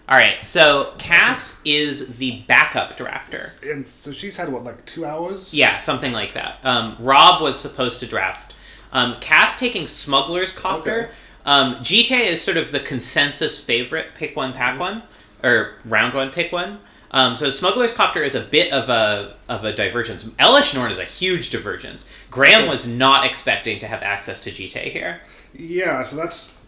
All right, so Cass is the backup drafter. And so she's had, what, like 2 hours? Yeah, something like that. Rob was supposed to draft. Cass taking Smuggler's Copter. Okay. GTA is sort of the consensus favorite pick one, pack one, or round one, pick one. So Smuggler's Copter is a bit of a divergence. Elish Norn is a huge divergence. Graham was not expecting to have access to GTA here. Yeah, so that's...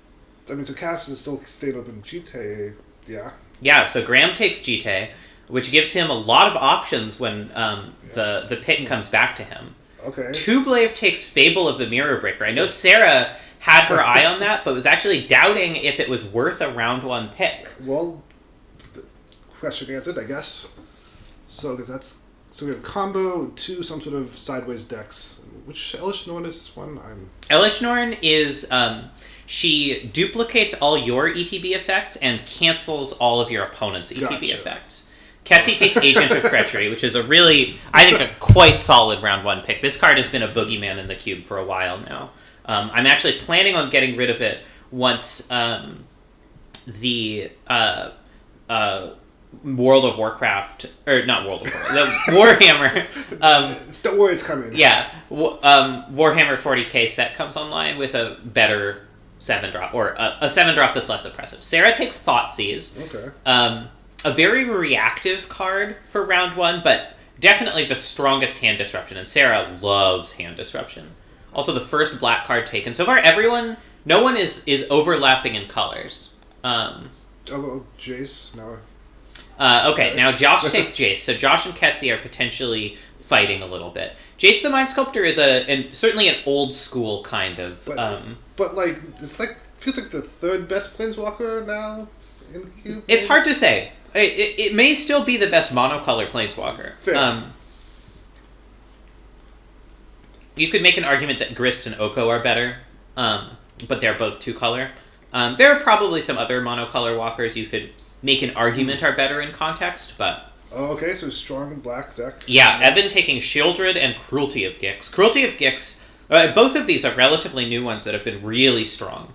I mean, so Cass is still stayed up in GTA, yeah. Yeah, so Graham takes GTA, which gives him a lot of options when the pick comes back to him. Okay. Tublave takes Fable of the Mirror Breaker. I know Sarah had her eye on that, but was actually doubting if it was worth a round one pick. Well, question answered, I guess. So we have combo, 2 some sort of sideways decks. Which Elish Norn is this one? Elish Norn is she duplicates all your ETB effects and cancels all of your opponent's ETB effects. Ketsi takes Agent of Treachery, which is I think, a quite solid round one pick. This card has been a boogeyman in the cube for a while now. I'm actually planning on getting rid of it once the World of Warcraft, or not World of Warcraft, the Warhammer. Don't worry, it's coming. Yeah, Warhammer 40k set comes online with a better 7-drop, or a 7-drop that's less oppressive. Sarah takes Thoughtseize. Okay. A very reactive card for round one, but definitely the strongest hand disruption, and Sarah loves hand disruption. Also, the first black card taken. So far, no one is overlapping in colors. Jace, no. Okay, now Josh takes Jace. So Josh and Ketsi are potentially fighting a little bit. Jace the Mind Sculptor is certainly an old school kind of... But like, it's like, feels like the third best Planeswalker now in the cube. It's hard to say. It may still be the best monocolor Planeswalker. Fair. You could make an argument that Grist and Oko are better, but they're both 2-color. There are probably some other monocolor walkers you could make an argument are better in context, but... Oh, okay, so strong black deck. Yeah, Evan taking Shieldred and Cruelty of Gix. Cruelty of Gix, both of these are relatively new ones that have been really strong.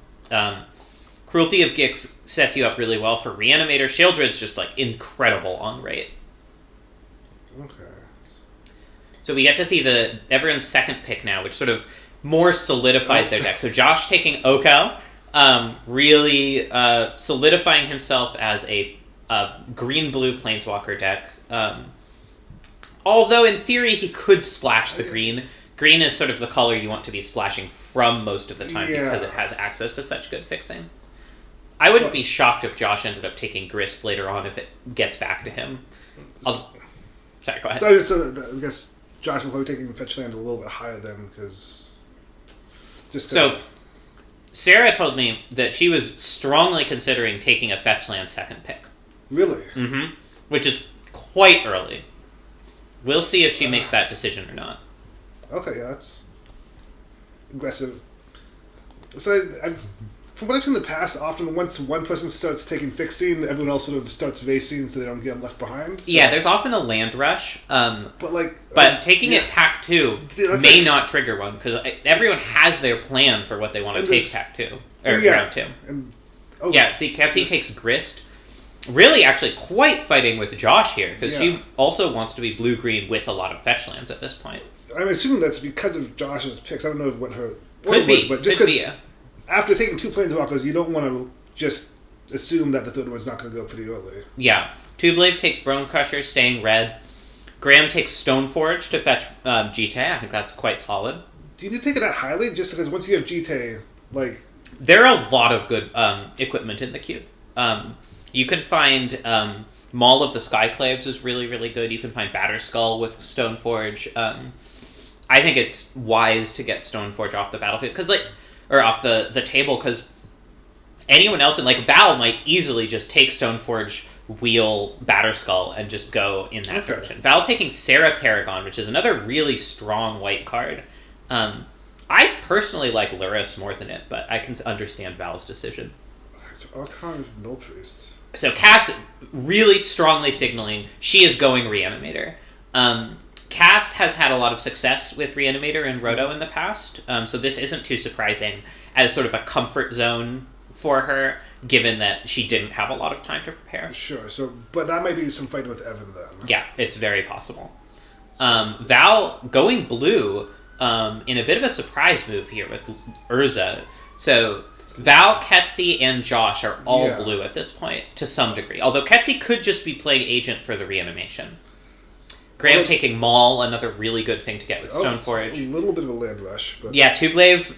Cruelty of Gix sets you up really well for Reanimator. Shieldred's just, like, incredible on rate. Okay. So we get to see everyone's second pick now, which sort of more solidifies their deck. So Josh taking Oko, really solidifying himself as a green-blue Planeswalker deck. Although, in theory, he could splash the green. Green is sort of the color you want to be splashing from most of the time because it has access to such good fixing. I wouldn't be shocked if Josh ended up taking Grist later on if it gets back to him. Sorry, go ahead. So I guess Josh will probably taking fetch land a little bit higher then, because... So, Sarah told me that she was strongly considering taking a fetch land second pick. Really? Mm-hmm. Which is quite early. We'll see if she makes that decision or not. Okay, yeah, that's aggressive. So, from what I've seen in the past, often once one person starts taking fixing, everyone else sort of starts vasing so they don't get left behind. So. Yeah, there's often a land rush. But taking it pack 2 may not trigger one, because everyone has their plan for what they want to take pack 2. Or round 2. See, Ketsi takes Grist. Really, actually, quite fighting with Josh here, because she also wants to be blue-green with a lot of fetch lands at this point. I'm assuming that's because of Josh's picks. I don't know what her order was, but just because after taking 2 Planeswalkers, you don't want to just assume that the third one's not going to go pretty early. Yeah. Tublave takes Bone Crusher, staying red. Graham takes Stoneforge to fetch GTA. I think that's quite solid. Do you need to take it that highly? Just because once you have GTA, like... There are a lot of good equipment in the cube. You can find Maul of the Skyclaves is really, really good. You can find Batterskull with Stoneforge. I think it's wise to get Stoneforge off the battlefield, or off the table, because anyone else, Val might easily just take Stoneforge, wheel Batterskull, and just go in that direction. Val taking Sarah Paragon, which is another really strong white card. I personally like Luris more than it, but I can understand Val's decision. So Archon is Null Priest. So Cass really strongly signaling she is going Reanimator. Cass has had a lot of success with Reanimator and Roto in the past, so this isn't too surprising as sort of a comfort zone for her, given that she didn't have a lot of time to prepare. Sure. So, but that might be some fighting with Evan then. Yeah, it's very possible. Val going blue in a bit of a surprise move here with Urza. So Val, Ketsi, and Josh are all blue at this point to some degree. Although Ketsi could just be playing agent for the reanimation. Graham taking Maul, another really good thing to get with Stoneforge. A little bit of a land rush. But... Yeah, Tublave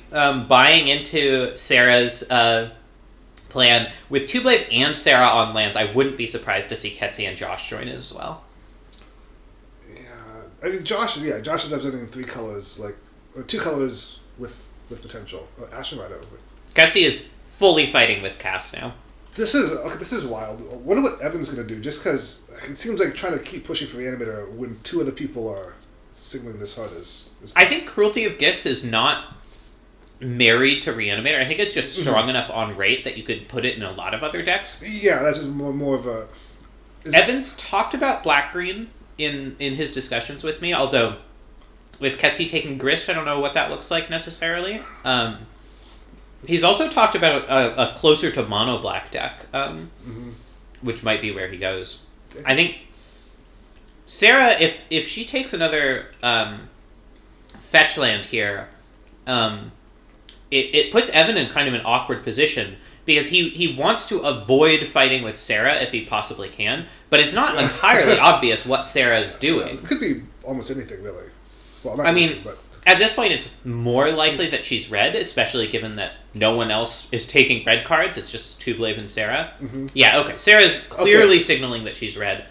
buying into Sarah's plan. With Tublave and Sarah on lands, I wouldn't be surprised to see Ketsi and Josh join in as well. Yeah, I mean, Josh is representing 3 colors, or 2 colors with potential. Ash and Rido. Ketsi is fully fighting with Cass now. This is wild. I wonder what Evan's going to do, just because it seems like trying to keep pushing for Reanimator when 2 other people are signaling this hard is I think Cruelty of Gix is not married to Reanimator. I think it's just strong enough on rate that you could put it in a lot of other decks. Yeah, that's just more of a... Evans talked about black-green in his discussions with me, although with Ketsi taking Grist, I don't know what that looks like necessarily. He's also talked about a closer to mono black deck, which might be where he goes. I think Sarah, if she takes another fetch land here, it puts Evan in kind of an awkward position because he wants to avoid fighting with Sarah if he possibly can, but it's not entirely obvious what Sarah's doing. It could be almost anything, really. Well, not I mean... anything, but... At this point, it's more likely that she's red, especially given that no one else is taking red cards. It's just Tublave and Sarah. Mm-hmm. Yeah, okay. Sarah's clearly signaling that she's red.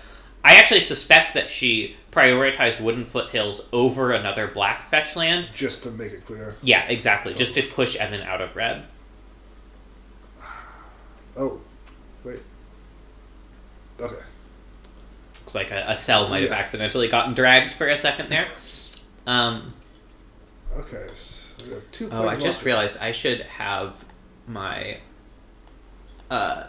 I actually suspect that she prioritized Wooden Foothills over another black fetch land. Just to make it clear. Yeah, exactly. Just to push Evan out of red. Oh, wait. Okay. Looks like a cell might have accidentally gotten dragged for a second there. Okay, so we have 2 I just realized I should have my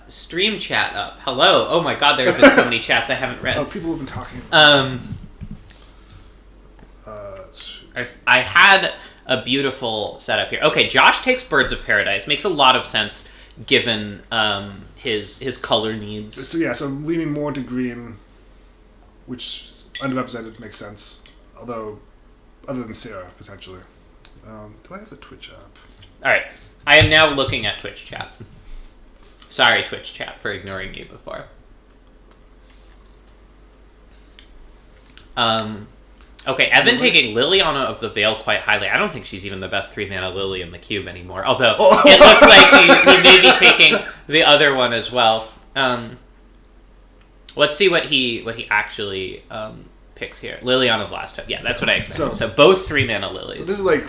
stream chat up. Hello. Oh my god, there have been so many chats I haven't read. Oh, people have been talking. I had a beautiful setup here. Okay, Josh takes Birds of Paradise. Makes a lot of sense given his color needs. So I'm leaning more to green, which underrepresented makes sense. Although, other than Sarah, potentially. Do I have the Twitch app? Alright, I am now looking at Twitch chat. Sorry, Twitch chat, for ignoring you before. Okay, Evan taking Liliana of the Veil quite highly. I don't think she's even the best 3-mana Lily in the cube anymore. Although, it looks like he may be taking the other one as well. Let's see what he actually picks here. Liliana of Last Hope. Yeah, that's what I expected. So both 3-mana Lilies. So this is like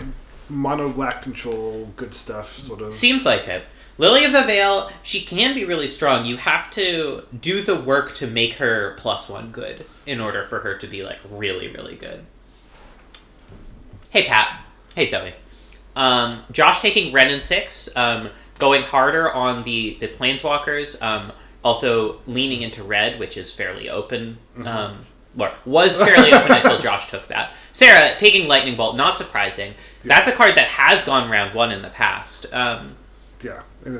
mono black control, good stuff, sort of. Seems like it. Lily of the Veil, she can be really strong. You have to do the work to make her +1 good in order for her to be like really, really good. Hey Pat. Hey Zoe. Josh taking Ren and 6, going harder on the Planeswalkers, also leaning into red, which is fairly open. Was fairly open until Josh took that. Sarah taking Lightning Bolt, not surprising. Yeah. That's a card that has gone round 1 in the past. And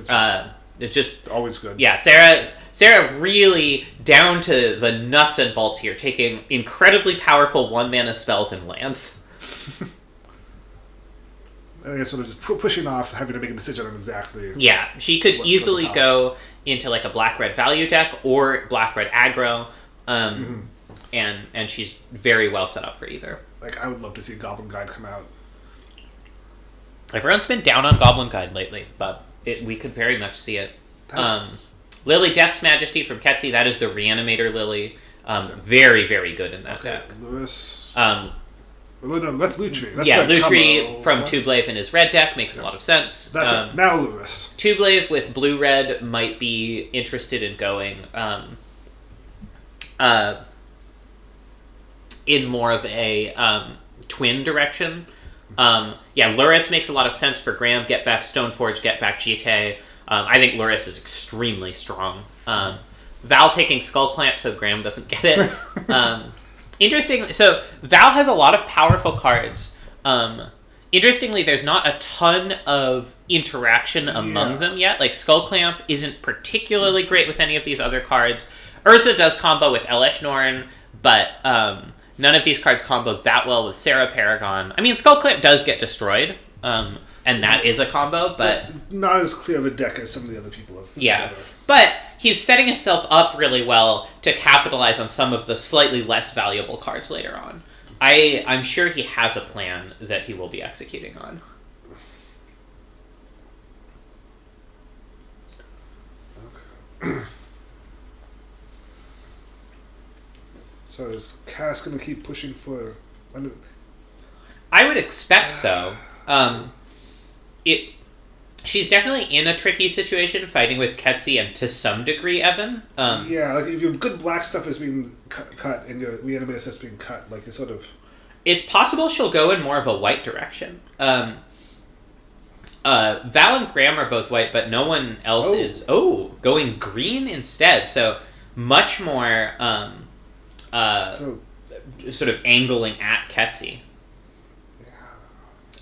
it's just always good. Yeah, Sarah really down to the nuts and bolts here, taking incredibly powerful 1-mana spells and lands. I guess sort of just pushing off having to make a decision on exactly. Yeah, she could easily go into like a black-red value deck or black-red aggro. And she's very well set up for either. Like, I would love to see Goblin Guide come out. Everyone's been down on Goblin Guide lately, but we could very much see it. Lily Death's Majesty from Ketsi, that is the Reanimator Lily. Very, very good in that deck. Lewis. No, that's Lutri. Lutri from Tublave in his red deck makes a lot of sense. That's it. Now Lewis. Tublave with blue-red might be interested in going in more of a twin direction. Luris makes a lot of sense for Graham. Get back Stoneforge, get back GT. I think Luris is extremely strong. Val taking Skull Clamp so Graham doesn't get it. Interesting. So Val has a lot of powerful cards Interestingly, there's not a ton of interaction among them yet. Like, Skull Clamp isn't particularly great with any of these other cards. Ursa does combo with Elesh Norn, but none of these cards combo that well with Sarah Paragon. I mean, Skull Clamp does get destroyed, and that is a combo, but... Not as clear of a deck as some of the other people have. Yeah, but he's setting himself up really well to capitalize on some of the slightly less valuable cards later on. I'm sure he has a plan that he will be executing on. Okay. So is Cass going to keep pushing for... I would expect so. She's definitely in a tricky situation fighting with Ketsi and to some degree Evan. Yeah, like if your good black stuff is being cut and your reanimated stuff's being cut, like it's sort of... It's possible she'll go in more of a white direction. Val and Graham are both white, but no one else is... going green instead. So much more sort of angling at Ketsi.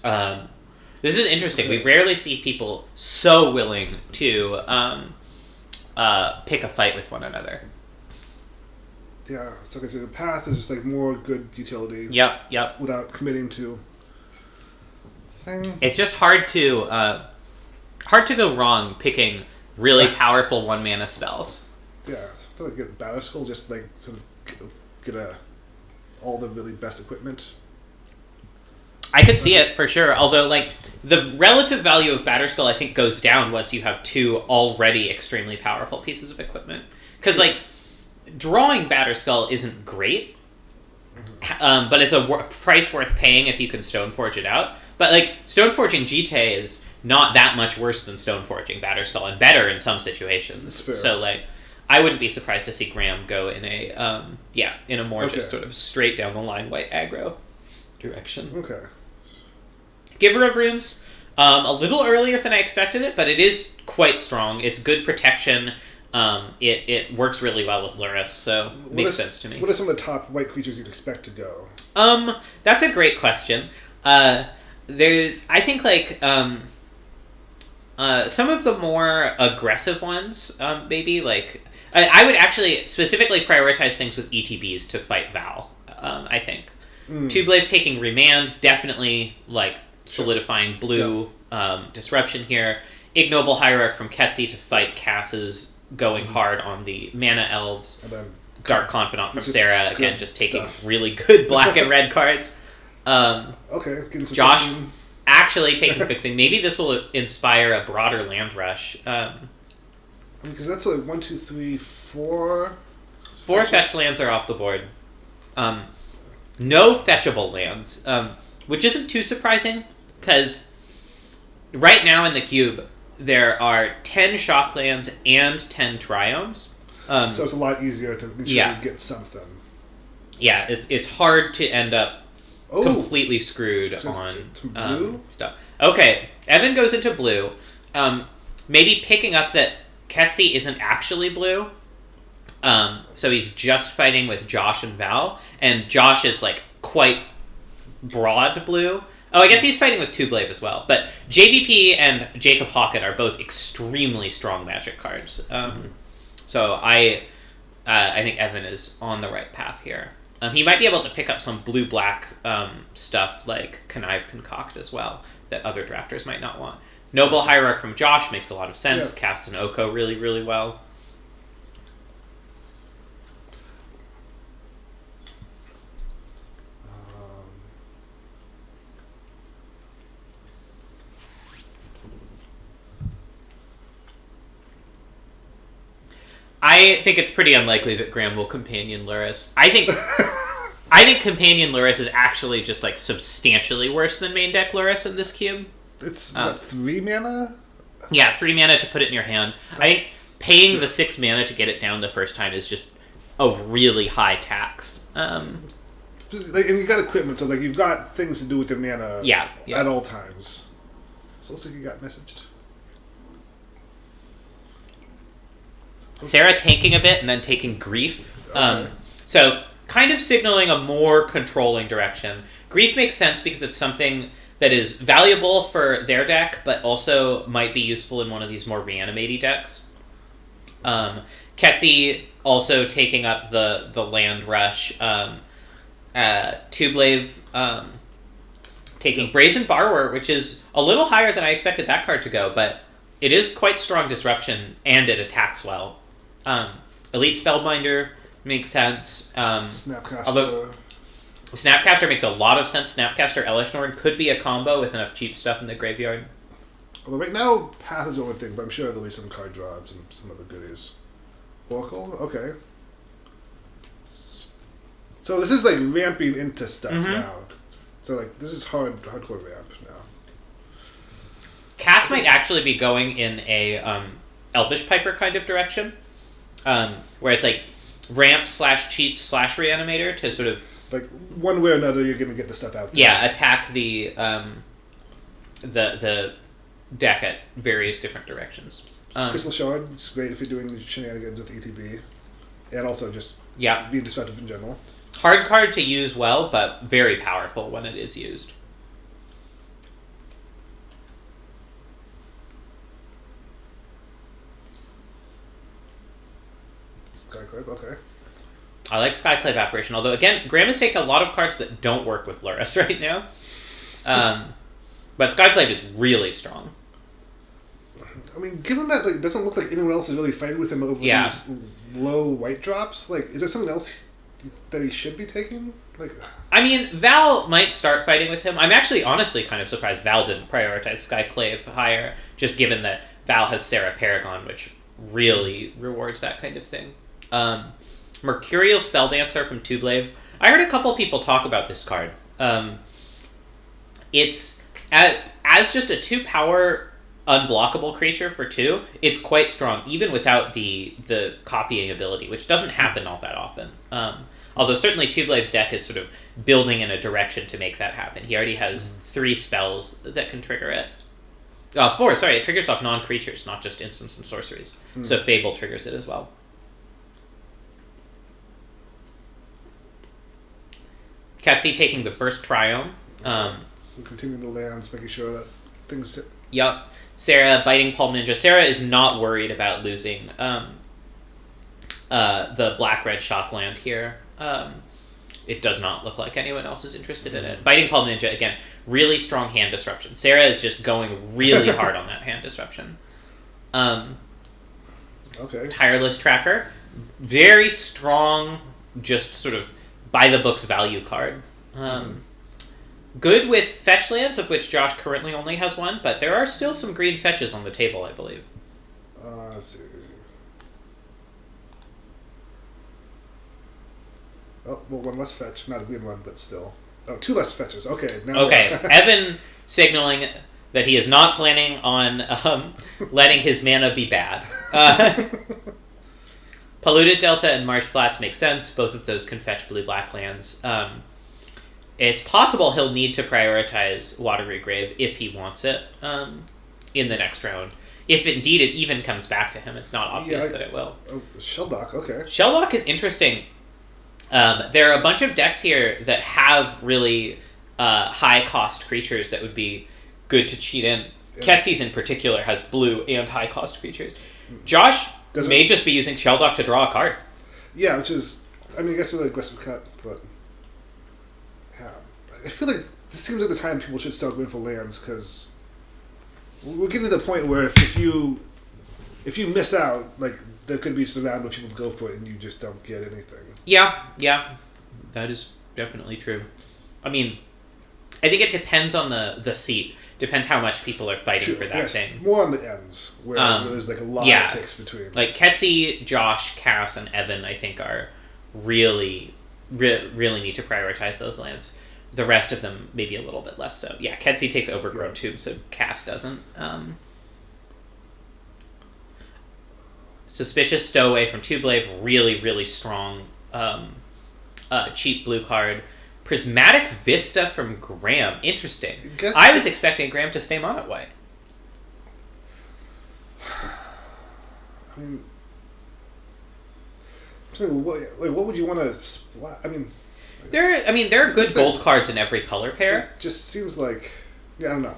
Yeah. This is interesting. Okay. We rarely see people so willing to pick a fight with one another. Yeah, so the path is just like more good utility. Yep. Without committing to thing. It's just hard to go wrong picking really powerful 1-mana spells. Yeah, I feel like get Battle Skull, just like sort of get all the really best equipment. I could see it for sure, although like the relative value of Batterskull I think goes down once you have two already extremely powerful pieces of equipment. Because like drawing Batterskull isn't great, but it's a price worth paying if you can Stoneforge it out. But like Stoneforging Jite is not that much worse than Stoneforging Batterskull, and better in some situations. So like I wouldn't be surprised to see Graham go in a more just sort of straight down the line white aggro direction. Okay. Giver of Runes, a little earlier than I expected it, but it is quite strong. It's good protection. It works really well with Lurrus, so makes sense to me. What are some of the top white creatures you'd expect to go? That's a great question. There's, I think, like, some of the more aggressive ones, maybe, like, I would actually specifically prioritize things with ETBs to fight Val, I think. Two-Blade taking Remand, definitely, like, solidifying blue disruption here. Ignoble Hierarch from Ketsi to fight Cass's going hard on the Mana Elves. And then Dark Confidant from Sarah, again, just taking really good black and red cards. Okay, getting some Josh fixing. Actually taking fixing. Maybe this will inspire a broader land rush. Because that's like 1, 2, 3, 4... 4 fetch lands are off the board. No fetchable lands, which isn't too surprising, because right now in the cube, there are 10 shock lands and 10 triomes. So it's a lot easier to make sure you get something. Yeah, it's hard to end up completely screwed on blue? Stuff. Okay, Evan goes into blue. Maybe picking up that Ketsi isn't actually blue. So he's just fighting with Josh and Val, and Josh is like quite broad blue. Oh, I guess he's fighting with Two-Blade as well. But JVP and Jacob Hawken are both extremely strong Magic cards. So I think Evan is on the right path here. He might be able to pick up some blue-black stuff like Connive Concoct as well that other drafters might not want. Noble Hierarch from Josh makes a lot of sense. Yeah. Casts an Oko really, really well. I think it's pretty unlikely that Graham will Companion Lurrus. I think Companion Lurrus is actually just like substantially worse than main deck Lurrus in this cube. It's 3 mana? Yeah, 3 mana to put it in your hand. I think paying the 6 mana to get it down the first time is just a really high tax. And you got equipment, so like you've got things to do with your mana at all times. So it looks like you got messaged. Sarah tanking a bit and then taking Grief. So kind of signaling a more controlling direction. Grief makes sense because it's something that is valuable for their deck, but also might be useful in one of these more reanimating decks. Ketzi also taking up the land rush. Tubelave taking Brazen Borrower, which is a little higher than I expected that card to go, but it is quite strong disruption, and it attacks well. Elite Spellbinder makes sense. Snapcaster. Although Snapcaster makes a lot of sense. Snapcaster Elishnorn could be a combo with enough cheap stuff in the graveyard. Although right now, Path is the only thing, but I'm sure there'll be some card draw and some other goodies. Oracle? Okay. So this is like ramping into stuff now. So like this is hardcore ramp now. Cass might actually be going in a Elvish Piper kind of direction, where it's like ramp / cheat / reanimator to sort of like one way or another you're gonna get the stuff out there. Yeah, attack the deck at various different directions. Crystal Shard, it's great if you're doing shenanigans with ETB, and also just being disruptive in general. Hard card to use well, but very powerful when it is used. Skyclave, okay. I like Skyclave Apparition, although again, Graham is taking a lot of cards that don't work with Lurrus right now. But Skyclave is really strong. I mean, given that like, it doesn't look like anyone else is really fighting with him over these low white drops, like, is there something else that he should be taking? Like, I mean, Val might start fighting with him. I'm actually honestly kind of surprised Val didn't prioritize Skyclave higher, just given that Val has Sarah Paragon, which really rewards that kind of thing. Mercurial Spelldancer from Tubelave. I heard a couple people talk about this card. It's as just a 2-power unblockable creature for 2. It's quite strong, even without the copying ability, which doesn't happen all that often. Although certainly Tubelave's deck is sort of building in a direction to make that happen. He already has 3 spells that can trigger it. 4, sorry. It triggers off non-creatures, not just instants and sorceries. So Fable triggers it as well. Ketzi taking the first Triome. So continuing the lands, making sure that things... Yup. Sarah biting Palm Ninja. Sarah is not worried about losing the black-red shock land here. It does not look like anyone else is interested in it. Biting Palm Ninja, again, really strong hand disruption. Sarah is just going really hard on that hand disruption. Okay. Tireless Tracker. Very strong, just sort of by-the-books value card. Good with fetch lands, of which Josh currently only has 1, but there are still some green fetches on the table, I believe. Let's see. Oh, well, 1 less fetch. Not a green one, but still. Oh, 2 less fetches. Okay. Now okay, Evan signaling that he is not planning on letting his mana be bad. Polluted Delta and Marsh Flats make sense. Both of those can fetch blue-black lands. It's possible he'll need to prioritize Watery Grave if he wants it in the next round. If indeed it even comes back to him, it's not obvious that it will. Oh, Shelldock, okay. Shelldock is interesting. There are a bunch of decks here that have really high-cost creatures that would be good to cheat in. Yeah. Ketzi's in particular has blue and high-cost creatures. Josh may just be using Shelldock to draw a card. Yeah, which is, I mean, I guess it's an aggressive cut, but yeah. I feel like this seems like the time people should start going for lands, because we're getting to the point where if you miss out, like, there could be some round where people go for it and you just don't get anything. Yeah, that is definitely true. I mean, I think it depends on the seat. Depends how much people are fighting for that thing. More on the ends, where there's like a lot of picks between. Like Ketzi, Josh, Cass, and Evan, I think are really need to prioritize those lands. The rest of them maybe a little bit less so. Yeah, Ketzi takes Overgrown Tomb, so Cass doesn't. Suspicious Stowaway from Tubelave, really strong cheap blue card. Prismatic Vista from Graham. Interesting. I was expecting Graham to stay Mono White. I mean, what would you want to splat? I mean, there are good gold cards in every color pair. It just seems like Yeah, I don't know.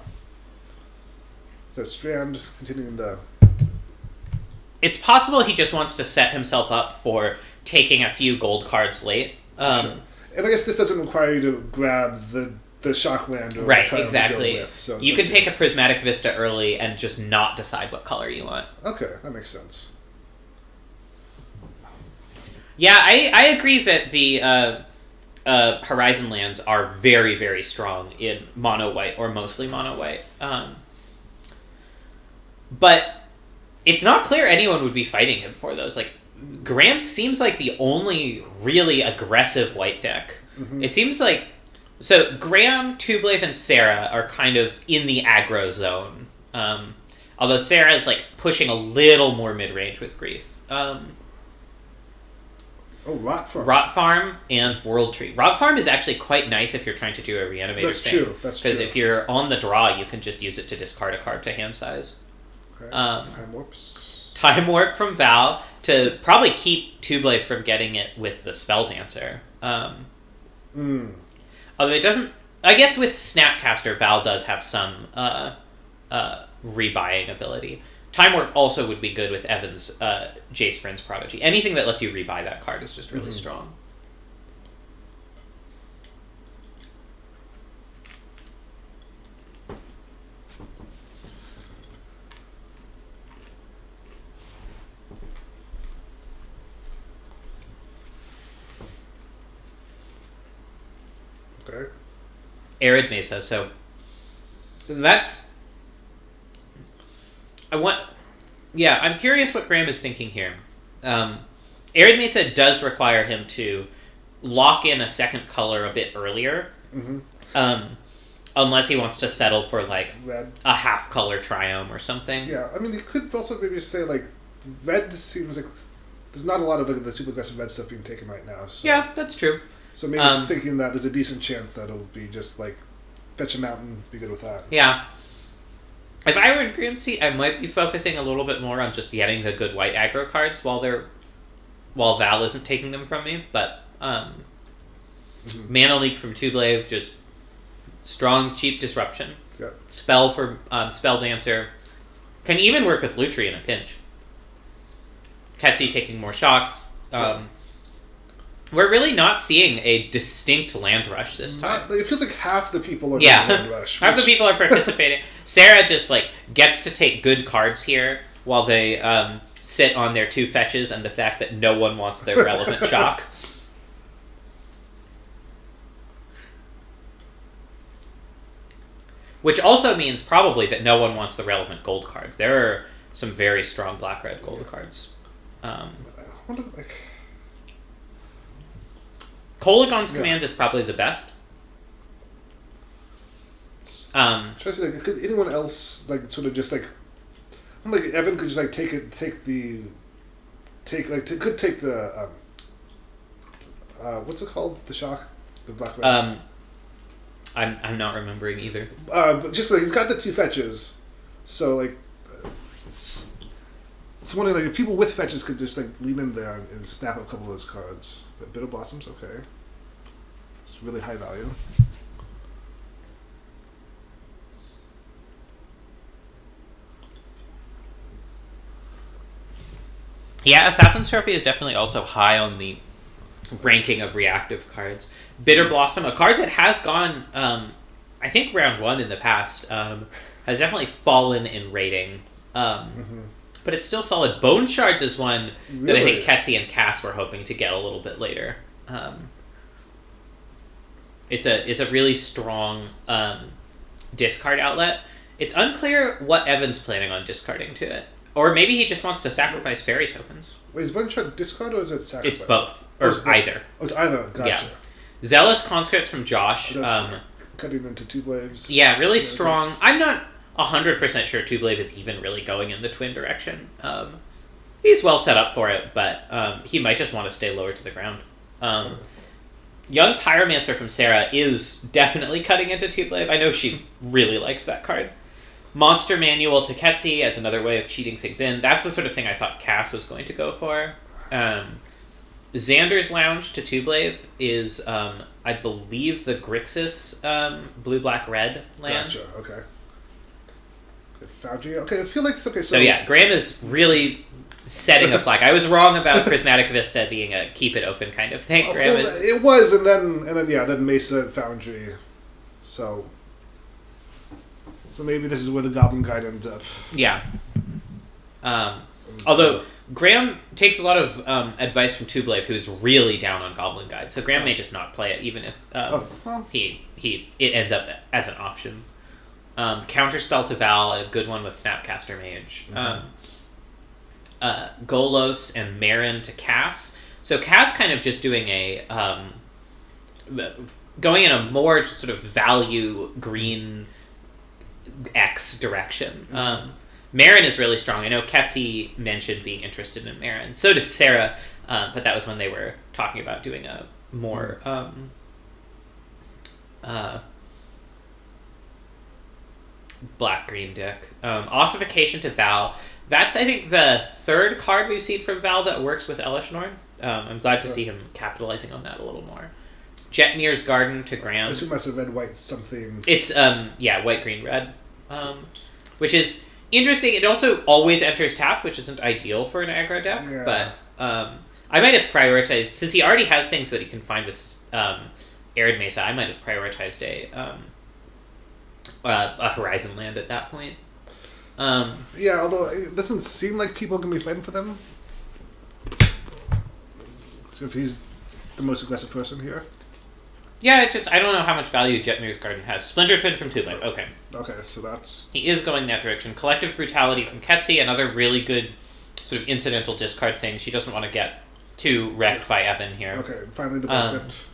So Strand continuing the... It's possible he just wants to set himself up for taking a few gold cards late. Sure. And I guess this doesn't require you to grab the shock land or right, try exactly. To with, so you can take a prismatic vista early and just not decide what color you want. Okay, that makes sense. Yeah, I agree that the Horizon lands are very, very strong in mono white or mostly mono white. But it's not clear anyone would be fighting him for those. Like, Graham seems like the only really aggressive white deck. Mm-hmm. It seems like... So, Graham, Tublave, and Sarah are kind of in the aggro zone. Although Sarah's, like, pushing a little more mid-range with Grief. Rot Farm. Rot Farm and World Tree. Rot Farm is actually quite nice if you're trying to do a reanimator That's thing. true. That's true. Because if you're on the draw, you can just use it to discard a card to hand size. Okay. Time Warps. Time Warp from Val to probably keep Tublave from getting it with the Spell Dancer. Although it doesn't... I guess with Snapcaster, Val does have some rebuying ability. Time Warp also would be good with Evan's Jace Friends Prodigy. Anything that lets you rebuy that card is just really strong. Okay. Arid Mesa, so that's... I'm curious what Graham is thinking here. Arid Mesa does require him to lock in a second color a bit earlier. Unless he wants to settle for, like, red. A half-color Triome or something. Yeah, I mean, you could also maybe say, like, red seems like... There's not a lot of the super aggressive red stuff being taken right now. So. Yeah, that's true. So maybe just thinking that there's a decent chance that it'll be just, like, fetch a mountain, be good with that. Yeah. If I were in Graham's seat, I might be focusing a little bit more on just getting the good white aggro cards while Val isn't taking them from me. But Mana Leak from Tublave, just strong, cheap disruption. Yeah. Spell for Spell Dancer. Can even work with Lutri in a pinch. Ketsi taking more shocks. We're really not seeing a distinct land rush this time. It feels like half the people are doing land rush. Half the people are participating. Sarah just, like, gets to take good cards here while they sit on their 2 fetches and the fact that no one wants their relevant shock. Which also means probably that no one wants the relevant gold cards. There are some very strong black-red gold cards. I wonder, like... Kolagon's command is probably the best. Trying to say, like, could anyone else, like, sort of just, like Evan could just, like, could take the what's it called? The shock? The black red? I'm not remembering either. But just, like, he's got the 2 fetches, so, like, it's wondering, like, if people with fetches could just, like, lean in there and snap up a couple of those cards. But Bitter Blossoms, okay. It's really high value. Yeah, Assassin's Trophy is definitely also high on the ranking of reactive cards. Bitter Blossom, a card that has gone, I think, round 1 in the past, has definitely fallen in rating. But it's still solid. Bone Shards is one that I think Ketsi and Cass were hoping to get a little bit later. It's a really strong discard outlet. It's unclear what Evan's planning on discarding to it. Or maybe he just wants to sacrifice fairy tokens. Wait, is Bone Shard discard or is it sacrifice? It's both. Or it's both. either. Oh, it's either. Gotcha. Yeah. Zealous Conscript from Josh. Cutting into 2 Blaves. Yeah, really strong. I'm not 100% sure Tublave is even really going in the twin direction. He's well set up for it, but he might just want to stay lower to the ground. Young Pyromancer from Sarah is definitely cutting into Tublave. I know she really likes that card. Monster Manual to Ketsi as another way of cheating things in. That's the sort of thing I thought Cass was going to go for. Xander's Lounge to Tublave is, I believe, the Grixis blue, black, red land. Gotcha, okay. Foundry, okay, I feel like... Okay, so yeah, Graham is really setting a flag. I was wrong about Prismatic Vista being a keep it open kind of thing. Graham well, it was, and then Mesa Foundry. So maybe this is where the Goblin Guide ends up. Yeah. Although Graham takes a lot of advice from Tublave, who's really down on Goblin Guide. So Graham may just not play it, even if it ends up as an option. Counterspell to Val, a good one with Snapcaster Mage. Golos and Marin to Cass. So Cass kind of just doing going in a more sort of value green X direction. Marin is really strong. I know Ketzi mentioned being interested in Marin. So did Sarah, but that was when they were talking about doing a more black-green deck. Ossification to Val. That's, I think, the third card we've seen from Val that works with Elishnorn. I'm glad to see him capitalizing on that a little more. Jetmir's Garden to Graham. I assume that's a red-white something. It's, white, green, red. Which is interesting. It also always enters tapped, which isn't ideal for an aggro deck. Yeah. But I might have prioritized, since he already has things that he can find with Arid Mesa, I might have prioritized a Horizon land at that point. Yeah, although it doesn't seem like people can be fighting for them. So if he's the most aggressive person here. Yeah, I don't know how much value Jetmir's Garden has. Splinter Twin from Tublave, okay. Okay, so that's... He is going that direction. Collective Brutality from Ketzi, another really good sort of incidental discard thing. She doesn't want to get too wrecked by Evan here. Okay, finally the Blood Crypt.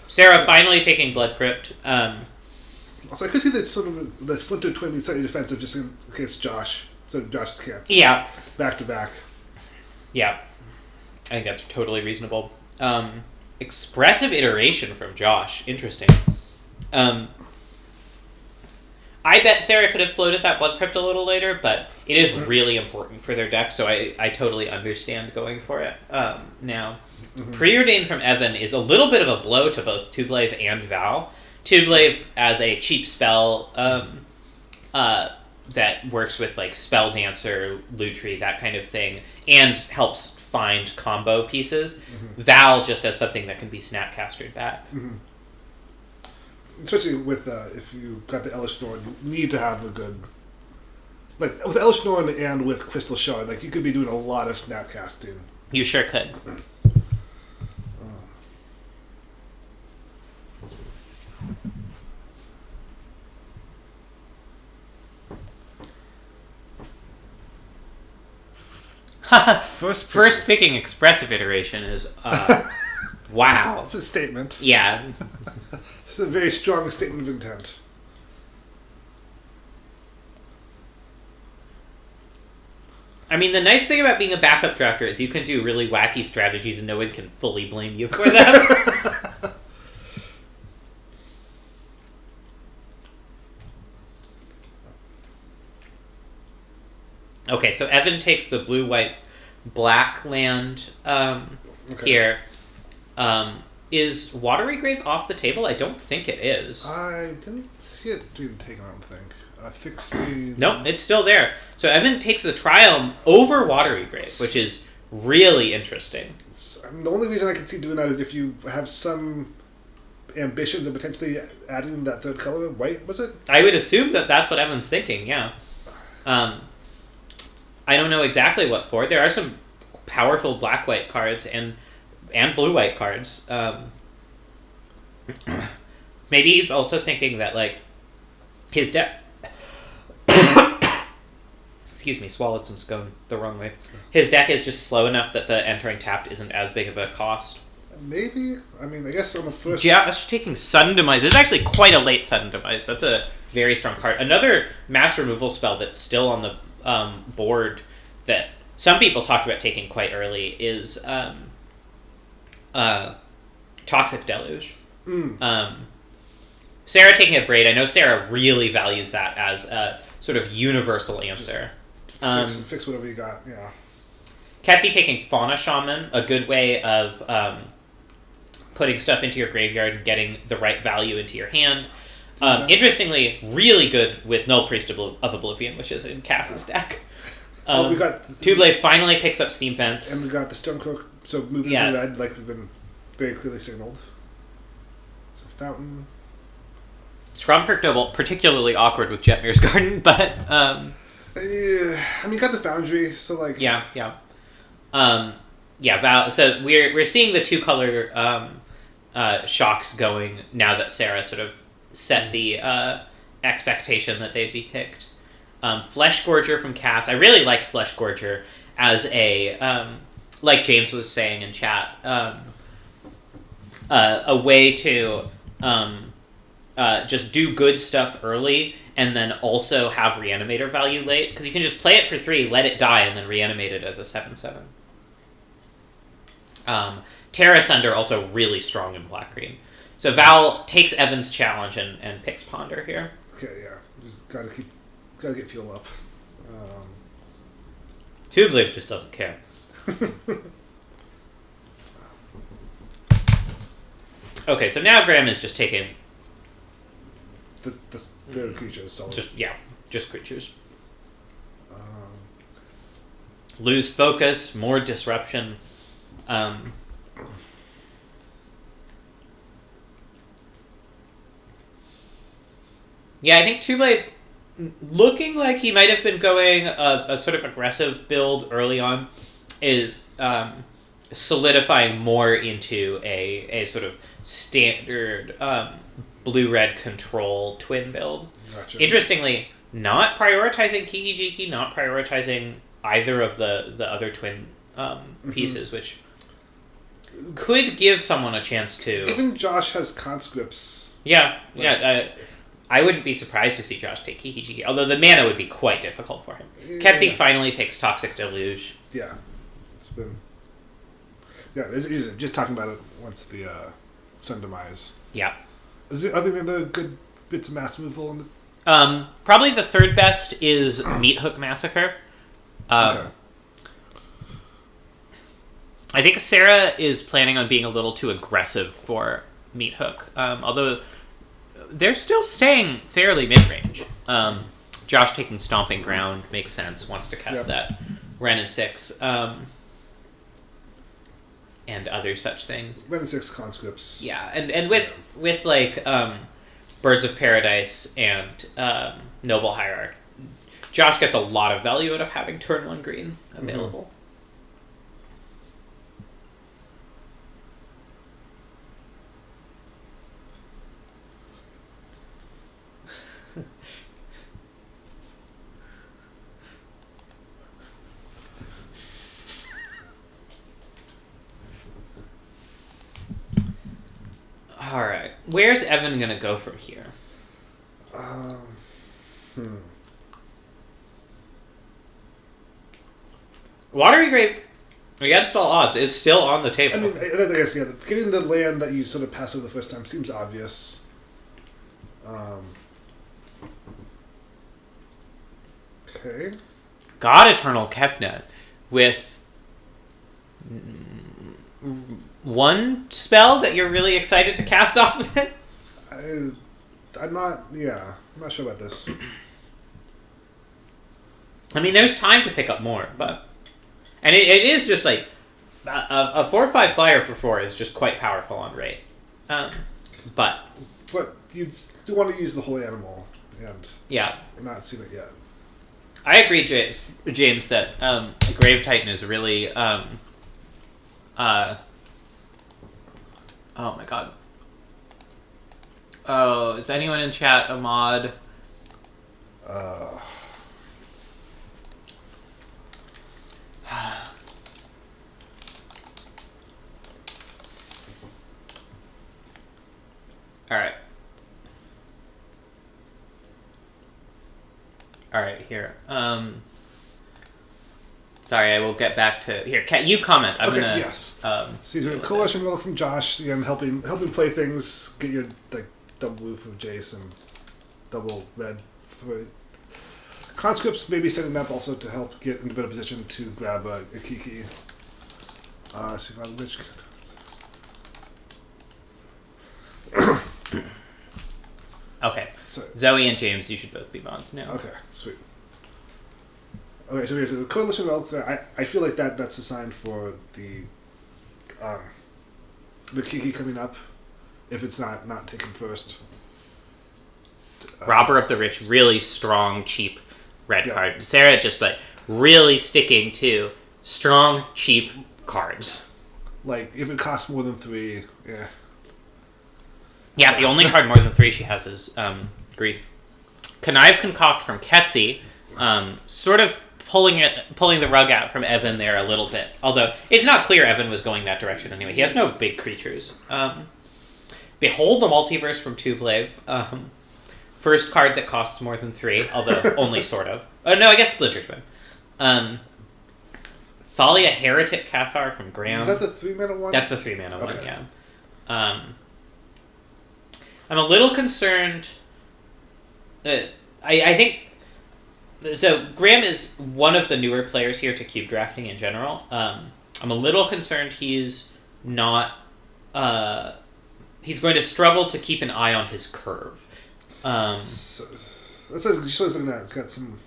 Sarah finally taking Blood Crypt. Also, I could see that sort of the Splinter Twin being slightly defensive just in case Josh, so Josh can't. Yeah. Back to back. Yeah. I think that's totally reasonable. Expressive Iteration from Josh. Interesting. I bet Sarah could have floated that Blood Crypt a little later, but it is really important for their deck, so I totally understand going for it now. Mm-hmm. Preordained from Evan is a little bit of a blow to both Tublave and Val. Tublave as a cheap spell that works with like Spell Dancer, Lutri, that kind of thing, and helps find combo pieces. Mm-hmm. Val just as something that can be Snapcastered back. Mm-hmm. Especially with if you got the Elishnorn, you need to have a good... Like, with Elishnorn and with Crystal Shard, like, you could be doing a lot of Snapcasting. You sure could. First picking Expressive Iteration is wow. It's a statement. Yeah. It's a very strong statement of intent. I mean, the nice thing about being a backup drafter is you can do really wacky strategies and no one can fully blame you for them. Okay, so Evan takes the blue, white, black land here. Is Watery Grave off the table? I don't think it is. I didn't see it being taken, I don't think. Fixing... Nope, it's still there. So Evan takes the Triumph over Watery Grave, which is really interesting. The only reason I can see doing that is if you have some ambitions of potentially adding that third color. White, was it? I would assume that that's what Evan's thinking, yeah. I don't know exactly what for. There are some powerful black-white cards and blue-white cards. Maybe he's also thinking that, like, his deck... Excuse me, swallowed some scone the wrong way. His deck is just slow enough that the entering tapped isn't as big of a cost. Maybe? I mean, I guess on the first... Josh taking Sudden Demise. This is actually quite a late Sudden Demise. That's a very strong card. Another mass removal spell that's still on the board that some people talked about taking quite early is Toxic Deluge. Sarah taking a Braid. I know Sarah really values that as a sort of universal answer. Fix whatever you got, yeah. Ketsi taking Fauna Shaman, a good way of putting stuff into your graveyard and getting the right value into your hand. Interestingly, really good with Null Priest of Oblivion, which is in Cass's deck. We got Two-Blade finally picks up Steam Fence. And we got the Stormcroak, so moving to red, like we've been very clearly signaled. So Fountain. Stromkirk Noble, particularly awkward with Jetmir's Garden, but... I mean, you got the Foundry, so like... Yeah. So we're seeing the two-color shocks going now that Sarah sort of set the expectation that they'd be picked. Flesh Gorger from Cass. I really like Flesh Gorger as a, like James was saying in chat, a way to just do good stuff early and then also have Reanimator value late. Because you can just play it for 3, let it die, and then reanimate it as a 7/7. Terra Sunder also really strong in black-green. So Val takes Evan's challenge and picks Ponder here. Okay, yeah. Just gotta get fuel up. Two-Blade just doesn't care. Okay, so now Graham is just taking... The creatures, solid. Just creatures. Lose focus, more disruption. Yeah, I think Two-Blade, looking like he might have been going a sort of aggressive build early on, is solidifying more into a sort of standard blue-red control twin build. Gotcha. Interestingly, not prioritizing Kiki-Jiki, not prioritizing either of the other twin pieces, which could give someone a chance to... Even Josh has conscripts. I wouldn't be surprised to see Josh take Kiki-Jiki, although the mana would be quite difficult for him. Ketsi finally takes Toxic Deluge. Yeah. It's been... Yeah, it's easy. Just talking about it once the Sun Demise. Yeah. Is it other than the good bits of mass removal? Probably the third best is Meat Hook Massacre. Okay. I think Sarah is planning on being a little too aggressive for Meat Hook, although they're still staying fairly mid-range. Josh taking Stomping Ground makes sense, wants to cast that. Ren and 6, and other such things. Ren and 6 conscripts. Yeah, and with like Birds of Paradise and Noble Hierarch, Josh gets a lot of value out of having turn 1 green available. All right, where's Evan gonna go from here? Watery Grave, against all odds, is still on the table. I mean, I guess, getting the land that you sort of pass over the first time seems obvious. Okay. God Eternal Kefnet with one spell that you're really excited to cast off of it? I'm not sure about this. I mean, there's time to pick up more, but... And it is just like... A 4/5 flyer for 4 is just quite powerful on rate. But you do want to use the holy animal, and I've not seen it yet. I agree, James, that Grave Titan is really... oh my god. Oh, is anyone in chat a mod? Alright, here. Sorry, I will get back to... Here, you comment. I'm okay, gonna... yes. See, Coalition Will from Josh, again, helping play things, get your double blue from Jace and double red for... Conscripts maybe setting up also to help get into a better position to grab a Kiki. So which. Okay. So, Zoe and James, you should both be mods now. Okay, sweet. Okay, so here's the Coalition Relics. I feel like that's a sign for the Kiki coming up, if it's not taken first. Robber of the Rich, really strong, cheap red card. Sarah just really sticking to strong, cheap cards. Like, if it costs more than 3, yeah. Yeah, the only card more than 3 she has is Grief. Connive Concoct from Ketsi, sort of pulling the rug out from Evan there a little bit. Although, it's not clear Evan was going that direction anyway. He has no big creatures. Behold the Multiverse from Tublave. First card that costs more than 3, although only sort of. No, I guess Splinter Twin. Thalia Heretic Cathar from Graham. Is that the 3-mana one? That's the 3-mana one, yeah. I'm a little concerned. I think... So, Graham is one of the newer players here to cube drafting in general. I'm a little concerned he's not... he's going to struggle to keep an eye on his curve. So just looking at it, it's got some...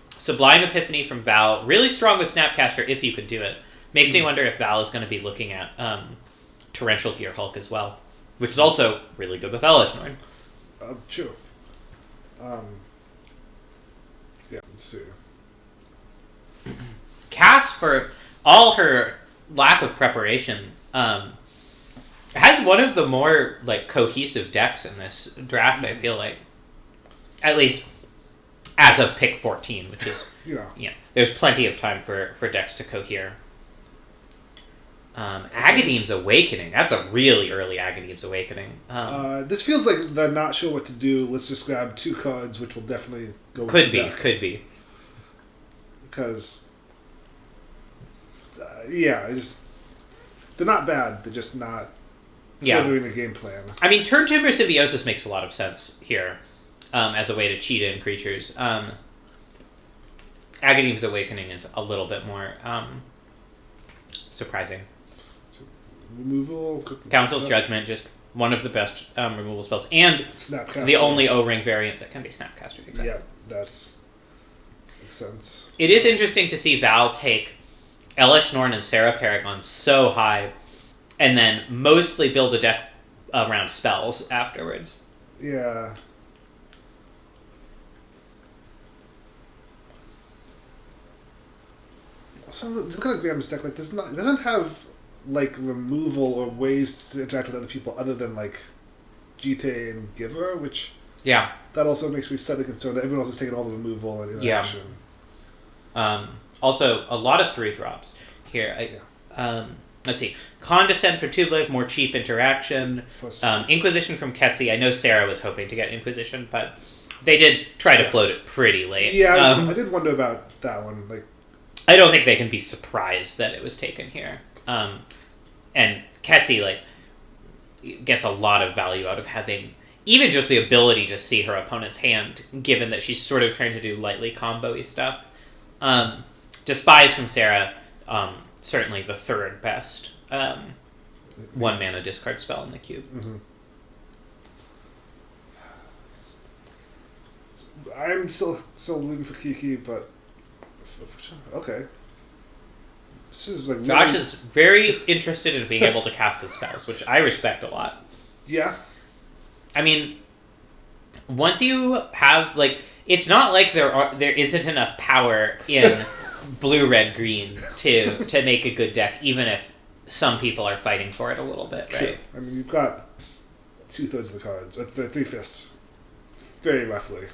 Sublime Epiphany from Val. Really strong with Snapcaster if you could do it. Makes me wonder if Val is going to be looking at Torrential Gear Hulk as well. Which is also really good with Elish Norn. True. Yeah, let's see. Cass, for all her lack of preparation, has one of the more cohesive decks in this draft, I feel like. At least as of pick 14, which is... yeah. There's plenty of time for decks to cohere. Agadeem's Awakening. That's a really early Agadeem's Awakening. This feels like they're not sure what to do. Let's just grab 2 cards, which will definitely go with Could the be. Because... they're not bad. They're just not furthering the game plan. I mean, Turn Timber Symbiosis makes a lot of sense here as a way to cheat in creatures. Agadeem's Awakening is a little bit more surprising. Removal. Council's Judgment, just one of the best removal spells. And Snapcaster. The only O-Ring variant that can be Snapcaster. Exactly. Yeah, makes sense. It is interesting to see Val take Elish Norn and Sarah Paragon so high, and then mostly build a deck around spells afterwards. Yeah. So just kind of Graham's deck, it doesn't have removal or ways to interact with other people other than Jite and Giver, which that also makes me slightly concerned that everyone else is taking all the removal and interaction. Also, a lot of 3-drops here. Let's see. Condescend from Tublave, more cheap interaction. Plus, Inquisition from Ketsi. I know Sarah was hoping to get Inquisition, but they did try to float it pretty late. Yeah, I did wonder about that one. I don't think they can be surprised that it was taken here. And Ketsi, gets a lot of value out of having even just the ability to see her opponent's hand, given that she's sort of trying to do lightly combo-y stuff. Despise from Sarah, certainly the 3rd best 1-mana discard spell in the cube. Mm-hmm. I'm still rooting for Kiki, but... Okay. This is Josh is very interested in being able to cast his spells, which I respect a lot. Yeah. I mean, once you have it's not like there isn't enough power in blue, red, green to make a good deck, even if some people are fighting for it a little bit, right? Sure. I mean, you've got 2/3 of the cards, or 3/5, very roughly.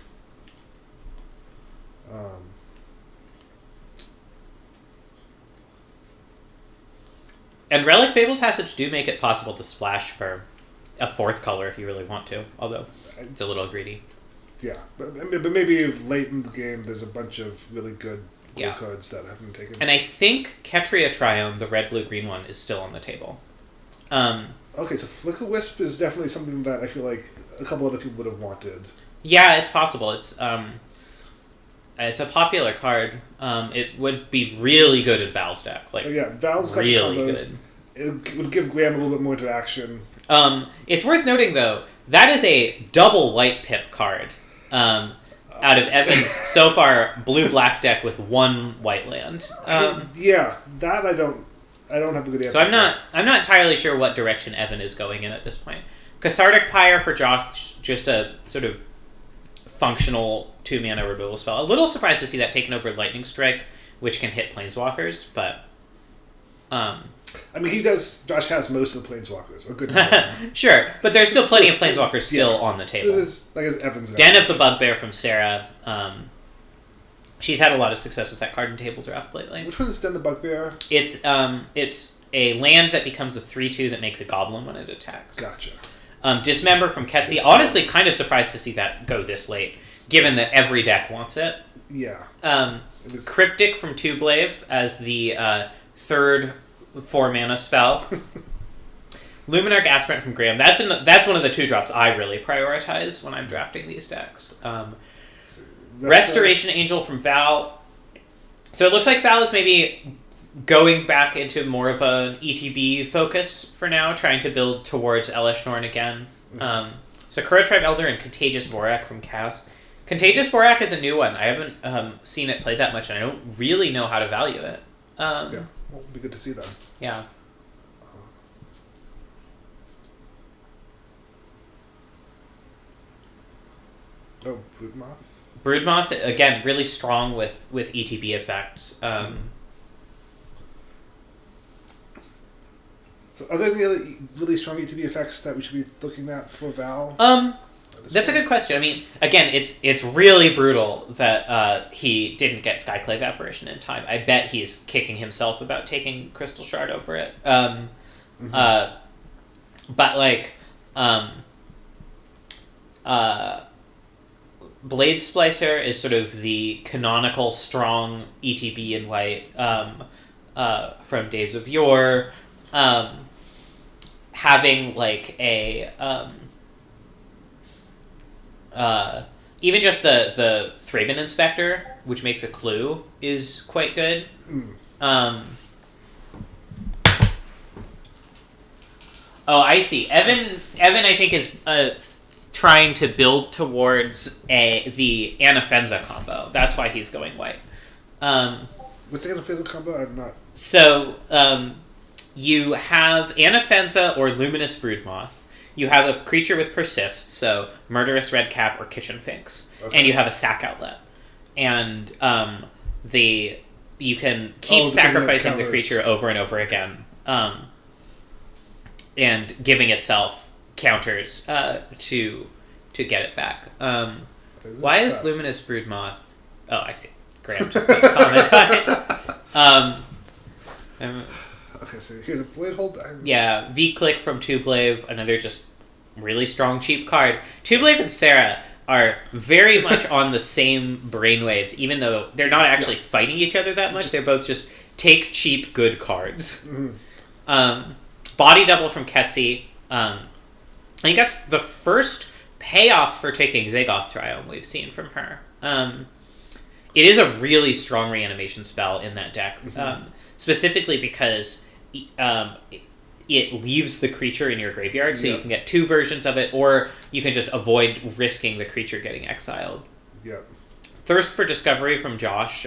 And Relic Fabled Passage do make it possible to splash for a 4th color if you really want to, although it's a little greedy. Yeah, but maybe if late in the game there's a bunch of really good blue cards that haven't been taken. And I think Ketria Triome, the red, blue, green one, is still on the table. Okay, so Flicker Wisp is definitely something that I feel like a couple other people would have wanted. Yeah, it's possible. It's a popular card. It would be really good in Val's deck. Like, yeah, Val's got really the combos. good. It would give Graham a little bit more interaction. It's worth noting though that is a double white pip card. Out of Evan's so far blue-black deck with one white land. Yeah, that I don't have a good answer. So I'm not entirely sure what direction Evan is going in at this point. Cathartic Pyre for Josh, just a sort of functional 2-mana removal spell. A little surprised to see that taken over Lightning Strike, which can hit Planeswalkers, but I mean, Josh has most of the Planeswalkers, or good. Sure, but there's still plenty of Planeswalkers still on the table. Evan's Den of the Bugbear from Sarah. She's had a lot of success with that card in table draft lately. Which one is Den the Bugbear? It's a land that becomes a 3/2 that makes a goblin when it attacks. Gotcha. Dismember from Ketsi. Honestly, kind of surprised to see that go this late, given that every deck wants it. Yeah. Cryptic from Tublave as the third 4-mana spell. Luminar Aspirant from Graham. That's one of the 2-drops I really prioritize when I'm drafting these decks. Restoration Angel from Val. So it looks like Val is maybe going back into more of an ETB focus for now, trying to build towards Elesh Norn again. So Kura Tribe Elder and Contagious Vorak from Cass. Contagious Vorak is a new one. I haven't seen it played that much, and I don't really know how to value it. Yeah, well, it'd be good to see that. Yeah. Oh, Broodmoth? Broodmoth, again, really strong with ETB effects. So are there any other really strong ETB effects that we should be looking at for Val? That's a good question. I mean, again, it's really brutal that he didn't get Skyclave Apparition in time. I bet he's kicking himself about taking Crystal Shard over it. But like, Blade Splicer is sort of the canonical strong ETB in white from Days of Yore. Having like a even just the Thraben Inspector, which makes a clue, is quite good. Oh, I see. Evan, I think is trying to build towards the Anafenza combo. That's why he's going white. What's the Anafenza combo? I'm not. So you have Anafenza or Luminous Broodmoth. You have a creature with Persist, so Murderous Redcap or Kitchen Finks. Okay. And you have a sack outlet. And you can keep sacrificing the creature over and over again. And giving itself counters to get it back. Why is Luminous Broodmoth... Oh, I see. Graham just made a comment on it. Okay, so here's a Blade Hold. Yeah, V-Click from Tublave, another just really strong, cheap card. Tublave and Sarah are very much on the same brainwaves, even though they're not actually fighting each other that much. They're both just take cheap, good cards. Body Double from Ketsi. I think that's the first payoff for taking Zagoth Triome we've seen from her. It is a really strong reanimation spell in that deck, specifically because it leaves the creature in your graveyard, so you can get 2 versions of it, or you can just avoid risking the creature getting exiled. Thirst for Discovery from Josh.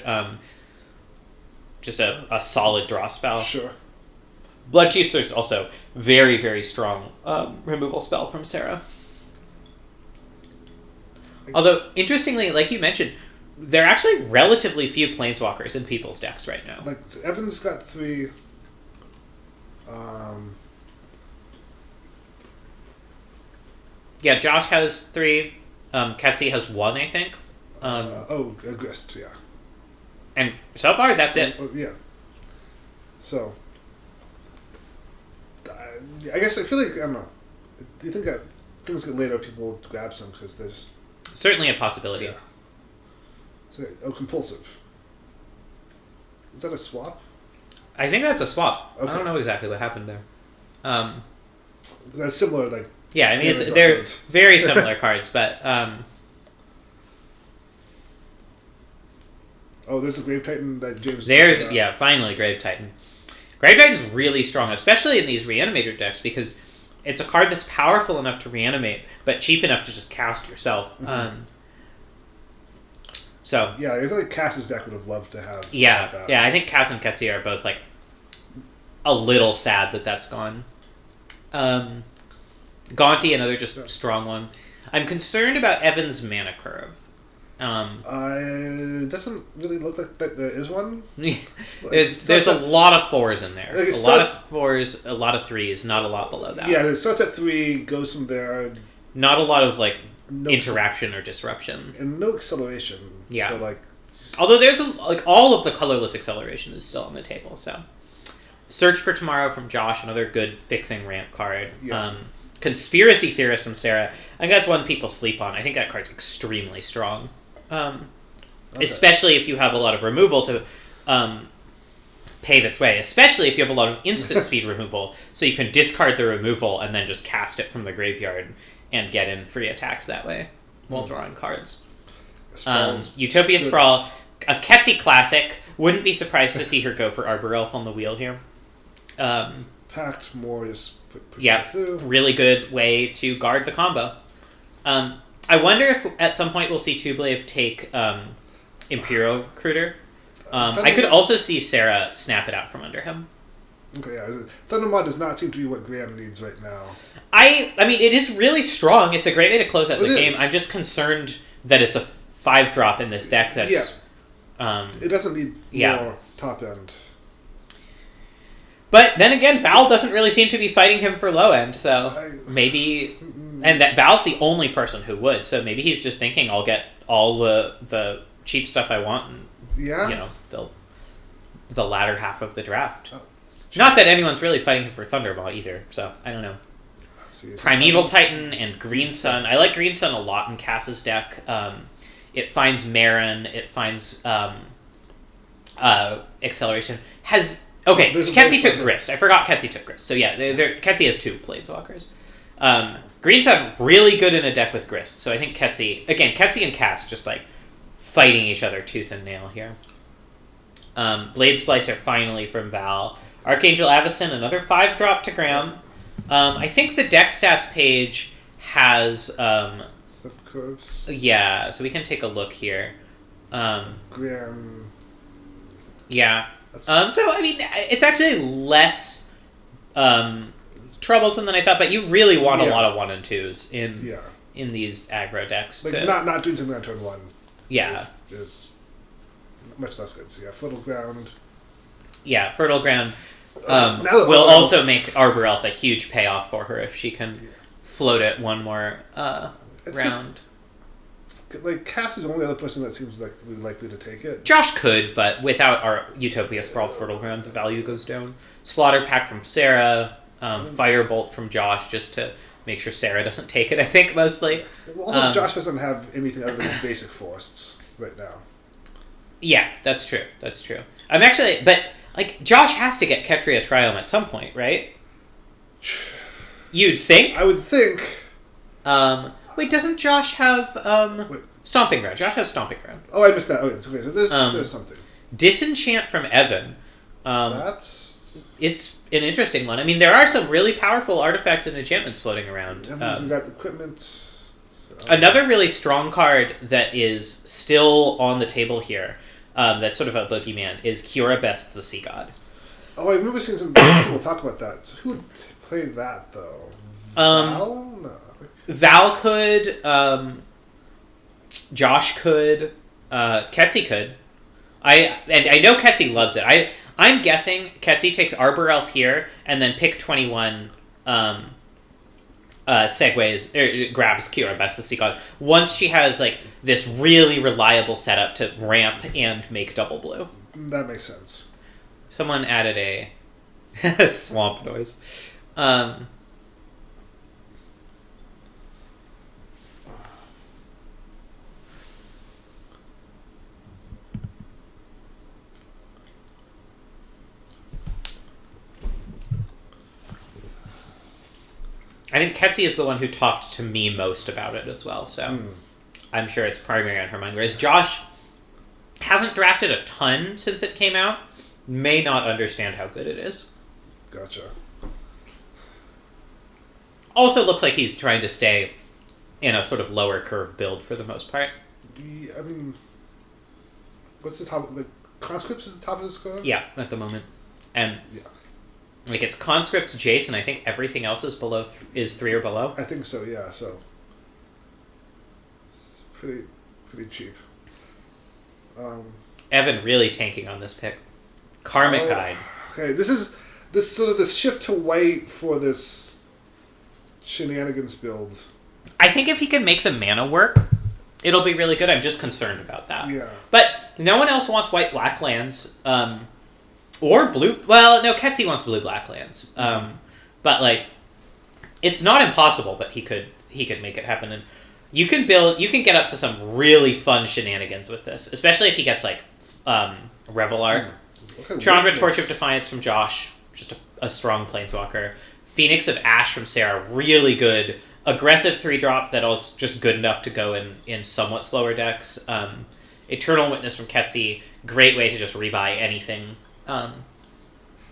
Just a solid draw spell. Sure. Blood Chiefs is also very, very strong removal spell from Sarah. Although, interestingly, like you mentioned, there are actually relatively few Planeswalkers in people's decks right now. Like, Evan's got 3... Yeah, Josh has 3. Ketsi has 1, I think. Grist, yeah. And so far, that's it. Yeah. So... I guess I feel like, I don't know. Do you think that things get later, people grab some because they're just... Certainly a possibility. Yeah. So, Compulsive. Is that a swap? I think that's a swap. Okay. I don't know exactly what happened there. That's similar, like... Yeah, I mean, they're very similar cards, but... Oh, there's a Grave Titan that James... Finally, Grave Titan. Grave Titan's really strong, especially in these Reanimator decks, because it's a card that's powerful enough to reanimate, but cheap enough to just cast yourself. Mm-hmm. Yeah, I feel like Cass's deck would have loved to have that. Yeah, I think Cass and Ketsi are both, like, a little sad that that's gone. Gaunty, another just strong one. I'm concerned about Evan's mana curve. It doesn't really look like that there is one. There's a lot of 4s in there. Like a lot of 4s, a lot of 3s, not a lot below that. Yeah, it starts at 3, goes from there. Not a lot of, like, interaction or disruption. And no acceleration. Yeah. So, like... Although there's, all of the colorless acceleration is still on the table, so... Search for Tomorrow from Josh, another good fixing ramp card. Yeah. Conspiracy Theorist from Sarah. I think that's one people sleep on. I think that card's extremely strong. Especially if you have a lot of removal to pave its way. Especially if you have a lot of instant speed removal, so you can discard the removal and then just cast it from the graveyard and get in free attacks that way while drawing cards. Utopia Sprawl, a Ketsi classic. Wouldn't be surprised to see her go for Arbor Elf on the wheel here. Packed more, just push it through. Really good way to guard the combo. I wonder if at some point we'll see Tublave take Imperial Recruiter. I could also see Sarah snap it out from under him. Okay, yeah. Thundermaw does not seem to be what Graham needs right now. I mean, it is really strong. It's a great way to close out the game. I'm just concerned that it's a 5-drop in this deck that's... Yeah. It doesn't need more top end. But then again, Val doesn't really seem to be fighting him for low end, so maybe... And that Val's the only person who would, so maybe he's just thinking, I'll get all the cheap stuff I want, and, the latter half of the draft. Not that anyone's really fighting him for Thunderball either, so I don't know. Primeval Titan and Green Sun. I like Green Sun a lot in Cass's deck. It finds Marin, it finds Acceleration. Ketsi took Grist. I forgot Ketsi took Grist. So yeah, Ketsi has 2 Planeswalkers. Green Sun, really good in a deck with Grist. So I think Ketsi and Cass just like fighting each other tooth and nail here. Blade Splicer finally from Val. Archangel Avacyn, another 5-drop to Graham. I think the deck stats page has... curves. Yeah, so we can take a look here. Graham... Yeah. So, I mean, it's actually less troublesome than I thought, but you really want a lot of 1 and 2s in these aggro decks. Like, not doing something on turn 1 is much less good. So, yeah, Fertile Ground. Yeah, Fertile Ground will also make Arbor Elf a huge payoff for her if she can float it one more round. Like, Cass is the only other person that seems like we're likely to take it. Josh could, but without our Utopia Sprawl Fertile Ground, the value goes down. Slaughter Pact from Sarah, Firebolt from Josh, just to make sure Sarah doesn't take it, I think, mostly. Well, also, Josh doesn't have anything other than basic forests right now. Yeah, that's true. I'm actually... But, like, Josh has to get Ketria Triome at some point, right? You'd think? I would think. Wait, doesn't Josh have Stomping Ground? Josh has Stomping Ground. Oh, I missed that. Okay, so there's something. Disenchant from Evan. It's an interesting one. I mean, there are some really powerful artifacts and enchantments floating around. We've got equipment. Another really strong card that is still on the table here, that's sort of a boogeyman, is Kiora Best's the Sea God. Oh, I remember seeing some people talk about that. So who would play that, though? Val? No. Val could, Josh could, Ketsi could. I know Ketsi loves it. I'm guessing Ketsi takes Arbor Elf here and then pick 21 segues, grabs Kiora Best the Sea God once she has like this really reliable setup to ramp and make double blue. That makes sense. Someone added a swamp noise. I think Ketsi is the one who talked to me most about it as well, so I'm sure it's primary on her mind. Whereas Josh hasn't drafted a ton since it came out may not understand how good it is. Gotcha. Also looks like he's trying to stay in a sort of lower curve build for the most part. I mean, what's the top? The conscripts is the top of his curve? Yeah, at the moment. And yeah. Like it's conscripts, Jace, and I think everything else is below is 3 or below. I think so. Yeah. So it's pretty cheap. Evan really tanking on this pick. Karmic Guide. Okay, this shift to white for this shenanigans build. I think if he can make the mana work, it'll be really good. I'm just concerned about that. Yeah. But no one else wants white-black lands. Or blue... Well, no, Ketsi wants blue-black lands. But, like, it's not impossible that he could make it happen. And you can get up to some really fun shenanigans with this. Especially if he gets, like, Revel Arc. Chandra, Torch of Defiance from Josh. Just a strong Planeswalker. Phoenix of Ash from Sarah. Really good. Aggressive 3-drop that was just good enough to go in somewhat slower decks. Eternal Witness from Ketsi. Great way to just rebuy anything.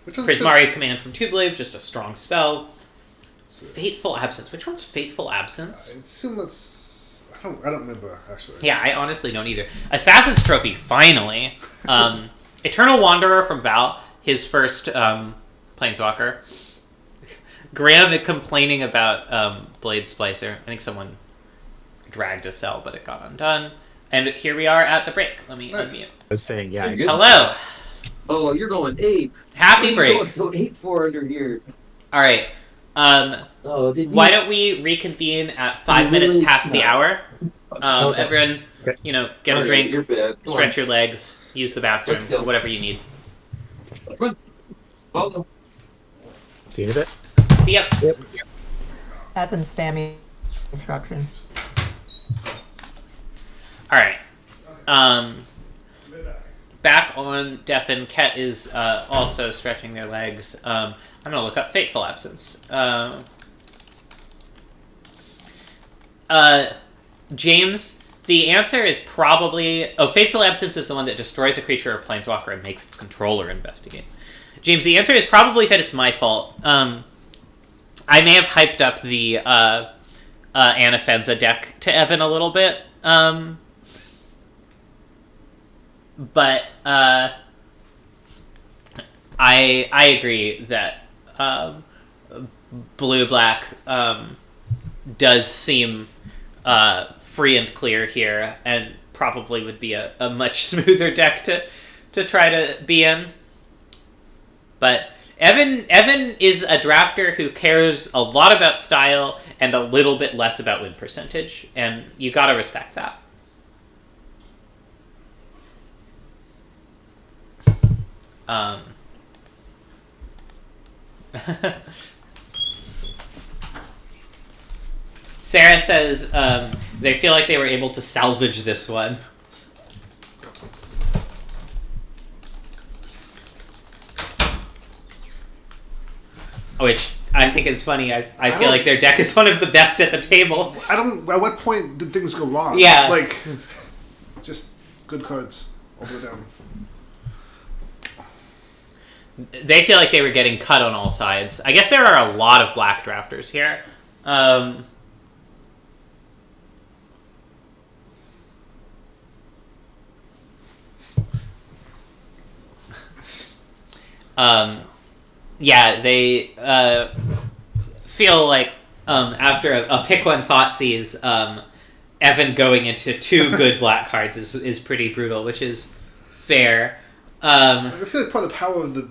Prismari Command from Tublave, just a strong spell. Fateful Absence. Which one's Fateful Absence? I assume that's... I don't remember, actually. Yeah, I honestly don't either. Assassin's Trophy, finally. Eternal Wanderer from Val, his first Planeswalker. Graham complaining about Blade Splicer. I think someone dragged a cell, but it got undone. And here we are at the break. Let me unmute. I was saying, yeah. Hello. Oh, you're going 8. Happy break. Going so 8-4 under here. All right. Why don't we reconvene at 5 minutes past the hour? Everyone, get a drink, stretch your legs, use the bathroom, whatever you need. See you in a bit. See ya. Yep. That's in spammy instructions. All right. Back on Defen, Ket is also stretching their legs. I'm going to look up Fateful Absence. James, the answer is probably... Oh, Fateful Absence is the one that destroys a creature or planeswalker and makes its controller investigate. James, the answer is probably that it's my fault. I may have hyped up the Anafenza deck to Evan a little bit. But I agree that blue-black does seem free and clear here, and probably would be a much smoother deck to try to be in. But Evan is a drafter who cares a lot about style and a little bit less about win percentage, and you gotta respect that. Sarah says they feel like they were able to salvage this one. Which I think is funny. I feel like their deck is one of the best at the table. At what point did things go wrong? Yeah. Like, just good cards all the way down. They feel like they were getting cut on all sides. I guess there are a lot of black drafters here. Yeah, they feel like after a pick one Thoughtseize, Evan going into 2 good black cards is pretty brutal, which is fair. I feel like part of the power of the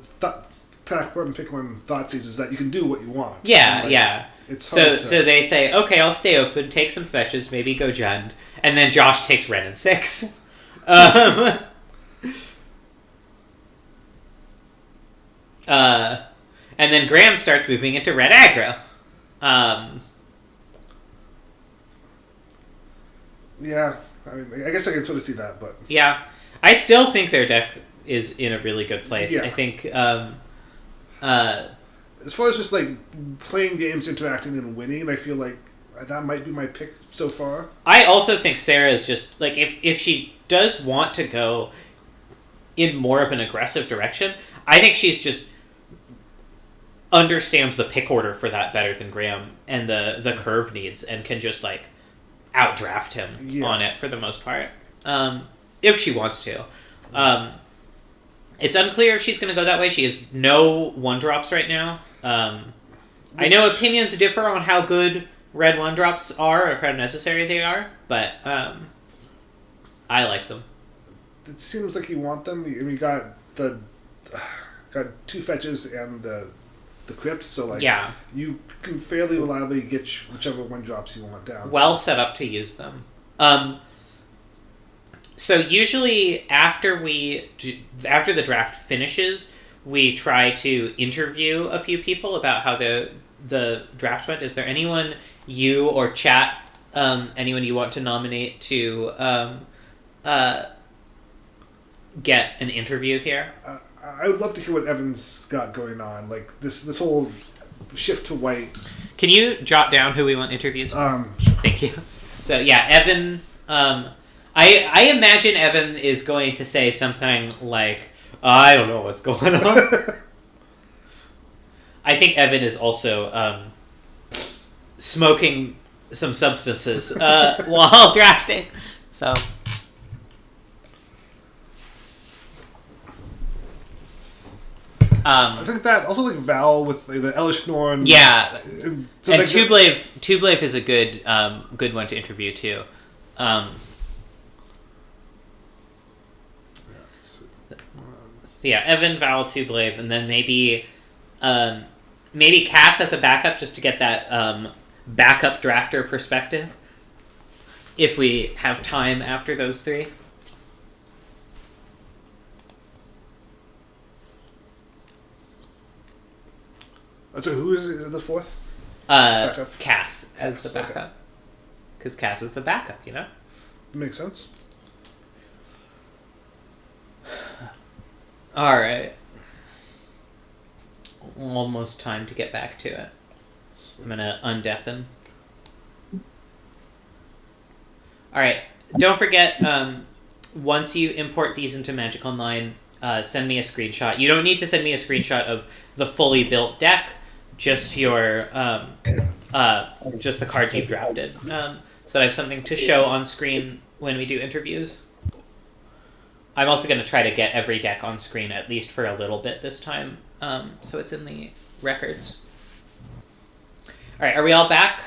pick one Thoughtseize is that you can do what you want. Yeah, yeah. It's so they say, okay, I'll stay open, take some fetches, maybe go Jund, and then Josh takes Ren and 6. And then Graham starts moving into red aggro. Yeah, I mean, I guess I can sort of see that, but... Yeah, I still think their deck is in a really good place. Yeah. I think... as far as just, like, playing games, interacting, and winning, I feel like that might be my pick so far. I also think Sarah is just, like, if she does want to go in more of an aggressive direction. I think she's just understands the pick order for that better than Graham and the curve needs, and can just like outdraft him on it for the most part, if she wants to. It's unclear if she's going to go that way. She has no 1-drops right now. I know opinions differ on how good red 1-drops are or how necessary they are, but I like them. It seems like you want them. We got got 2 fetches and the crypt, so like you can fairly reliably get whichever 1-drops you want down. Well set up to use them. So usually after the draft finishes, we try to interview a few people about how the draft went. Is there anyone you or chat, anyone you want to nominate to get an interview here? I would love to hear what Evan's got going on. Like this whole shift to white. Can you jot down who we want interviews? Sure. Thank you. So yeah, Evan. I imagine Evan is going to say something like, "I don't know what's going on." I think Evan is also smoking some substances while drafting. So. I think that also like Val with the Elish Norn. Yeah, so and like, Tublave is a good one to interview too. Yeah, Evan, Val, Tublave, and then maybe Cass as a backup just to get that backup drafter perspective. If we have time after those 3. So who is the 4th? Backup? Cass as the backup. Because Cass is the backup, you know? Makes sense. Alright. Almost time to get back to it. I'm gonna undeafen. Alright. Don't forget, once you import these into Magic Online, send me a screenshot. You don't need to send me a screenshot of the fully built deck, just your just the cards you've drafted, so that I have something to show on screen when we do interviews. I'm also going to try to get every deck on screen at least for a little bit this time, so it's in the records. All right, are we all back?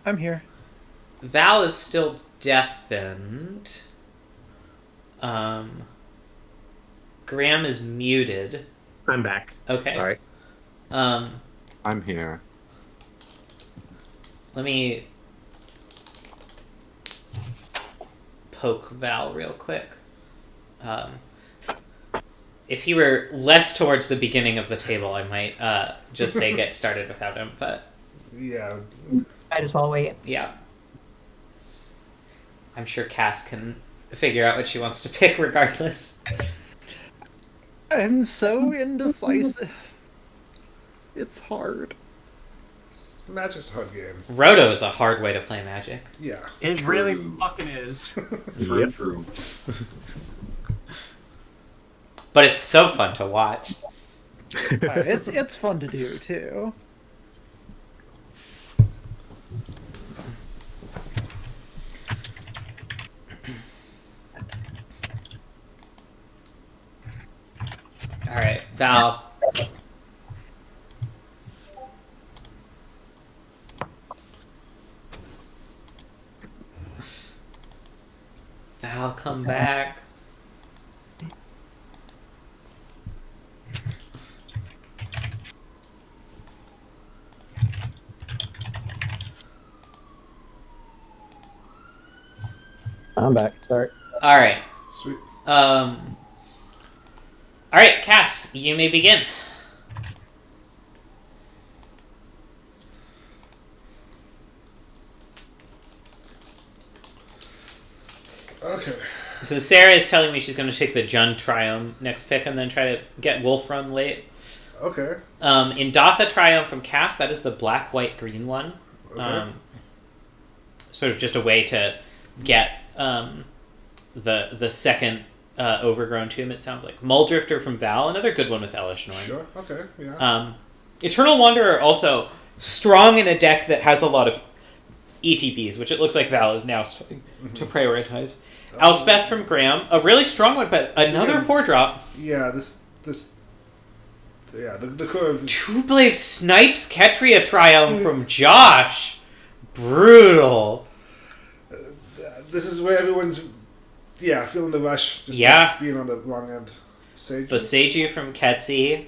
I'm here. Val is still deafened. Graham is muted. I'm back. Okay. Sorry. I'm here. Let me poke Val real quick. If he were less towards the beginning of the table, I might just say get started without him, but... Yeah. Might as well wait. Yeah. I'm sure Cass can figure out what she wants to pick regardless. I'm so indecisive. It's hard. Magic's a hard game. Roto is a hard way to play Magic. Yeah. It really fucking is. True. But it's so fun to watch. It's fun to do too. Alright, Val. Val, come back. I'm back. Sorry. Alright. Sweet. Alright, Cass, you may begin. Okay. So Sarah is telling me she's going to take the Jund Triumph next pick and then try to get Wolf Run late. Okay. In Dotha Triumph from Cass, that is the black, white, green one. Okay. Sort of just a way to get the second overgrown tomb, it sounds like. Muldrifter from Val, another good one with Elish Norn. Sure. Okay. Yeah. Eternal Wanderer also strong in a deck that has a lot of ETBs, which it looks like Val is now starting to prioritize. Elspeth from Graham, a really strong one, but another 4-drop. Yeah. The core of Two-Blade Snipes Ketria Triumph from Josh. Brutal. this is where everyone's feeling the rush. Just being on the wrong end. Sage. Boseiju from Ketsi.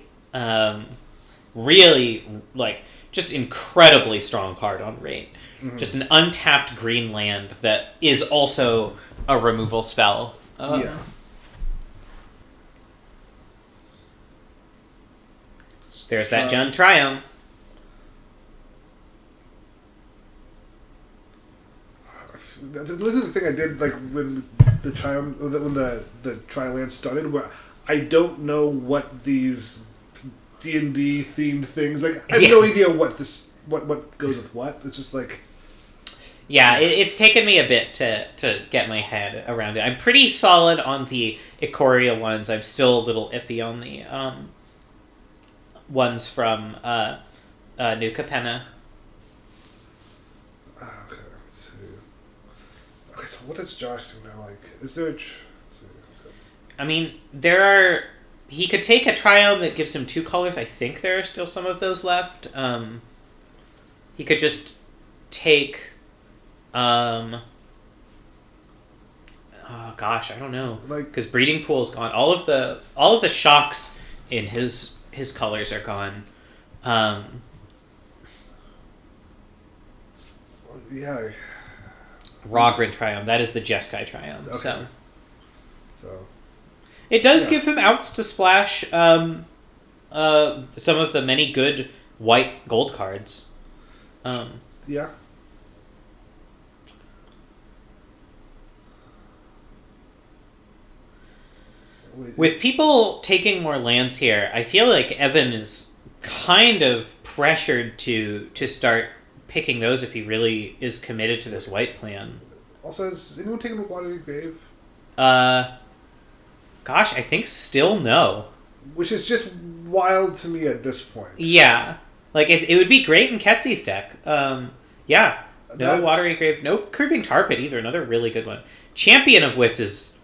Really, just incredibly strong card on rate. Mm-hmm. Just an untapped green land that is also a removal spell. There's that Jund Triumph. This is the thing I did when the Triumph, when the Tri-Land started, where I don't know what these D&D themed things, I have no idea what goes with what. It's just it's taken me a bit to get my head around it. I'm pretty solid on the Ikoria ones. I'm still a little iffy on the ones from New Capenna. Okay, let's see. Okay, so what does Josh do now? Is there let's see. I mean, he could take a Triumph that gives him 2 colors. I think there are still some of those left. He could just take oh gosh, I don't know. Because Breeding Pool's gone. All of the shocks in his colors are gone. Rogren Triumph. That is the Jeskai Triumph. Okay. So it does give him outs to splash some of the many good white gold cards. Yeah. With people taking more lands here, I feel like Evan is kind of pressured to start picking those if he really is committed to this white plan. Also, has anyone taken a Watery Grave? Gosh, I think still no. Which is just wild to me at this point. Yeah. It would be great in Ketsi's deck. No Watery Grave, no Creeping Tar Pit either, another really good one. Champion of Wits is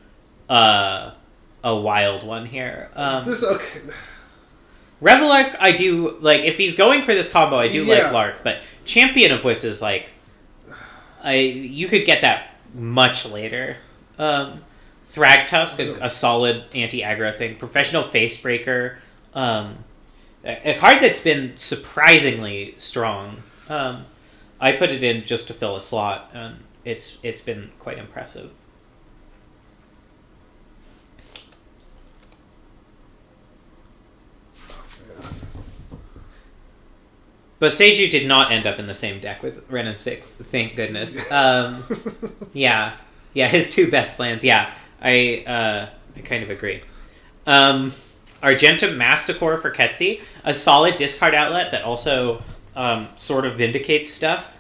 a wild one here. Okay. Revelark, I do, if he's going for this combo, I do like Lark, but Champion of Wits is, you could get that much later. Thragtusk, a solid anti-aggro thing. Professional Facebreaker, a card that's been surprisingly strong. I put it in just to fill a slot, and it's been quite impressive. But Seiju did not end up in the same deck with Ren and Six, thank goodness. His 2 best lands. Yeah, I kind of agree. Argentum Masticore for Ketsi, a solid discard outlet that also sort of vindicates stuff.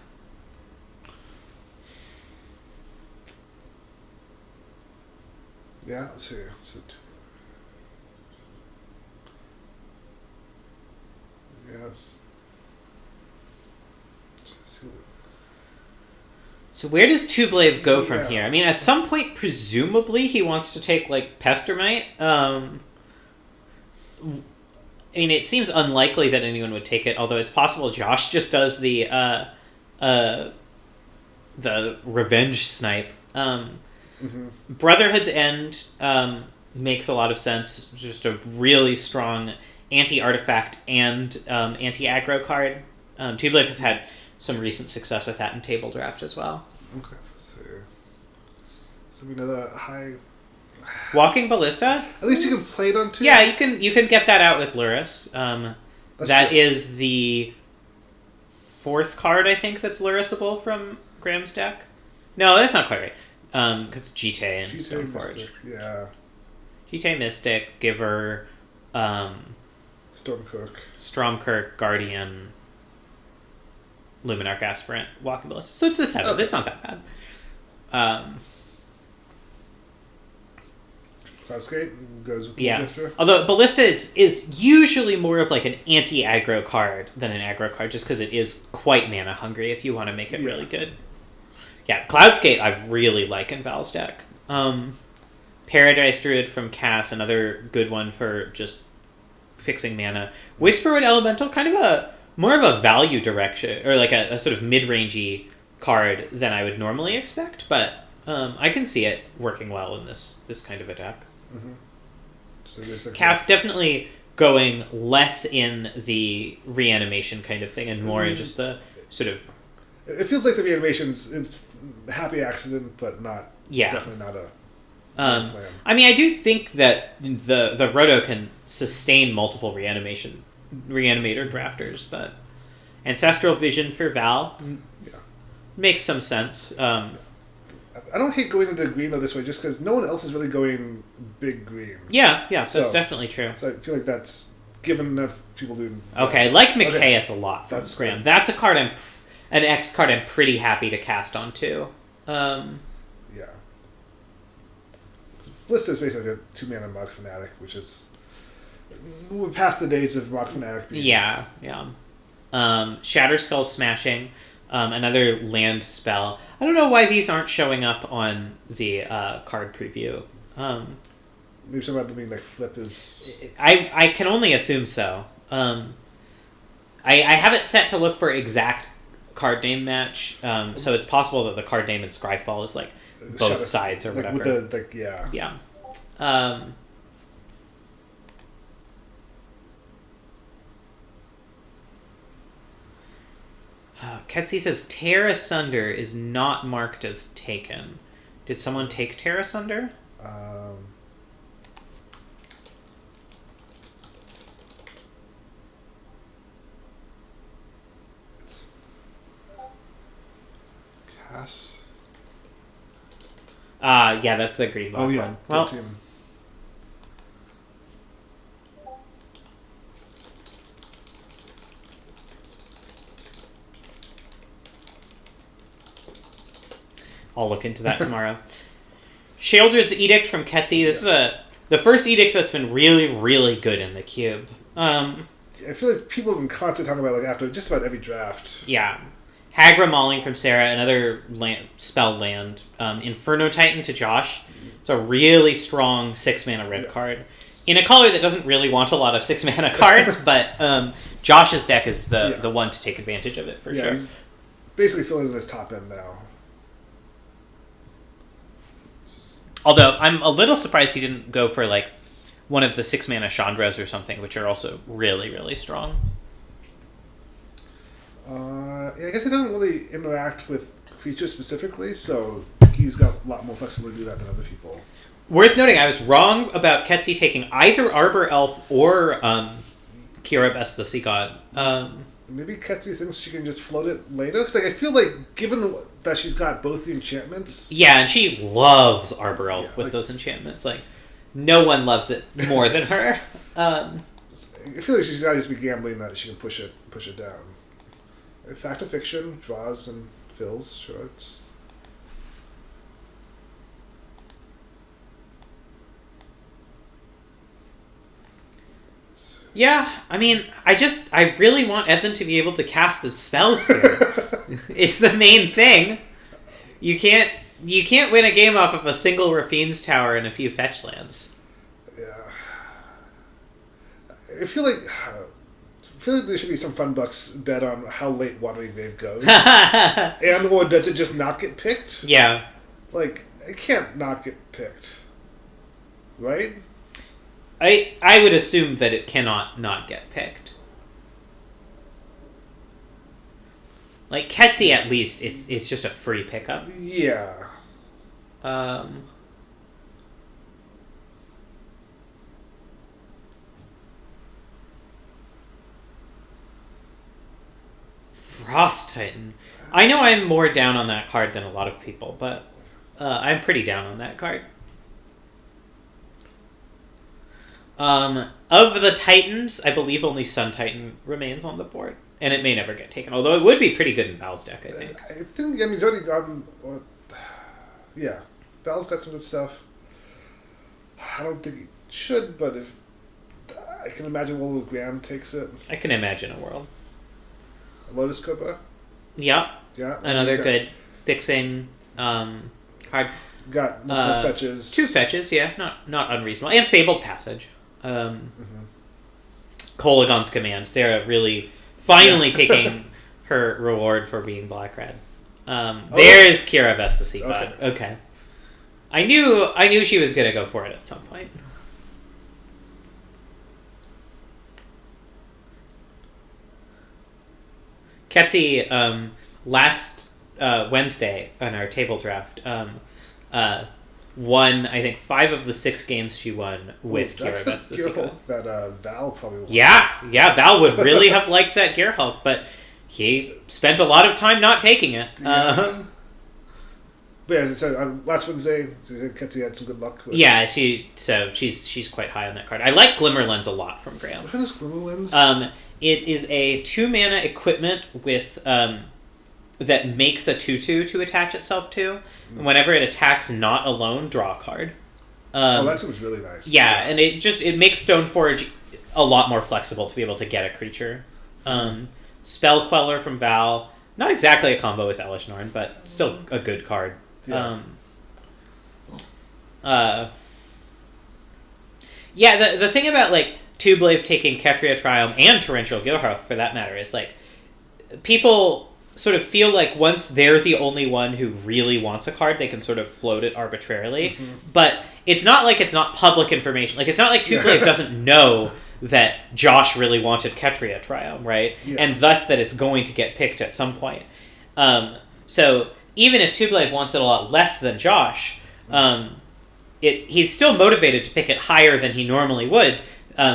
Yeah, let's see. Yes. So where does Two-Blade go from here? I mean, at some point, presumably, he wants to take, Pestermite. I mean, it seems unlikely that anyone would take it, although it's possible Josh just does the revenge snipe. Brotherhood's End makes a lot of sense. Just a really strong anti-artifact and anti-aggro card. Two-Blade has had some recent success with that in table draft as well. Okay, so we know the high Walking Ballista. At least you can play it on 2. Yeah, you can get that out with Luris. That true. Is the 4th card I think that's Lurisable from Graham's deck. No, that's not quite right. Because Jite and Stoneforge. Yeah. Jite Mystic, Giver, Stormkirk, Guardian, Luminarch Aspirant, Walking Ballista. So it's the 7th. Okay. It's not that bad. Cloudskate goes with Yeah. Drifter. Although Ballista is usually more of like an anti-aggro card than an aggro card, just because it is quite mana hungry if you want to make it really good. Yeah, Cloudskate I really like in Val's deck. Paradise Druid from Cass, another good one for just fixing mana. Whisperwood Elemental, kind of more of a value direction, or like a sort of mid-rangey card than I would normally expect, but I can see it working well in this kind of a deck. Mm-hmm. So there's like Cass definitely going less in the reanimation kind of thing and more in just the sort of... It feels like the reanimation's it's a happy accident, but not definitely not a plan. I mean, I do think that the Roto can sustain multiple reanimator drafters, but Ancestral Vision for Val makes some sense. I don't hate going into green though this way, just because no one else is really going big green. Yeah, so that's definitely true. So I feel like that's given enough people doing. Okay, I like Micaeus a lot from That's Graham. good. That's a card an X card I'm pretty happy to cast on too. Yeah. Ballista is basically a 2-mana Mog Fanatic, which is we're past the days of Mog Fanatic. Yeah. Shatter Skull Smashing, another land spell. I don't know why these aren't showing up on the card preview. Maybe something about them being like flip is. I can only assume so. I have it set to look for exact card name match, so it's possible that the card name in Scryfall is like both sides or whatever. With the Yeah. Ketsy says Tear Asunder is not marked as taken. Did someone take Tear Asunder? Cass. Yeah, that's the green one. Oh yeah, Well, 13. I'll look into that tomorrow. Sheoldred's Edict from Ketsy. This is the first edict that's been really, really good in the cube. I feel like people have been constantly talking about like after just about every draft. Yeah. Hagra Mauling from Sarah, another spell land. Inferno Titan to Josh. It's a really strong 6-mana red card. In a color that doesn't really want a lot of 6-mana cards, but Josh's deck is the one to take advantage of it for sure. He's basically filling in his top end now. Although, I'm a little surprised he didn't go for like one of the 6-mana Chandras or something, which are also really, really strong. I guess he doesn't really interact with creatures specifically, so he's got a lot more flexibility to do that than other people. Worth noting, I was wrong about Ketsy taking either Arbor Elf or Kira Best the Sea God. Maybe Ketsy thinks she can just float it later? Because like, I feel like, given that she's got both the enchantments... Yeah, and she loves Arbor Elf with those enchantments. Like, no one loves it more than her. I feel like she's got to just be gambling that she can push it down. Fact of Fiction, draws and fills, sure, it's... Yeah, I mean, I really want Evan to be able to cast his spells here. It's the main thing. You can't win a game off of a single Rafine's Tower and a few fetch lands. Yeah. I feel like there should be some fun bucks bet on how late Watery Grave goes. And or does it just not get picked? Yeah. Like, it can't not get picked. Right? I would assume that it cannot not get picked. Like, Ketsy, at least, it's just a free pickup. Yeah. Frost Titan. I know I'm more down on that card than a lot of people, but I'm pretty down on that card. Of the Titans, I believe only Sun Titan remains on the board. And it may never get taken, although it would be pretty good in Val's deck, I think. I mean, he's already gotten... yeah. Val's got some good stuff. I don't think he should, but if I can imagine Will Graham takes it. I can imagine a world. Lotus Cobra. Yeah. Yeah. Another good fixing card. Got multiple fetches. 2 fetches, yeah, not unreasonable, and Fabled Passage. Kolagon's Command. Sarah really finally taking her reward for being black red. There's Kira Vesticeva. Okay. I knew she was gonna go for it at some point. Ketsi, last Wednesday on our table draft, won, I think, 5 of the 6 games she won with Kira Vesticeva. That Val probably won. Yeah, Val would really have liked that Gear Hulk, but he spent a lot of time not taking it. Yeah. But yeah, so last Wednesday, Ketsi had some good luck with. Yeah, she's quite high on that card. I like Glimmer Lens a lot from Graham. What is Glimmer Lens? It is a 2-mana equipment with that makes a 2/2 to attach itself to. And whenever it attacks not alone, draw a card. That seems really nice. Yeah, and it makes Stoneforge a lot more flexible to be able to get a creature. Spell Queller from Val, not exactly a combo with Elish Norn, but still a good card. Yeah. The thing about like Tublave taking Ketria Triumph and Torrential Gilharth for that matter is like people sort of feel like once they're the only one who really wants a card, they can sort of float it arbitrarily. But it's not like it's not public information. Like it's not like Tublave doesn't know that Josh really wanted Ketria Triumph, right? Yeah. And thus that it's going to get picked at some point. So even if Tublave wants it a lot less than Josh, he's still motivated to pick it higher than he normally would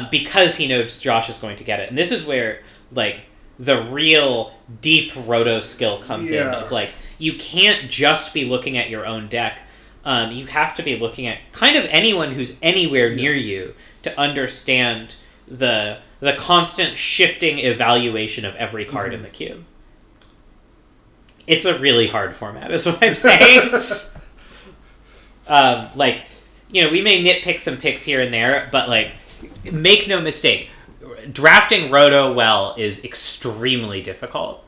because he knows Josh is going to get it. And this is where like the real deep roto skill comes in. Of like you can't just be looking at your own deck. You have to be looking at kind of anyone who's anywhere near you to understand the constant shifting evaluation of every card in the cube. It's a really hard format, is what I'm saying. We may nitpick some picks here and there, but like, make no mistake, drafting Roto well is extremely difficult.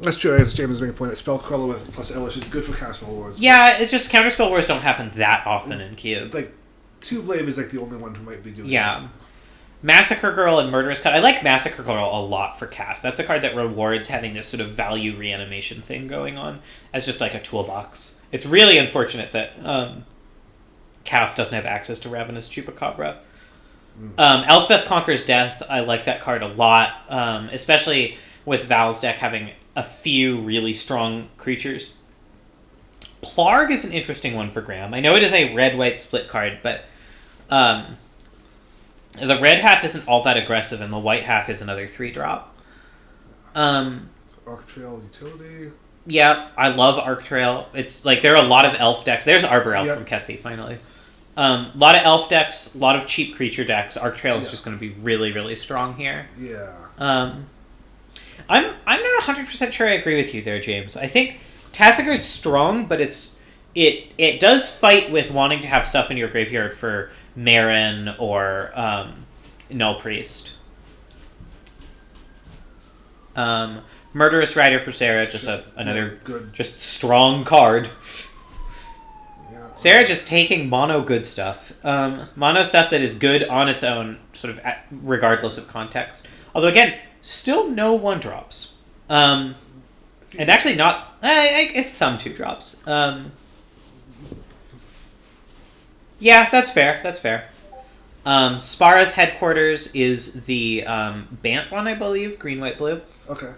That's true. As James is making a point, that Spellcrawler with plus Elish is good for Counterspell Wars. Yeah, it's just Counterspell Wars don't happen that often in Cube. Like, Tublave is like the only one who might be doing Yeah. Massacre Girl and Murderous Cut. I like Massacre Girl a lot for cast. That's a card that rewards having this sort of value reanimation thing going on as just like a toolbox. It's really unfortunate that cast doesn't have access to Ravenous Chupacabra. Elspeth Conquers Death. I like that card a lot, especially with Val's deck having a few really strong creatures. Plarg is an interesting one for Graham. I know it is a red-white split card, but the red half isn't all that aggressive, and the white half is another 3-drop. Arc Trail utility. Yeah, I love Arc Trail. It's like there are a lot of elf decks. There's Arbor Elf from Ketsi, finally. A lot of elf decks, a lot of cheap creature decks. Arc Trail is just going to be really, really strong here. Yeah. I'm not 100% sure I agree with you there, James. I think Tassiger is strong, but it does fight with wanting to have stuff in your graveyard for Marin or Null Priest. Murderous Rider for Sarah, just another good, just strong card. Yeah. Sarah just taking mono good stuff. Mono stuff that is good on its own, sort of regardless of context. Although again, still no 1-drops. And actually not... it's some 2-drops. Yeah, that's fair. Spara's Headquarters is the Bant one, I believe. Green, white, blue. Okay.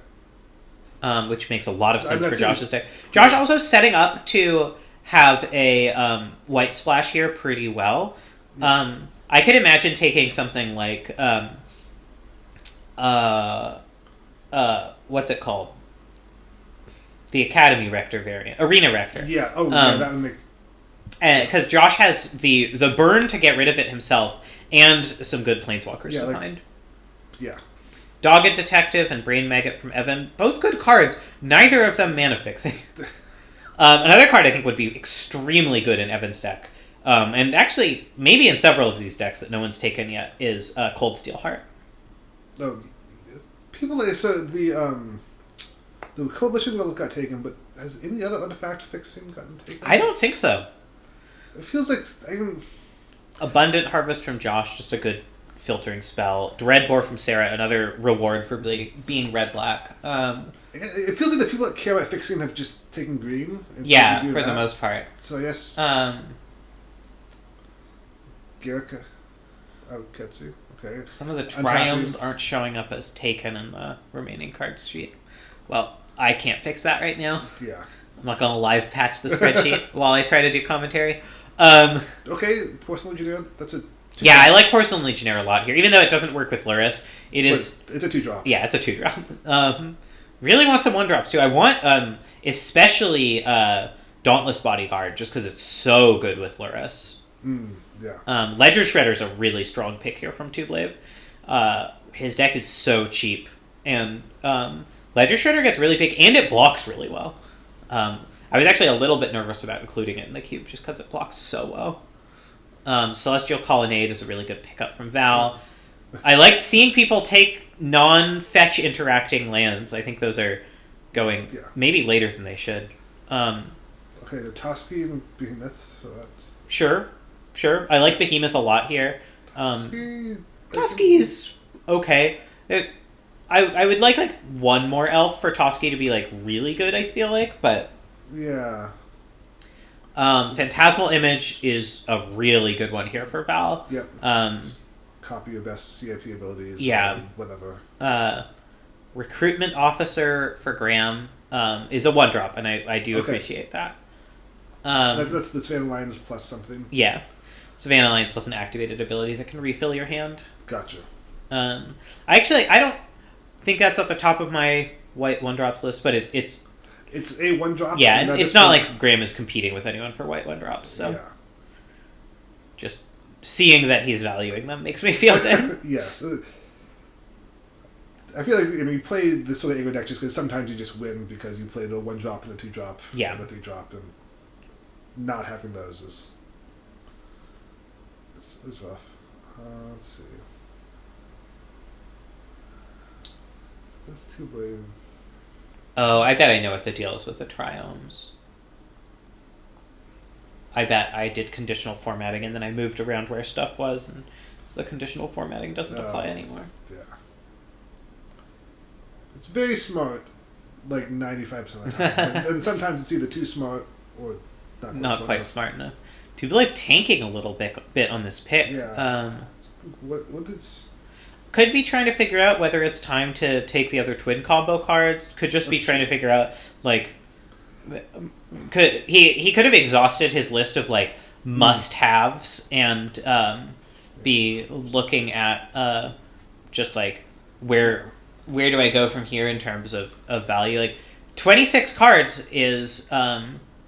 Which makes a lot of sense for Josh's deck. Josh also setting up to have a white splash here pretty well. I could imagine taking something like... what's it called? The Academy Rector variant. Arena Rector. Yeah, that would make... Because Josh has the burn to get rid of it himself, and some good Planeswalkers behind. Yeah. Dogged Detective and Brain Maggot from Evan. Both good cards. Neither of them mana fixing. Another card I think would be extremely good in Evan's deck, and actually maybe in several of these decks that no one's taken yet, is Cold Steel Heart. No, people so the Coalition well got taken, but has any other artifact fixing gotten taken? I don't think so. It feels like Abundant Harvest from Josh, just a good filtering spell. Dreadbore from Sarah, another reward for being red-black. It feels like the people that care about fixing have just taken green. And yeah, for the most part. So I guess Garika Aoketsu. Okay. Some of the triumphs aren't showing up as taken in the remaining card sheet. Well, I can't fix that right now. Yeah. I'm not going to live patch the spreadsheet while I try to do commentary. Okay, Porcelain Legionnaire, that's a... Yeah, I like Porcelain Legionnaire a lot here. Even though it doesn't work with Luris, it's a 2-drop. Yeah, it's a 2-drop. Really want some 1-drops too. I want especially Dauntless Bodyguard, just because it's so good with Luris. Yeah. Ledger Shredder's a really strong pick here from Tublave. His deck is so cheap, and Ledger Shredder gets really big, and it blocks really well. I was actually a little bit nervous about including it in the cube, just because it blocks so well. Celestial Colonnade is a really good pickup from Val. I like seeing people take non-fetch interacting lands. I think those are going maybe later than they should. Okay, the Toski and Behemoth, so that's... Sure. I like Behemoth a lot here. Toski's okay. I would like one more elf for Toski to be really good, I feel like, but... Yeah. Phantasmal Image is a really good one here for Val. Yep. Just copy your best CIP abilities. Yeah. Whatever. Recruitment Officer for Graham is a 1-drop, and I do appreciate that. That's the Savannah Lines plus something. Yeah. Savannah Lines plus an activated ability that can refill your hand. Gotcha. I don't think that's at the top of my white 1-drops list, but it's a 1-drop. Yeah, and it's not like Graham is competing with anyone for white 1-drops, so just seeing that he's valuing them makes me feel good. Yes. I feel like you play this sort of aggro deck just because sometimes you just win because you played a 1-drop and a 2-drop and a 3-drop, and not having those is rough. Let's see. This 2-blade. Oh, I bet I know what the deal is with the triomes. I bet I did conditional formatting and then I moved around where stuff was, and so the conditional formatting doesn't apply anymore. Yeah. It's very smart, 95% of the time. and sometimes it's either too smart or not quite smart enough. Tublave tanking a little bit on this pick. Yeah. What is... Could be trying to figure out whether it's time to take the other twin combo cards. Could just be trying to figure out, he could have exhausted his list of, must-haves and be looking at, where do I go from here in terms of value. 26 cards is...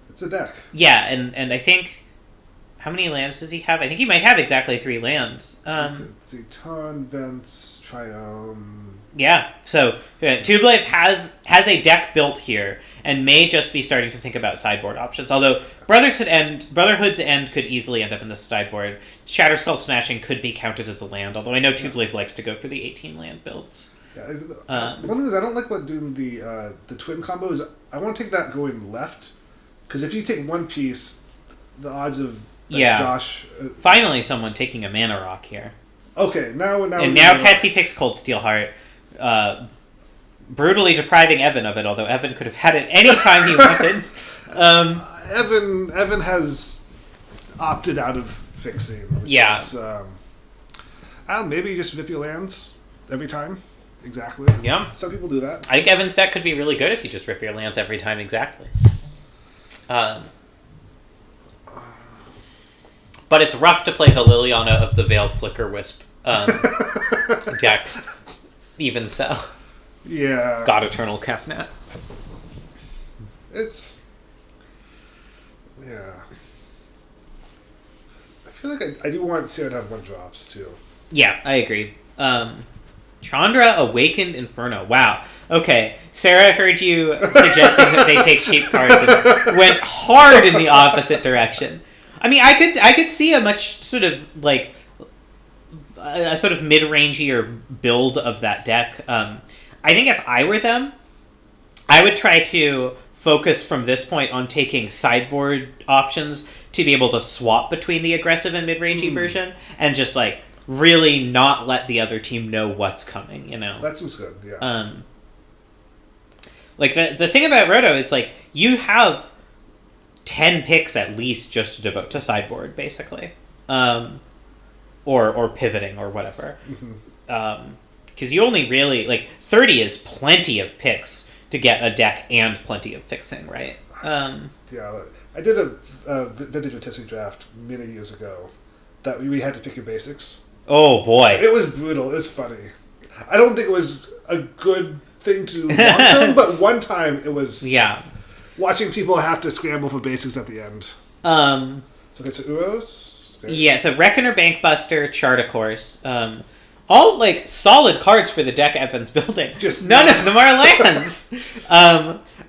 it's a deck. Yeah, and I think... How many lands does he have? I think he might have exactly 3 lands. Let's see, Ton, Vents, Triome. Yeah, so Tublave has a deck built here and may just be starting to think about sideboard options. Although Brotherhood's End could easily end up in the sideboard. Shatterskull Smashing could be counted as a land, although I know Tublave likes to go for the 18 land builds. Yeah, one thing is I don't like about doing the twin combo is I want to take that going left, because if you take one piece, the odds of Josh... Finally someone taking a mana rock here. Okay, now Ketsy takes Cold Steel Heart, brutally depriving Evan of it, although Evan could have had it any time he wanted. Evan has opted out of fixing. Maybe you just rip your lands every time. Exactly. Yeah. Some people do that. I think Evan's deck could be really good if you just rip your lands every time exactly. But it's rough to play the Liliana of the Veil Flicker Wisp deck. Even so. Yeah. God Eternal Kefnat. It's... Yeah. I feel like I do want Sarah to have 1-drops, too. Yeah, I agree. Chandra Awakened Inferno. Wow. Okay, Sarah heard you suggesting that they take cheap cards and went hard in the opposite direction. I mean, I could see a much sort of like a sort of mid-rangier build of that deck. I think if I were them, I would try to focus from this point on taking sideboard options to be able to swap between the aggressive and mid-rangey version, and just like really not let the other team know what's coming. You know, That seems good. Yeah. Like the thing about Roto is like you have 10 picks at least just to devote to sideboard, basically, or pivoting or whatever. Because you only really like 30 is plenty of picks to get a deck and plenty of fixing, right? Yeah, I did a vintage rotisserie draft many years ago that we had to pick your basics. Oh boy, It was brutal. It was funny. I don't think it was a good thing to long term, but one time it was. yeah. Watching people have to scramble for basics at the end. Um, So okay, so Uros. Okay. yeah. So Reckoner, Bankbuster, Chart of Course. All like solid cards for the deck Evan's building. Just none not- of them are lands.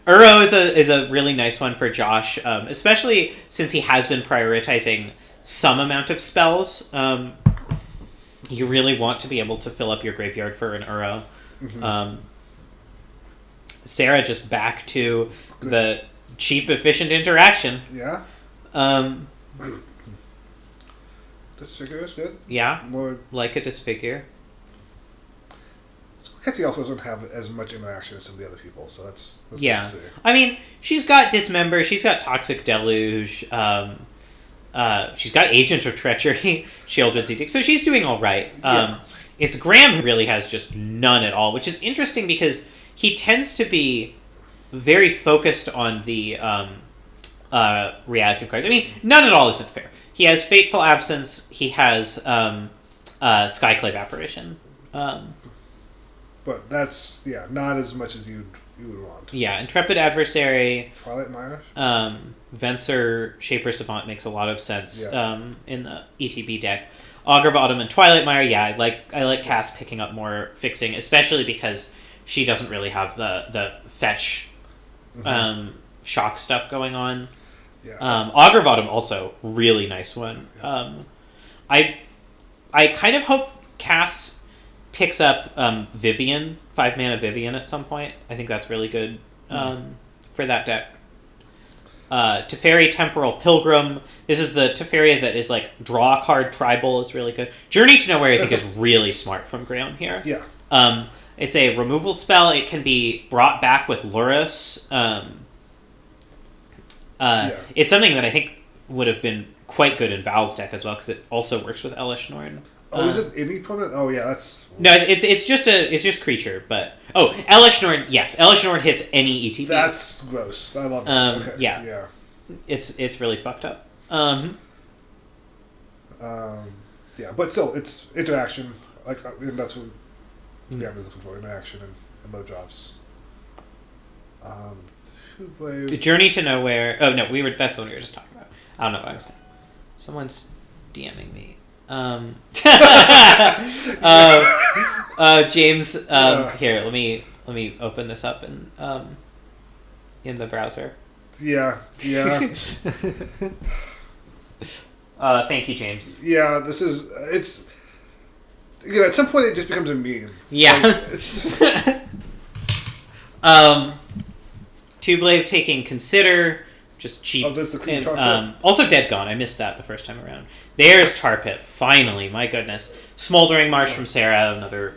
Uro is a really nice one for Josh, especially since he has been prioritizing some amount of spells. You really want to be able to fill up your graveyard for an Uro. Sarah just back to the cheap, efficient interaction. Yeah. This figure is good. Yeah, More. like a Disfigure. Hetty also doesn't have as much interaction as some of the other people, so that's Yeah. nice to see. I mean, she's got Dismember, she's got Toxic Deluge, she's got Agent of Treachery, Shielded Edict, so she's doing all right. It's Graham who really has just none at all, which is interesting because he tends to be very focused on the reactive cards. I mean, none at all isn't fair. He has Fateful Absence, he has Skyclave Apparition. But that's not as much as you would want. Yeah, Intrepid Adversary, Twilight Mire. Venser, Shaper Savant makes a lot of sense Yeah. in the ETB deck. Augur of Autumn and Twilight Mire, yeah, I like Cass picking up more fixing, especially because she doesn't really have the fetch shock stuff going on. Yeah. Augur of Autumn also really nice one. I kind of hope Cass picks up Vivian, 5-mana Vivian at some point. I think that's really good for that deck. Teferi Temporal Pilgrim. This is the Teferi that is like draw a card tribal is really good. Journey to Nowhere I think is really smart from Graham here. Yeah. It's a removal spell. It can be brought back with Lurrus. It's something that I think would have been quite good in Val's deck as well because it also works with Elish Norn. Oh, is it any permanent? Oh, yeah, that's... No, it's just creature, but... Oh, Elish Norn, yes. Elish Norn hits any ETB. That's gross. I love it. Okay. Yeah. It's really fucked up. Yeah, but still, it's interaction. And that's what Graham is looking for, interaction and low drops. Journey to Nowhere... Oh, no, that's the one we were just talking about. I don't know what I was saying. Someone's DMing me. James, here, let me open this up in the browser. Yeah. Thank you, James. Yeah, it's at some point it just becomes a meme. Yeah. It's Two-Blade taking Consider, just cheap. Oh, there's the Queen Tar Pit. Also Dead Gone, I missed that the first time around. There's Tar Pit, finally, my goodness. Smoldering Marsh from Sarah, another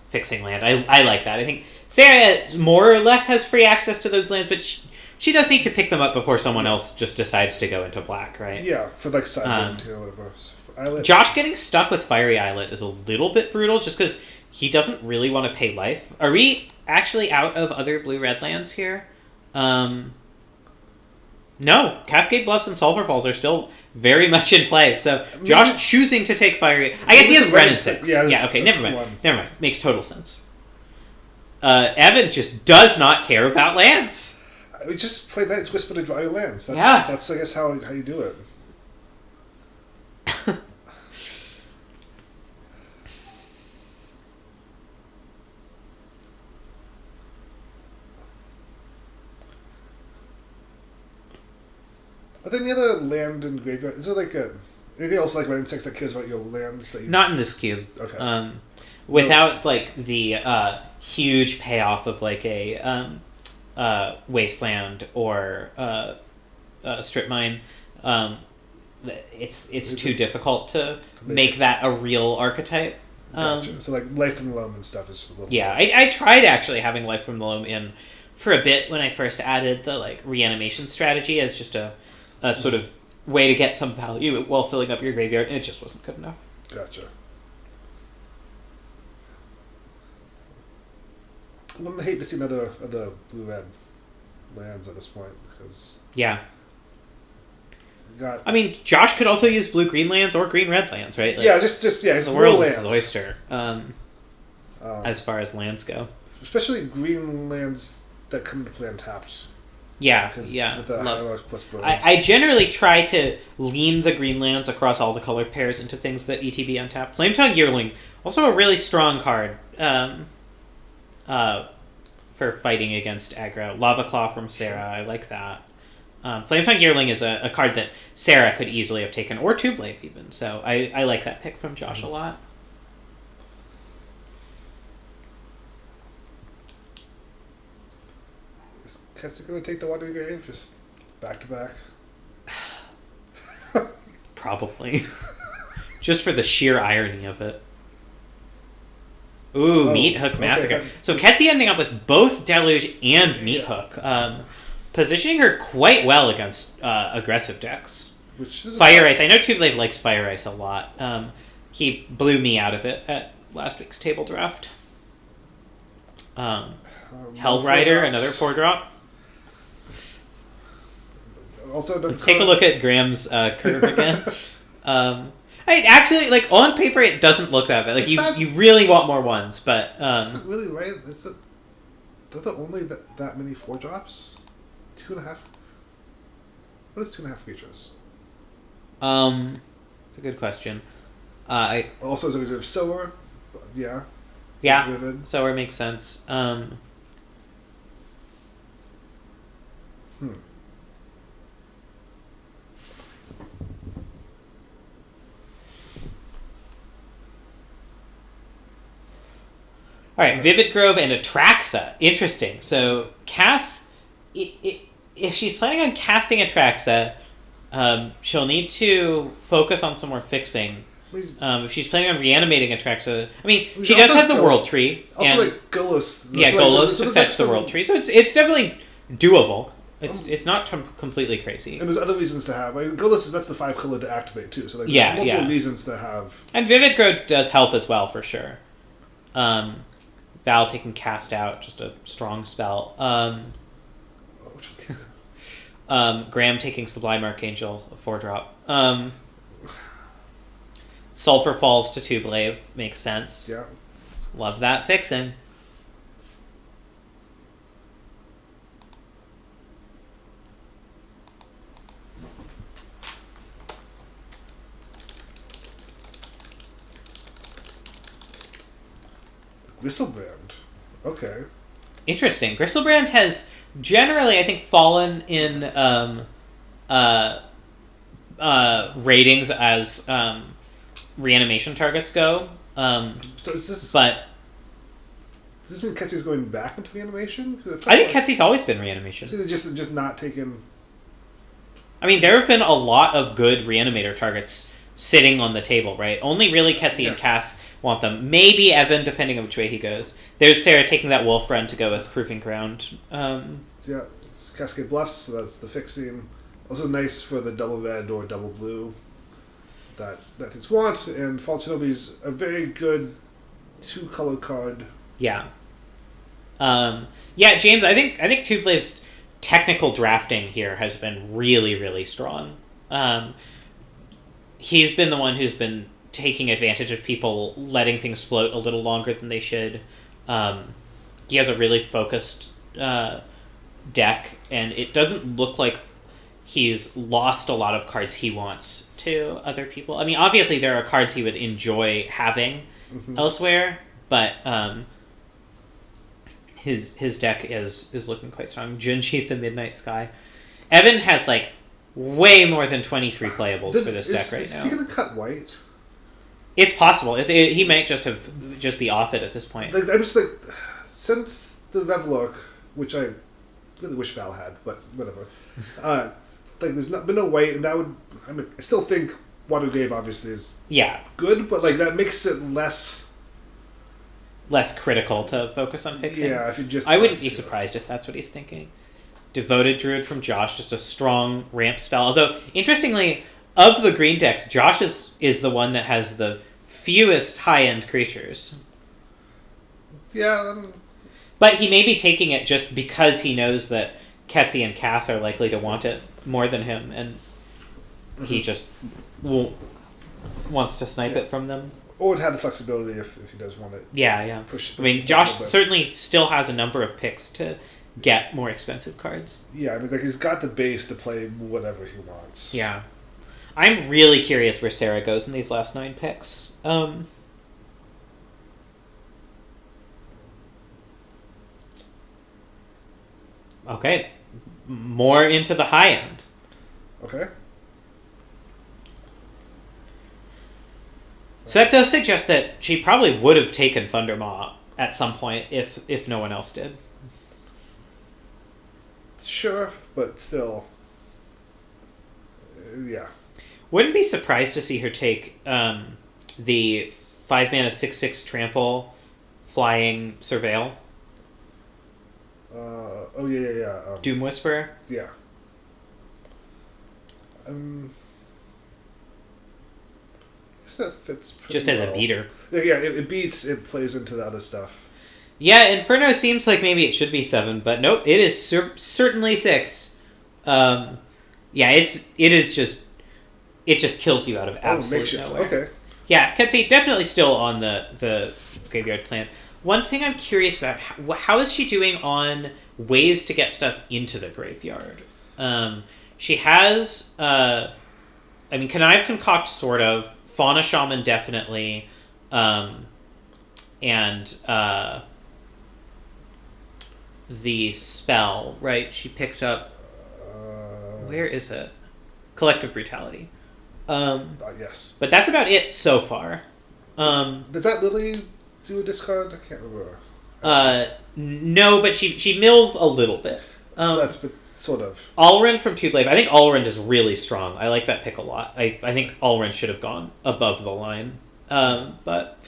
fixing land. I like that. I think Sarah more or less has free access to those lands, but she does need to pick them up before someone else just decides to go into black, right? Yeah, for sideboard too, or whatever. Islet. Josh getting stuck with Fiery Islet is a little bit brutal just because he doesn't really want to pay life. Are we actually out of other blue-red lands here? No, Cascade Bluffs and Sulphur Falls are still very much in play. So Josh choosing to take Fiery... I guess he has Ren and 6. Yeah, okay, never mind. Makes total sense. Evan just does not care about lands. We just play Night's Whisper to draw your lands. That's, Yeah. That's, I guess, how you do it. Are there any other land in graveyard? Is there like anything else like Red Insects that cares about your lands that you... Not in this cube. Okay. Without like the huge payoff of like a wasteland or a strip mine, it's too difficult to make that a real archetype. Gotcha. So like Life from the Loam and stuff is just a little... Yeah, I tried actually having Life from the Loam in for a bit when I first added the like reanimation strategy as just a sort of way to get some value while filling up your graveyard, and it just wasn't good enough. Gotcha. I wouldn't hate to see another blue-red lands at this point, because... Yeah. Got... I mean, Josh could also use blue-green lands or green-red lands, right? Like, yeah, just it's the world lands. is his oyster, as far as lands go. Especially green lands that come into play untapped. Yeah, With the love. Hierarch plus birds. I generally try to lean the green lands across all the color pairs into things that ETB untap. Flametongue Yearling, also a really strong card for fighting against aggro. Lava Claw from Sarah, I like that. Flametongue Yearling is a card that Sarah could easily have taken, or Two Blade even, so I like that pick from Josh a lot. Is Ketsu going to take the Water Grave just back to back? Probably. Just for the sheer irony of it. Ooh, Meat Hook Massacre. So Ketsi ending up with both Deluge and Meat Hook. Positioning her quite well against aggressive decks. Which is Fire Ice. I know Two Blade likes Fire Ice a lot. He blew me out of it at last week's table draft. Hell Rider, another 4-drop. Also, Let's take a look at Graham's curve again. I actually, like, on paper, it doesn't look that bad. Like, you really want more ones, but... It's not really right. They're the only that many 4-drops? 2.5? What is 2.5 creatures? It's a good question. Also, so we have Sower. Yeah. Yeah, Vivid. Sower makes sense. All right, Vivid Grove and Atraxa. Interesting. So, if she's planning on casting Atraxa, she'll need to focus on some more fixing. If she's planning on reanimating Atraxa, I mean, she does have the World Tree. Also, and, like Golos. Yeah, Golos affects the World Tree, so it's definitely doable. It's not completely crazy. And there's other reasons to have. Like, Golos that's the 5-color to activate too. So like, Yeah, there's multiple yeah. reasons to have. And Vivid Grove does help as well, for sure. Val taking Cast Out, just a strong spell. Graham taking Sublime Archangel, a 4-drop. Sulfur Falls to Two Blade, makes sense. Yeah. Love that fixin'. Gristlebrand. Okay. Interesting. Gristlebrand has generally, I think, fallen in ratings as reanimation targets go. So is this... But Does this mean Ketsi's going back into reanimation? I think Ketsi's always been reanimation. So they're just not taking... I mean, there have been a lot of good reanimator targets sitting on the table, right? Only really Ketsi and Cass want them. Maybe Evan, depending on which way he goes. There's Sarah taking that wolf run to go with Proving Ground. Yeah, it's Cascade Bluffs, so that's the fixing. Also nice for the double red or double blue that things want. And False Shinobi's a very good 2-color card. Yeah. Yeah, James, I think Two Blade's technical drafting here has been really, really strong. He's been the one who's been taking advantage of people letting things float a little longer than they should. He has a really focused deck, and it doesn't look like he's lost a lot of cards he wants to other people. I mean, obviously there are cards he would enjoy having elsewhere, but his deck is looking quite strong. Junji the Midnight Sky. Evan has like way more than 23 playables for this deck right Is now. he going to cut white? It's possible. He might just be off it at this point. Like, I'm just like, since the Revlok, which I really wish Val had, but whatever. Like, there's been no white, and that would. I mean, I still think Watergrave obviously is good, but like that makes it less critical to focus on fixing. Yeah, if you just. I wouldn't be surprised if that's what he's thinking. Devoted Druid from Josh, just a strong ramp spell. Although, interestingly, of the green decks, Josh is the one that has the fewest high-end creatures. Yeah. But he may be taking it just because he knows that Ketsi and Cass are likely to want it more than him, and he just wants to snipe it from them. Or would have the flexibility if he does want it. Yeah. Push I mean, Josh certainly still has a number of picks to get more expensive cards. Yeah, I mean, like, he's got the base to play whatever he wants. Yeah. I'm really curious where Sarah goes in these last 9 picks. Okay. More into the high end. Okay. So that does suggest that she probably would have taken Thundermaw at some point if no one else did. Sure, but still. Yeah. Wouldn't be surprised to see her take the 5-mana 6/6 trample flying Surveil. Yeah. Doom Whisperer. Yeah. I guess that fits pretty Just as well. a beater. Yeah, it beats, it plays into the other stuff. Yeah, Inferno seems like maybe it should be 7, but nope, it is certainly 6. Yeah, it just kills you out of absolute nowhere. Okay. Yeah, Ketsi definitely still on the graveyard plan. One thing I'm curious about, how is she doing on ways to get stuff into the graveyard? She has, Connive Concoct sort of, Fauna Shaman definitely, and the spell, right? She picked up, where is it? Collective Brutality. Yes. But that's about it so far. Does that Lily do a discard? I can't remember. No, but she mills a little bit. So that's sort of. Alrund from Two Blade. I think Alrund is really strong. I like that pick a lot. I think Alrund should have gone above the line. But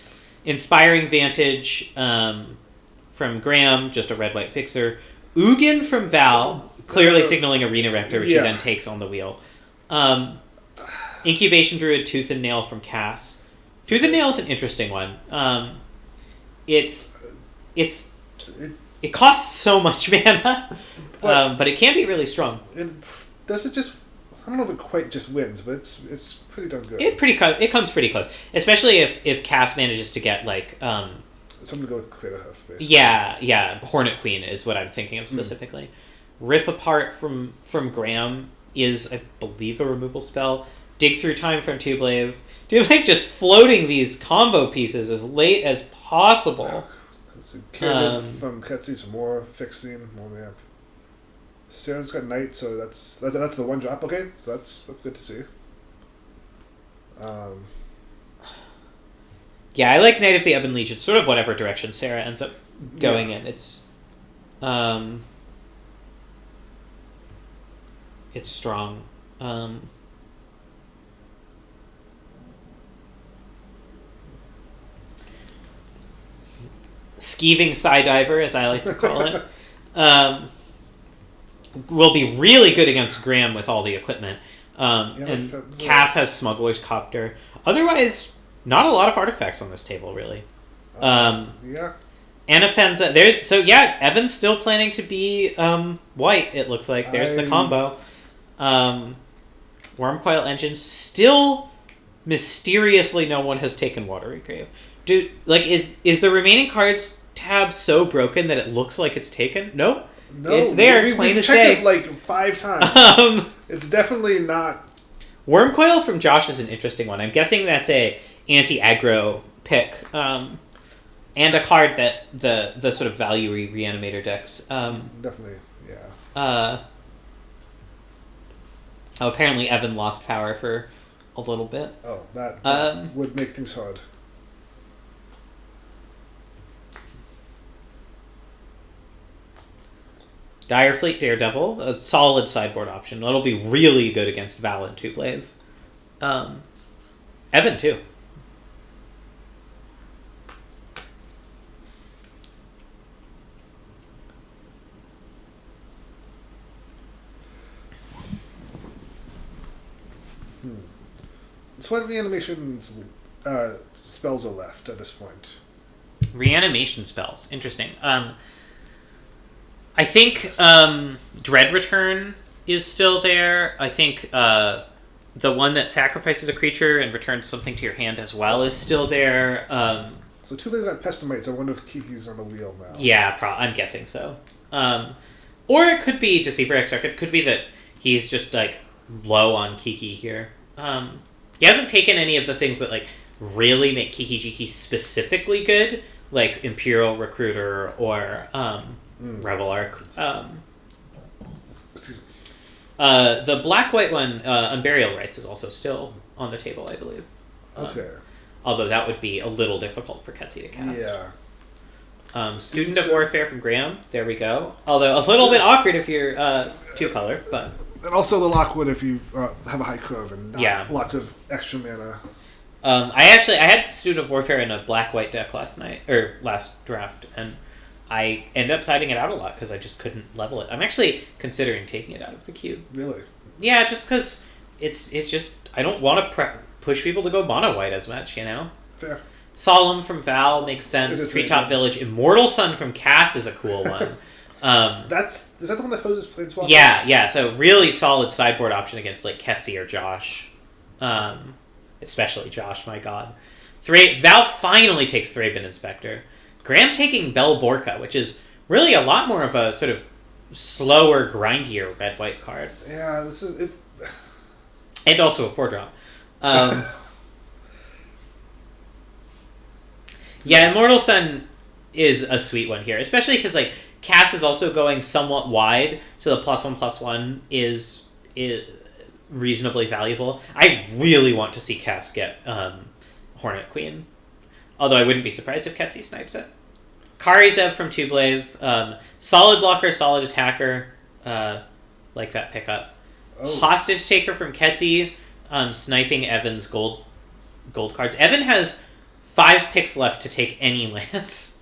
Inspiring Vantage from Graham, just a red-white fixer. Ugin from Val, clearly signaling Arena Rector, which he then takes on the wheel. Incubation Druid, Tooth and Nail from Cass. Tooth and Nail is an interesting one. It costs so much mana, but it can be really strong. Does it just? I don't know if it quite just wins, but it's pretty darn good. It comes pretty close, especially if Cass manages to get like. Something to go with Crater Hoof, basically. Yeah. Hornet Queen is what I'm thinking of specifically. Rip Apart from Graham is, I believe, a removal spell. Dig Through Time from Two Blade. Just floating these combo pieces as late as possible. Kira did from Ketsi, some more fixing, more ramp. Sarah's got Knight, so that's the one drop. Okay, so that's good to see. Yeah, I like Knight of the Ebon Legion. Sort of whatever direction Sarah ends up going in. It's strong. Skeeving Thigh Diver, as I like to call it, will be really good against Graham with all the equipment. And Cass has Smuggler's Copter. Otherwise, not a lot of artifacts on this table, really. Yeah. Anafenza, Evan's still planning to be white, it looks like. There's the combo. Wormcoil Engine, still mysteriously no one has taken Watery Grave. Is the remaining cards tab so broken that it looks like it's taken? Nope. No, it's there, plain we've as checked day. it like 5 times. It's definitely not. Wormcoil from Josh is an interesting one. I'm guessing that's a anti-aggro pick, and a card that the sort of value reanimator decks. Definitely, yeah. Oh, apparently Evan lost power for a little bit. Oh, that would make things hard. Dire Fleet Daredevil, a solid sideboard option. That'll be really good against Val and Tublave. Evan, too. So what reanimation spells are left at this point? Reanimation spells. Interesting. I think Dread Return is still there. I think the one that sacrifices a creature and returns something to your hand as well is still there. So Tublave got Pestimites. I wonder if Kiki's on the wheel now. Yeah, I'm guessing so. Or it could be Deceiver Exarch. It could be that he's just like low on Kiki here. He hasn't taken any of the things that like really make Kiki Jiki specifically good, like Imperial Recruiter or Rebel Arc. The black-white one, Unburial Rites, is also still on the table, I believe. Okay. Although that would be a little difficult for Ketsi to cast. Yeah. Student of Warfare from Graham, there we go. Although a little bit awkward if you're two-color, but... And also a little awkward if you have a high curve and lots of extra mana. I had Student of Warfare in a black-white deck last draft, and I ended up siding it out a lot because I just couldn't level it. I'm actually considering taking it out of the cube. Really? Yeah, just because it's just... I don't want to push people to go mono-white as much, you know? Fair. Solemn from Val makes sense. Treetop Village. Immortal Sun from Cass is a cool one. Is that the one that poses Planeswalkers? Yeah. So really solid sideboard option against like Ketsi or Josh. Especially Josh, my god. Val finally takes Thraben Inspector. Graham taking Bell Borka, which is really a lot more of a sort of slower, grindier red-white card. Yeah, this is... It... And also a 4-drop. Yeah, Immortal Sun is a sweet one here, especially because like Cass is also going somewhat wide, so the +1/+1 is reasonably valuable. I really want to see Cass get Hornet Queen, although I wouldn't be surprised if Ketsi snipes it. Karizev from Tublave, solid blocker, solid attacker, like that pickup. Oh. Hostage Taker from Ketsi, sniping Evan's gold cards. Evan has 5 picks left to take any lands.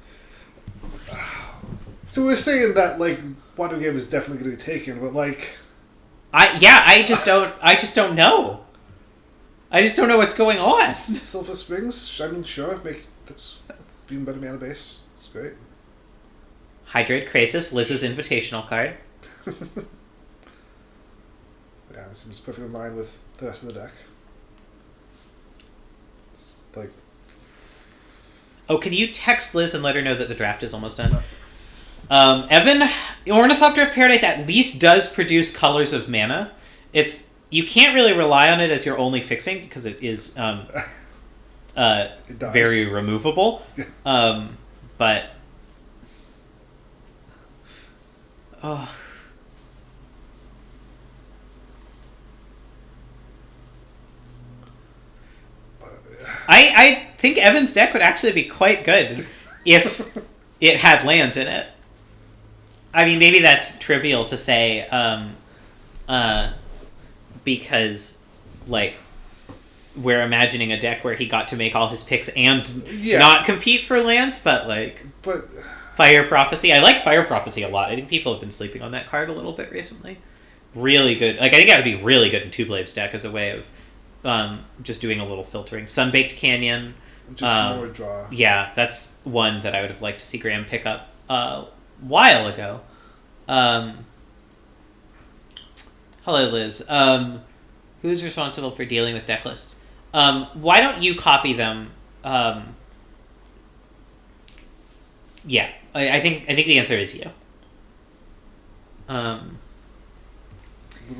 So we're saying that like Watergate is definitely going to be taken, but like, I just don't know. I just don't know what's going on. Silver Springs, I mean, sure, that's being better mana base. It's great. Hydrate Krasis, Liz's invitational card. Yeah, it seems perfectly in line with the rest of the deck. It's like, oh, can you text Liz and let her know that the draft is almost done? Evan, Ornithopter of Paradise at least does produce colors of mana. You can't really rely on it as your only fixing because it is very removable. But I think Evan's deck would actually be quite good if it had lands in it. I mean, maybe that's trivial to say, because, like, we're imagining a deck where he got to make all his picks and not compete for lands, but Fire Prophecy. I like Fire Prophecy a lot. I think people have been sleeping on that card a little bit recently. Really good. Like, I think that would be really good in Tublave's deck as a way of just doing a little filtering. Sunbaked Canyon. Just more draw. Yeah, that's one that I would have liked to see Graham pick up a while ago. Hello, Liz. Who's responsible for dealing with deck lists? Why don't you copy them? Yeah, I think the answer is you. Moving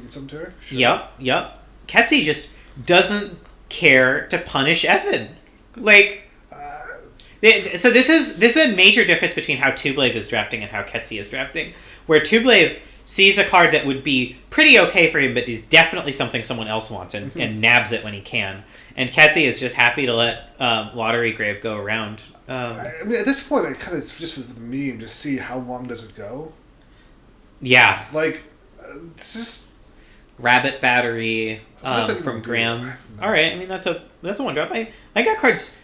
some turn? Sure. Yep. Ketsi just doesn't care to punish Evan. Like, so this is a major difference between how Tublave is drafting and how Ketsi is drafting. Where Tublave sees a card that would be pretty okay for him, but is definitely something someone else wants, and nabs it when he can. And Ketzi is just happy to let Lottery Grave go around. I mean, at this point, I kind of just with the meme, just see how long does it go. Yeah. Like, it's just Rabbit Battery does that from even do? Graham. No. All right, I mean that's a one drop. I got cards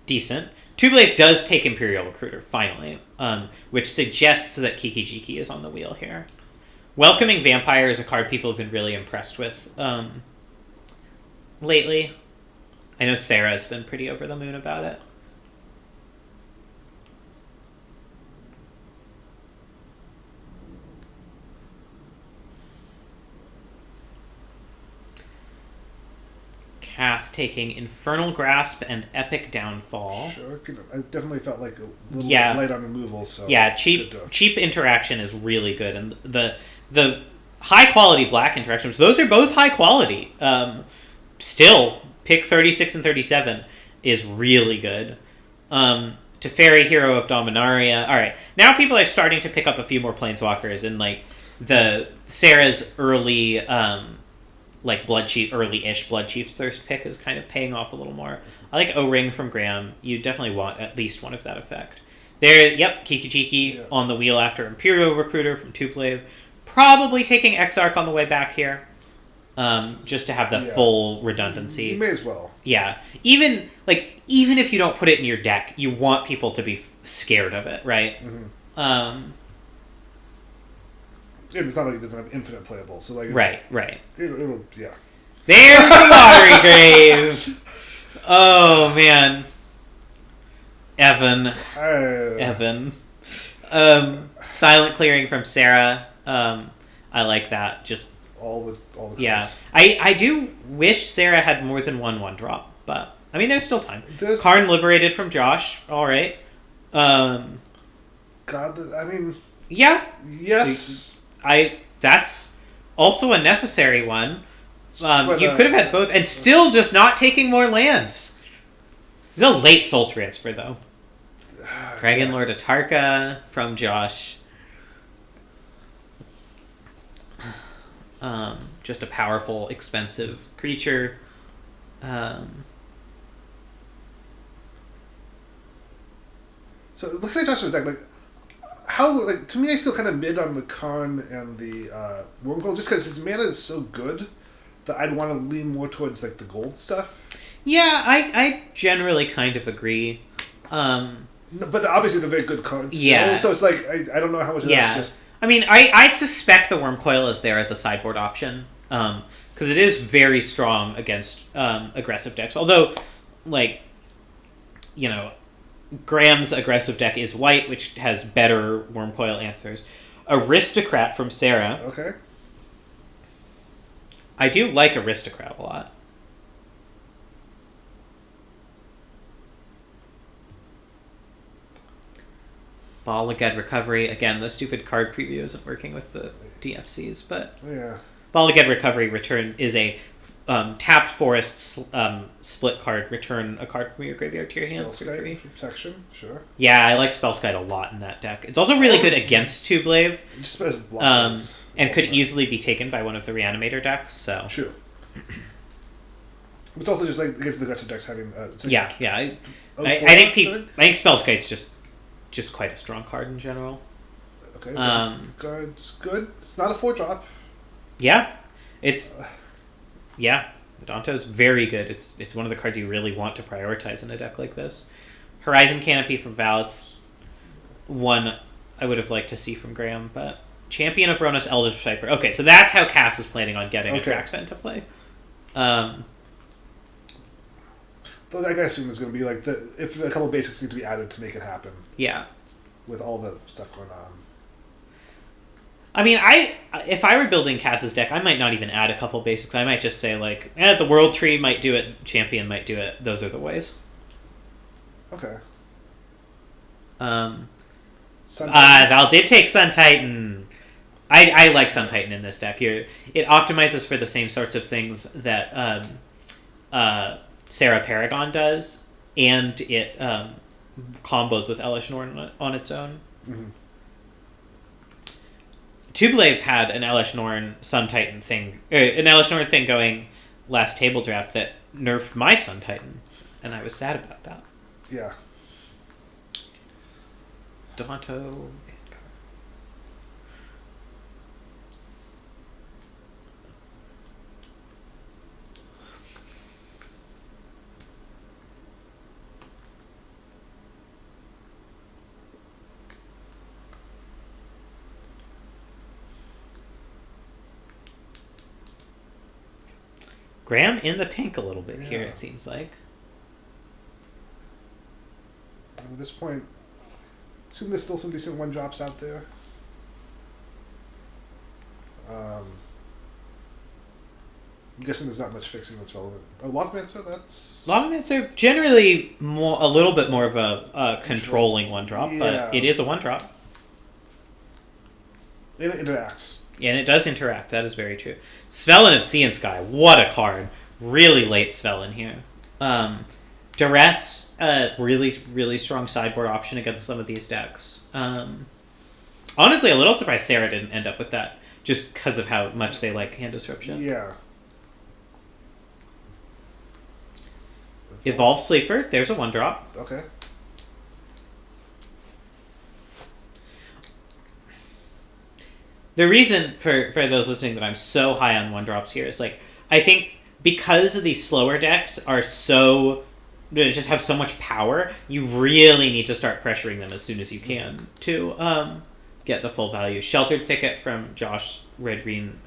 decent. Tublade does take Imperial Recruiter finally, which suggests that Kiki-Jiki is on the wheel here. Welcoming Vampire is a card people have been really impressed with lately. I know Sarah's been pretty over the moon about it. Cass taking Infernal Grasp and Epic Downfall. Sure, I definitely felt like a little Yeah. light on removal. So Yeah, good to- cheap interaction is really good, and the high quality black interactions, those are both high quality. Still, pick 36 and 37 is really good. Teferi, Hero of Dominaria. All right, now people are starting to pick up a few more Planeswalkers, and like the Sarah's early like early-ish Blood Chief's Thirst pick is kind of paying off a little more. I like O-Ring from Graham. You definitely want at least one of that effect. There, yep, Kiki-Jiki on the wheel after Imperial Recruiter from Tuplave. Probably taking Exarch on the way back here. Just to have the full redundancy. You may as well. Yeah. Even if you don't put it in your deck, you want people to be scared of it, right? Mm-hmm. And it's not like it doesn't have infinite playable, so like Right. It'll yeah. There's the Lottery Grave. Oh man, Evan. Silent Clearing from Sarah. I like that. Just all the yeah. cards. I do wish Sarah had more than one drop, but I mean there's still time. There's- Karn Liberated from Josh. All right. God, I mean, Yeah. yes. That's also a necessary one. But, You could have had both, and still just not taking more lands. It's a late soul transfer, though. Dragon Lord Atarka from Josh. Just a powerful, expensive creature. So it looks like Josh was like how to me I feel kind of mid on the Karn and the Wormcoil just because his mana is so good that I'd want to lean more towards like the gold stuff. Yeah, I generally kind of agree. No, but obviously they're very good cards. Yeah. So it's like I don't know how much of that's just. I mean, I suspect the Wormcoil is there as a sideboard option because it is very strong against aggressive decks. Although, like, you know, Graham's aggressive deck is white, which has better Wormcoil answers. Aristocrat from Sarah. Okay. I do like Aristocrat a lot. Ball Again Recovery. Again, the stupid card preview isn't working with the DFCs, but Yeah. Ball Again Recovery return is a tapped forest split card. Return a card from your graveyard to your hand for 3. Protection, sure. Yeah, I like Spellskite a lot in that deck. It's also really good against Tublave, Just as blockers. and could easily be taken by one of the Reanimator decks. So True. It's also just like against the aggressive decks having. yeah. I 04, think I think Spellskite's just quite a strong card in general. Okay. Card's good. It's not a 4-drop. Yeah, Danto's very good. It's one of the cards you really want to prioritize in a deck like this. Horizon Canopy from Val. It's one I would have liked to see from Graham, but Champion of Ronas Eldritch Viper. Okay, so that's how Cass is planning on getting a Traxxas into play. Though I assume there's going to be like if a couple basics need to be added to make it happen. Yeah. With all the stuff going on. I mean, if I were building Cass's deck, I might not even add a couple basics. I might just say like, the World Tree might do it, Champion might do it. Those are the ways. Okay. Val did take Sun Titan. I like Sun Titan in this deck. It optimizes for the same sorts of things that Sarah Paragon does, and it combos with Elish Norn on its own. Mm-hmm. Tublave had an Elish Norn Sun Titan thing, an Elish Norn thing going last table draft that nerfed my Sun Titan, and I was sad about that. Yeah. Danto. Graham in the tank a little bit here, it seems like. At this point, assume there's still some decent 1-drops out there. I'm guessing there's not much fixing that's relevant. Lavamancer, that's... Lavamancer, generally a little bit more of a controlling 1-drop, but it is a 1-drop. It interacts. Yeah, and it does interact. That is very true. Svelin of Sea and Sky. What a card. Really late Svelin here. Duress, really, really strong sideboard option against some of these decks. Honestly, a little surprised Sarah didn't end up with that, just because of how much they like hand disruption. Yeah. Evolved Sleeper. There's a 1-drop. Okay. The reason for those listening that I'm so high on 1-drops here is, like, I think because these slower decks are so... They just have so much power, you really need to start pressuring them as soon as you can to get the full value. Sheltered Thicket from Josh, red-green,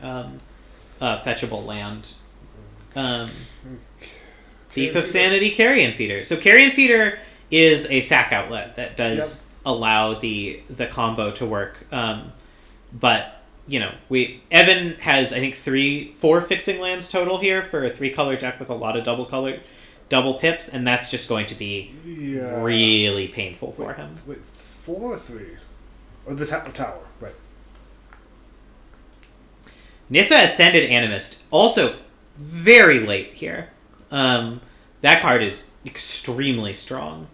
fetchable land. Thief of Sanity, Carrion Feeder. So Carrion Feeder is a sack outlet that does allow the combo to work. But... You know, Evan has, I think, 4 fixing lands total here for a 3-color deck with a lot of double pips, and that's just going to be really painful for him. Wait, 4 or 3? Oh, the tower, right. Nissa Ascended Animist, also very late here. That card is extremely strong.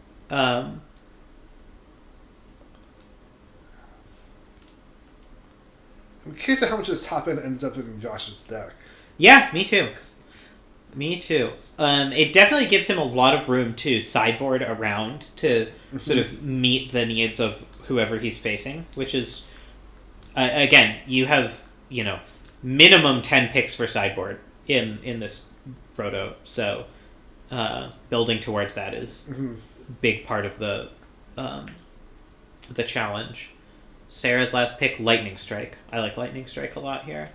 I'm curious how much of this top end ends up in Josh's deck. Yeah, me too. Me too. It definitely gives him a lot of room to sideboard around to sort of meet the needs of whoever he's facing, which is, again, you have, minimum 10 picks for sideboard in this Roto, so building towards that is a big part of the challenge. Sarah's last pick, Lightning Strike. I like Lightning Strike a lot here.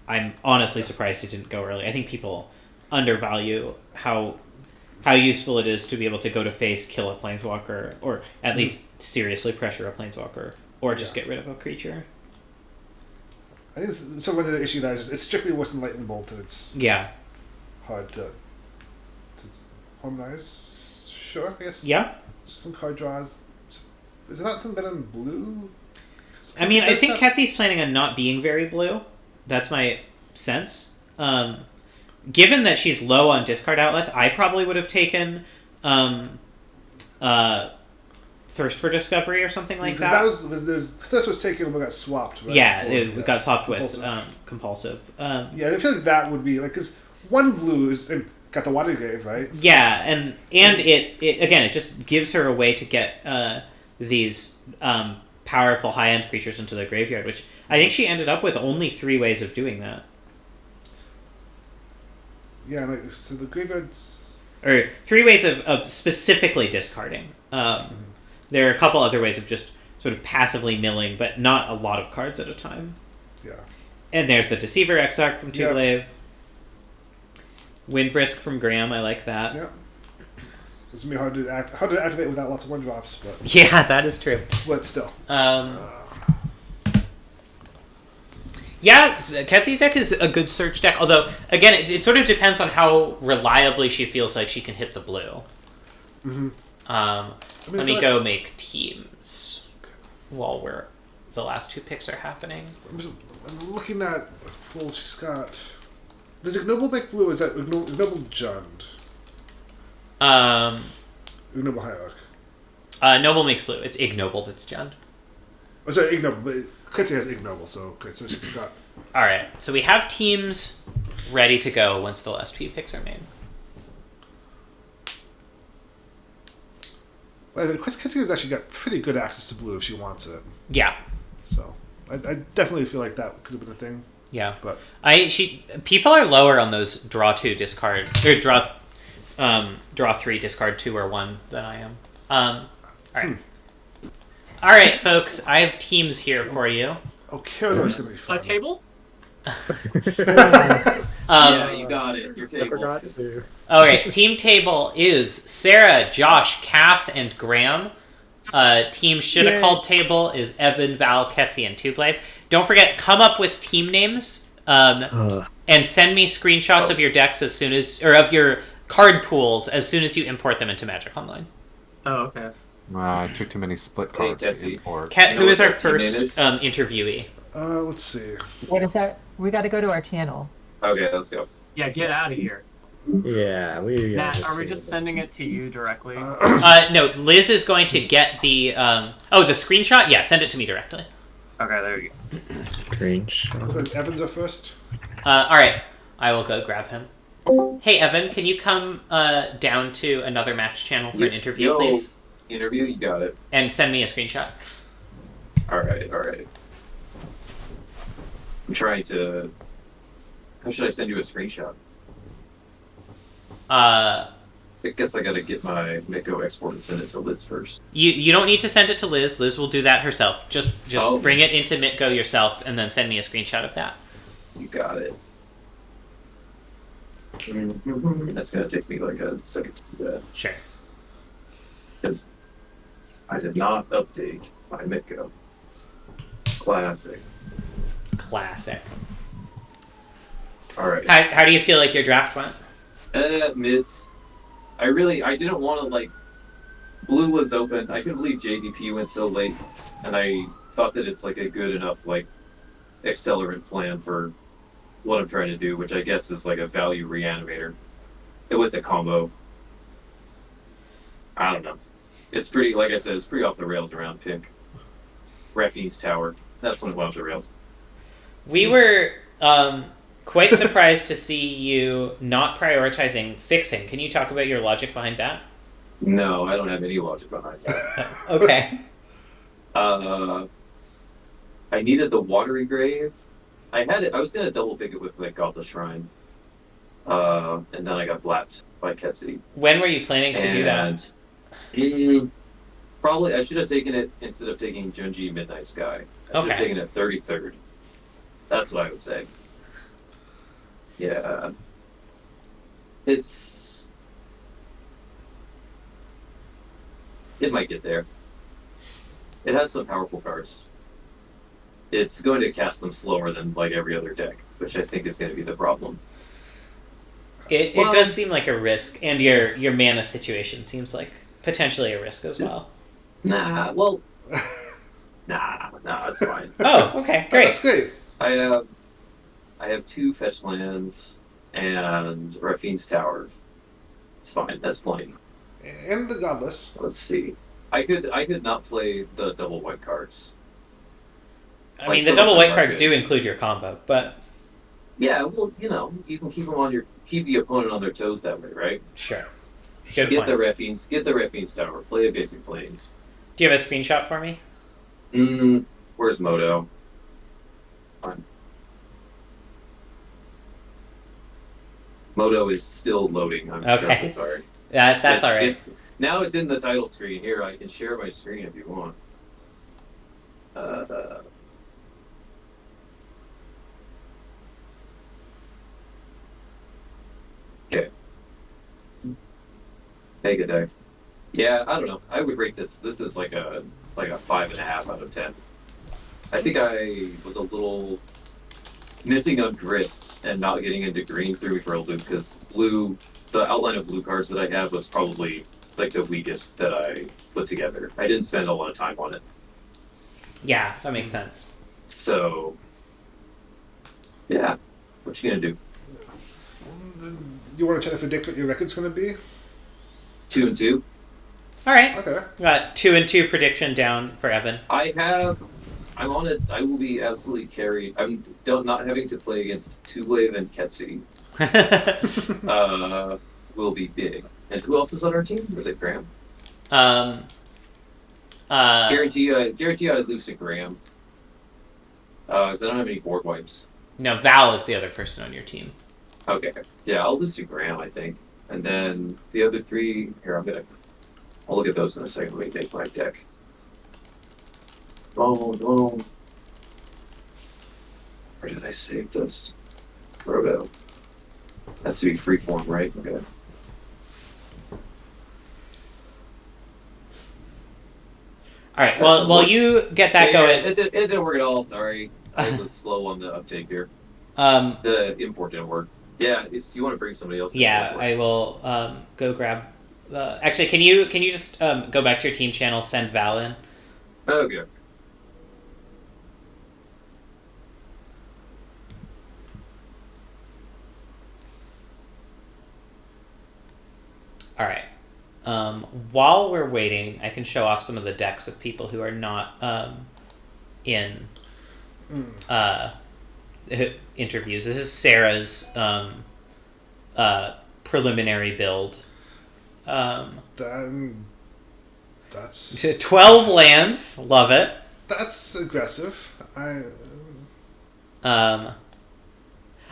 I'm honestly surprised it didn't go early. I think people undervalue how useful it is to be able to go to face, kill a Planeswalker, or at least seriously pressure a Planeswalker, or just get rid of a creature. I think so. One of the issue that is it's strictly worse than Lightning Bolt, and it's hard to harmonize. Sure, I guess. Yeah. Some card draws. Is it not something better than blue? I mean, I think Ketsy's planning on not being very blue. That's my sense. Given that she's low on discard outlets, I probably would have taken Thirst for Discovery or something like that. Thirst was taken but got swapped, right? Yeah, it got swapped with Compulsive. Yeah, I feel like that would be, like, because one blue is... Got the Water Grave, right? Yeah, and it just gives her a way to get these powerful high-end creatures into the graveyard, which I think she ended up with only 3 ways of doing that. Yeah, like, so the graveyard's... Or 3 ways of specifically discarding. There are a couple other ways of just sort of passively milling, but not a lot of cards at a time. Yeah. And there's the Deceiver Exarch from Tublave. Windbrisk from Graham, I like that. Yeah. It's going to be hard to activate without lots of 1-drops, but... Yeah, that is true. But still. Yeah, Ketsy's deck is a good search deck, although, again, it sort of depends on how reliably she feels like she can hit the blue. Let me go make teams while the last 2 picks are happening. I'm looking at... Well, she's got... Does Ignoble make blue? Is that Ignoble Jund? Ignoble Hierarch. Noble makes blue. It's Ignoble that's Jund. Oh, sorry, Ignoble. Ketzi has ignoble, so okay, so she's got. All right, so we have teams ready to go once the last few picks are made. Well, Ketzi has actually got pretty good access to blue if she wants it. Yeah, So I definitely feel like that could have been a thing. yeah. But People are lower on those draw 2 discard or draw 3 discard 2 or 1 than I am. All right. All right, folks. I have teams here for you. oh, Carador's gonna be fun. A table? Yeah, you got it. Your I table. forgot to. Okay, team table is Sarah, Josh, Cass, and Graham. Team shoulda Yay. called table is Evan, Val, Ketzi, and Tublade. Don't forget, come up with team names and send me screenshots of your decks as soon as, or of your card pools as soon as you import them into Magic Online. Oh, okay. I took too many split cards Jesse. to import. Kat, You know who what is our that team name first is? interviewee? Let's see. Wait a sec. We got to go to our channel. Okay, let's go. Yeah, get out of here. Yeah, we. Nat, are we just sending it to you directly? No, Liz is going to get the the screenshot. Yeah, send it to me directly. Okay, there you Strange. So Evans are first. All right, I will go grab him. Hey, Evan, can you come down to another match channel for an interview, Yo. please? Interview, you got it. And send me a screenshot. Alright. I'm trying to... How should I send you a screenshot? I guess I gotta get my Miko export and send it to Liz first. You don't need to send it to Liz. Liz will do that herself. Just Oh. bring it into Mitgo yourself, and then send me a screenshot of that. You got it. That's gonna take me like a second to do that. Sure. Because I did not update my Miko. Classic. Classic. Alright. How do you feel like your draft went? Mids. I didn't want to, like, blue was open. I couldn't believe JDP went so late, and I thought that it's, like, a good enough, like, accelerant plan for what I'm trying to do, which I guess is, like, a value reanimator. It went to combo. I don't know. It's pretty, like I said, it's pretty off the rails around pink. Raffine's Tower. That's when it went off the rails. We were quite surprised to see you not prioritizing fixing. Can you talk about your logic behind that? No, I don't have any logic behind that. Okay. I needed the Watery Grave. I was gonna double pick it with like Goblet Shrine. And then I got blapped by Ketsi. When were you planning to do that? Probably I should have taken it instead of taking Junji Midnight Sky. I should have Okay. taken it 33rd. That's what I would say. Yeah. It might get there. It has some powerful cards. It's going to cast them slower than like every other deck, which I think is going to be the problem. It does seem like a risk, and your mana situation seems like potentially a risk as well. Nah, it's fine. Oh, okay, Oh, great. that's great. I have 2 fetch lands and Raffine's Tower. It's fine. That's plenty. And the Godless. Let's see. I could not play the double white cards. I Like mean, the some double of white them are cards good. do include your combo, but Yeah, well, you can keep the opponent on their toes that way, right? sure. Good Get point. the Raffine's Tower. Play a basic planes. Do you have a screenshot for me? Where's Moto? Fine. Moto is still loading. I'm Okay. terribly sorry. That's all right. Now it's in the title screen. Here, I can share my screen if you want. Okay. Hey, good day. Yeah, I don't know. I would rate this. This is like a 5.5 out of 10. I think I was a little missing on Grist and not getting into green threw me for a loop because blue, the outline of blue cards that I had was probably like the weakest that I put together. I didn't spend a lot of time on it. Yeah, that makes sense. So, yeah. What you gonna do? You want to try to predict what your record's going to be? 2-2. All right. Okay. Got 2-2 prediction down for Evan. I I'm on it. I will be absolutely carried. Not having to play against Two-Wave and Ketsi. Will be big. And who else is on our team? Is it Graham? um, Guarantee I lose to Graham. Because I don't have any board wipes. no, Val is the other person on your team. Okay. Yeah, I'll lose to Graham, I think. And then the other three here, I'll look at those in a second. Let me make my deck. Oh. Where did I save this? Roto. Has to be freeform, right? Okay. All right. Well, while you get that going, it didn't work at all. Sorry, I was slow on the uptake here. The import didn't work. Yeah, if you want to bring somebody else. Yeah, I will go grab. Actually, can you just go back to your team channel, send Val in? Okay. All right. While we're waiting, I can show off some of the decks of people who are not in interviews. This is Sarah's preliminary build. That's 12 lands. Love it. That's aggressive. I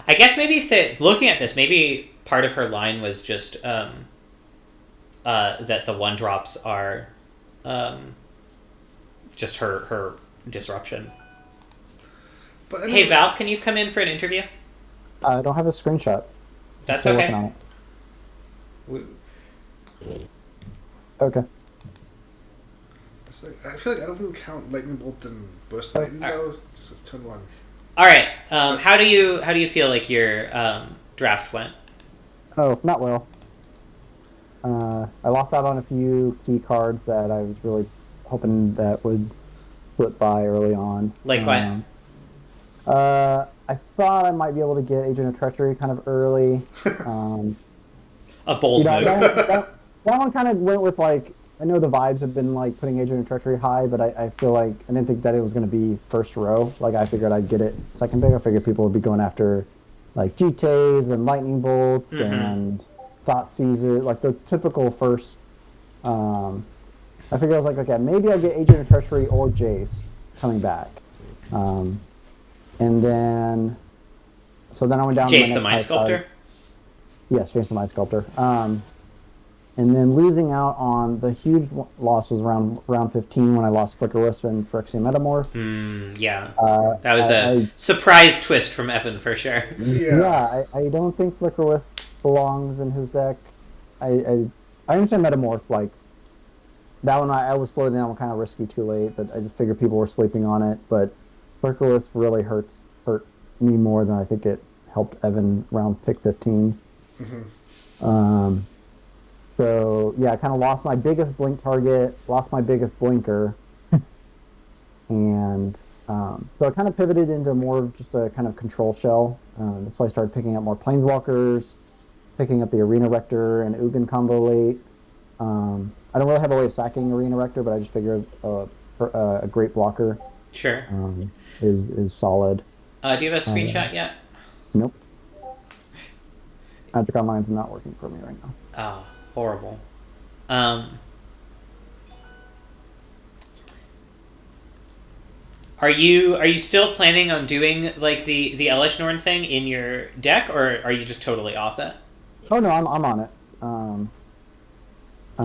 guess maybe looking at this, maybe part of her line was just that the 1-drops are just her disruption. But hey Val, can you come in for an interview? I don't have a screenshot. That's Still okay. Okay. It's like, I feel like I don't even count lightning bolt and burst lightning though. Just as turn 1. All right. How do you feel like your draft went? Oh, not well. I lost out on a few key cards that I was really hoping that would flip by early on. Like what? I thought I might be able to get Agent of Treachery kind of early. A bold move. That one kind of went with like, I know the vibes have been like putting Agent of Treachery high, but I feel like I didn't think that it was going to be first row. Like I figured I'd get it second pick. I figured people would be going after like GTAs and Lightning Bolts and Thought Seizes, like the typical first. I figured I was like, okay, maybe I'll get Agent of Treachery or Jace coming back. And then, so then I went down Jace to the Mind Sculptor? Yes, Jace the Mind Sculptor. And then losing out on the huge loss was around round 15 when I lost Flicker Wisp and Phyrexian Metamorph. Yeah. That was a surprise twist from Evan for sure. Yeah, I don't think Flicker Wisp belongs in his deck. I understand Metamorph, like, that one I was floating that one kind of risky too late, but I just figured people were sleeping on it. But Flicker Wisp really hurt me more than I think it helped Evan around pick 15. So, yeah, I kind of lost my biggest blink target, lost my biggest blinker, and so I kind of pivoted into more of just a kind of control shell. That's why I started picking up more Planeswalkers, picking up the Arena Rector and Ugin combo late. I don't really have a way of sacking Arena Rector, but I just figured a great blocker is solid. Do you have a screenshot yet? Nope. Magic Online's not working for me right now. Oh. Horrible. Are you still planning on doing like the Elish Norn thing in your deck, or are you just totally off it? Oh no, I'm on it. I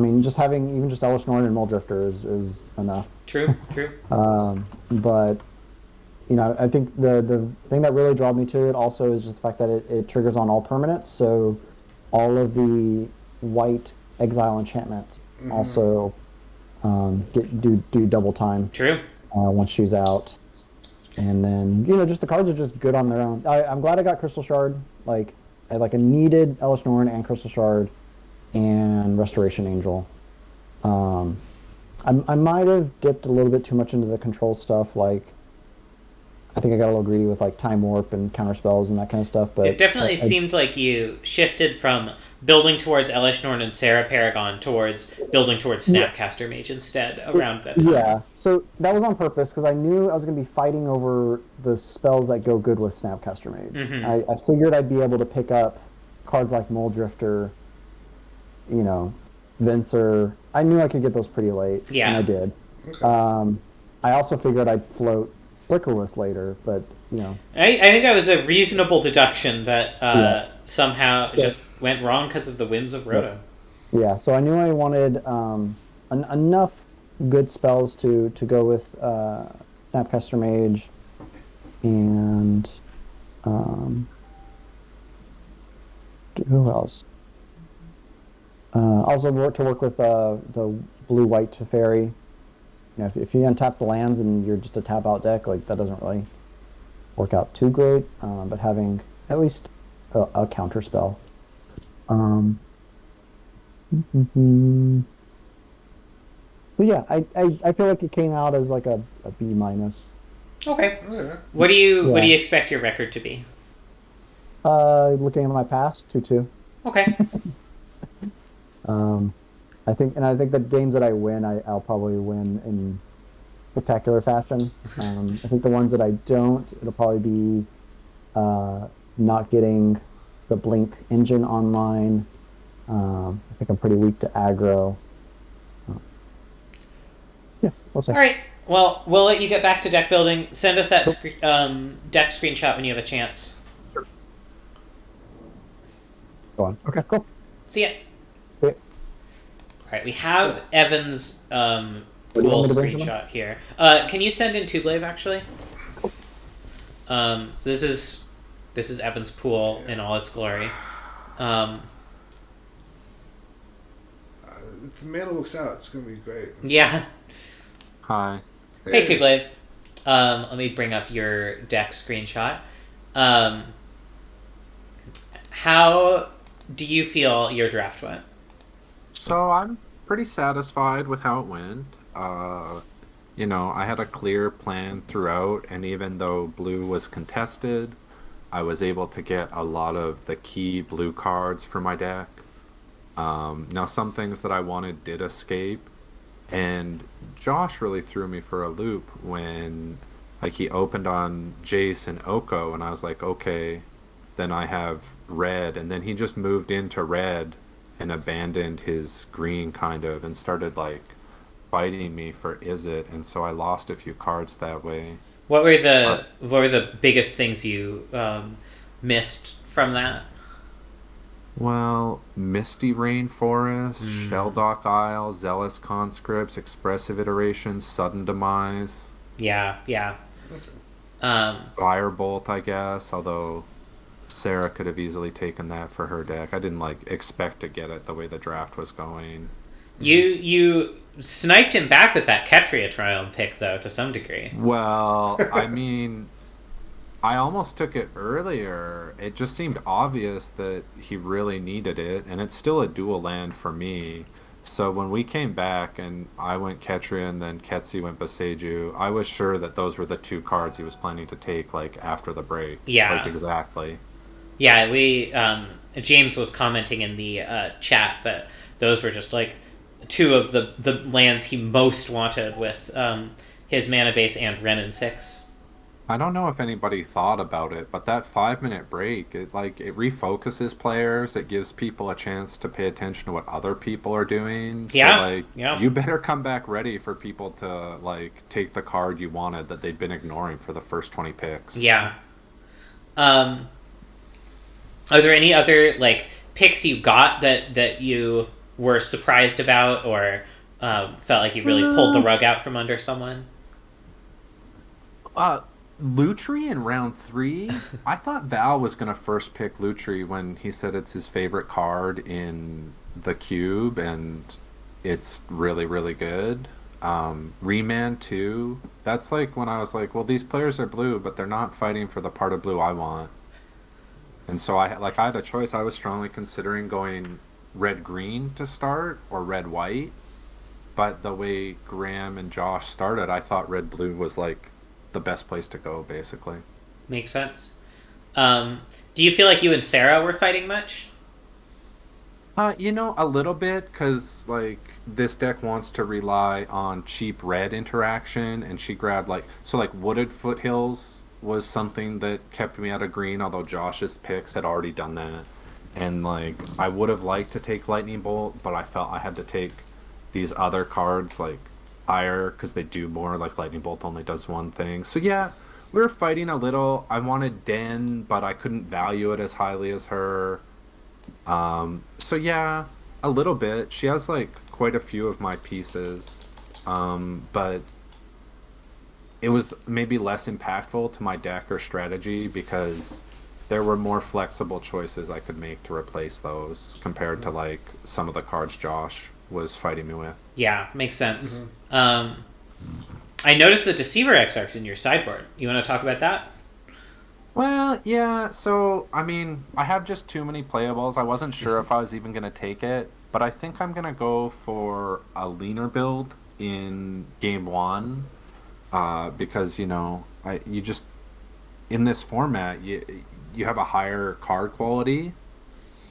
mean, just having even just Elish Norn and Muldrifter is enough. True. But you know, I think the thing that really drew me to it also is just the fact that it triggers on all permanents, so all of the white exile enchantments also do double time. True. Once she's out, and then just the cards are just good on their own. I'm glad I got Crystal Shard. Like I needed Elish Norn and Crystal Shard and Restoration Angel. I might have dipped a little bit too much into the control stuff. Like I think I got a little greedy with like time warp and counter spells and that kind of stuff. But It definitely seemed like you shifted from building towards Elish Norn and Sarah Paragon towards building towards Snapcaster Mage instead around that time. Yeah, so that was on purpose because I knew I was going to be fighting over the spells that go good with Snapcaster Mage. Mhm. I figured I'd be able to pick up cards like Mole Drifter, you know, Venser. I knew I could get those pretty late, Yeah. and I did. Okay. I also figured I'd float Flickerless later, but, you know. I think that was a reasonable deduction that somehow Yeah. just went wrong because of the whims of Roto. Yeah, so I knew I wanted enough good spells to go with Snapcaster Mage and who else? Also to work with the blue-white Teferi. You know, if you untap the lands and you're just a tap-out deck, like that doesn't really work out too great. But having at least a counter spell. But yeah, I feel like it came out as like a B minus. Okay. Yeah. What do you expect your record to be? Looking at my past, 2-2. Okay. I think that games that I win, I'll probably win in spectacular fashion. I think the ones that I don't, it'll probably be not getting the Blink engine online. I think I'm pretty weak to aggro. Yeah, we'll see. All right. Well, we'll let you get back to deck building. Send us that deck screenshot when you have a chance. Go on. Okay, cool. See ya. See ya. All right, we have Evan's do you pool want me to bring screenshot here. Can you send in Tublave actually? So this is Evan's pool in all its glory. If the mana works out, it's gonna be great. Yeah. Hi. Hey Tublave. Let me bring up your deck screenshot. How do you feel your draft went? So I'm pretty satisfied with how it went. You know, I had a clear plan throughout, and even though blue was contested, I was able to get a lot of the key blue cards for my deck. Now, some things that I wanted did escape, and Josh really threw me for a loop when, like, he opened on Jace and Oko, and I was like, okay, then I have red, and then he just moved into red and abandoned his green, kind of, and started, like, fighting me for Is It, and so I lost a few cards that way. What were the biggest things you missed from that? Well, Misty Rainforest, Shelldock Isle, Zealous Conscripts, Expressive Iterations, Sudden Demise. Yeah. Firebolt, I guess, although Sarah could have easily taken that for her deck. I didn't, like, expect to get it the way the draft was going. You sniped him back with that Ketria trial pick, though, to some degree. Well, I mean, I almost took it earlier. It just seemed obvious that he really needed it, and it's still a dual land for me. So when we came back and I went Ketria and then Ketsi went Boseiju, I was sure that those were the two cards he was planning to take, like, after the break. Yeah. Like, exactly. Yeah, we James was commenting in the chat that those were just like two of the lands he most wanted with his mana base and Ren and 6. I don't know if anybody thought about it, but that 5-minute break, it refocuses players. It gives people a chance to pay attention to what other people are doing. So, you better come back ready for people to, like, take the card you wanted that they'd been ignoring for the first 20 picks. Yeah. Are there any other, like, picks you got that you were surprised about or felt like you really pulled the rug out from under someone? Lutri in round 3. I thought Val was going to first pick Lutri when he said it's his favorite card in the cube, and it's really, really good. Remand 2. That's like when I was like, well, these players are blue, but they're not fighting for the part of blue I want. And so I had a choice. I was strongly considering going red-green to start or red-white. But the way Graham and Josh started, I thought red-blue was, like, the best place to go, basically. Makes sense. Do you feel like you and Sarah were fighting much? A little bit, because, like, this deck wants to rely on cheap red interaction, and she grabbed, Wooded Foothills was something that kept me out of green, although Josh's picks had already done that. And, like, I would have liked to take Lightning Bolt, but I felt I had to take these other cards, like, higher, because they do more, like, Lightning Bolt only does one thing. So, yeah, we were fighting a little. I wanted Den, but I couldn't value it as highly as her. So yeah, a little bit. She has like quite a few of my pieces, but it was maybe less impactful to my deck or strategy because there were more flexible choices I could make to replace those compared to like some of the cards Josh was fighting me with. Yeah, makes sense. I noticed the Deceiver Exarch's in your sideboard. You want to talk about that? Well, yeah, so, I mean, I have just too many playables. I wasn't sure if I was even going to take it, but I think I'm going to go for a leaner build in game one, because, in this format, you have a higher card quality,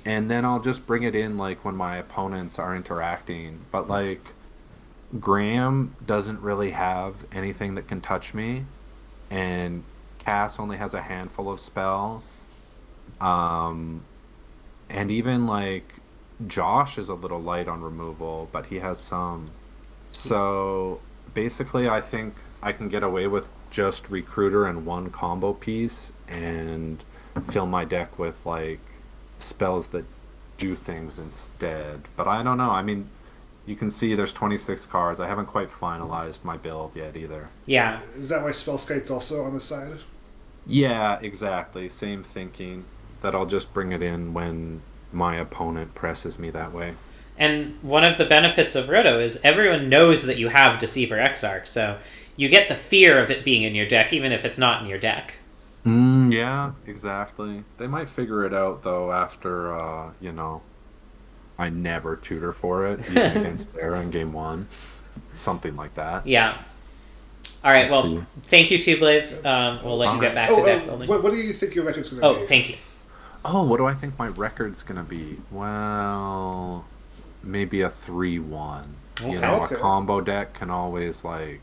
and then I'll just bring it in, like, when my opponents are interacting. But, like, Graham doesn't really have anything that can touch me, and Cass only has a handful of spells. And even like Josh is a little light on removal, but he has some. So basically I think I can get away with just Recruiter and one combo piece and fill my deck with like spells that do things instead. But I don't know. I mean, you can see there's 26 cards. I haven't quite finalized my build yet either. Yeah. Is that why Spellskite's also on the side? Yeah, exactly. Same thinking. That I'll just bring it in when my opponent presses me that way. And one of the benefits of Roto is everyone knows that you have Deceiver Exarch, so you get the fear of it being in your deck, even if it's not in your deck. Yeah, exactly. They might figure it out, though, after, I never tutor for it, even against Sarah in game one. Something like that. Yeah. All right, We'll well, see. thank you, Tublave. We'll let you get back to deck building. What do you think your record's going to be? Oh, thank you. Oh, what do I think my record's going to be? Well, maybe a 3-1. Okay. A combo deck can always, like,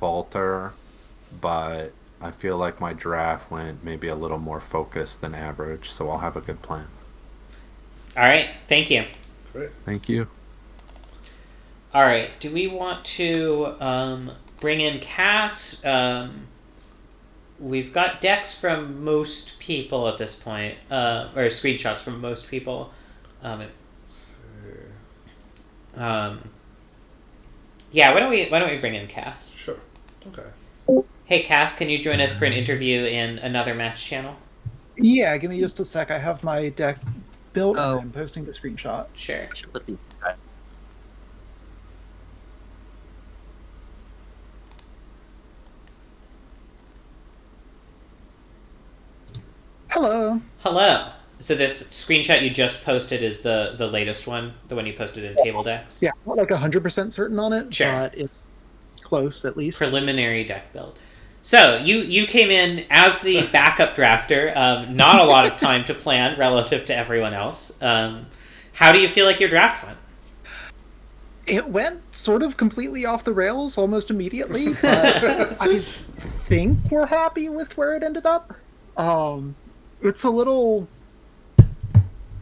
falter, but I feel like my draft went maybe a little more focused than average, so I'll have a good plan. All right, thank you. Great. Thank you. All right, do we want to bring in Cass? We've got decks from most people at this point, or screenshots from most people. Let's see. Yeah, why don't we bring in Cass? Sure. Okay. Hey, Cass, can you join us for an interview in another match channel? Yeah, give me just a sec. I have my deck built and I'm posting the screenshot. Sure. Hello. Hello. So this screenshot you just posted is the latest one, the one you posted in Table Decks? Yeah, not like 100% certain on it, Sure. but it's close at least. Preliminary deck build. So you came in as the backup drafter. Not a lot of time to plan relative to everyone else. How do you feel like your draft went? It went sort of completely off the rails almost immediately, but I think we're happy with where it ended up. It's a little...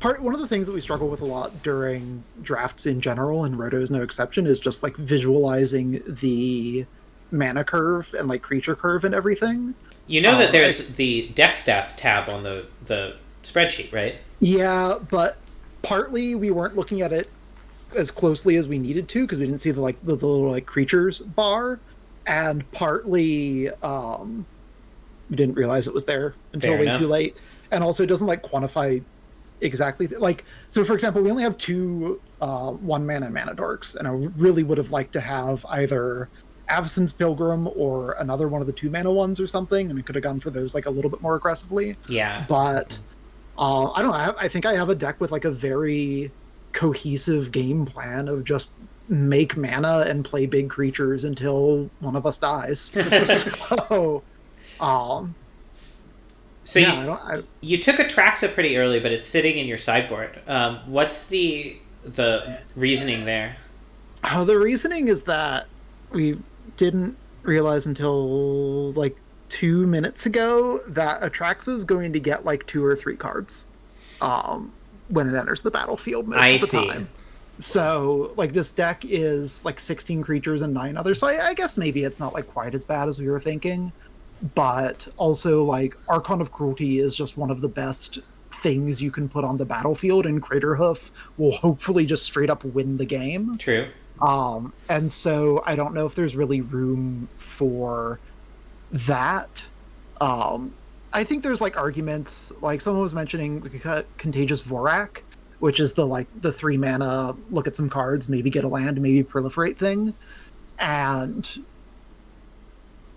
One of the things that we struggle with a lot during drafts in general, and Roto is no exception, is just like visualizing the mana curve and like creature curve and everything. You know that there's the deck stats tab on the spreadsheet, right? Yeah, but partly we weren't looking at it as closely as we needed to because we didn't see the little like creatures bar, and partly we didn't realize it was there until way too late, and also it doesn't like quantify exactly so for example we only have two 1 mana dorks, and I really would have liked to have either Avacyn's Pilgrim or another one of the 2 mana ones or something, and we could have gone for those like a little bit more aggressively. Yeah, but I don't know, I think I have a deck with like a very cohesive game plan of just make mana and play big creatures until one of us dies. So, So yeah, you took Atraxa pretty early, but it's sitting in your sideboard. What's the reasoning there? the reasoning is that we didn't realize until like 2 minutes ago that Atraxa is going to get like 2 or 3 cards when it enters the battlefield most of the time. So like this deck is like 16 creatures and 9 others. So I guess maybe it's not like quite as bad as we were thinking. But also like Archon of Cruelty is just one of the best things you can put on the battlefield, and Craterhoof will hopefully just straight up win the game. True. And so I don't know if there's really room for that. I think there's like arguments, like someone was mentioning we could cut Contagious Vorak, which is the 3 mana, look at some cards, maybe get a land, maybe proliferate thing. And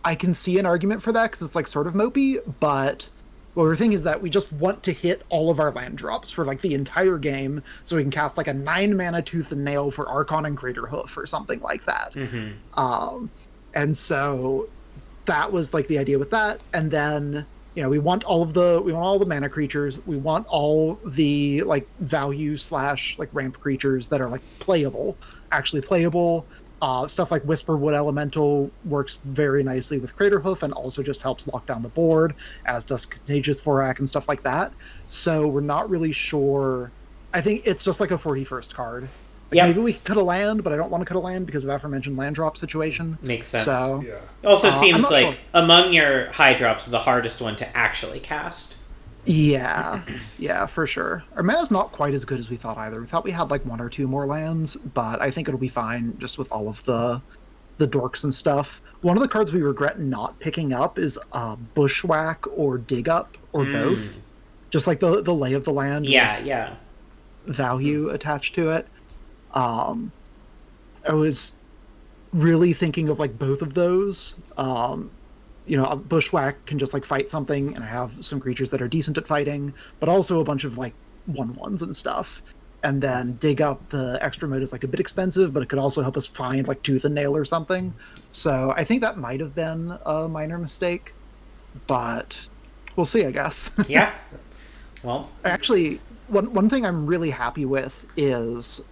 I can see an argument for that because it's like sort of mopey, but what we're thinking is that we just want to hit all of our land drops for like the entire game, so we can cast like a 9 mana Tooth and Nail for Archon and Craterhoof or something like that. And so that was like the idea with that. And then we want all the mana creatures. We want all the like value / like ramp creatures that are like actually playable. Stuff like Whisperwood Elemental works very nicely with Craterhoof and also just helps lock down the board, as does Contagious Vorak and stuff like that. So we're not really sure. I think it's just like a 41st card. Maybe we could cut a land, but I don't want to cut a land because of aforementioned land drop situation. Makes sense. So, also seems like among your high drops, the hardest one to actually cast. Yeah, for sure. Our mana's not quite as good as we thought either. We thought we had like 1 or 2 more lands, but I think it'll be fine just with all of the dorks and stuff. One of the cards we regret not picking up is Bushwhack or Dig Up or both. Just like the lay of the land. Yeah. Value attached to it. I was really thinking of like both of those. A Bushwhack can just like fight something, and I have some creatures that are decent at fighting, but also a bunch of like 1/1s and stuff. And then Dig Up, the extra mode is like a bit expensive, but it could also help us find like Tooth and Nail or something. So I think that might have been a minor mistake, but we'll see, I guess. Yeah. Well, actually, one thing I'm really happy with is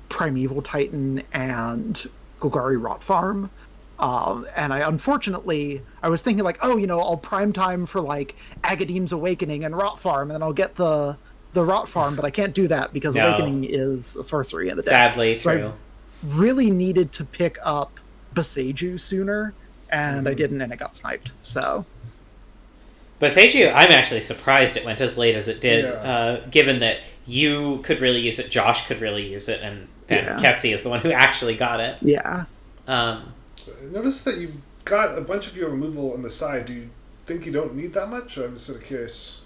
Primeval Titan and Golgari Rot Farm. And I was thinking like, I'll prime time for like Agadeem's Awakening and Rot Farm, and then I'll get the Rot Farm, but I can't do that because Awakening is a sorcery in the deck. Sadly, so true. I really needed to pick up Boseiju sooner, and I didn't, and it got sniped. So Boseiju, I'm actually surprised it went as late as it did, given that you could really use it, Josh could really use it, and Ketsi is the one who actually got it. Yeah. Notice that you've got a bunch of your removal on the side. Do you think you don't need that much? Or I'm just sort of curious.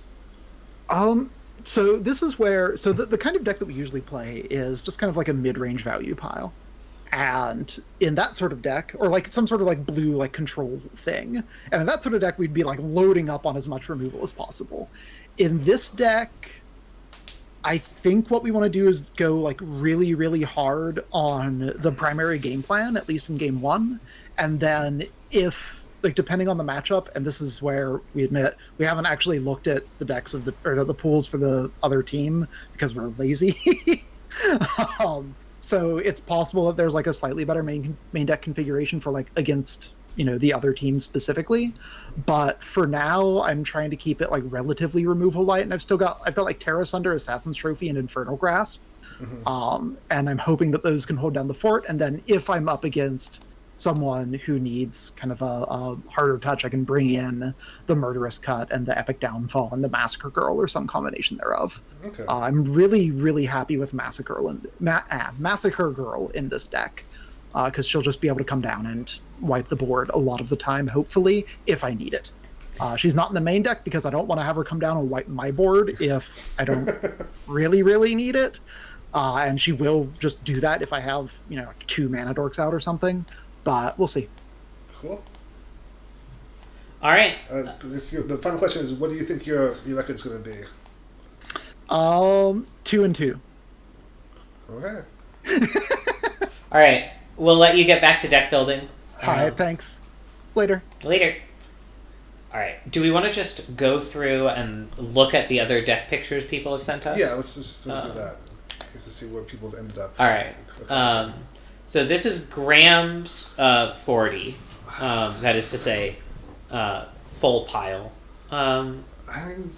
So this is where the kind of deck that we usually play is just kind of like a mid-range value pile. And in that sort of deck, or like some sort of like blue like control thing, and in that sort of deck we'd be like loading up on as much removal as possible. In this deck, I think what we want to do is go like really, really hard on the primary game plan, at least in game 1. And then if, like, depending on the matchup, and this is where we admit we haven't actually looked at the decks of the pools for the other team because we're lazy. So it's possible that there's like a slightly better main deck configuration for like against the other team specifically, but for now I'm trying to keep it like relatively removal light, and I've got like Terra Sunder, Assassin's Trophy, and Infernal Grasp, and I'm hoping that those can hold down the fort. And then if I'm up against someone who needs kind of a harder touch, I can bring in the Murderous Cut and the Epic Downfall and the Massacre Girl or some combination thereof. Okay. I'm really, really happy with Massacre Girl in this deck, because she'll just be able to come down and wipe the board a lot of the time, hopefully, if I need it. She's not in the main deck because I don't want to have her come down and wipe my board if I don't really, really need it. And she will just do that if I have, like 2 mana dorks out or something. But we'll see. Cool. All right. The final question is, what do you think your record's going to be? 2-2. Okay. All right, we'll let you get back to deck building. All right, thanks. Later. Later. All right. Do we want to just go through and look at the other deck pictures people have sent us? Yeah, let's just sort of do that. Just to see where people have ended up. All right. So this is Graham's 40. That is to say, full pile. I mean,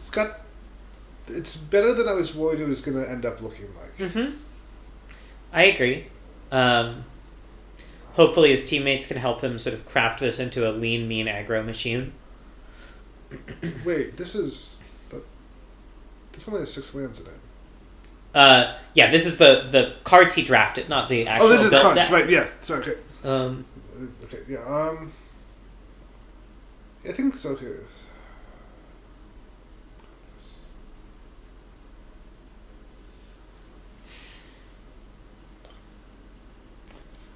it's better than I was worried it was going to end up looking like. Mm-hmm. I agree. Hopefully his teammates can help him sort of craft this into a lean, mean aggro machine. Wait, this only has 6 lands in it. Yeah, this is the cards he drafted, not the actual. Oh, this is the build cards, deck. right? Yeah, sorry. Okay. Okay, yeah. I think so. Okay.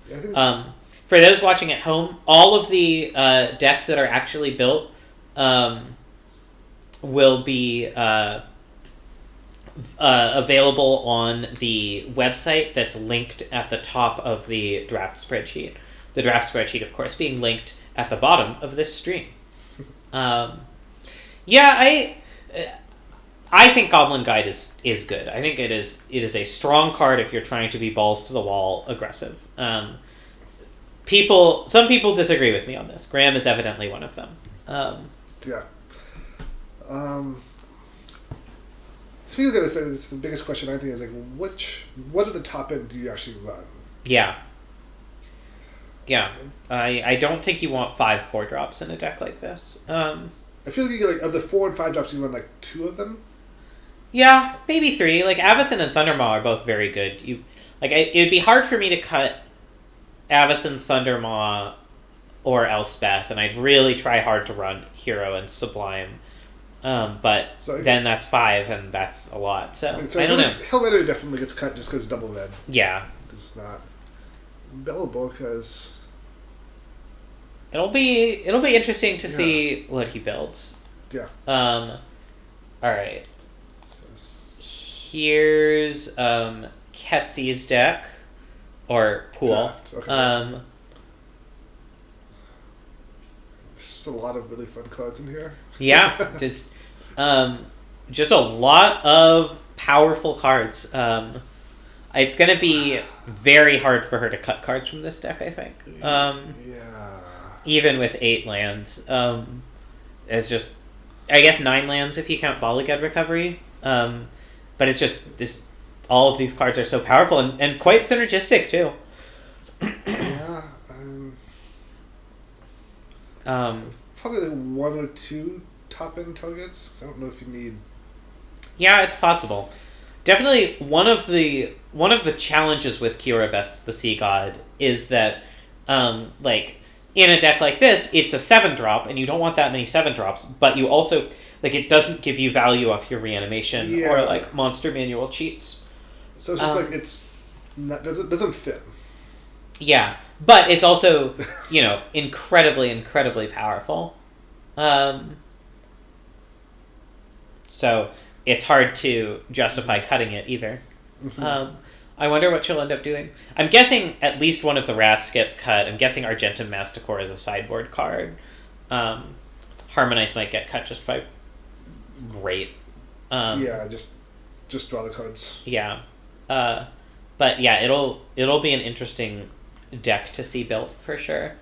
Yeah, I think. For those watching at home, all of the decks that are actually built will be available on the website that's linked at the top of the draft spreadsheet. The draft spreadsheet, of course, being linked at the bottom of this stream. I think Goblin Guide is good. I think it is a strong card if you're trying to be balls to the wall aggressive. Some people disagree with me on this. Graham is evidently one of them. Yeah. To me, it's the biggest question I think is like, what at the top end do you actually run? Yeah. Yeah. I don't think you want 5 4-drops in a deck like this. I feel like you get, like, of the 4 and 5 drops, you run like 2 of them. Yeah, maybe 3. Like Avacyn and Thundermaw are both very good. It'd be hard for me to cut Avacyn, Thundermaw, or Elspeth, and I'd really try hard to run Hero and Sublime. But then that's 5, and that's a lot. So I don't know. Hellrider definitely gets cut just because it's double red. Yeah. It's not. Bellaborka's. It'll be interesting to see what he builds. Yeah. All right. Here's Ketsy's deck or pool. Okay. There's a lot of really fun cards in here. Yeah, just a lot of powerful cards. It's gonna be very hard for her to cut cards from this deck, I think. Yeah. Even with 8 lands, it's just, I guess 9 lands if you count Bolligad Recovery. But it's just this. All of these cards are so powerful and quite synergistic too. Yeah. Probably like 1 or 2 top end targets. 'Cause I don't know if you need. Yeah, it's possible. Definitely one of the challenges with Kiora Best the Sea God is that like in a deck like this, it's a 7-drop and you don't want that many 7-drops, but you also like it doesn't give you value off your reanimation or like monster manual cheats. So it's just like it's not doesn't fit. Yeah, but it's also incredibly powerful. So it's hard to justify cutting it either. I wonder what she'll end up doing. I'm guessing at least one of the Wraths gets cut. I'm guessing Argentum Masticore is a sideboard card. Harmonize might get cut just by great. Just draw the cards. Yeah. But yeah, it'll be an interesting deck to see built for sure.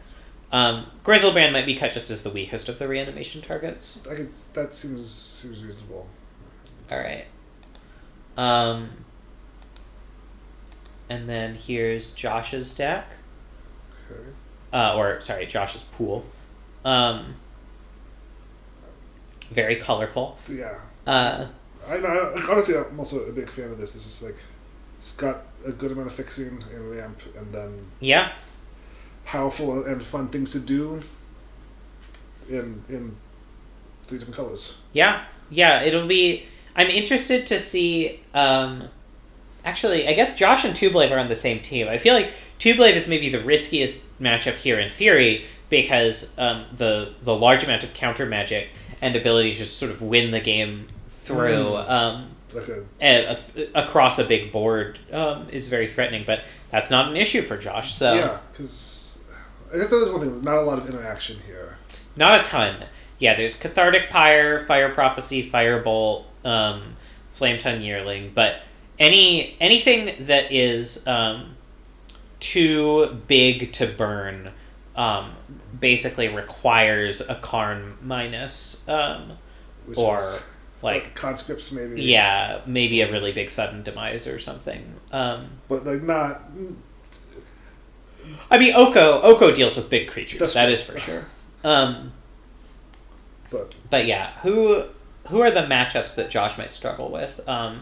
Grizzlebrand might be cut just as the weakest of the reanimation targets. That seems reasonable. All right. And then here's Josh's deck. Okay. Josh's pool. Very colorful. Yeah. I know. Honestly, I'm also a big fan of this. It's just like it's got a good amount of fixing and ramp, and then powerful and fun things to do in 3 different colors. Yeah. It'll be. I'm interested to see. Actually, I guess Josh and Tublave are on the same team. I feel like Tublave is maybe the riskiest matchup here in theory because the large amount of counter magic and ability to just sort of win the game through like a across a big board is very threatening, but that's not an issue for Josh. So yeah, because I think that is one thing. Not a lot of interaction here. not a ton. Yeah, there's Cathartic Pyre, Fire Prophecy, Firebolt, Flame Tongue Yearling, but anything that is too big to burn basically requires a Karn minus, Which or is, like conscripts maybe. yeah, maybe a really big sudden demise or something. But like not. I mean, Oko deals with big creatures. That's That true. is for sure. But yeah, who are the matchups that Josh might struggle with? What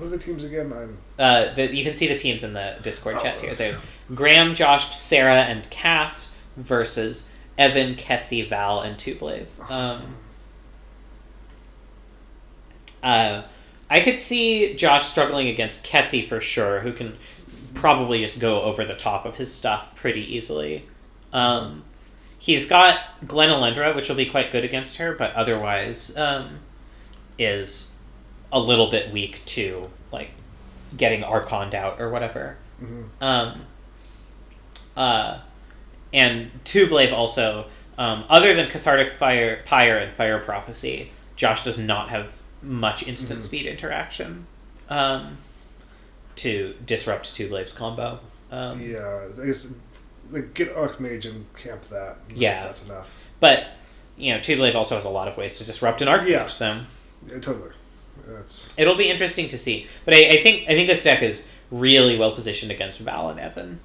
are the teams again? You can see the teams in the Discord chat here. okay. So Graham, Josh, Sarah, and Cass versus Evan, Ketsy, Val, and Tublave. I could see Josh struggling against Ketsy for sure, who can probably just go over the top of his stuff pretty easily. He's got Glen Elendra, which will be quite good against her, but otherwise is a little bit weak to like getting Archoned out or whatever. Mm-hmm. And Tublave also, other than Cathartic Pyre and Fire Prophecy, Josh does not have much instant speed interaction to disrupt Tublave's combo. Yeah, I guess like get Archmage and camp that. Yeah. That's enough. But Tublave also has a lot of ways to disrupt an Archmage. Yeah. So Yeah, totally. That's it'll be interesting to see. But I think this deck is really well positioned against Val and Evan.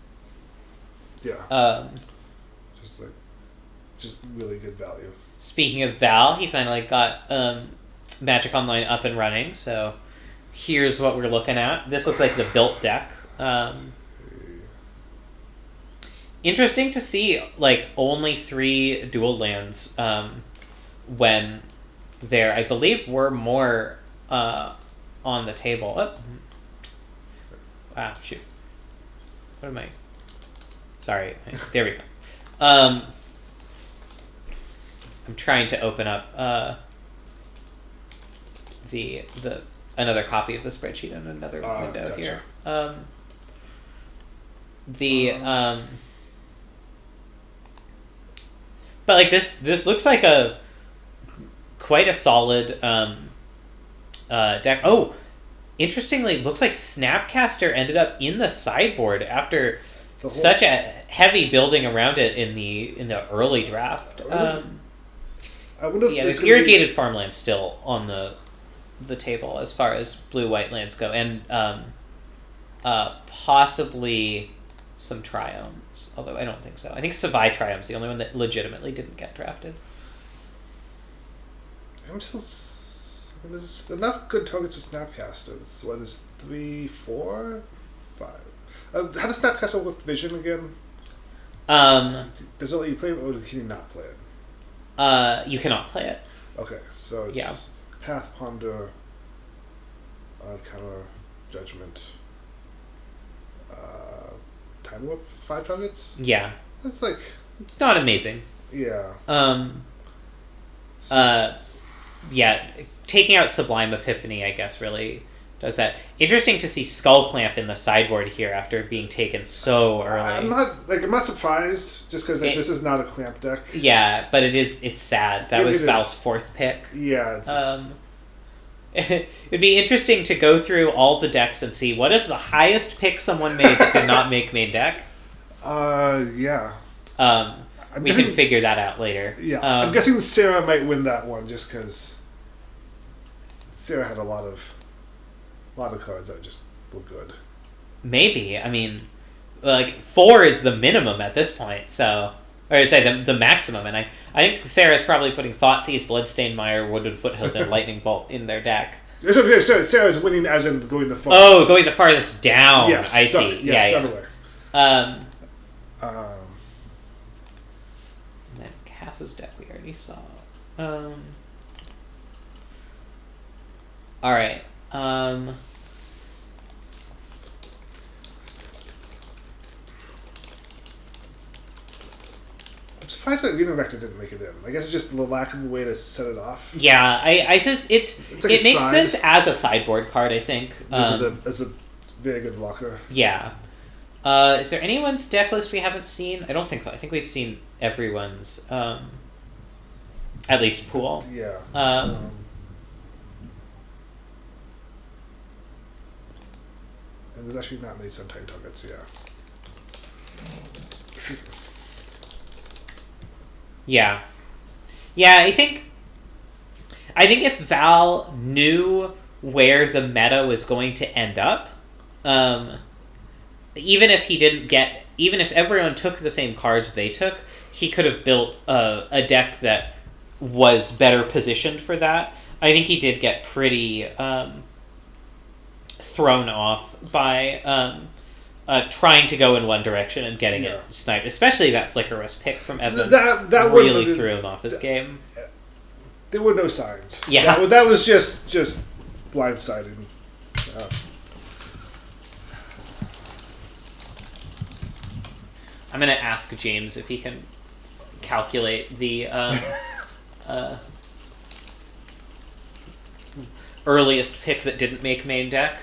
yeah. Just really good value. Speaking of Val, he finally got Magic Online up and running. So here's what we're looking at. This looks like the built deck. Interesting to see like only 3 dual lands when there, I believe, were more on the table. Oh. Wow, shoot. What am I? Sorry. There we go. I'm trying to open up the another copy of the spreadsheet in another window gotcha. here. But like this looks like quite a solid deck. Oh, interestingly, it looks like Snapcaster ended up in the sideboard after such a heavy building around it in the early draft. I wonder if There's irrigated farmland still on the table as far as blue-white lands go, and possibly some triomes, although I don't think so. I think Savai Triome's the only one that legitimately didn't get drafted. There's enough good targets with Snapcasters. What is 3, 4, 5? How does Snapcaster work with Vision again? Does it let you play it, or can you not play it? You cannot play it. Okay, so it's Path, Ponder, Counter, Judgment, Time Warp, 5 targets? Yeah. That's like... It's not amazing. Yeah. Yeah, taking out Sublime Epiphany, I guess, really does that. Interesting to see Skull Clamp in the sideboard here after being taken so early. I'm not surprised, just because this is not a Clamp deck. Yeah, but it's sad. That was Val's 4th pick. Yeah. It'd be interesting to go through all the decks and see what is the highest pick someone made that did not make main deck. Yeah. We can figure that out later. Yeah, I'm guessing Sarah might win that one just because Sarah had a lot of cards that just were good. Maybe. I mean, like 4 is the minimum at this point. So, or say the maximum, and I think Sarah's probably putting Thoughtseize, Bloodstained Mire, Wooded Foothills, and Lightning Bolt in their deck. Sarah's winning as in going the farthest. Oh, going the farthest down. Yes, I sorry. see. Yes, yeah. the other way. And then Cass's deck we already saw. All right. I'm surprised that Redirector didn't make it in. I guess it's just the lack of a way to set it off. Yeah, I just like it a makes side. sense as a sideboard card, I think. Just as a very good blocker. Yeah. Is there anyone's deck list we haven't seen? I don't think so. I think we've seen everyone's, at least pool. Yeah. And there's actually not many Sunshine targets, yeah. Yeah. Yeah, I think if Val knew where the meta was going to end up, even if everyone took the same cards they took, he could have built a deck that was better positioned for that. I think he did get pretty thrown off by trying to go in one direction and getting it sniped, especially that Flickerous pick from Evan. That really threw him off his game. There were no signs. Yeah. That was just blindsided. I'm going to ask James if he can calculate the earliest pick that didn't make main deck.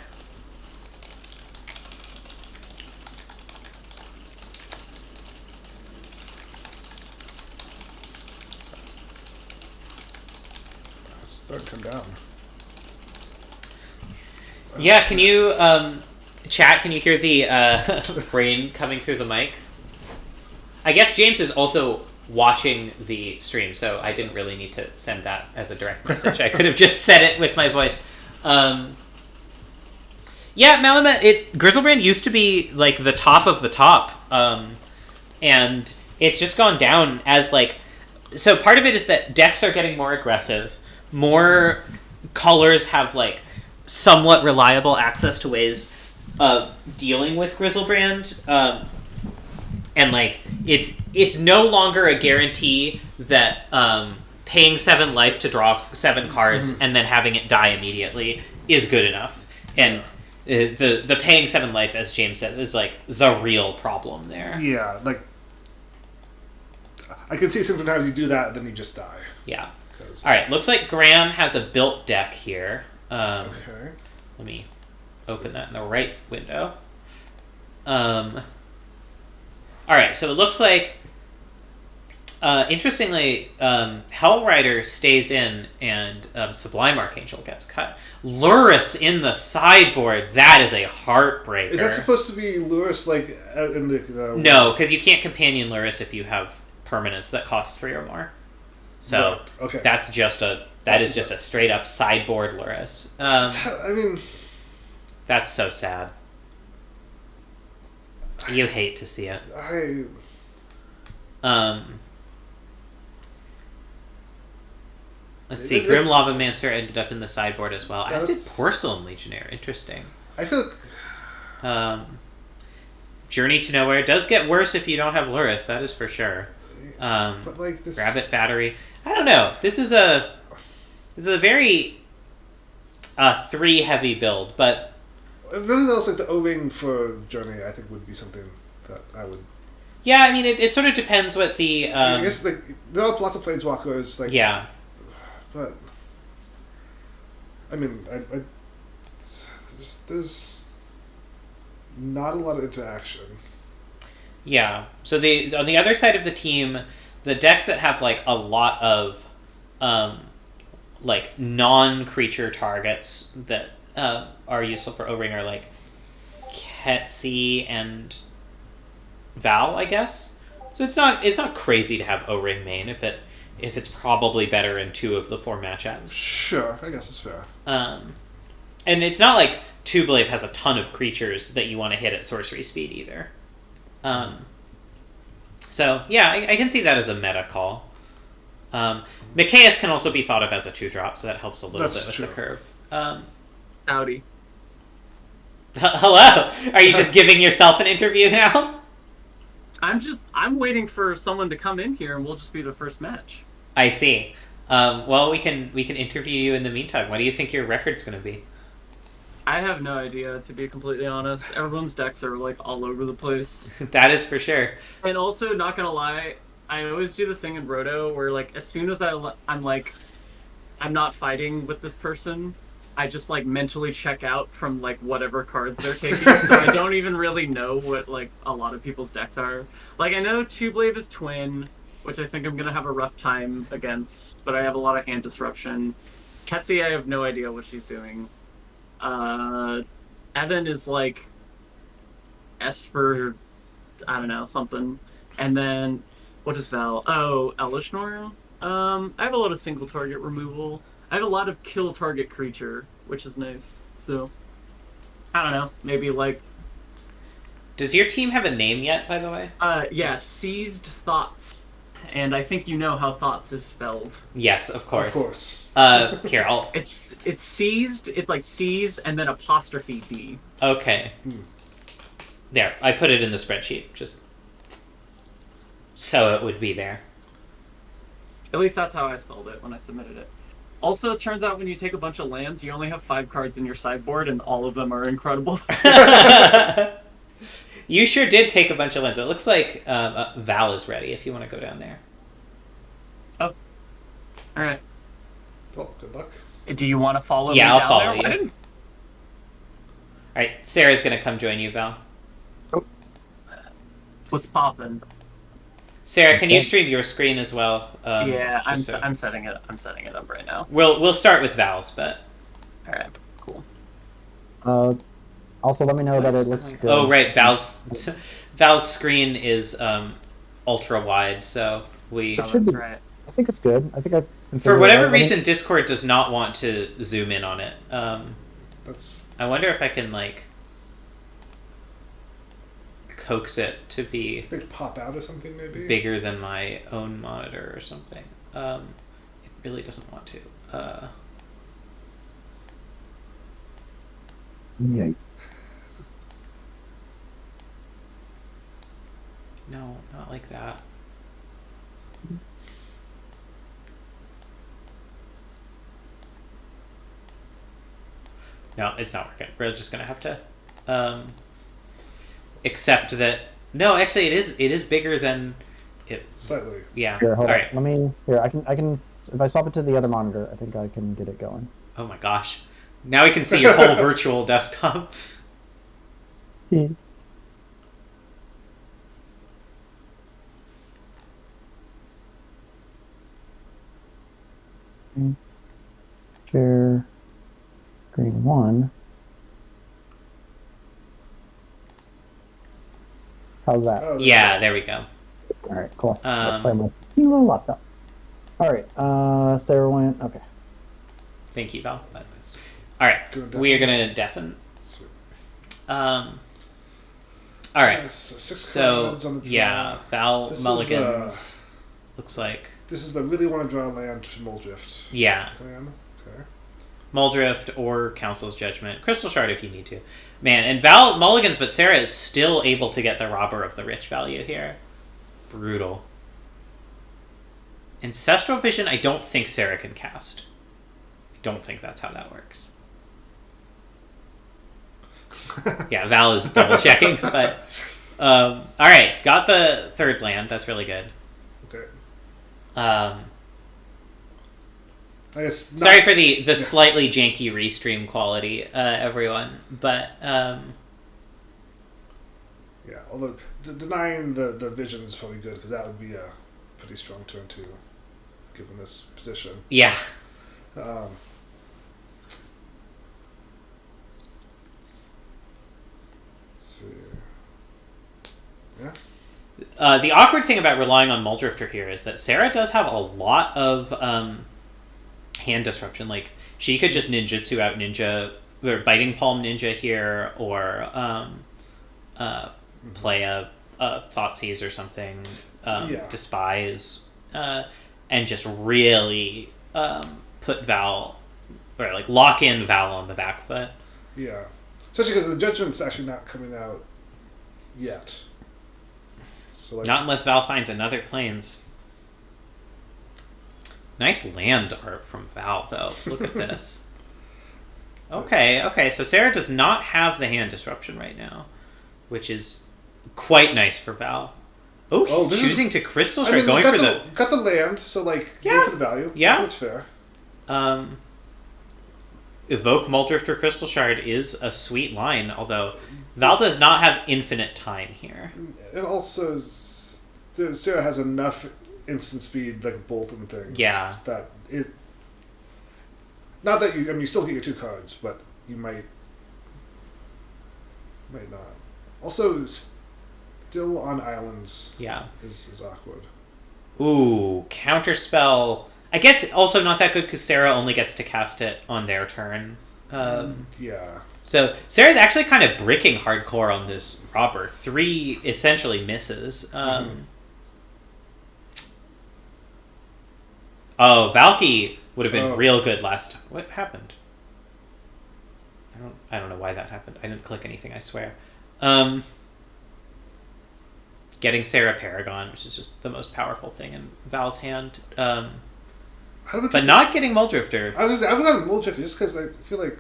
It's starting to come down. Yeah, can you, chat, can you hear the rain coming through the mic? I guess James is also watching the stream, so I didn't really need to send that as a direct message. I could have just said it with my voice. Yeah, Malamet, Grizzlebrand used to be, like, the top of the top, and it's just gone down as, like... So part of it is that decks are getting more aggressive, more colors have, like, somewhat reliable access to ways of dealing with Grizzlebrand, and, like, it's no longer a guarantee that paying 7 life to draw 7 cards and then having it die immediately is good enough. And the paying 7 life, as James says, is, like, the real problem there. Yeah, like, I can see sometimes you do that and then you just die. Yeah. Alright, looks like Graham has a built deck here. Okay. Let me open that in the right window. Alright, so it looks like, interestingly, Hellrider stays in and Sublime Archangel gets cut. Lurrus in the sideboard, that is a heartbreaker. Is that supposed to be Lurrus, like, in the... No, because you can't companion Lurrus if you have permanents that cost 3 or more. So, right. Okay. That is just a straight up sideboard Lurrus. I mean... That's so sad. You hate to see it. Let's see. Grim Lavamancer ended up in the sideboard as well. As did Porcelain Legionnaire. Interesting. I feel like... Journey to Nowhere does get worse if you don't have Lurrus. That is for sure. But like this... Rabbit Battery. I don't know. This is a very 3 heavy build, but... If nothing else, like the O-Ring for Journey, I think would be something that I would... Yeah, I mean, it sort of depends what the... I guess like, there are lots of Planeswalkers, like... Yeah. But... I mean, there's not a lot of interaction. Yeah. So on the other side of the team, the decks that have, like, a lot of, like, non-creature targets that are useful for O-Ring are, like, Ketsy and Val, I guess. So it's not crazy to have O-Ring main if it's probably better in 2 of the 4 matchups. Sure, I guess it's fair. And it's not like Tublave has a ton of creatures that you want to hit at sorcery speed either. So, yeah, I can see that as a meta call. Mikaeus can also be thought of as a 2-drop, so that helps a little bit with the curve. Howdy. Hello! Are you just giving yourself an interview now? I'm waiting for someone to come in here and we'll just be the first match. I see. Well, we can interview you in the meantime. What do you think your record's going to be? I have no idea, to be completely honest. Everyone's decks are, like, all over the place. That is for sure. And also, not gonna lie, I always do the thing in Roto where like as soon as I'm like I'm not fighting with this person, I just like mentally check out from like whatever cards they're taking. So I don't even really know what like a lot of people's decks are. Like I know Two Blade is Twin, which I think I'm gonna have a rough time against, but I have a lot of hand disruption. Ketsi, I have no idea what she's doing. Evan is like Esper, I don't know, something. And then what is Val? Oh, Elishnor. I have a lot of single target removal. I have a lot of kill target creature, which is nice. So I don't know, maybe like Does your team have a name yet, by the way? yeah, Seized Thoughts. And I think you know how thoughts is spelled. Yes, of course. Of course. Here, I'll... It's seized, it's like seize and then apostrophe D. Okay. There, I put it in the spreadsheet, just so it would be there. At least that's how I spelled it when I submitted it. Also, it turns out when you take a bunch of lands, you only have 5 cards in your sideboard, and all of them are incredible. You sure did take a bunch of lands. It looks like Val is ready if you want to go down there. Oh. Alright. Well, good luck. Do you want to follow me Yeah, I'll down follow there? you. Alright, Sarah's going to come join you, Val. What's poppin'? Sarah, can you stream your screen as well? Yeah, I'm so- setting it. I'm setting it up right now. We'll start with Val's, but... All right, cool. Also, let me know that it looks good. Oh, right, Val's screen is ultra wide, so we... Oh, should that's be- right. I think it's good. I think I. For whatever reason, Discord does not want to zoom in on it. That's I wonder if I can, like, coax it to be like pop out or something maybe. bigger than my own monitor or something. It really doesn't want to. Yeah. No, not like that. No, it's not working. We're just gonna have to accept that. No, actually, it is bigger than it. Slightly. Yeah. Here, hold All on. right. Let me. Here, I can. If I swap it to the other monitor, I think I can get it going. Oh my gosh! Now we can see your whole virtual desktop. Share screen 1. How's that? Oh, Yeah, there we go. All right, cool. Um, Let's play my little laptop. All right, Sarah went. Okay. Thank you, Val. All right, Good we are gonna deafen. Sweet. All right. So 6 So cards on the draw. yeah, Val This is, Mulligans looks like This is the really want to draw land to Muldrift yeah, plan. Okay. Muldrift or Council's Judgment, Crystal Shard if you need to. Man, and Val Mulligans, but Sarah is still able to get the Robber of the Rich value here. Brutal. Ancestral Vision, I don't think Sarah can cast. I don't think that's how that works. Yeah, Val is double checking, but all right, got the third land. That's really good. Okay. Um, I guess not, sorry for the slightly janky restream quality, everyone, but yeah. Although denying the vision is probably good because that would be a pretty strong turn too, given this position. yeah. Let's see. Yeah. The awkward thing about relying on Muldrifter here is that Sarah does have a lot of hand disruption. Like, she could just ninjutsu out ninja, or biting palm ninja here, or play a Thoughtseize or something, despise, and just really put Val, or like lock in Val on the back foot. Yeah. Especially because the judgment's actually not coming out yet. So like, Not unless Val finds another planes. Nice land art from Val, though. Look at this. Okay, so Sarah does not have the hand disruption right now, which is quite nice for Val. Oh, he's this is- choosing to Crystal I Shard, mean, going got for the... got the land, so like Yeah. go for the value. Yeah. That's fair. Evoke Muldrifter Crystal Shard is a sweet line, although Val does not have infinite time here. And also, Sarah has enough instant speed, like bolt and things. Yeah. That it. Not that you. I mean, you still get your 2 cards, but you might not. Also, still on islands. Yeah. Is awkward. Ooh, Counterspell. I guess also not that good because Sarah only gets to cast it on their turn. Yeah. So Sarah's actually kind of bricking hardcore on this robber. 3 essentially misses. Oh, Valky would have been real good last time. What happened? I don't know why that happened. I didn't click anything, I swear. Getting Sarah Paragon, which is just the most powerful thing in Val's hand. But not getting Muldrifter. I've gotten Muldrifter just because I feel like.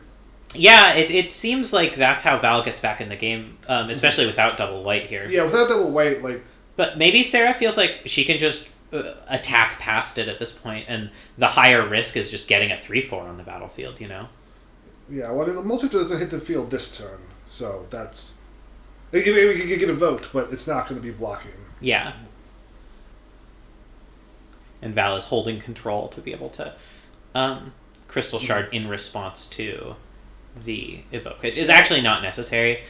Yeah, it seems like that's how Val gets back in the game, especially without double white here. Yeah, without double white, like. But maybe Sarah feels like she can just attack past it at this point, and the higher risk is just getting a 3/4 on the battlefield, you know? Yeah, well, I mean, the Muldrifter doesn't hit the field this turn, so that's. It can get evoked, but it's not going to be blocking. Yeah. And Val is holding control to be able to Crystal Shard in response to the evoke, which is actually not necessary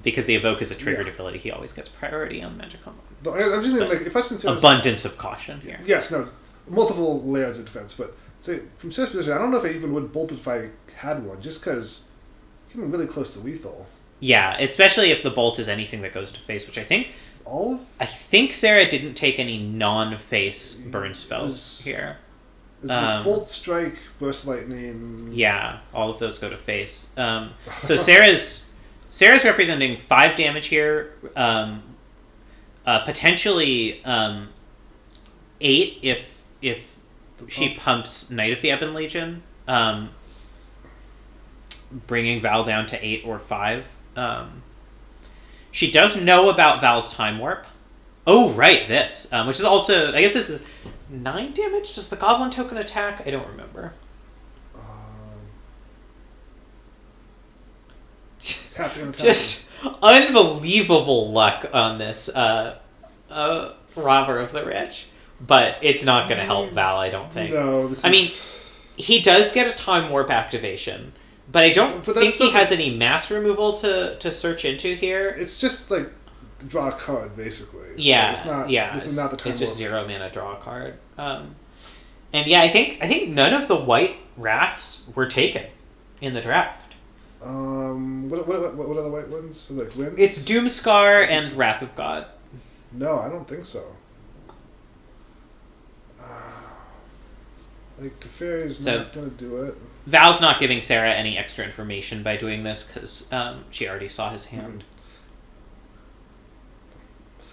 because the evoke is a triggered ability. He always gets priority on magic combo. I'm just thinking, like, if I should say abundance of caution here. Yes, no, multiple layers of defense, but say from Sarah's position, I don't know if I even would bolt it if I had one, just because you're getting really close to lethal. Yeah, especially if the bolt is anything that goes to face, which I think. I think Sarah didn't take any non-face burn spells here. It was Bolt, Strike, Burst Lightning. Yeah, all of those go to face. So Sarah's representing 5 damage here. Potentially 8 if she pumps Knight of the Ebon Legion, bringing Val down to 8 or 5. She does know about Val's Time Warp. Oh, right, this. Which is also... I guess this is 9 damage? Does the Goblin token attack? I don't remember. Just unbelievable luck on this Robber of the Rich. But it's not going to help Val, I don't think. No, I mean, he does get a Time Warp activation. But I don't think he has any mass removal to search into here. It's just like draw a card, basically. Yeah, it's not. Yeah, this is not the time. It's just 0 mana, draw a card. And yeah, I think none of the white wraths were taken in the draft. What are the white ones? Like Winds? It's Doomscar and Wrath of God. No, I don't think so. Like Teferi's not gonna do it. Val's not giving Sarah any extra information by doing this because she already saw his hand.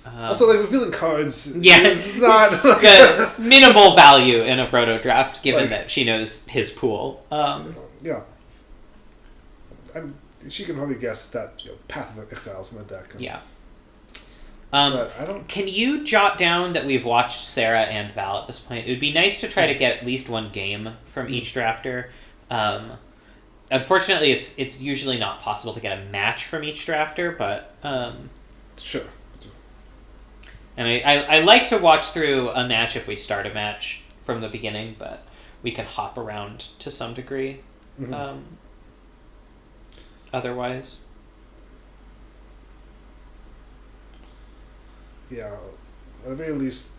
Also, like revealing cards is not the minimal value in a proto draft, given that she knows his pool. Yeah, she can probably guess that Path of Exiles in the deck. Yeah. But I don't. Can you jot down that we've watched Sarah and Val at this point? It would be nice to try to get at least one game from each drafter. Unfortunately, it's usually not possible to get a match from each drafter, but sure. And I like to watch through a match if we start a match from the beginning, but we can hop around to some degree. Otherwise, yeah, at the very least,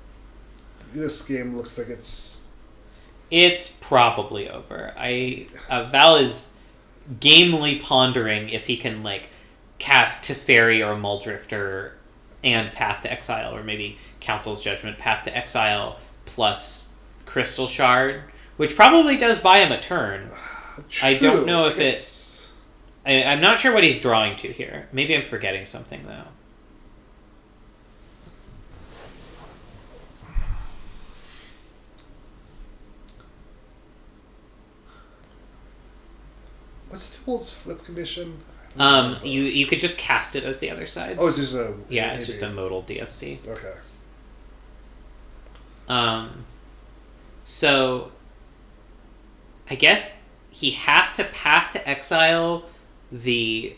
this game looks like it's probably over. Val is gamely pondering if he can cast Teferi or Muldrifter and Path to Exile, or maybe Council's Judgment, Path to Exile plus Crystal Shard, which probably does buy him a turn. True. I don't know if I'm not sure what he's drawing to here. Maybe I'm forgetting something though. What's Tibalt's flip condition? You could just cast it as the other side. Oh, it's just a... Yeah, it's just a modal DFC. Okay. So I guess he has to path to exile the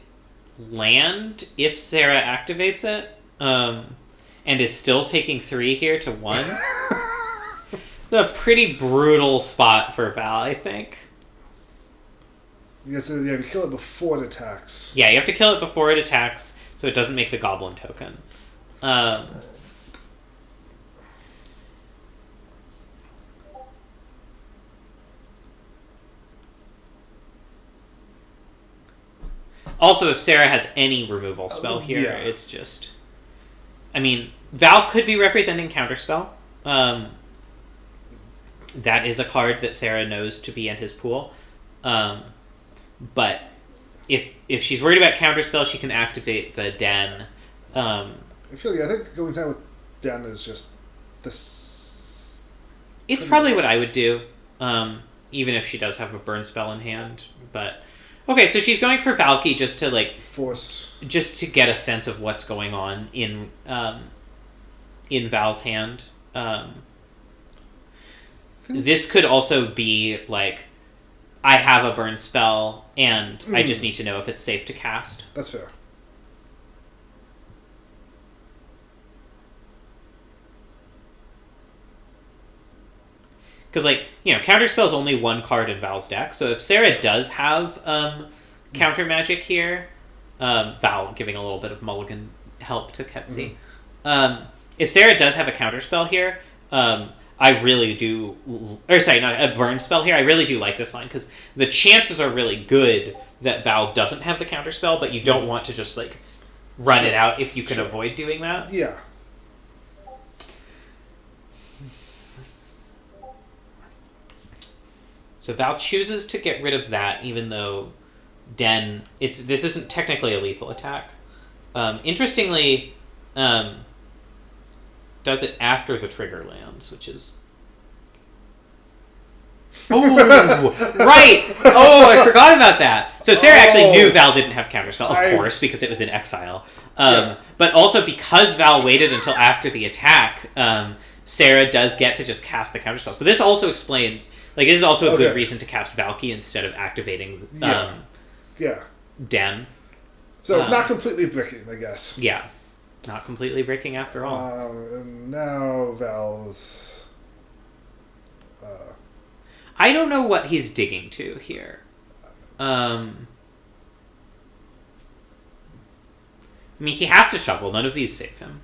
land if Sarah activates it, and is still taking 3 here to 1. A pretty brutal spot for Val, I think. You kill it before it attacks. Yeah, you have to kill it before it attacks, so it doesn't make the goblin token. Also, if Sarah has any removal spell here, yeah. it's just... I mean, Val could be representing Counterspell. That is a card that Sarah knows to be in his pool. But if she's worried about Counterspell, she can activate the Den. I think going down with Den is just this. It's probably what I would do, even if she does have a burn spell in hand. But okay, so she's going for Valky just to force, just to get a sense of what's going on in Val's hand. This could also be I have a burn spell, and I just need to know if it's safe to cast. That's fair. Because, Counterspell is only 1 card in Val's deck, so if Sarah does have Counter Magic here, Val giving a little bit of mulligan help to Ketsi. If Sarah does have a Counterspell here, I really do... Or, sorry, not a burn spell here. I really do like this line, because the chances are really good that Val doesn't have the Counterspell, but you don't want to just, run it out if you can avoid doing that. Yeah. So Val chooses to get rid of that, even though Den... This isn't technically a lethal attack. Interestingly... does it after the trigger lands, which is... Oh, right! Oh, I forgot about that! So Sarah actually knew Val didn't have Counterspell, of course, because it was in exile. But also because Val waited until after the attack, Sarah does get to just cast the Counterspell. So this also explains... this is also a good reason to cast Valky instead of activating Den. So not completely bricking, I guess. Yeah. Not completely breaking after all. And now Val's... I don't know what he's digging to here. I mean, he has to shovel. None of these save him.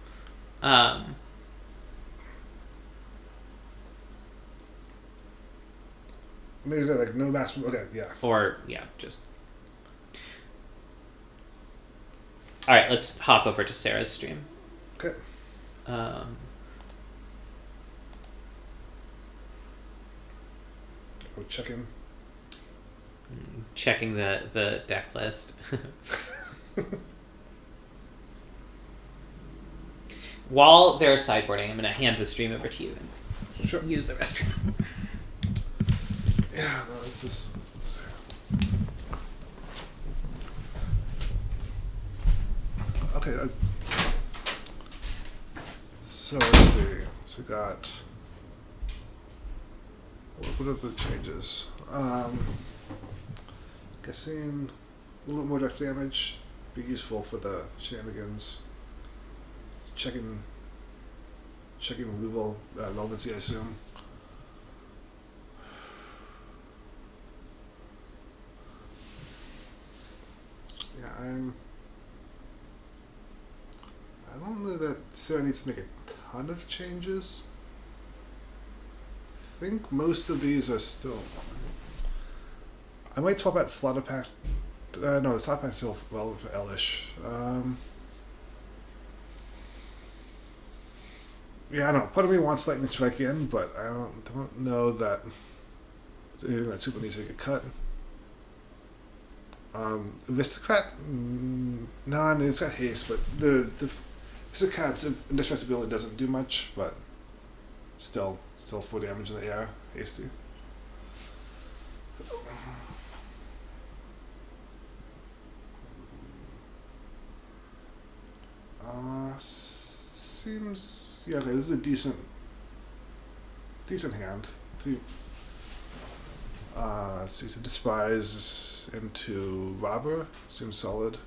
Maybe is that no mass... Okay, yeah. Or, just... Alright, let's hop over to Sarah's stream. Okay. We're checking the deck list. While they're sideboarding, I'm going to hand the stream over to you and use the restroom. Yeah, no, it's just... Okay. So let's see. So we got... What are the changes? Guessing a little bit more dex damage. Be useful for the shenanigans. Checking removal relevancy, I assume. Yeah, I don't know that Sarah needs to make a ton of changes. I think most of these are still... I might swap out Slaughter Pact. No, the Slaughter Pact's still relevant for Elish. Yeah, I don't know. Part of me wants Lightning Strike in, but I don't know that there's anything that super needs to get cut. Aristocrat? No, I mean, it's got haste, but the Aristocrat's indestructibility doesn't do much, but still 4 damage in the air. Hasty. seems... Yeah, okay, this is a decent hand. If you, let's see, so Despise into Robber seems solid.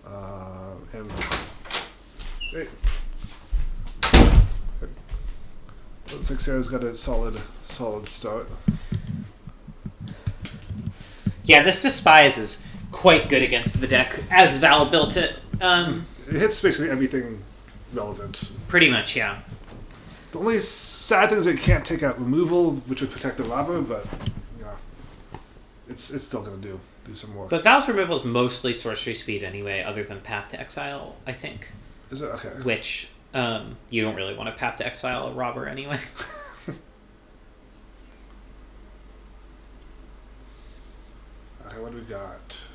And... Hey. Looks like Sarah's got a solid start. Yeah, this Despise is quite good against the deck, as Val built it. It hits basically everything relevant. Pretty much, yeah. The only sad thing is it can't take out removal, which would protect the Robber, but, you know, it's still going to do some work. But Val's removal is mostly sorcery speed anyway, other than Path to Exile, I think. Is it? Okay. Which, you don't really want to Path to Exile a Robber anyway. Okay, what do we got?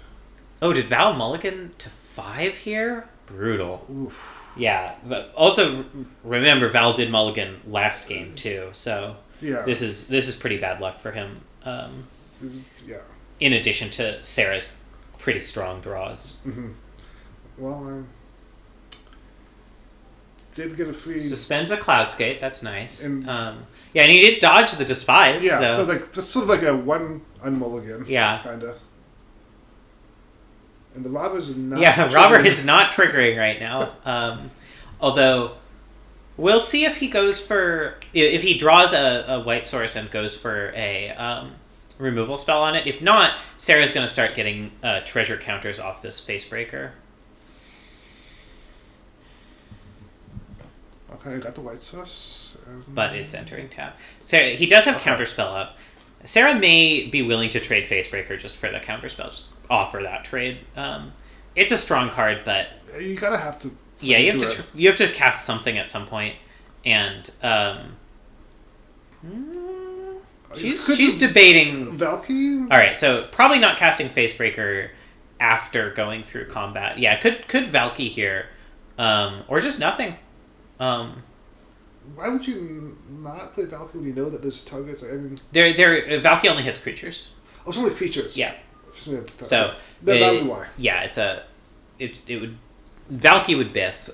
Oh, did Val mulligan to 5 here? Brutal. Oof. Yeah, but also remember Val did mulligan last game too, so Yeah. this is pretty bad luck for him. Yeah. In addition to Sarah's pretty strong draws. Mm-hmm. Well, did get a free... Suspends a Cloudskate, that's nice. And- yeah, and he did dodge the Despise. Yeah, so like that's sort of like a one unmulligan. Yeah. Kinda. And the Robber's not... yeah, Robert triggering. is not triggering right now. Although, we'll see if he goes for... If he draws a white source and goes for a removal spell on it. If not, Sarah's going to start getting treasure counters off this Facebreaker. Okay, I got the white source. But it's entering tap. Sarah, he does have counterspell up. Sarah may be willing to trade Facebreaker just for the counterspell. Just offer that trade. It's a strong card, but You gotta have to... yeah, you do have to you have to cast something at some point, and she's debating. Valky? All right, so probably not casting Facebreaker after going through combat. Yeah, could Valky here, or just nothing. Why would you not play Valky when you know that there's targets? I mean... Valky only hits creatures. Oh, it's only creatures. Yeah. So that would be why. Yeah, it would Valky would biff.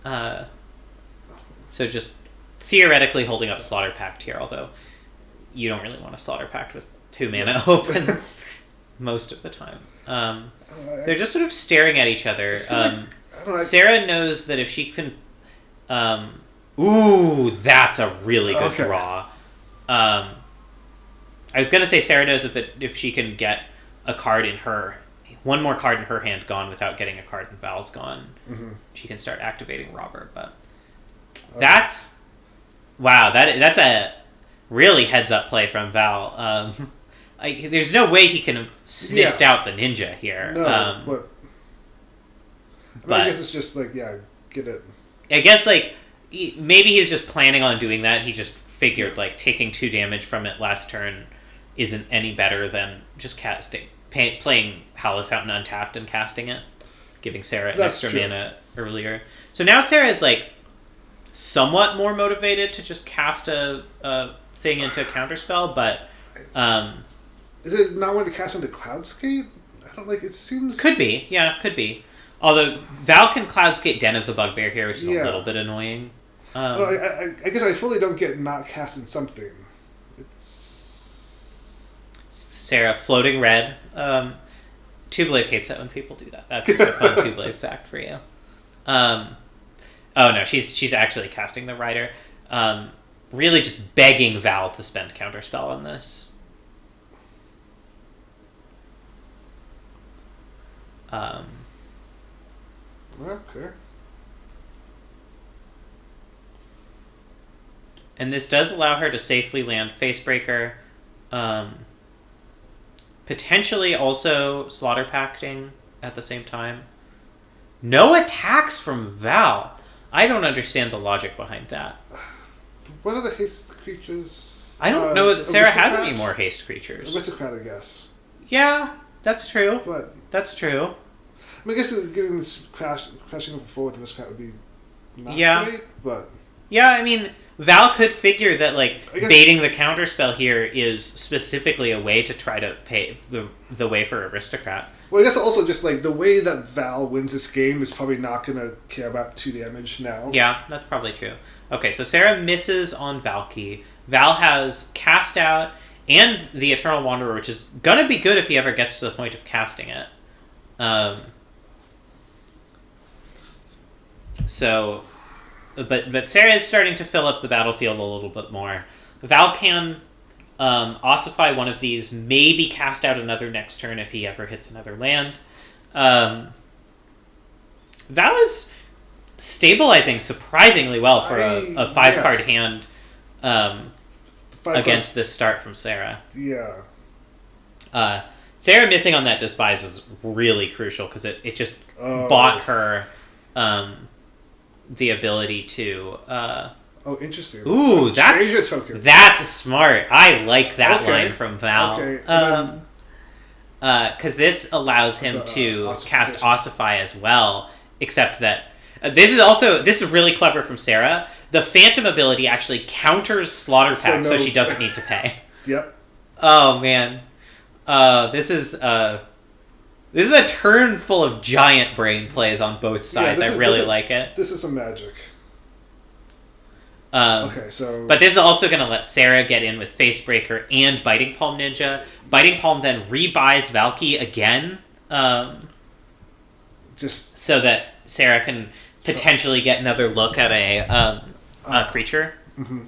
So just theoretically holding up Slaughter Pact here, although you don't really want a Slaughter Pact with 2 mana open most of the time. They're just sort of staring at each other. Sarah knows that if she can... ooh, that's a really good draw. I was going to say Sarah knows that if she can get a card in her... one more card in her hand gone without getting a card in Val's gone, she can start activating Robber, but... That's... Wow, that's a really heads-up play from Val. There's no way he can have sniffed out the ninja here. No, but I guess it's just like, yeah, get it. I guess, like, maybe he's just planning on doing that. He just figured, like, taking 2 damage from it last turn isn't any better than just playing Hallowed Fountain untapped and casting it, giving Sarah extra mana earlier. So now Sarah's, like, somewhat more motivated to just cast a thing into a counterspell, but... is it not wanting to cast into Cloudskate? I don't like, it seems... Could be, yeah, could be. Although, Val can Cloudskate Den of the Bugbear here, which is a little bit annoying. I guess I fully don't get not casting something. It's... Sarah, floating red. Two-Blade hates it when people do that. That's a fun Two-Blade fact for you. Oh no, she's actually casting the Rider. Really just begging Val to spend Counterspell on this. Okay. And this does allow her to safely land Facebreaker. Potentially also Slaughter Pacting at the same time. No attacks from Val. I don't understand the logic behind that. What are the haste creatures? I don't know that Sarah has Aristocrat? any more haste creatures. Aristocrat, I guess. Yeah, that's true. But that's true. I mean, I guess getting this crashing over 4 with Aristocrat would be not great, but... Yeah, I mean, Val could figure that, like, guess... baiting the counterspell here is specifically a way to try to pave the way for Aristocrat. Well, I guess also just like the way that Val wins this game is probably not going to care about 2 damage now. Yeah, that's probably true. Okay, so Sarah misses on Valky. Val has Cast Out and the Eternal Wanderer, which is going to be good if he ever gets to the point of casting it. But Sarah is starting to fill up the battlefield a little bit more. Val can ossify one of these, maybe cast out another next turn if he ever hits another land. Val is stabilizing surprisingly well for a 5-card hand against this start from Sarah. Yeah. Sarah missing on that Despise is really crucial because it just bought her the ability to... interesting. Ooh, Treasure token. That's smart. I like that line from Val. Okay. Because this allows him to cast Ossify as well, except that this is really clever from Sarah. The Phantom ability actually counters Slaughter Pact, so she doesn't need to pay. Yep. Oh man, this is a turn full of giant brain plays on both sides. I really like it. This is some magic. But this is also going to let Sarah get in with Facebreaker and Biting Palm Ninja. Biting Palm then rebuys Valky again, just so that Sarah can potentially get another look at a creature. Mm-hmm.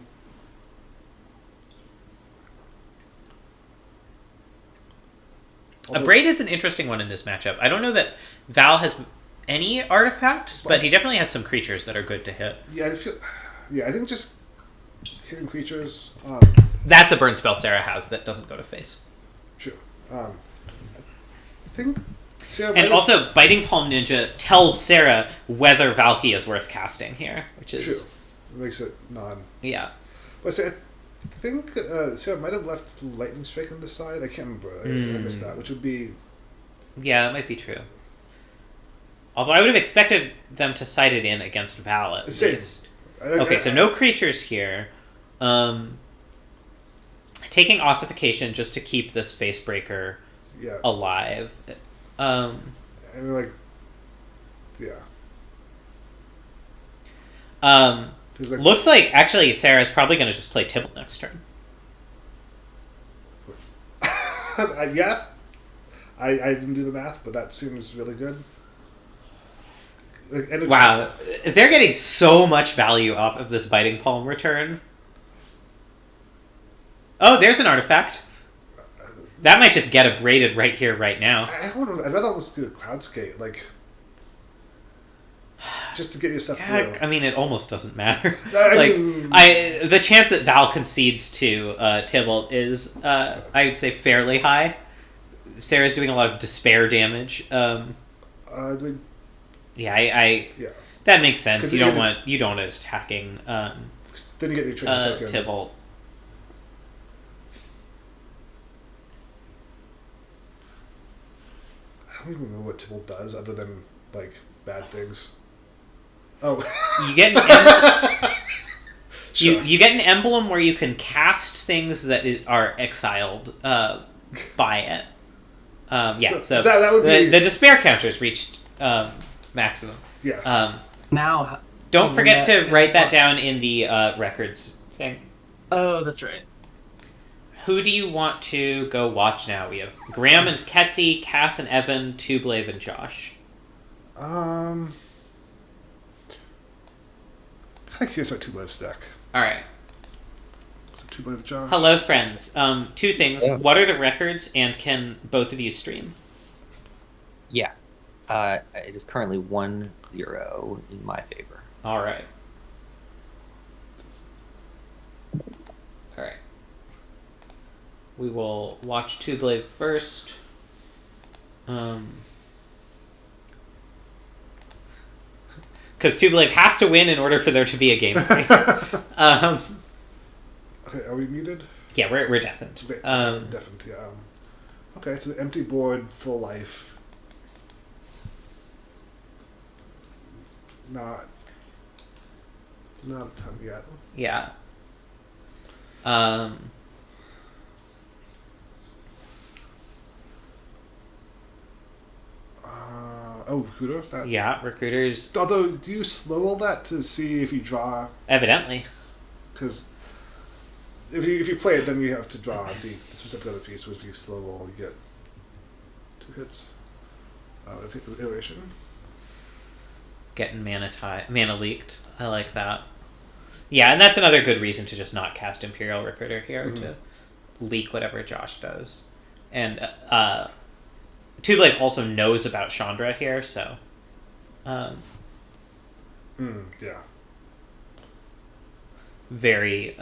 A Braid is an interesting one in this matchup. I don't know that Val has any artifacts, but he definitely has some creatures that are good to hit. Yeah, I think just hitting creatures. That's a burn spell Sarah has that doesn't go to face. True. I think Sarah. And also, Biting Palm Ninja tells Sarah whether Valky is worth casting here, which is true. It makes it non. Yeah. But I think Sarah might have left Lightning Strike on the side. I can't remember. I missed that, which would be. Yeah, it might be true. Although I would have expected them to side it in against Val at least. Okay, so no creatures here. Taking Ossification just to keep this Facebreaker alive. And like, looks like actually Sarah's probably going to just play Tibble next turn. Yeah, I didn't do the math, but that seems really good. Wow, they're getting so much value off of this Biting Palm return. Oh, there's an artifact. That might just get abraded right here, right now. I'd rather almost do a Cloudskate, like, just to get yourself through. I mean, it almost doesn't matter. I the chance that Val concedes to Tybalt is, I would say, fairly high. Sarah's doing a lot of despair damage. That makes sense. You don't want it attacking then you get your token. Tybalt. I don't even remember what Tybalt does other than like bad things. Oh, you get you get an emblem where you can cast things that are exiled by it. So that would be the despair counters reached maximum. Yes. Now, don't forget to write that down in the records thing. Oh, that's right. Who do you want to go watch now? We have Graham and Ketsy, Cass and Evan, Tublave and Josh. Kind of curious about Tublave's deck. All right. So Tublave, Josh. Hello, friends. Two things. Yeah. What are the records, and can both of you stream? Yeah. It is currently 1-0 in my favor. All right. We will watch Tublave first. Because Tublave has to win in order for there to be a game. Okay, are we muted? Yeah, we're deafened. Deafened, yeah. Okay, so the empty board, full life. Not a ton yet. Yeah. Recruiter. That, Yeah, recruiters. Although, do you slow all that to see if you draw? Evidently. Because if you play it, then you have to draw the specific other piece. If you slow roll, you get 2 hits. Iteration. Getting mana leaked. I like that. Yeah, and that's another good reason to just not cast Imperial Recruiter here, to leak whatever Josh does. And Two-Blade also knows about Chandra here, so... yeah. Very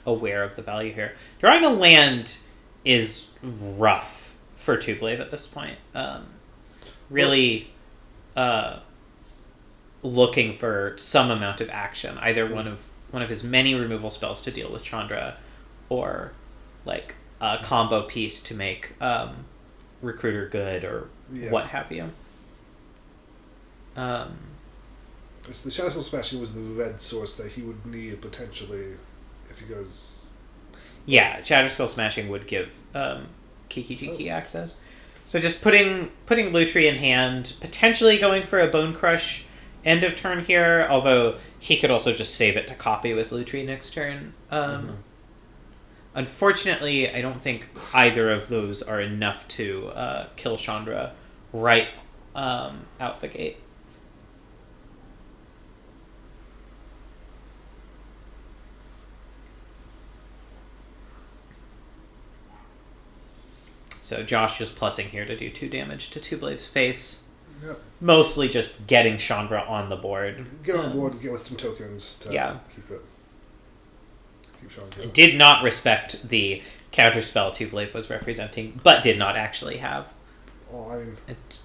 aware of the value here. Drawing a land is rough for Two-Blade at this point. Really looking for some amount of action, either one of his many removal spells to deal with Chandra, or like a combo piece to make Recruiter good, or what have you. The Shadow Soul Smashing was the red source that he would need potentially if he goes. Yeah, Shadow Skull Smashing would give Kiki access. So just putting Lutri in hand, potentially going for a Bone Crush end of turn here, although he could also just save it to copy with Lutri next turn. Unfortunately, I don't think either of those are enough to kill Chandra right out the gate. So Josh just plussing here to do 2 damage to Two-Blade's face. Yep. Mostly just getting Chandra on the board. Get on board and get with some tokens to keep Chandra. Did not respect the counterspell Two-Blade was representing, but did not actually have. Oh, I mean...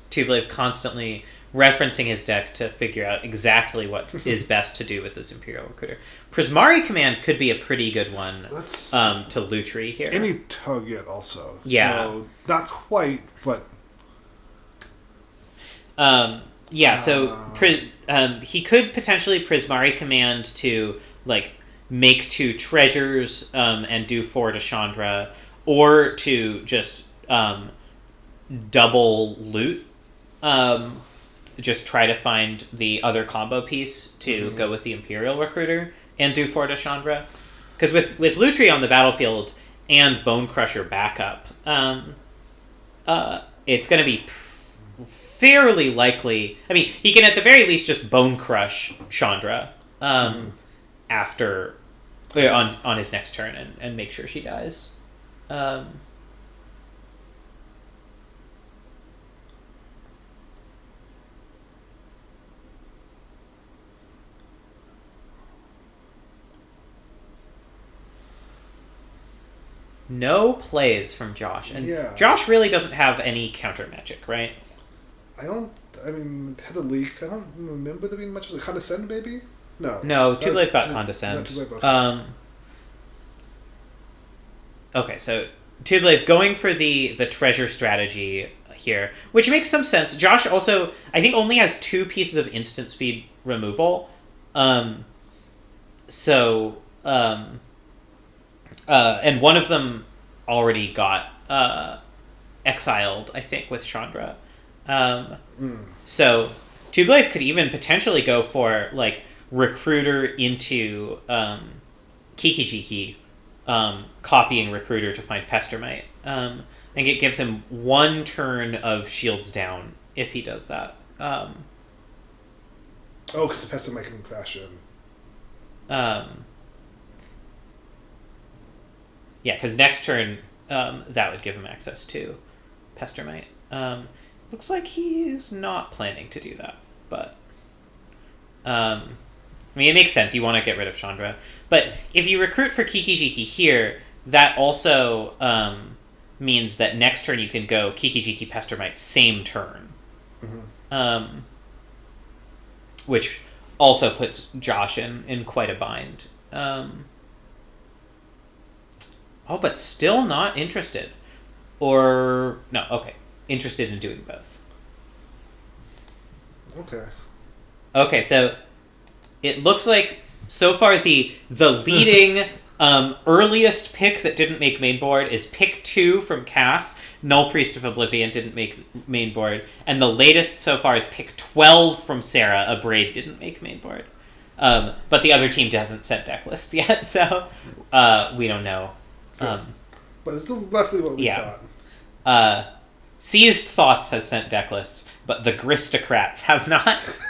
Two-Blade constantly referencing his deck to figure out exactly what is best to do with this Imperial Recruiter. Prismari Command could be a pretty good one to Lutri here. Any Tugget also. Yeah. So, not quite, but... he could potentially Prismari Command to, like, make 2 treasures and do 4 to Chandra, or to just double loot. Just try to find the other combo piece to go with the Imperial Recruiter and do 4 to Chandra. Because with Lutri on the battlefield and Bone Crusher backup, it's going to be fairly likely... I mean, he can at the very least just Bone Crush Chandra after... on his next turn and make sure she dies. No plays from Josh. And Josh really doesn't have any counter magic, right? I mean, it had a leak. I don't remember there being much. Was it Condescend, maybe? No. No, Two-Blade got Condescend. Okay, so Two-Blade going for the treasure strategy here, which makes some sense. Josh also, I think, only has 2 pieces of instant speed removal. And one of them already got exiled, I think, with Chandra. So Two-Blade could even potentially go for, like, Recruiter into Kiki, copying Recruiter to find Pestermite. And it gives him 1 turn of shields down if he does that. Because the Pestermite can crash in. Yeah, because next turn, that would give him access to Pestermite. Looks like he's not planning to do that, but... I mean, it makes sense. You want to get rid of Chandra. But if you recruit for Kiki here, that also means that next turn you can go Kiki Pestermite same turn. Which also puts Josh in quite a bind. But still not interested. Or... No, okay. Interested in doing both. Okay, so... It looks like, so far, the leading Earliest pick that didn't make main board is pick 2 from Cass. Null Priest of Oblivion didn't make main board. And the latest so far is pick 12 from Sarah. A Braid didn't make main board. But the other team hasn't sent deck lists yet, so we don't know. But it's still roughly what we thought. Seized Thoughts has sent deck lists, but the Gristocrats have not.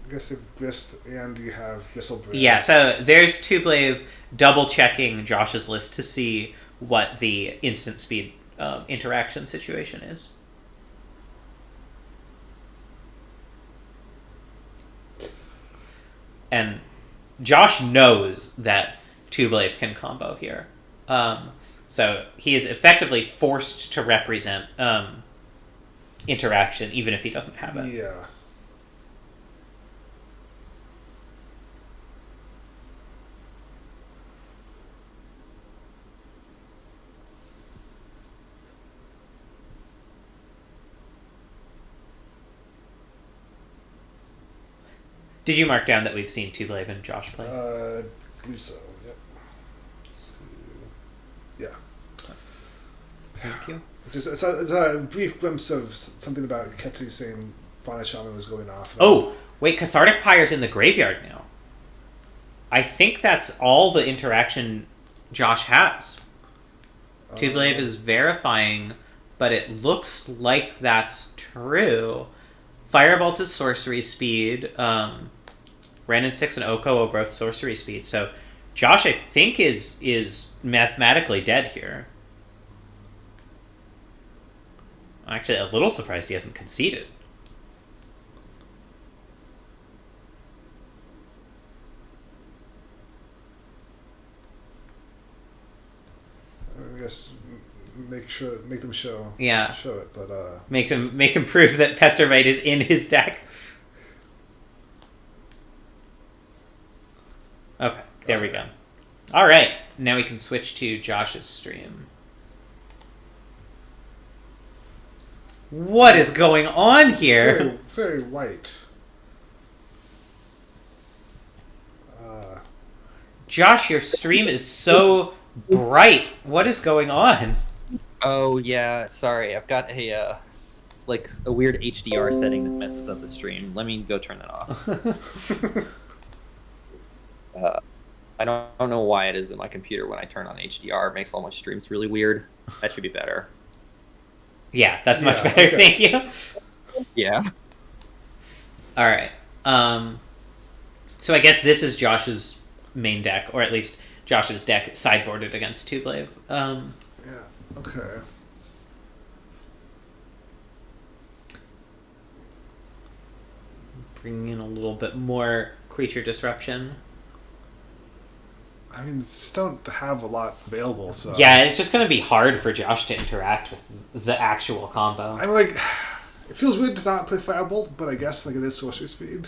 I guess if Grist and you have Gristlebrand. Yeah, so there's Tublave double-checking Josh's list to see what the instant speed interaction situation is. And Josh knows that Tublave can combo here. So he is effectively forced to represent interaction, even if he doesn't have it. Yeah. Did you mark down that we've seen Tublave and Josh play? I believe so, yep. Yeah. Thank you. It's a brief glimpse of something about Ketsu saying Vana Shaman was going off. Oh, wait, Cathartic Pyre's in the graveyard now. I think that's all the interaction Josh has. Tublave is verifying, but it looks like that's true. Firebolt is sorcery speed. Ren and 6 and Oko are both sorcery speed. So Josh, I think, is mathematically dead here. I'm actually a little surprised he hasn't conceded. I guess make them show. Yeah. Show it, but make him prove that Pestermite is in his deck. Okay, there we go. All right, now we can switch to Josh's stream. What is going on here? Very, very white. Josh, your stream is so bright. What is going on? Oh yeah, sorry. I've got a weird HDR setting that messes up the stream. Let me go turn that off. I don't know why it is that my computer, when I turn on HDR, it makes all my streams really weird. That should be better. Yeah, that's much better. Okay. Thank you. Yeah. All right. So I guess this is Josh's main deck, or at least Josh's deck sideboarded against Tublave. Yeah. Okay. Bringing in a little bit more creature disruption. I mean, just don't have a lot available, so... Yeah, it's just going to be hard for Josh to interact with the actual combo. I'm like... It feels weird to not play Firebolt, but I guess like it is sorcery speed.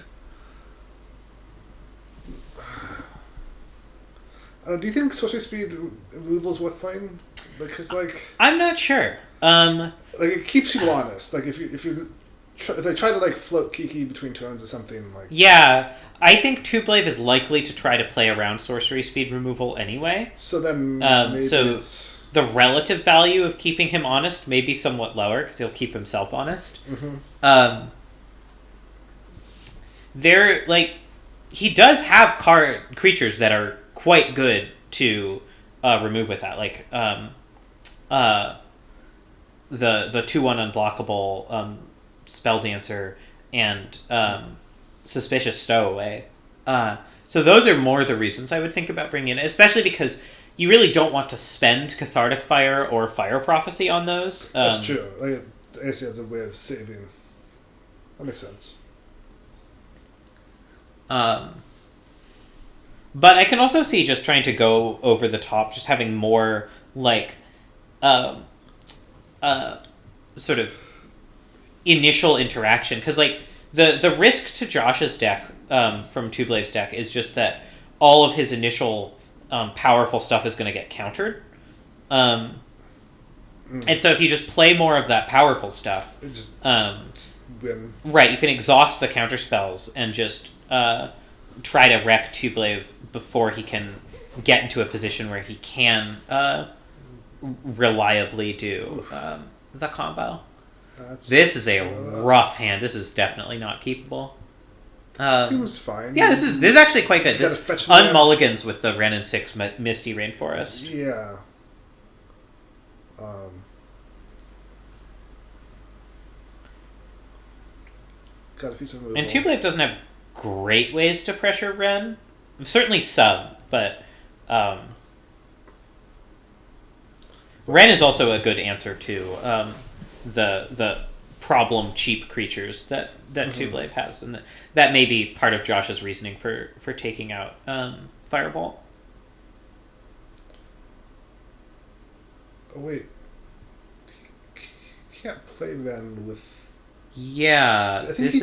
Do you think sorcery speed removal is worth playing? Because I'm not sure. It keeps people honest. Like if they try to float Kiki between turns or something like. Yeah, I think Tublave is likely to try to play around sorcery speed removal anyway. So then maybe the relative value of keeping him honest may be somewhat lower because he'll keep himself honest. Mm-hmm. He does have creatures that are quite good to remove with that, like the 2/1 unblockable Spell Dancer and Suspicious Stowaway. So those are more the reasons I would think about bringing in, especially because you really don't want to spend Cathartic Fire or Fire Prophecy on those. That's true. AC has a way of saving. That makes sense. But I can also see just trying to go over the top, just having more sort of initial interaction, because the risk to Josh's deck from Tublave's deck is just that all of his initial powerful stuff is going to get countered, and so if you just play more of that powerful stuff, just win. Right, you can exhaust the counter spells and just try to wreck Tublave before he can get into a position where he can reliably do the combo. This is a rough hand. This is definitely not keepable. Seems fine. Yeah, this is actually quite good. You This gotta fetch lands. unmulligans with the Wrenn and 6 Misty Rainforest. Yeah. Got a piece of removal. And Tublave doesn't have great ways to pressure Wrenn. Certainly some, but Wrenn is also a good answer to the problem cheap creatures that Tublave has, and that may be part of Josh's reasoning for taking out Firebolt. Oh wait, he can't play Ren with. Yeah, I think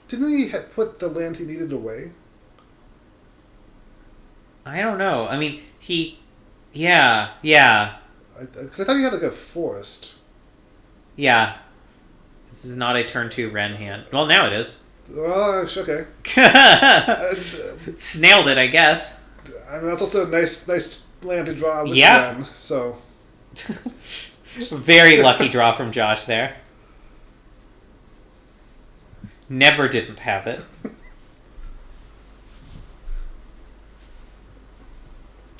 didn't he put the land he needed away? I don't know. I mean, yeah. Because I thought he had like a forest. Yeah. This is not a turn 2 Wrenn hand. Well, now it is. Well, okay. Snailed it, I guess. I mean, that's also a nice land to draw with Ren, so. Very lucky draw from Josh there. Never didn't have it.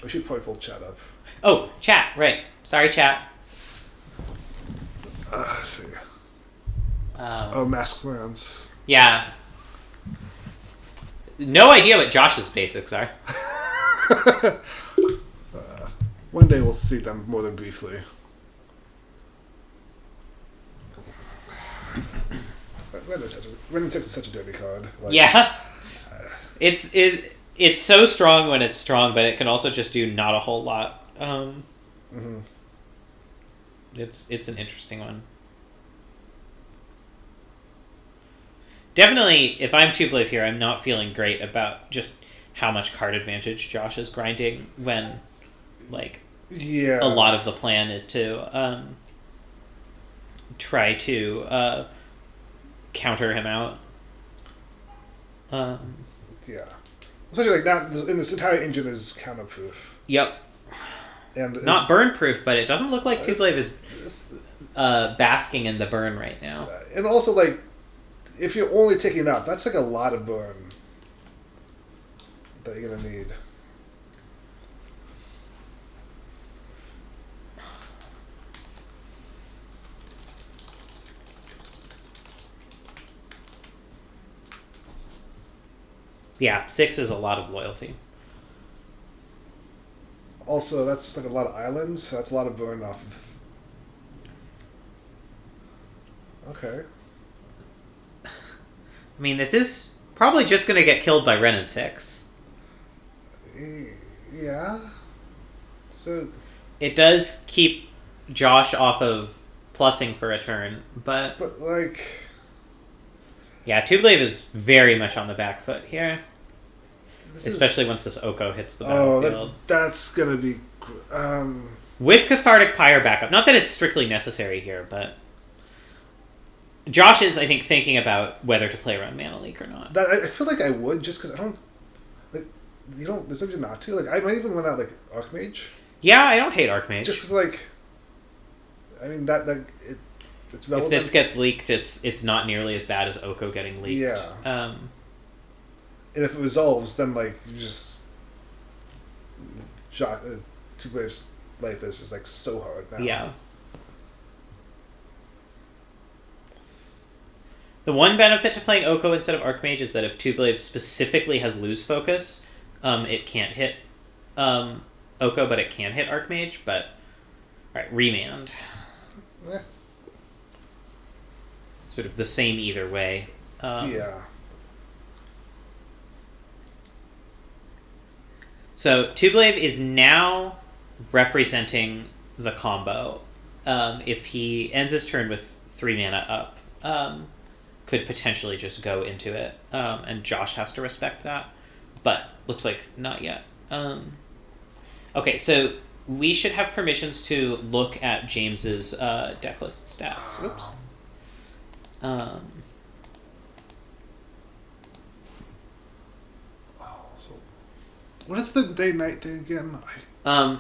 I should probably pull chat up. Oh, chat, right. Sorry, chat. Let's see. Masked lands. Yeah. No idea what Josh's basics are. One day we'll see them more than briefly. Ren and 6 is such a dirty card. Like, yeah. It's so strong when it's strong, but it can also just do not a whole lot. It's an interesting one. Definitely, if I'm Tublave here, I'm not feeling great about just how much card advantage Josh is grinding when, like, yeah, a lot of the plan is to try to counter him out. Yeah. Especially like now, in this entire engine is counterproof. Yep. And not burn proof, but it doesn't look like Tublave is basking in the burn right now. And also, like, if you're only taking up, that's like a lot of burn that you're gonna need. Yeah, 6 is a lot of loyalty. Also, that's like a lot of islands, so that's a lot of burn off of. Okay. I mean, this is probably just going to get killed by Wrenn and 6. Yeah. So. It does keep Josh off of plussing for a turn, but. But, like. Yeah, Tublave is very much on the back foot here. Especially once this Oko hits the battlefield. That's going to be. With Cathartic Pyre backup. Not that it's strictly necessary here, but. Josh is, I think, thinking about whether to play around Mana Leak or not. I feel like I would, just because I don't. Like, you don't. There's no reason not to. Like, I might even run out, like, Archmage. Yeah, I don't hate Archmage. Just because, like. I mean, it's relevant. If this gets leaked, it's not nearly as bad as Oko getting leaked. Yeah. And if it resolves, then, like, you just. Tublave's life is just, like, so hard now. Yeah. The one benefit to playing Oko instead of Archmage is that if Tublave specifically has lose focus, it can't hit Oko, but it can hit Archmage. But alright, Remand. Sort of the same either way. Yeah. So Tublave is now representing the combo. If he ends his turn with 3 mana up, could potentially just go into it, and Josh has to respect that, but looks like not yet. Okay, so we should have permissions to look at James's deck list stats. Oops. What is the day-night thing again?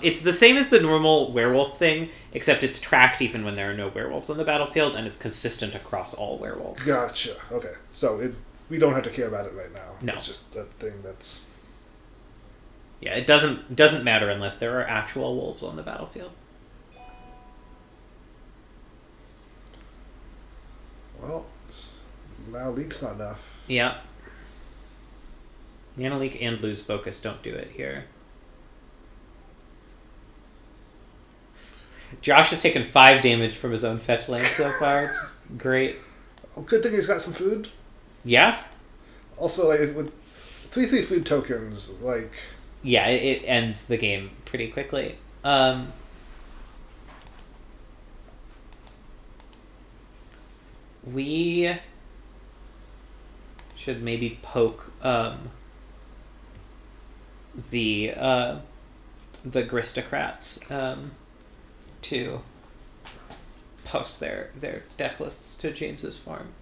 It's the same as the normal werewolf thing, except it's tracked even when there are no werewolves on the battlefield, and it's consistent across all werewolves. Gotcha. Okay, so we don't have to care about it right now. No. It's just a thing that's... Yeah, it doesn't matter unless there are actual wolves on the battlefield. Well, now leak's not enough. Yeah. Mana leak and lose focus don't do it here. Josh has taken 5 damage from his own fetch land so far. Great. Oh, good thing he's got some food. Yeah? Also, like, with 3/3 food tokens, like... Yeah, it ends the game pretty quickly. We should maybe poke the Gristocrats to post their deck lists to James's form.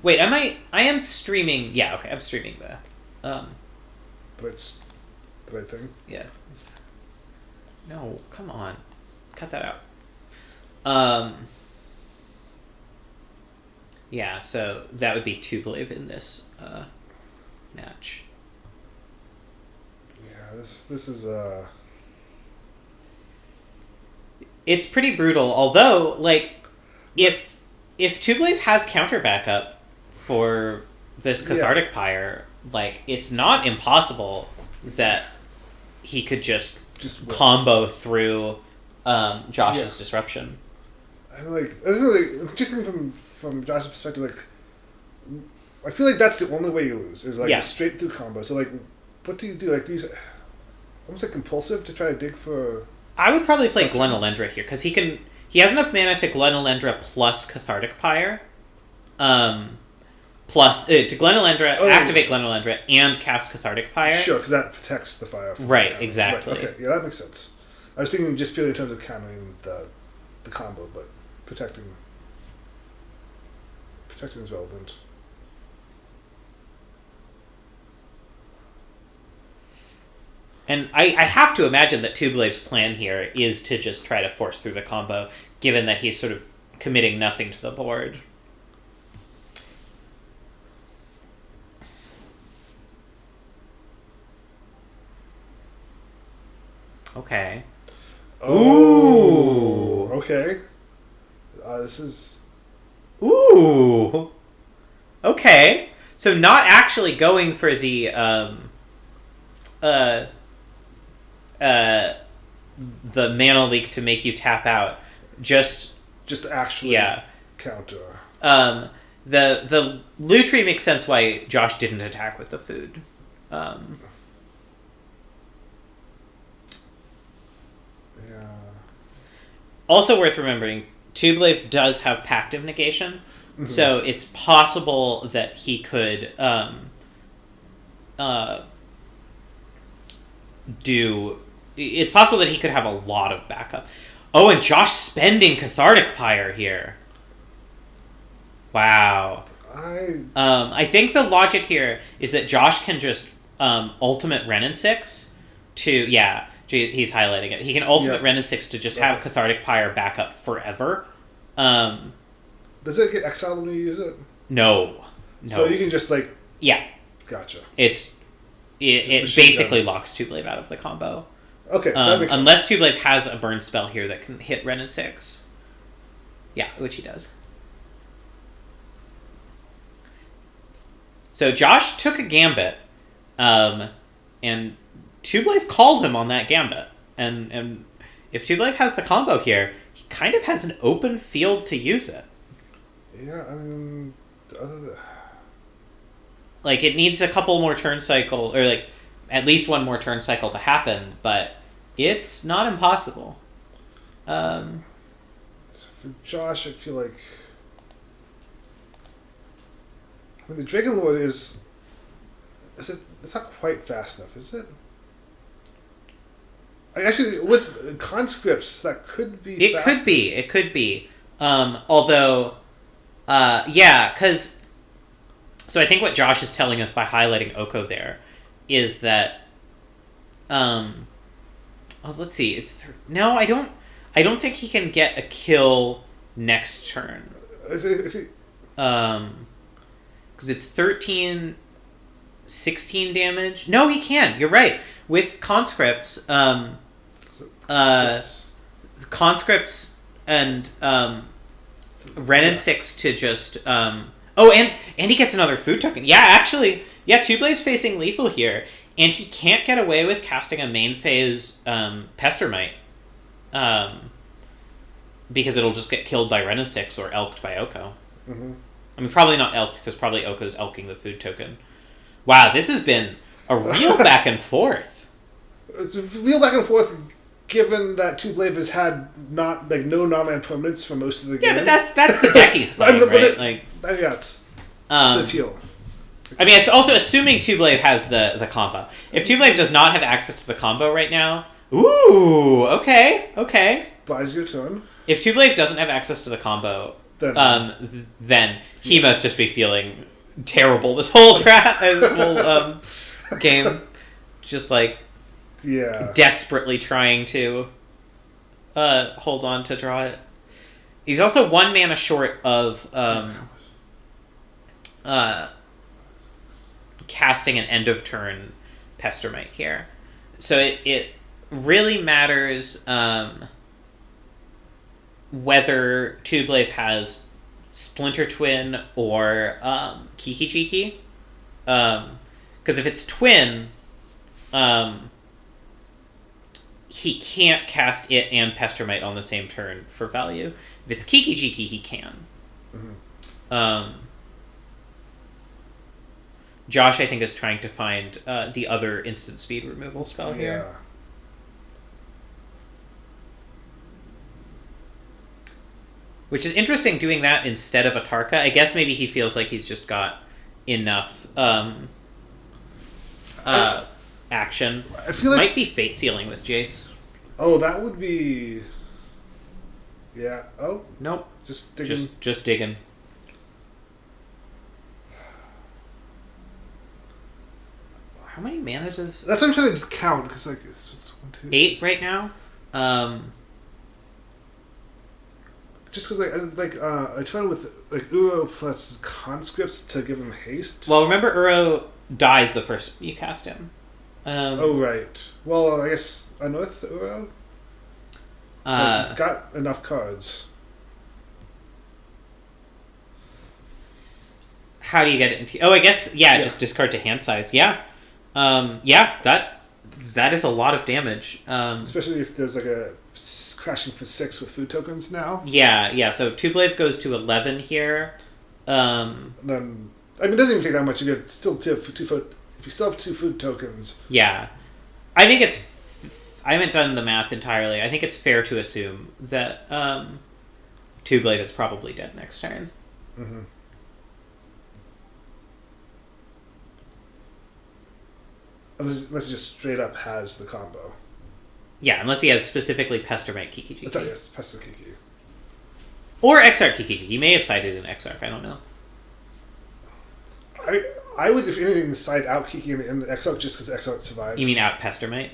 Wait, I am streaming. Yeah, okay, I'm streaming the. But it's the right thing. Yeah. No, come on, cut that out. Yeah, so that would be Tuglaive in this match. Yeah, this is It's pretty brutal, although, like, if Tuglaive has counter backup for this Cathartic Pyre, like, it's not impossible that he could just combo through Josh's disruption. I mean, like, this is like, just from Josh's perspective, like, I feel like that's the only way you lose is like a straight through combo. So like, what do you do? Like, do you almost like compulsive to try to dig for? I would probably play Glenelendra here because he has enough mana to Glenelendra plus Cathartic Pyre, plus to Glenelendra, activate Glenelendra and cast Cathartic Pyre. Sure, because that protects the fire. Right, exactly. Right, okay, yeah, that makes sense. I was thinking just purely in terms of countering the combo, but protecting is relevant. And I have to imagine that Tuglaive's plan here is to just try to force through the combo, given that he's sort of committing nothing to the board. Okay. Oh, ooh. Okay. This is... Ooh. Okay. So not actually going for the mana leak to make you tap out. Just actually counter. The Lutri makes sense why Josh didn't attack with the food. Also worth remembering, Tuglaive does have Pact of Negation, so it's possible that he could it's possible that he could have a lot of backup. Oh, and Josh spending Cathartic Pyre here. Wow. I think the logic here is that Josh can just ultimate Ren and 6 to he's highlighting it. He can ultimate Ren and 6 to just have Cathartic Pyre backup forever. Does it get exiled when you use it? No. So you can just like... Yeah. Gotcha. It basically locks Tuglaive out of the combo. Okay, that makes sense. Unless Tuglaive has a burn spell here that can hit Ren and 6. Yeah, which he does. So Josh took a gambit, and Tuglaive called him on that gambit. And if Tuglaive has the combo here, he kind of has an open field to use it. Yeah, I mean... Like, it needs a couple more turn cycle, or like, at least one more turn cycle to happen, but it's not impossible. For Josh, I feel like... I mean, the Dragon Lord is it? It's not quite fast enough, is it? Actually, with conscripts, that could be. It could be. Although, because. So I think what Josh is telling us by highlighting Oko there is that, let's see. It's no, I don't think he can get a kill next turn. Because it's 13, 16 damage. No, he can. You're right. With conscripts, conscripts and Ren and 6 to just and he gets another food token. Yeah, actually, Two Blade's facing lethal here, and he can't get away with casting a main phase Pestermite, because it'll just get killed by Ren and 6 or elked by Oko. Mm-hmm. I mean, probably not elked, because probably Oko's elking the food token. Wow, this has been a real back and forth. It's a real back and forth, given that Two Blade has had no non-land permanents for most of the game. Yeah, but that's the deck he's playing, right? It's the appeal. I mean, it's also assuming Two Blade has the combo. If Two Blade does not have access to the combo right now, ooh, okay. Buys your turn. If Two Blade doesn't have access to the combo, then he must just be feeling terrible this whole game, just like desperately trying to hold on to draw it. He's also 1 mana short of casting an end of turn Pestermite here, so it really matters whether Two Blade has Splinter Twin or Kiki Jiki, because if it's Twin, he can't cast it and Pestermite on the same turn for value. If it's Kiki Jiki, he can. Mm-hmm. Josh, I think, is trying to find the other instant speed removal spell here. Which is interesting, doing that instead of a Tarka. I guess maybe he feels like he's just got enough action. I feel like might be Fate Sealing with Jace. Oh, that would be... Yeah. Oh. Nope. Just digging. Just digging. How many mana does... That's what I'm trying to count, because it's 1, 2... 8 right now? Just because I tried with Uro plus conscripts to give him haste. Well, remember Uro dies the first you cast him. Oh right. Well, I guess Unearth Uro. He's got enough cards. How do you get it into? Oh, I guess just discard to hand size. Yeah, that is a lot of damage. Especially if there's a crashing for 6 with food tokens now. Yeah. So Two Blade goes to 11 here. Then it doesn't even take that much. You still have 2 food. If you still have 2 food tokens. Yeah, I think I haven't done the math entirely. I think it's fair to assume that Two Blade is probably dead next turn. Mm-hmm. Unless he just straight up has the combo. Yeah, unless he has specifically Pestermite Kiki Jiki. That's right, yes, Pester Kiki. Or Exarch Kiki Jiki. He may have sided in Exarch, I don't know. I would, if anything, side out Kiki in the Exarch just because Exarch survives. You mean out Pestermite?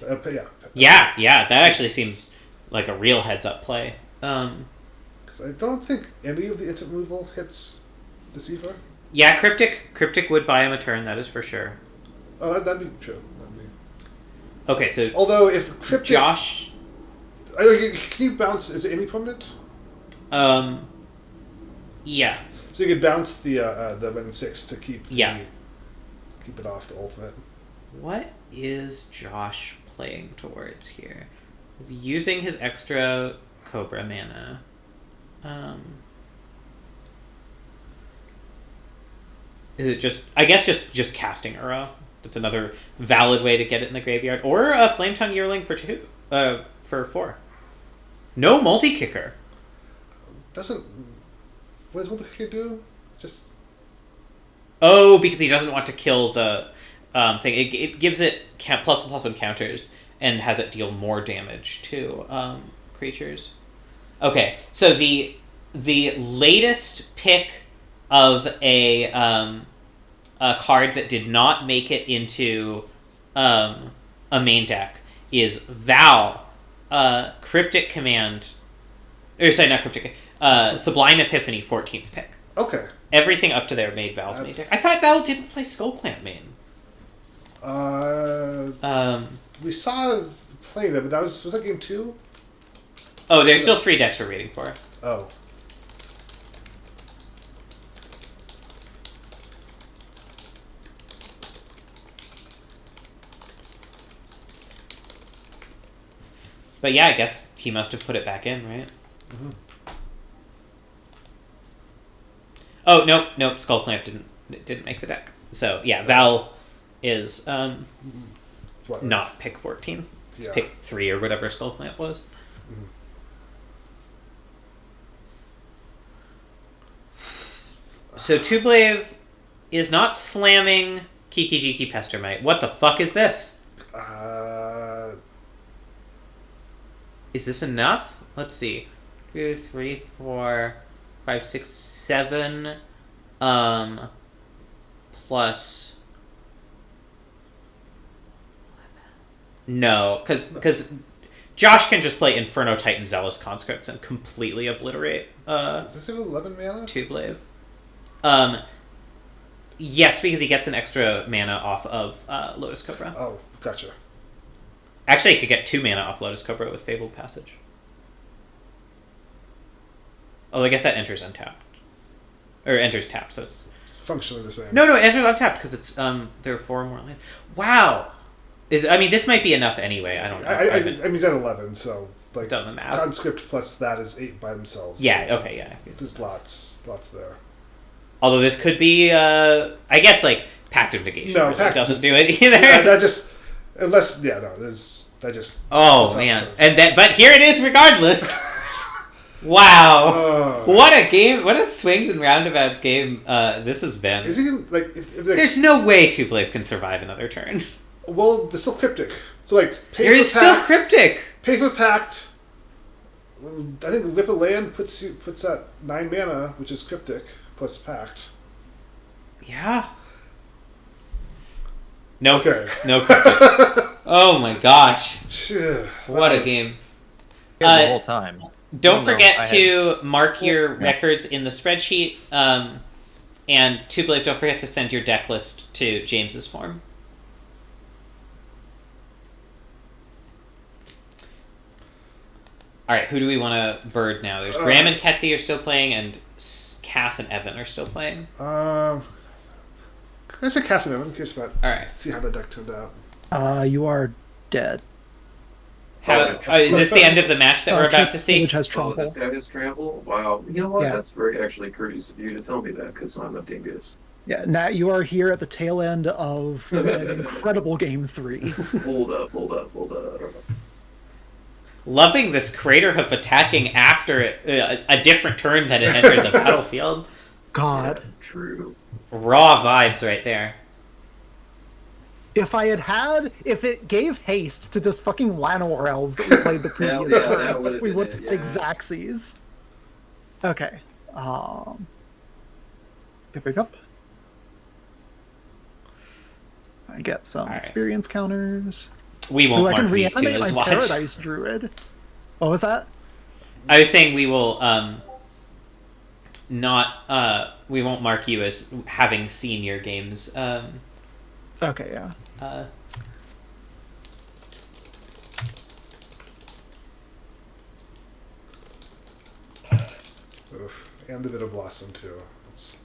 Yeah. Yeah, that actually seems like a real heads-up play. Because I don't think any of the instant removal hits Deceiver. Yeah, Cryptic would buy him a turn, that is for sure. Oh, that'd be true. Okay, so... Although, if Cryptic... Josh... Can you bounce... Is it any permanent? Yeah. So you could bounce the Ren and 6 to keep keep it off the ultimate. What is Josh playing towards here? He's using his extra Cobra mana. Is it just... I guess just casting Uro. That's another valid way to get it in the graveyard. Or a Flame Tongue Yearling for 2. For 4. No multi-kicker. Doesn't... What does multi-kicker do? Just... Oh, because he doesn't want to kill the thing. It gives it +++ encounters and has it deal more damage to creatures. Okay, so the latest pick of a card that did not make it into a main deck is Val, Cryptic Command, or sorry, not Cryptic, Sublime Epiphany, 14th pick. Okay. Everything up to there made Val's main deck. I thought Val didn't play Skullclamp main. We saw playing it, but was that game 2? Oh, there's still 3 decks we're waiting for. Oh. But yeah, I guess he must have put it back in, right? Mm-hmm. Oh, nope, Skullclamp didn't make the deck. So yeah, Val is not pick 14. It's pick 3 or whatever Skullclamp was. Mm-hmm. So Tublave is not slamming Kiki Jiki Pestermite. What the fuck is this? Is this enough? Let's see. 2, 3, 4, 5, 6, 7. Plus. No, because Josh can just play Inferno Titan Zealous Conscripts and completely obliterate. Does it have 11 mana? Tublave. Yes, because he gets an extra mana off of Lotus Cobra. Oh, gotcha. Actually, he could get 2 mana off Lotus Cobra with Fabled Passage. Although I guess that enters untapped. Or enters tapped, so it's functionally the same. No, it enters untapped because it's there are 4 more lands. Wow. This might be enough anyway. I don't know. I mean, it's at 11, so like done the math. Conscript plus that is 8 by themselves. Yeah. So Okay. Yeah. There's lots there. Although this could be, I guess, like Pact of Negation. No, really Pact doesn't do it either. That just that just. Oh man, but here it is regardless. Wow, what a game! What a swings and roundabouts game this has been. Is he like? If there's no way Tublave can survive another turn. Well, there's still Cryptic. So like, there is still Cryptic. Pay for Pact. I think Whip a Land puts at 9 mana, which is Cryptic plus Pact. Yeah. No. Okay. No Cryptic. Oh my gosh! What a game! The whole time. Don't forget to mark your records in the spreadsheet, and Tublave, don't forget to send your deck list to James's form. All right, who do we want to bird now? There's Graham and Ketsy are still playing, and Cass and Evan are still playing. There's a Cass and Evan. Curious about. All right. See how the deck turned out. You are dead. Is this the end of the match that we're about to see? Which has trample. This guy has trample? Wow. You know what? Yeah. That's very actually courteous of you to tell me that, because I'm a dingus. Yeah, now you are here at the tail end of an incredible game 3. Hold up. Loving this Crater Hoof attacking after a different turn that it entered the battlefield. God. Yeah, true. Raw vibes right there. If it gave haste to this fucking Llanowar Elves that we played the previous turn, we would have picked Xaxes. Okay. Pick up. I get some experience counters. We won't mark these two my as watch. Paradise Druid. What was that? I was saying we will we won't mark you as having seen your games. Okay, yeah. Oof. And the Bitter Blossom too. That's...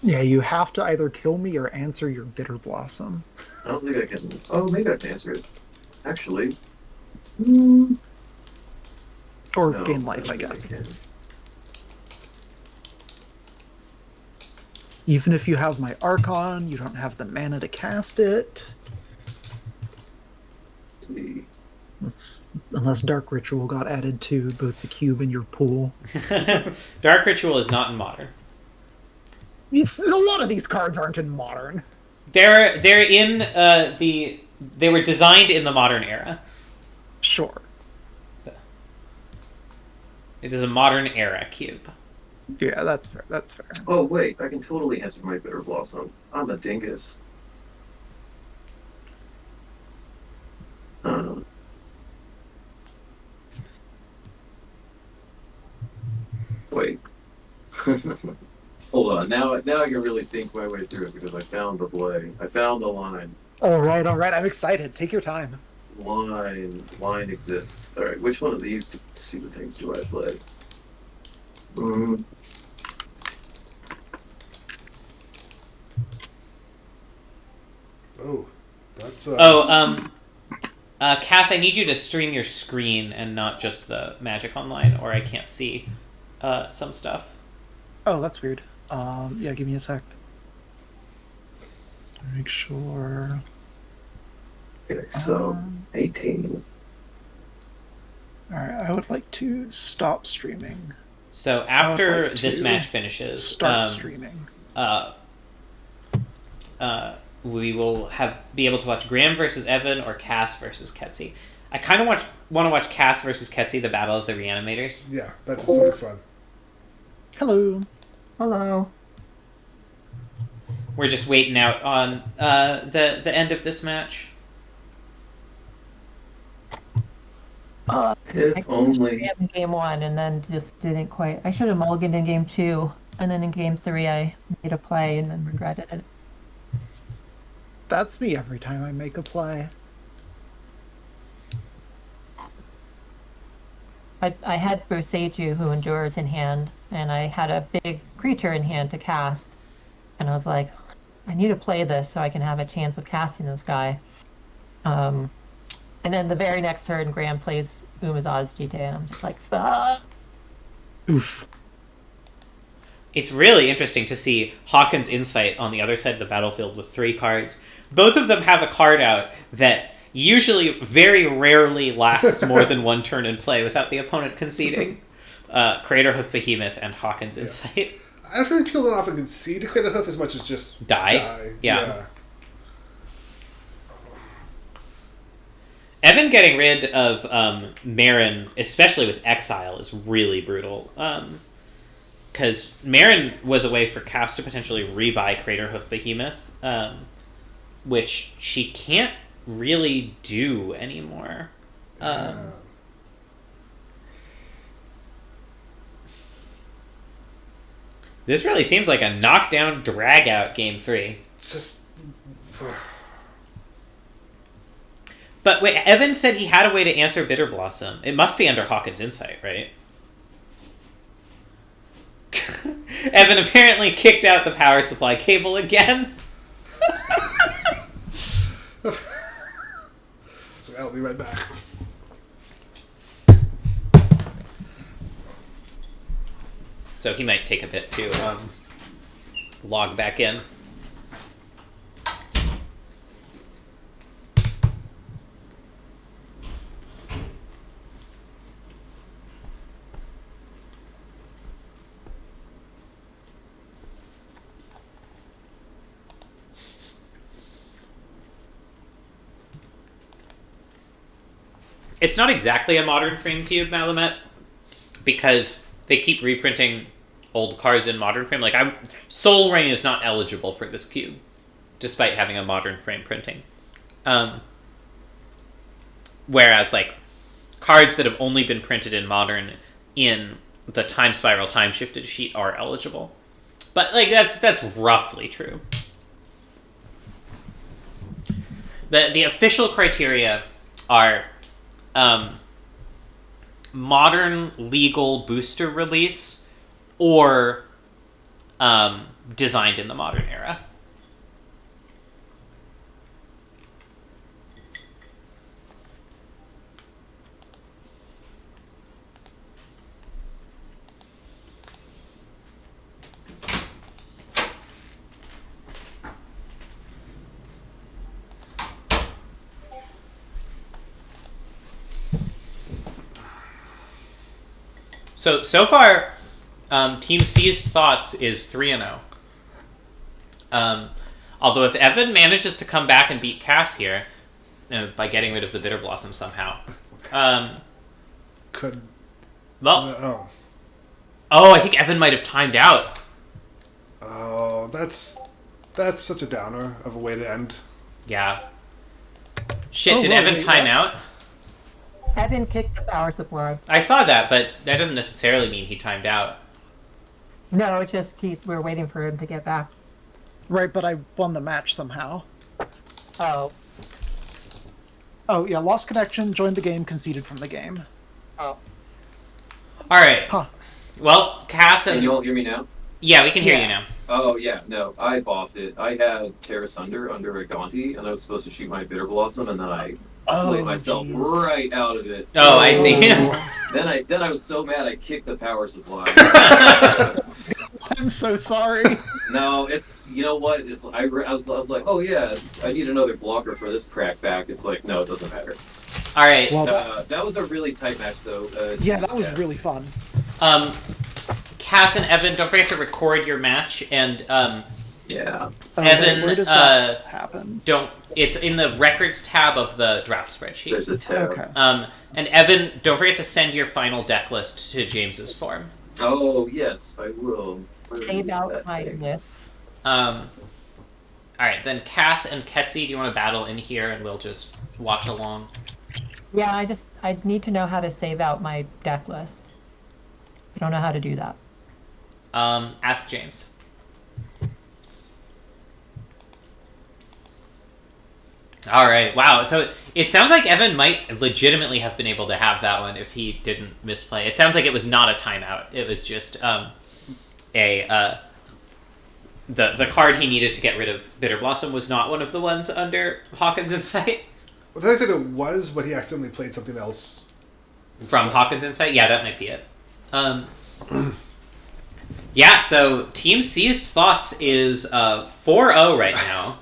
Yeah, you have to either kill me or answer your Bitter Blossom. I don't think I can. Oh, maybe I can answer it. Actually. Or gain life, I guess. Even if you have my Archon, you don't have the mana to cast it. Unless Dark Ritual got added to both the cube and your pool. Dark Ritual is not in Modern. A lot of these cards aren't in Modern. They're in they were designed in the Modern era. Sure. It is a Modern era cube. Yeah, that's fair. That's fair. Oh wait, I can totally answer my bitter blossom. I'm a dingus. Um, wait. Hold on. Now I can really think my way through it because I found the play. I found the line. All right. I'm excited. Take your time. Line exists. All right. Which one of these stupid things do I play? Oh, that's. Cass, I need you to stream your screen and not just the Magic Online, or I can't see some stuff. Oh, that's weird. Yeah, give me a sec. Make sure. Okay, so 18. All right, I would like to stop streaming. So after like this to match finishes, Start streaming. We will be able to watch Graham versus Evan or Cass versus Ketsy. I kind of want to watch Cass versus Ketsy, the Battle of the Reanimators. Yeah, that's something fun. Hello. Hello. We're just waiting out on the end of this match. If I only. in game 1 and then just didn't quite. I should have mulliganed in game 2, and then in game 3 I made a play and then regretted it. That's me every time I make a play. I had Boseiju, who endures, in hand, and I had a big creature in hand to cast, and I was like, I need to play this so I can have a chance of casting this guy. And then the very next turn, Graham plays Umazaz GT, and I'm just like, fuck. Oof. It's really interesting to see Hawkins' Insight on the other side of the battlefield with 3 cards. Both of them have a card out that usually very rarely lasts more than 1 turn in play without the opponent conceding. Craterhoof Behemoth and Hawkins' Insight. I don't think people don't often concede to Craterhoof as much as just Die. Yeah. Evan getting rid of Marin, especially with Exile, is really brutal. Because Marin was a way for Cass to potentially rebuy Craterhoof Behemoth, which she can't really do anymore. This really seems like a knockdown, drag-out Game 3. It's just... But wait, Evan said he had a way to answer Bitter Blossom. It must be under Hawkins' Insight, right? Evan apparently kicked out the power supply cable again. So I'll be right back. So he might take a bit to log back in. It's not exactly a modern frame cube, Malamet, because they keep reprinting old cards in modern frame. Like, Soul Rain is not eligible for this cube, despite having a modern frame printing. Whereas, like, cards that have only been printed in modern in the Time Spiral Time Shifted sheet are eligible. But, like, that's roughly true. The official criteria are modern legal booster release or designed in the modern era. So far, Team C's thoughts is 3-0. Although if Evan manages to come back and beat Cass here, by getting rid of the Bitter Blossom somehow, Could... well, Oh, I think Evan might have timed out. Oh, that's such a downer of a way to end. Yeah. Shit, Oh, did well, Evan wait, time what? out? Evan kicked the power supply. I saw that, but that doesn't necessarily mean he timed out. No, it's just we're waiting for him to get back. Right, but I won the match somehow. Oh. Oh, yeah, lost connection, joined the game, conceded from the game. Oh. Alright. Huh. Well, Cass Can and... you all hear me now? Yeah, we can hear Yeah. you now. Oh yeah, no, I boffed it. I had Terra Sunder under a Gaunty, and I was supposed to shoot my Bitter Blossom, and then I lit myself jeez. right out of it. Oh, I see. Then I was so mad I kicked the power supply. I'm so sorry. No, it's, you know what? It's I was like, oh yeah, I need another blocker for this crack back. It's like, no, it doesn't matter. Alright. Well, That was a really tight match though. yeah, that was yes. really fun. Cass and Evan, don't forget to record your match, and Yeah. Evan, where does that happen? it's in the records tab of the draft spreadsheet. There's a tab. Okay. And Evan, don't forget to send your final deck list to James's form. Oh yes, I will. Where Save is out that my thing? list. Alright, then Cass and Ketzi, do you want to battle in here and we'll just watch along? Yeah, I need to know how to save out my deck list. I don't know how to do that. Ask James. Alright, wow, so it sounds like Evan might legitimately have been able to have that one if he didn't misplay. It sounds like it was not a timeout. It was just the card he needed to get rid of Bitter Blossom was not one of the ones under Hawkins' Insight. Well, then I said it was, but he accidentally played something else. From Hawkins' Insight? Yeah, that might be it. Yeah, so Team Seized Thoughts is 4-0 right now.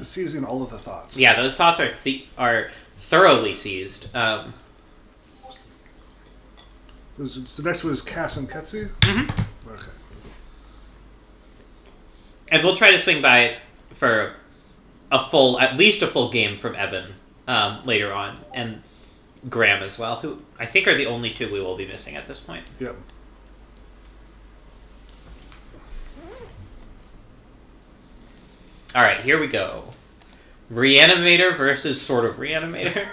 Seizing all of the thoughts. Yeah, those thoughts are thoroughly seized. The next one is Cass and Ketsu? Mm-hmm. Okay. And we'll try to swing by for at least a full game from Evan later on, and Graham as well, who I think are the only two we will be missing at this point. Yep. All right, here we go. Reanimator versus sort of Reanimator.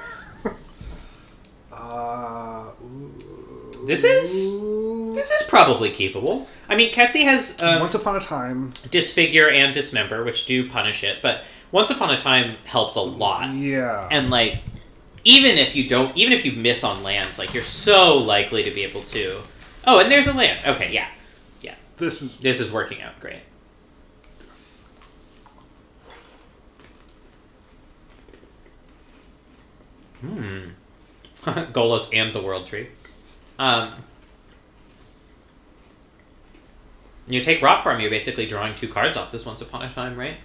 This is probably keepable. I mean, Ketzi has Once Upon a Time. Disfigure and Dismember, which do punish it, but Once Upon a Time helps a lot. Yeah. And like, even if you miss on lands, like you're so likely to be able to. Oh, and there's a land. Okay, yeah. This is working out great. Golos and the World Tree. You take Rot Farm, you're basically drawing 2 cards off this Once Upon a Time, right?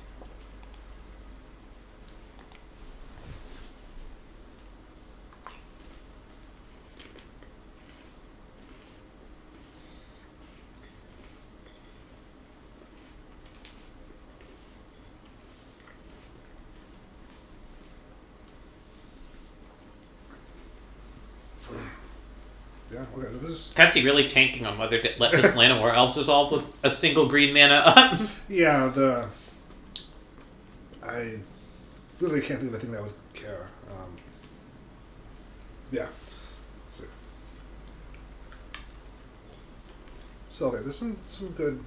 Yeah, okay, this is... Patsy really tanking on whether to let this Llanowar Elves resolve with a single green mana. Yeah, I literally can't think of a thing that would care. Yeah. So, okay, there's some good...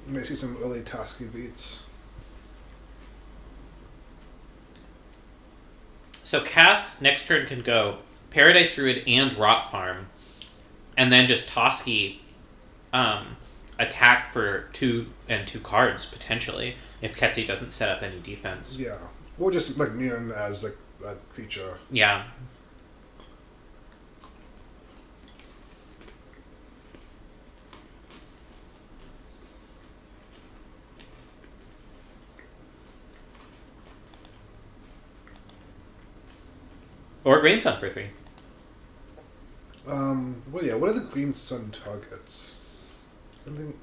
You may see some early Toski beats. So Cass next turn can go Paradise Druid and Rot Farm, and then just Toski attack for 2 cards potentially if Ketzi doesn't set up any defense. Yeah. Or just like Mirren as like a creature. Yeah. Or Green Sun for 3. Well, yeah. What are the Green Sun targets? Something.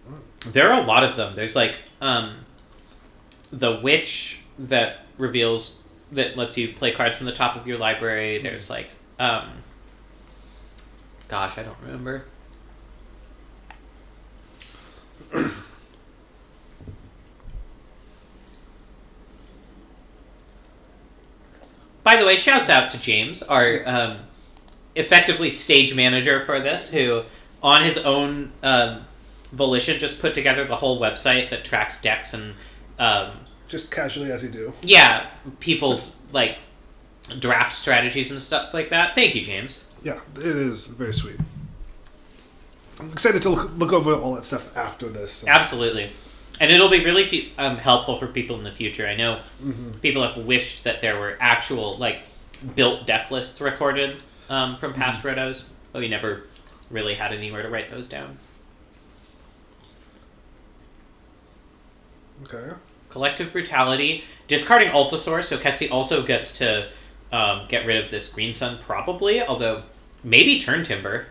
There are a lot of them. There's like the Witch that lets you play cards from the top of your library. There's like gosh, I don't remember. By the way, shouts out to James, our effectively stage manager for this, who, on his own volition, just put together the whole website that tracks decks and just casually as you do. Yeah, people's like draft strategies and stuff like that. Thank you, James. Yeah, it is very sweet. I'm excited to look over all that stuff after this. Absolutely. And it'll be really helpful for people in the future. I know people have wished that there were actual like built deck lists recorded from past rotos, but we never really had anywhere to write those down. Okay. Collective Brutality. Discarding Altasaur, so Ketsi also gets to get rid of this Green Sun, probably, although maybe Turn Timber.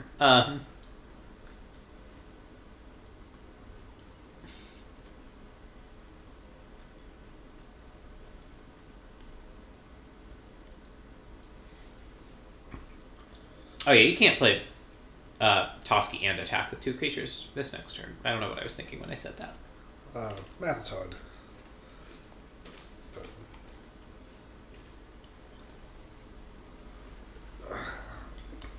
Oh yeah, you can't play Toski and attack with 2 creatures this next turn. I don't know what I was thinking when I said that. Math's hard.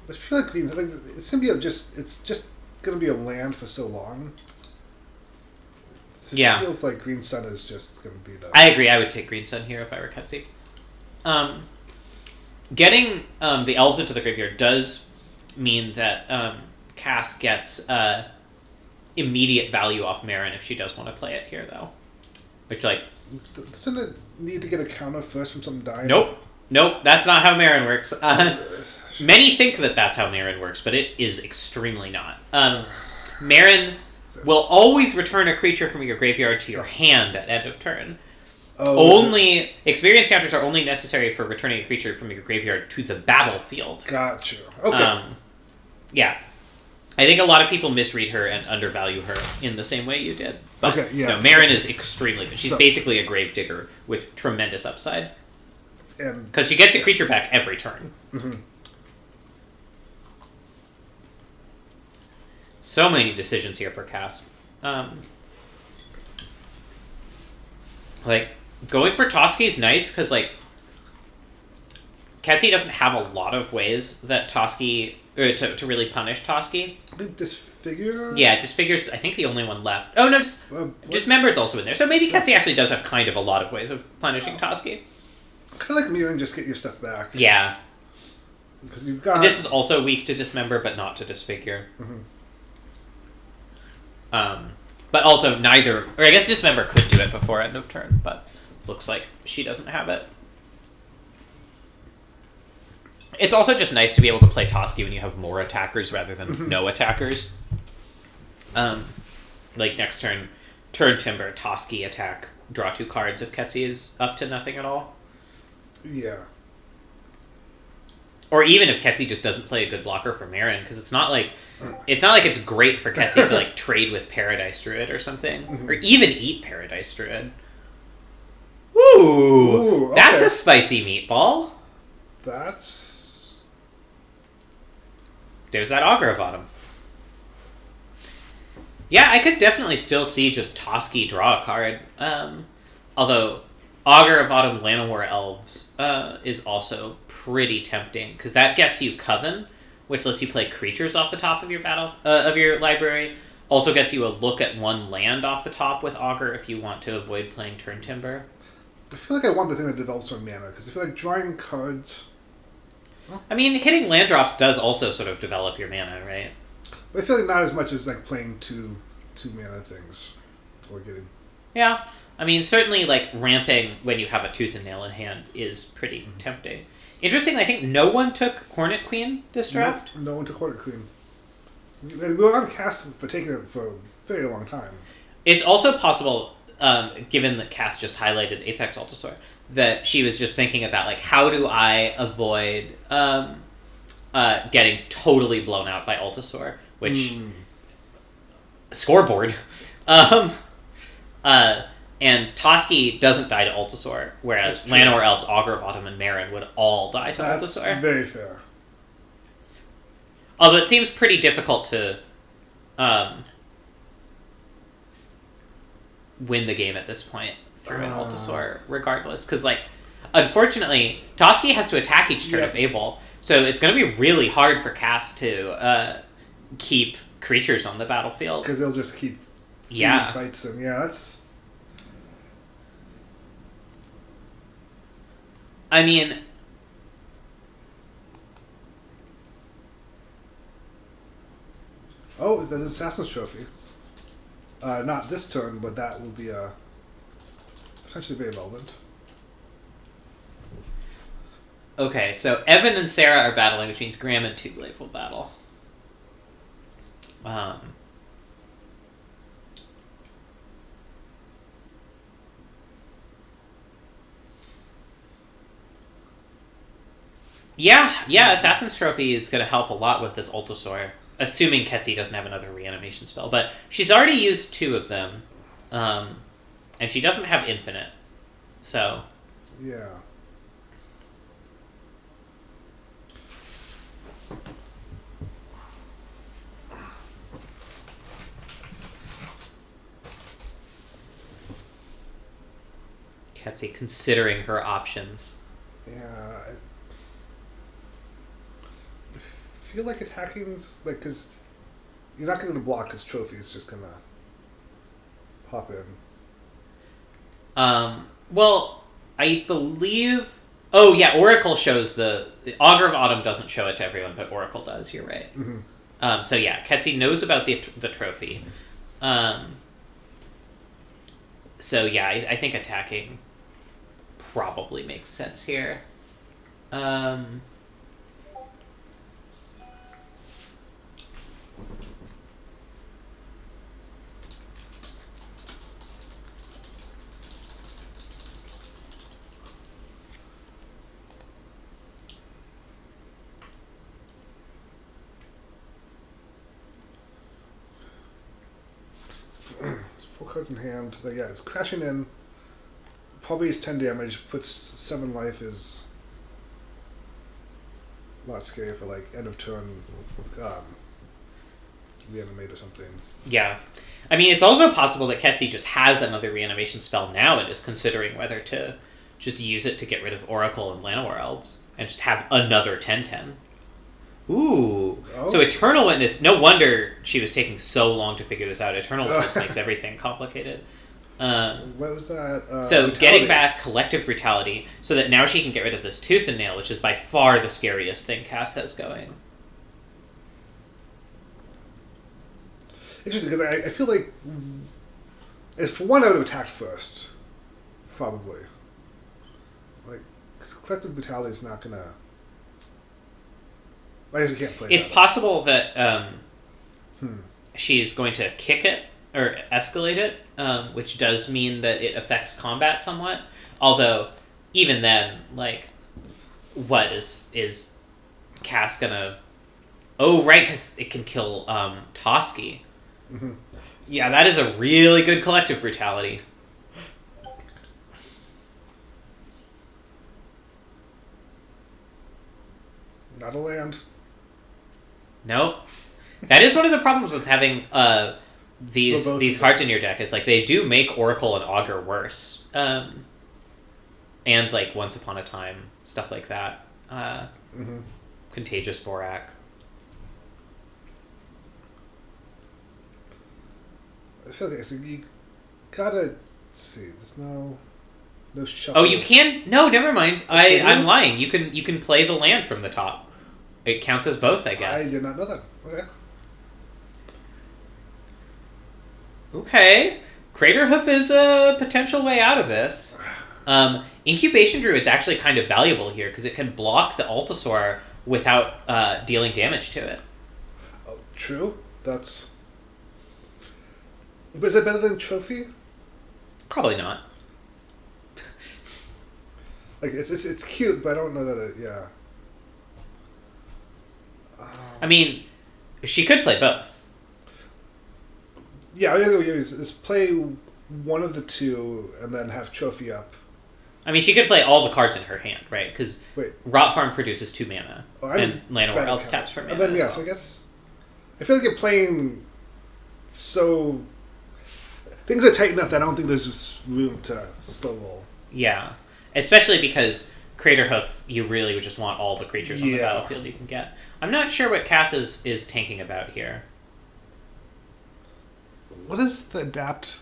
I feel like Symbiote it's just gonna be a land for so long. It feels like Green Sun is just gonna be the... I agree, I would take Green Sun here if I were Ketsi. Getting the elves into the graveyard does mean that Cass gets immediate value off Marin if she does want to play it here, though. Which, like... Doesn't it need to get a counter first from some dying? Nope, that's not how Marin works. Many think that that's how Marin works, but it is extremely not. Marin will always return a creature from your graveyard to your hand at end of turn. Only experience counters are only necessary for returning a creature from your graveyard to the battlefield. Gotcha. Okay. Yeah. I think a lot of people misread her and undervalue her in the same way you did. But okay, yeah. No, Marin is extremely good. She's basically a Gravedigger with tremendous upside. Because she gets a creature back every turn. Mm-hmm. So many decisions here for Cass. Like, going for Toski is nice because, like, Ketsi doesn't have a lot of ways that Toski... to really punish Toski. I think Disfigure? Yeah, Disfigure's, I think, the only one left. Oh, no, Dismembered's also in there. So maybe Ketsi actually does have kind of a lot of ways of punishing Toski. Kind of like Mirren, just get your stuff back. Yeah. Because you've got... This is also weak to Dismember, but not to Disfigure. Mm-hmm. But also neither... Or I guess Dismember could do it before end of turn, but looks like she doesn't have it. It's also just nice to be able to play Toski when you have more attackers rather than no attackers. Like next turn, Turn Timber, Toski attack, draw 2 cards if Ketsi is up to nothing at all. Yeah. Or even if Ketsi just doesn't play a good blocker for Marin, because it's not like it's great for Ketsi to like trade with Paradise Druid or something, or even eat Paradise Druid. Ooh, that's a spicy meatball. There's that Augur of Autumn. Yeah, I could definitely still see just Toski draw a card. Although Augur of Autumn Llanowar Elves is also pretty tempting because that gets you Coven, which lets you play creatures off the top of your of your library. Also gets you a look at 1 land off the top with Augur if you want to avoid playing Turn Timber. I feel like I want the thing that develops my mana because I feel like drawing cards. I mean, hitting land drops does also sort of develop your mana, right? But I feel like not as much as like playing two mana things or getting. Yeah, I mean certainly like ramping when you have a Tooth and Nail in hand is pretty tempting. Interesting, I think no one took Hornet Queen this draft. No one took Hornet Queen. We were on Cass for taking it for a very long time. It's also possible, given that Cass just highlighted Apex Altasaur, that she was just thinking about like how do I avoid getting totally blown out by Altasaur, which scoreboard. And Toski doesn't die to Altasaur, whereas Llanowar Elves, Augur of Autumn, and Marin would all die to Altasaur. That's very fair. Although it seems pretty difficult to win the game at this point through an Altosaur, regardless. Because, like, unfortunately, Toski has to attack each turn of Abel, so it's going to be really hard for Cass to keep creatures on the battlefield. Because they'll just keep fights, and that's... I mean... Oh, that's Assassin's Trophy. Not this turn, but that will be potentially very relevant. Okay, so Evan and Sarah are battling, which means Graham and Tubelave will battle. Yeah, Assassin's Trophy is going to help a lot with this Altosaur. Assuming Ketzi doesn't have another reanimation spell. But she's already used 2 of them. And she doesn't have infinite. So... Yeah. Ketzi considering her options. Yeah. I feel like attacking's... Like, because you're not going to block because Trophy's just going to hop in. Well, I believe... Oh, yeah, Oracle shows the Augur of Autumn doesn't show it to everyone, but Oracle does, you're right. Mm-hmm. So yeah, Ketzi knows about the trophy. So yeah, I think attacking probably makes sense here. Four cards in hand. Yeah, it's crashing in. Probably is 10 damage. Puts 7 life is a lot scary for like end of turn reanimate or something. Yeah. I mean, it's also possible that Ketzi just has another reanimation spell now and is considering whether to just use it to get rid of Oracle and Llanowar Elves and just have another 10/10. Ooh. Oh. So Eternal Witness, no wonder she was taking so long to figure this out. Eternal Witness makes everything complicated. What was that? So brutality. Getting back Collective Brutality so that now she can get rid of this Tooth and Nail, which is by far the scariest thing Cass has going. Interesting, because I feel like as for one, I would have attacked first, probably. Like, because Collective Brutality is not gonna. I guess you can't play. It's possible that she's going to kick it or escalate it, which does mean that it affects combat somewhat. Although, even then, like, what is Cass gonna? Oh, right, because it can kill Toski. Mm-hmm. Yeah, that is a really good Collective Brutality. Not a land. Nope. That is one of the problems with having these cards in your deck. Is like they do make Oracle and Augur worse, and like Once Upon a Time stuff like that. Contagious Vorak. I feel like you gotta let's see. There's no shuffle. Oh, you can? No, never mind. I'm lying. You can play the land from the top. It counts as both, I guess. I did not know that. Okay. Okay. Craterhoof is a potential way out of this. Incubation Druid's actually kind of valuable here because it can block the Altosaur without dealing damage to it. Oh, true. That's. But is it better than Trophy? Probably not. Like it's cute, but I don't know that it. Yeah. I mean, she could play both. Yeah, the other way is play one of the two and then have Trophy up. I mean, she could play all the cards in her hand, right? Because Rot Farm produces 2 mana, and Llanowar Elves taps for mana. And then so I guess I feel like you're playing so. things are tight enough that I don't think there's room to slow roll. Yeah. Especially because Crater Hoof, you really would just want all the creatures on the battlefield you can get. I'm not sure what Cass is tanking about here. What is the adapt?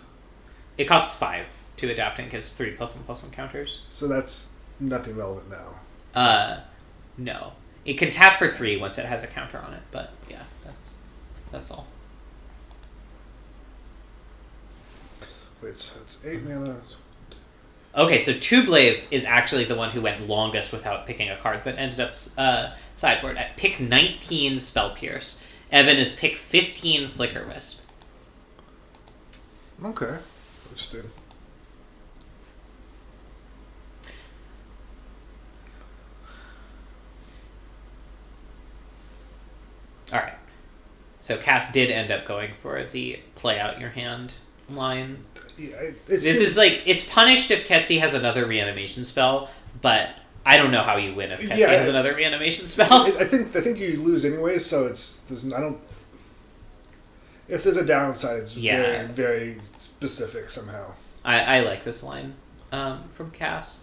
It costs 5 to adapt and gives 3+1/+1 counters. So that's nothing relevant now. No. It can tap for 3 once it has a counter on it, but yeah, that's all. Wait, so it's 8 mana. Okay, so Tublave is actually the one who went longest without picking a card that ended up sideboard. At pick 19, Spell Pierce. Evan is pick 15, Flicker Wisp. Okay. Interesting. Alright. So Cass did end up going for the play out your hand line. Yeah, This is like, it's punished if Ketsi has another reanimation spell, but I don't know how you win if Ketsi has another reanimation spell. I think you lose anyway, so if there's a downside, it's very, very specific somehow. I like this line from Cass.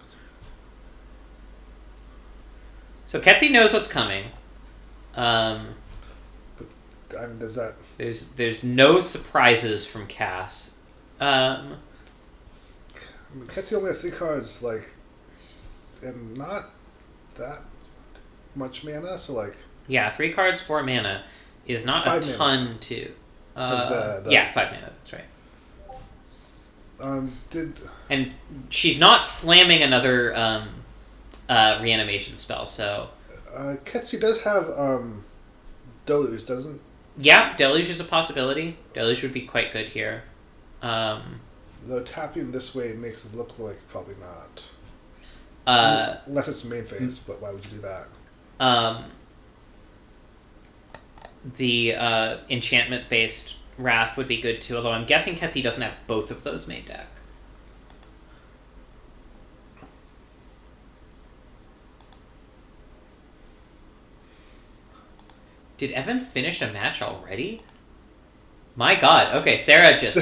So Ketsi knows what's coming. But I mean, does that... There's no surprises from Cass. I mean, Ketsi only has 3 cards, and not that much mana, so Yeah, 3 cards, 4 mana is not a ton to... 5 mana, that's right. And she's not slamming another reanimation spell, so... Ketsi does have Deluge, doesn't? Yeah, Deluge is a possibility. Deluge would be quite good here. Though tapping this way makes it look like probably not. Unless it's main phase, but why would you do that? The enchantment-based Wrath would be good too, although I'm guessing Ketsi doesn't have both of those main deck. Did Evan finish a match already? My god, okay, Sarah just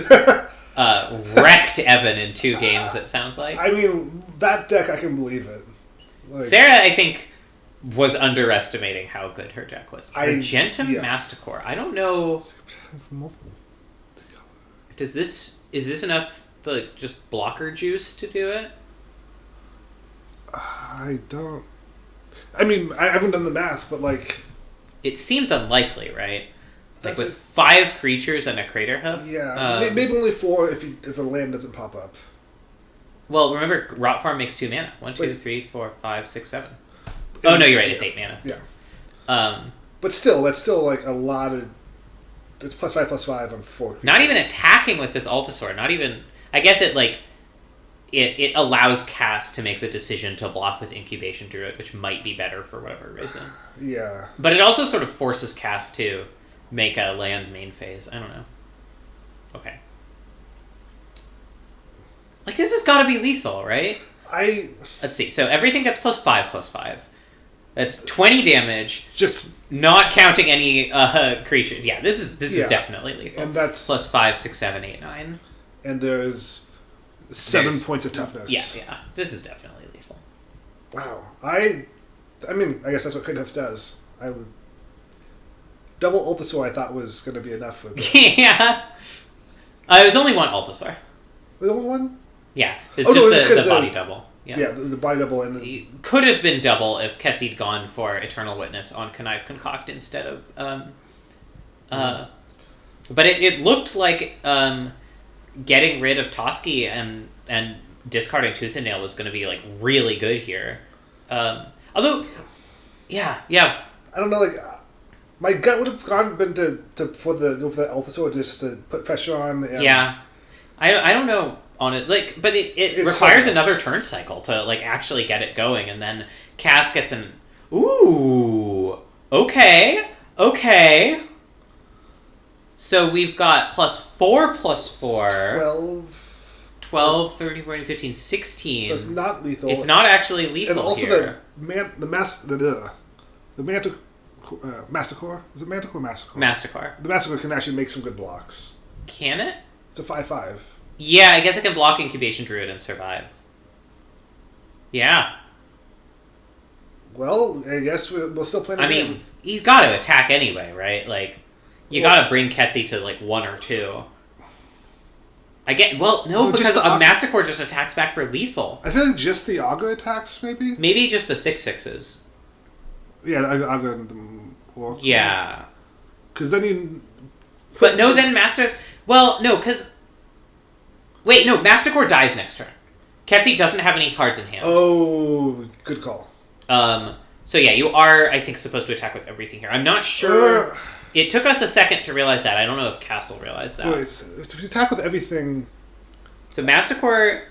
wrecked Evan in 2 games, it sounds like. I mean, that deck, I can believe it. Sarah, I think, was underestimating how good her deck was. Argentum Masticore. I don't know... Is this enough to just blocker juice to do it? I don't... I mean, I haven't done the math, but it seems unlikely, right? With 5 creatures and a Crater Hoof? Yeah, maybe only 4 if a land doesn't pop up. Well, remember, Rot Farm makes 2 mana. 1, 2, 3, 4, 5, 6, 7. Oh, no, you're right, it's 8 mana. Yeah. But still, that's still a lot of... It's +5/+5 on 4 creatures. Not even attacking with this Altasaur. Not even... I guess it allows Cass to make the decision to block with Incubation Druid, which might be better for whatever reason. Yeah. But it also sort of forces Cass to make a land main phase. I don't know. Okay. This has got to be lethal, right? Let's see. So everything gets +5/+5. That's 20 damage. Just not counting any creatures. Yeah, this is definitely lethal. And that's +5, 6, 7, 8, 9. And there's 7 points of toughness. Yeah. This is definitely lethal. Wow. I mean, I guess that's what Crater does. I would double Altasaur. I thought was going to be enough for. Yeah. It was only one Altasaur. The only one? Yeah. It's just the body double. Yeah, the body double. And it could have been double if Ketsi'd gone for Eternal Witness on Connive Concoct instead of... But it looked like getting rid of Toski and discarding Tooth and Nail was going to be really good here. Although, yeah. I don't know, my gut would have been to go for the Altasaur just to put pressure on. And yeah, I don't know on it, but it requires another turn cycle to actually get it going, and then Cass gets an okay. So we've got +4/+4. 12, 13, 14, 15, 16. So it's not lethal. It's not actually lethal. And also here. the Masticore? Is it Manticore or Masticore? Masticore. The Masticore can actually make some good blocks. Can it? It's a 5/5. Yeah, I guess it can block Incubation Druid and survive. Yeah. Well, I guess we'll still play the game. I mean, you got to attack anyway, right? Like, you got to bring Ketsi to like 1 or 2. I get because a Mastercore just attacks back for lethal. I feel like just the Augur attacks, maybe. Maybe just the 6/6s. Yeah, Augur and the Oracle. Yeah. Because then you. But no, then Master. Well, no, because. Wait, no, Mastercore dies next turn. Ketsi doesn't have any cards in hand. Oh, good call. So yeah, you are, I think, supposed to attack with everything here. I'm not sure. It took us a second to realize that. I don't know if Castle realized that. Wait, so if you attack with everything... So Mastercore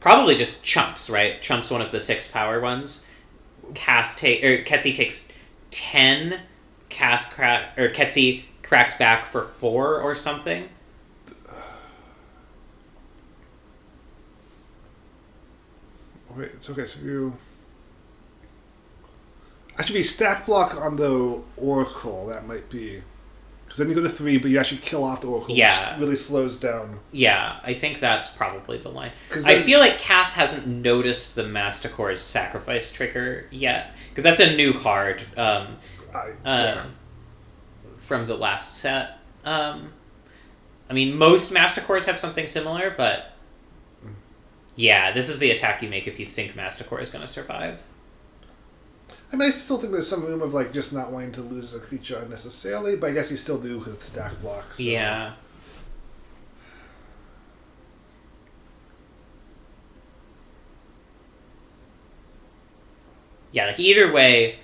probably just chumps, right? Chumps one of the 6 power ones. Ketsi takes 10. Ketsi cracks back for 4 or something. Wait, it's okay. So you... Actually, stack block on the Oracle. That might be... Because then you go to 3, but you actually kill off the Oracle, yeah. which really slows down. Yeah, I think that's probably the line. Then, I feel like Cass hasn't noticed the Mastercore's Sacrifice trigger yet. Because that's a new card from the last set. I mean, most Mastercores have something similar, but... Yeah, this is the attack you make if you think Mastercore is going to survive. I mean, I still think there's some room of like just not wanting to lose a creature unnecessarily, but I guess you still do because it's stack blocks. So. Yeah. Yeah, like either way,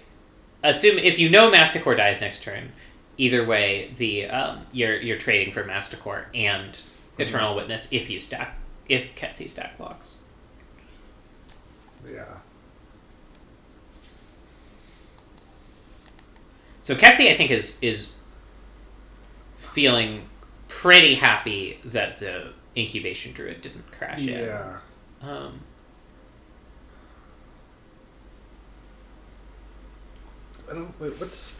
assume if you know Mastercore dies next turn, either way the you're trading for Mastercore and Eternal Witness if Ketsi stack blocks. Yeah. So Ketsi, I think, is feeling pretty happy that the Incubation Druid didn't crash in. Yeah. I don't. Wait, what's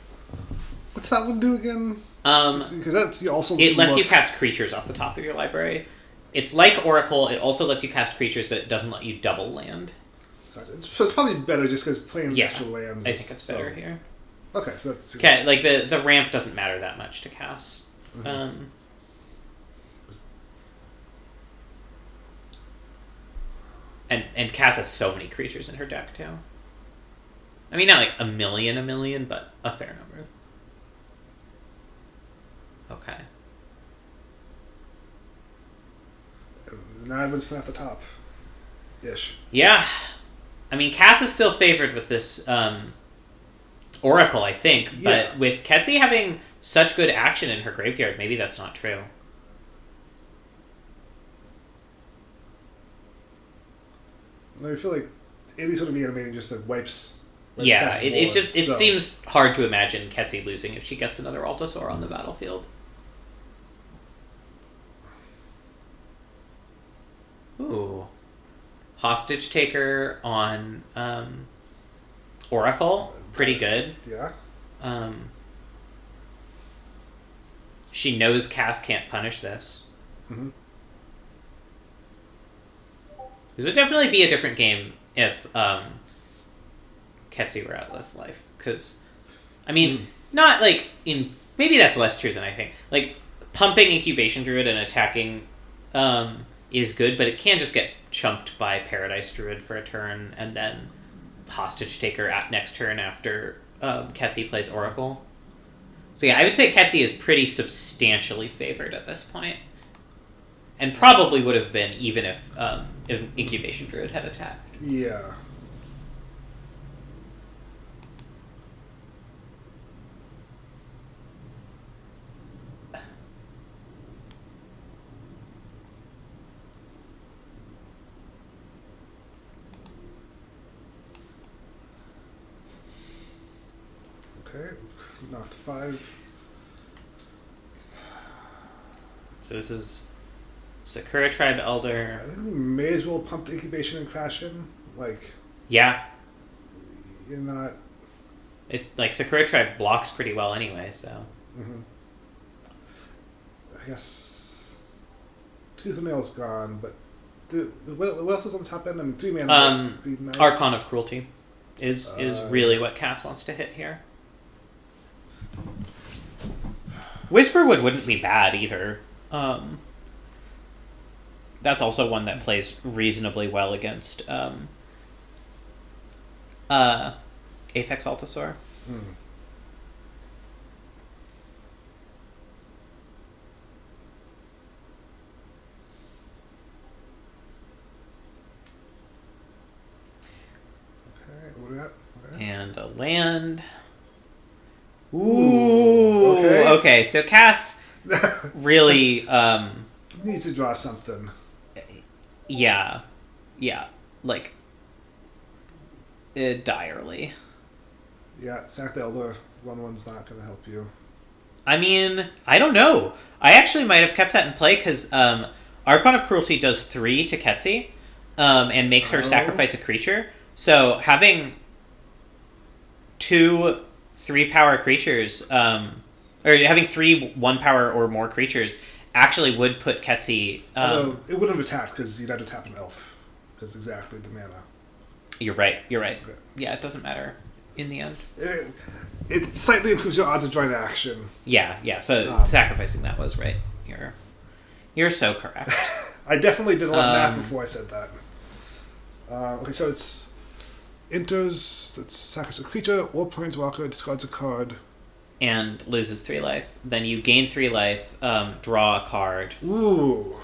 that one do again? Because that's also. It lets you cast creatures off the top of your library. It's like Oracle. It also lets you cast creatures, but it doesn't let you double land. So it's probably better just because playing extra lands. I think it's better here. Okay, so that's... Okay, like the ramp doesn't matter that much to cast. Mm-hmm. And Cass has so many creatures in her deck too. I mean, not like a million, but a fair number. Okay. Now everyone's playing at the top. Ish. Yeah. I mean, Cass is still favored with this Oracle, I think. But with Ketsi having such good action in her graveyard, maybe that's not true. I feel like any sort of animating just like wipes Yeah, it so. seems hard to imagine Ketsi losing if she gets another Altasaur on the battlefield. Ooh. Hostage Taker on Oracle. Pretty good. Yeah. She knows Cass can't punish this. Mm-hmm. This would definitely be a different game if Ketsi were at less life. Because, I mean, not like in... Maybe that's less true than I think. Like, pumping Incubation Druid and attacking is good, but it can just get chumped by Paradise Druid for a turn, and then Hostage Taker at next turn after Ketsi plays Oracle. So yeah, I would say Ketsi is pretty substantially favored at this point. And probably would have been even if Incubation Druid had attacked. Yeah. Okay, knocked 5. So this is Sakura Tribe Elder. I think we may as well pump the Incubation and crash in. Like, yeah, you're not. it like Sakura Tribe blocks pretty well anyway. So I guess Tooth and Nail's gone, but what else is on the top end? I mean, 3 mana would be nice. Archon of Cruelty is really what Cass wants to hit here. Whisperwood wouldn't be bad either. That's also one that plays reasonably well against Apex Altasaur. What do we got? Okay. And a land. Ooh. Okay. So Cass really needs to draw something. Yeah. Like direly. Yeah, sack the Elder. 1/1's not going to help you. I mean, I don't know. I actually might have kept that in play because Archon of Cruelty does 3 to Ketsi and makes her sacrifice a creature. So having 2 3-power creatures, or having 3 1-power or more creatures, actually would put Ketsi. Although it wouldn't have attacked because you'd have to tap an elf, because exactly the mana. You're right. Okay. Yeah, it doesn't matter in the end. It slightly improves your odds of drawing action. Yeah. So sacrificing that was right. You're so correct. I definitely did a lot of math before I said that. Okay, so it's enters, it sacrifices a creature or planeswalker, discards a card. And loses 3 life. Then you gain 3 life, draw a card. Ooh.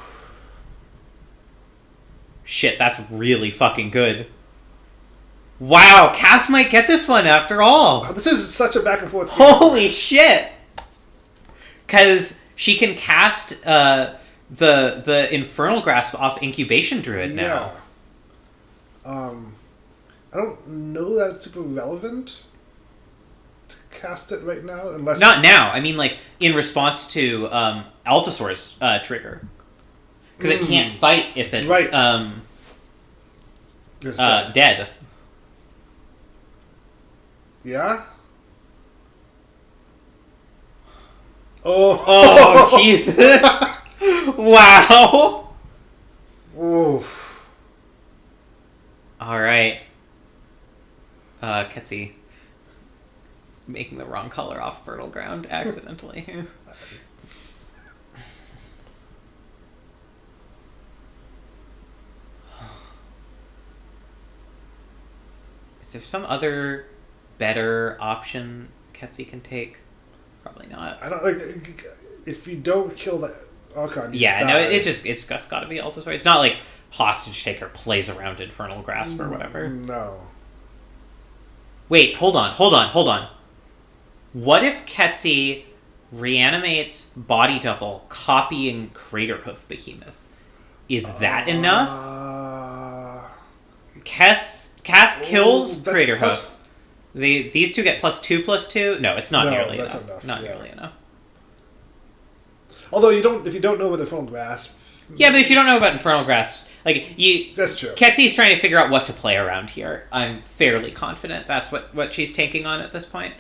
Shit, that's really fucking good. Wow, Cass might get this one after all. Wow, this is such a back and forth game. Holy shit! Because she can cast the Infernal Grasp off Incubation Druid now. I don't know that it's super relevant to cast it right now, unless... Not now. I mean, like, in response to Altasaur's trigger. Because it can't fight if it's dead. Yeah? Oh, Jesus. Wow. Oh. All right. Ketsi making the wrong color off fertile ground accidentally. Is there some other better option Ketsi can take? Probably not. I don't like if you don't kill the Archon. It's just got to be Altasaur. It's not like Hostage Taker plays around Infernal Grasp or whatever. No. Wait, hold on. What if Ketsi reanimates Body Double, copying Craterhoof Behemoth? Is that enough? Cass kills Craterhoof. These two get +2/+2. No, it's not nearly enough. Not nearly enough. Although if you don't know about the Infernal Grasp. Yeah, but if you don't know about Infernal Grasp, that's true. Ketsi's trying to figure out what to play around here. I'm fairly confident that's what she's taking on at this point.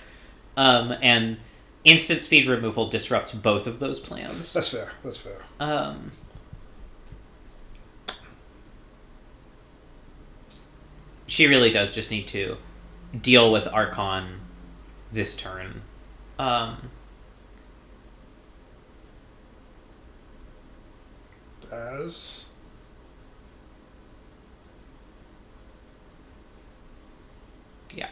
And instant speed removal disrupts both of those plans. That's fair. She really does just need to deal with Archon this turn. As yeah.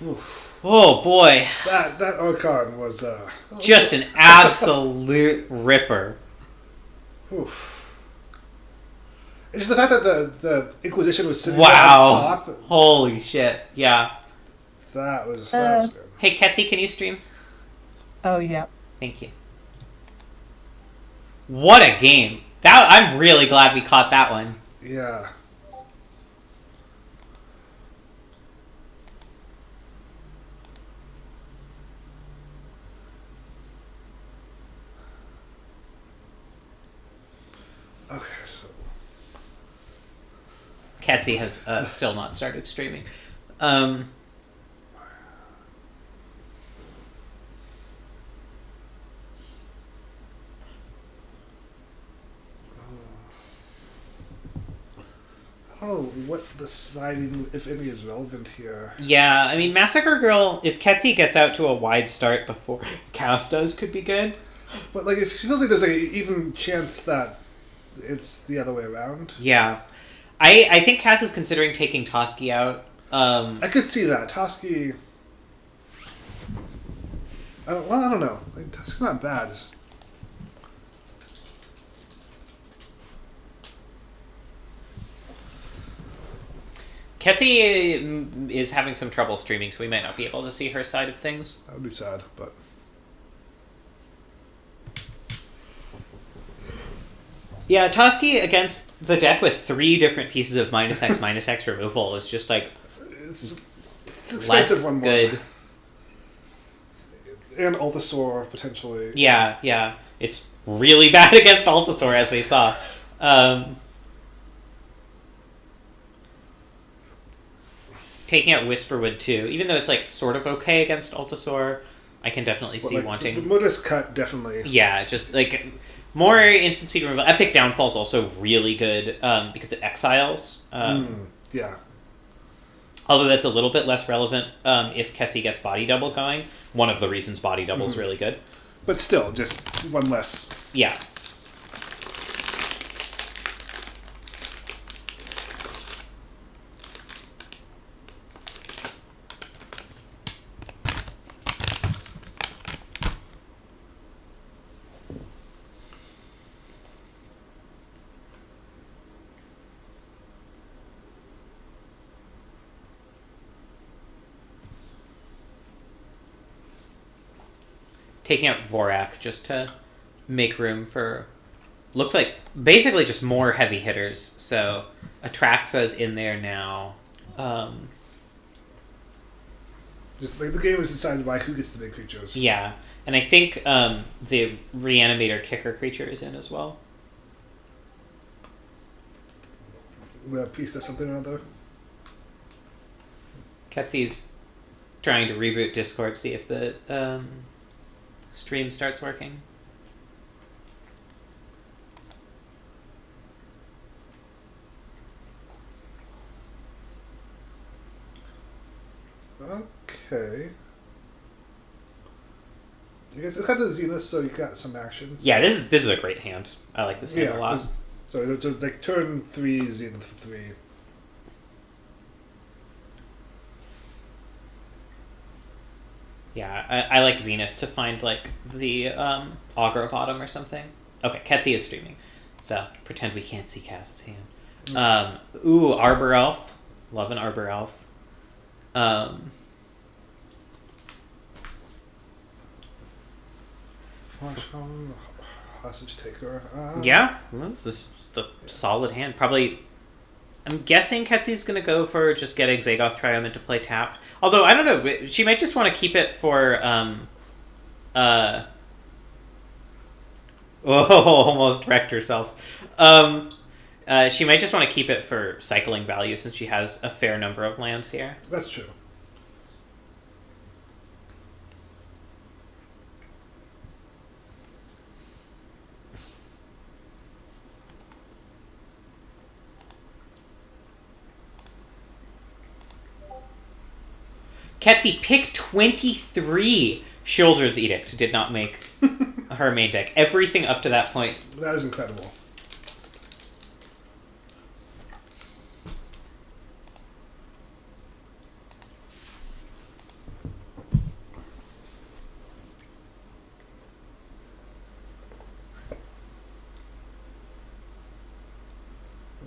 Oof. Oh boy, that Archon was just an absolute ripper. Oof. It's just the fact that the Inquisition was sitting on top. Holy shit! Yeah, that was good. Hey Ketsi, can you stream? Oh yeah. Thank you. What a game! I'm really glad we caught that one. Yeah. Okay, so Ketsy has still not started streaming. I don't know what the siding, if any, is relevant here. Yeah, I mean, Massacre Girl, if Ketsy gets out to a wide start before Chaos does, could be good. But like, if she feels like there's like an even chance that it's the other way around. Yeah. I think Cass is considering taking Toski out. I could see that. Toski... I don't know. Like, Toski's not bad. It's... Ketsy is having some trouble streaming, so we might not be able to see her side of things. That would be sad, but... Yeah, Toski against the deck with 3 different pieces of -X removal is just like... It's expensive one more. Good. And Altasaur, potentially. Yeah. It's really bad against Altasaur, as we saw. Taking out Whisperwood, too. Even though it's, like, sort of okay against Altasaur, I can definitely see wanting... The modest cut, definitely. Yeah, just, like... More instant speed removal. Epic Downfall is also really good because it exiles. Yeah. Although that's a little bit less relevant if Ketsy gets Body Double going. One of the reasons Body Double is really good. But still, just one less. Yeah. Taking out Vorak just to make room for... Looks like basically just more heavy hitters. So Atraxa's in there now. Just like the game is decided by who gets the big creatures. Yeah. And I think the Reanimator Kicker creature is in as well. The piece of something or other. Ketsy's trying to reboot Discord, see if the stream starts working. Okay. I guess it's kind of Zenith, so you got some actions. Yeah, this is a great hand. I like this hand a lot. So it's just like turn 3, Zenith 3. Yeah, I like Zenith to find like the Augur bottom or something. Okay, Ketsy is streaming, so pretend we can't see Cass's hand. Ooh, Arbor Elf. Love an Arbor Elf. Hostage Taker. Yeah, well, this is a solid hand. Probably, I'm guessing Ketsy's going to go for just getting Zagoth Triome into play tapped. Although, I don't know, she might just want to keep it for... almost wrecked herself. She might just want to keep it for cycling value since she has a fair number of lands here. That's true. Ketsy, pick 23. Sheoldred's Edict did not make her main deck. Everything up to that point. That is incredible.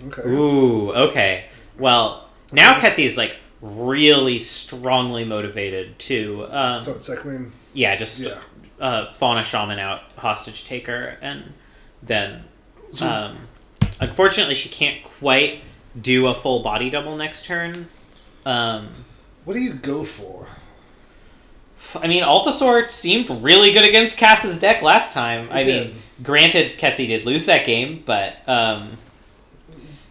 Okay. Ooh, okay. Well, now Ketsy's like really strongly motivated to so cycling. Yeah, just Fauna Shaman out, Hostage Taker, and then unfortunately she can't quite do a full body double next turn. What do you go for? I mean, Altasaur seemed really good against Cass's deck last time. I mean, granted, Ketsy did lose that game, but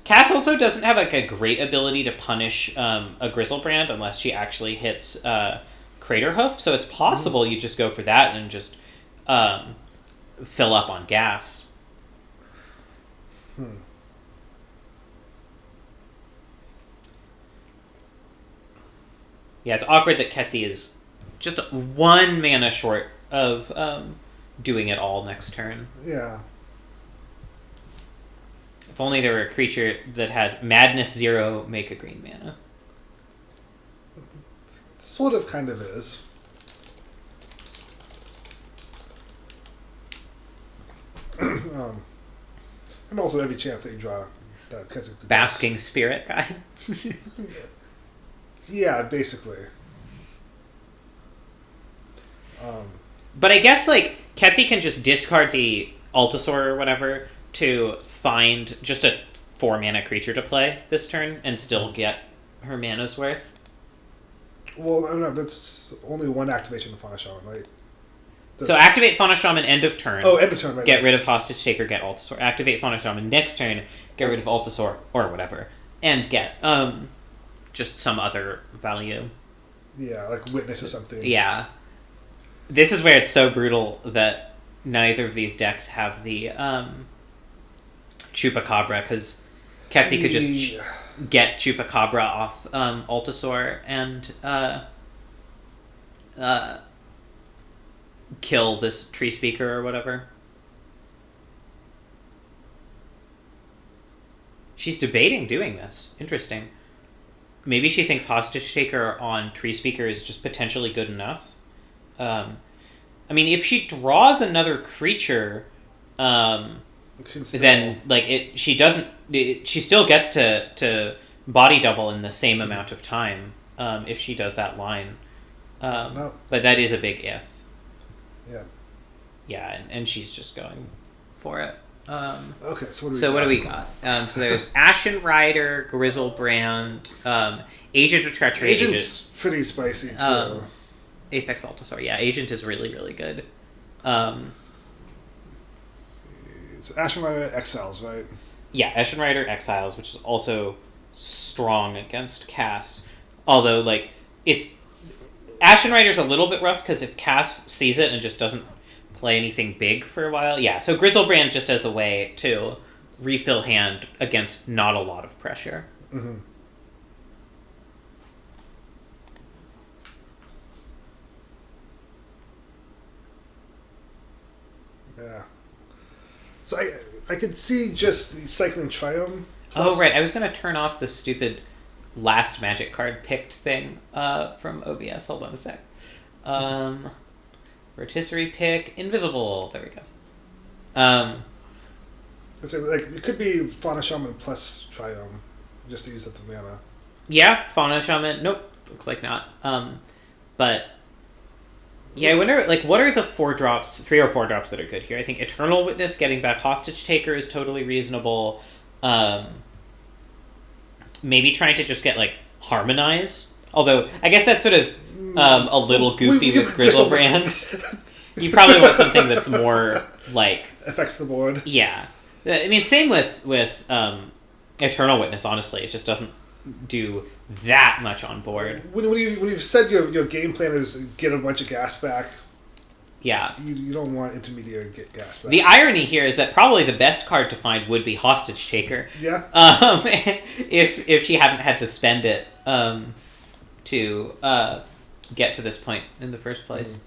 Cass also doesn't have like a great ability to punish a Grizzlebrand unless she actually hits Crater Hoof, so it's possible you just go for that and just fill up on gas. Yeah, it's awkward that Ketzi is just 1 mana short of doing it all next turn. Yeah. If only there were a creature that had Madness 0 make a green mana. Sort of, kind of is. And also every chance that you draw that Ketzi. Basking Spirit guy. Yeah, basically. But I guess, like, Ketzi can just discard the Altasaur or whatever to find just a 4-mana creature to play this turn and still get her mana's worth. Well, no, that's only one activation of Fauna Shaman, right? So activate Fauna Shaman end of turn. Oh, end of turn, right. Get rid of Hostage Taker, get Altasaur. Activate Fauna Shaman next turn, get rid of Altasaur, or whatever. And get just some other value. Yeah, like Witness or something. Yeah. This is where it's so brutal that neither of these decks have the Chupacabra, because Ketzi could just get Chupacabra off Altasaur and kill this Tree Speaker or whatever. She's debating doing this. Interesting. Maybe she thinks Hostage Taker on Tree Speaker is just potentially good enough. I mean, if she draws another creature, then like she still gets to body double in the same amount of time if she does that line. No. But that is a big if. Yeah. Yeah, and she's just going for it. Okay, so what do we got? So there's Ashen Rider, Grizzlebrand, Agent of Treachery. Agent's pretty spicy too. Apex Altasaur. Yeah, Agent is really, really good. It's Ashen Rider Exiles, right? Yeah, Ashen Rider Exiles, which is also strong against Cass. Although, like, it's... Ashen Rider's a little bit rough, because if Cass sees it and just doesn't play anything big for a while... Yeah, so Grizzlebrand just as a way to refill hand against not a lot of pressure. Mm-hmm. Yeah. So I could see just cycling Triumph. Oh, right. I was going to turn off the stupid last Magic card picked thing from OBS. Hold on a sec. Rotisserie pick. Invisible. There we go. So, like, it could be Fauna Shaman plus Triumph, just to use up the mana. Yeah, Fauna Shaman. Nope. Looks like not. But... Yeah, I wonder, like, what are the 3 or 4 drops that are good here? I think Eternal Witness, getting back Hostage Taker is totally reasonable. Maybe trying to just get, like, Harmonize. Although, I guess that's sort of a little goofy with Grizzlebrand. You probably want something that's more, like... Affects the board. Yeah. I mean, same with Eternal Witness, honestly. It just doesn't do that much on board. When you've said your game plan is get a bunch of gas back, yeah, you don't want intermediary gas back. The irony here is that probably the best card to find would be Hostage Taker. Yeah. If she hadn't had to spend it to get to this point in the first place.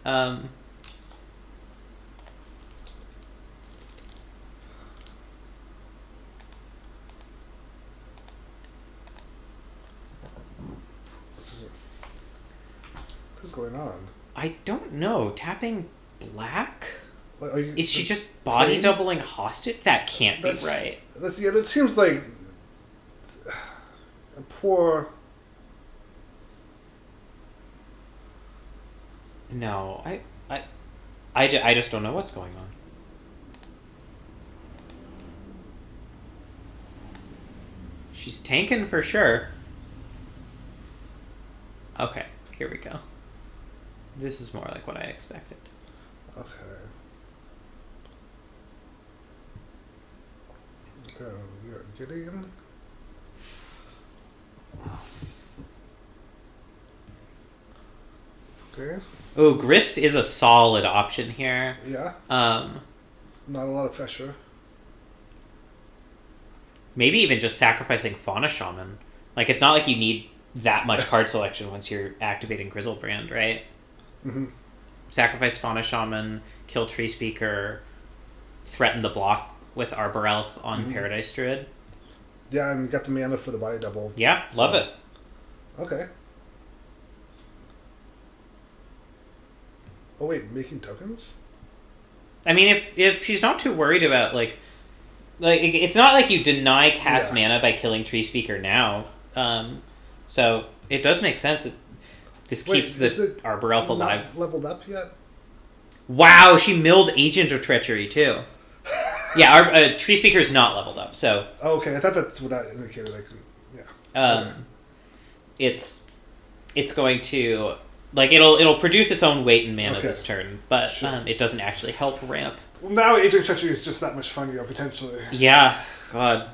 What is going on? I don't know. Tapping black? Like, is she just body doubling Hostage? That can't be right. That seems like a poor... No, I just don't know what's going on. She's tanking for sure. Okay, here we go. This is more like what I expected. Okay. Okay, we got Gideon. Okay. Oh, Grist is a solid option here. Yeah. Not a lot of pressure. Maybe even just sacrificing Fauna Shaman. Like, it's not like you need that much card selection once you're activating Grizzlebrand, right? Mm-hmm. Sacrifice Fauna Shaman, kill Tree Speaker, threaten the block with Arbor Elf on Paradise Druid. Yeah, and you got the mana for the body double. Yeah, so. love it. Okay. Oh wait, making tokens? I mean, if she's not too worried about, like it's not like you deny cast mana by killing Tree Speaker now. So it does make sense. This keeps the Arbor Elf alive. Not leveled up yet? Wow, she milled Agent of Treachery too. Yeah, our Tree Speaker is not leveled up, so. Oh, okay, I thought that's what that indicated. Okay. It's going to, like, it'll produce its own weight in mana this turn, but it doesn't actually help ramp. Well, now Agent of Treachery is just that much funnier potentially. Yeah, God.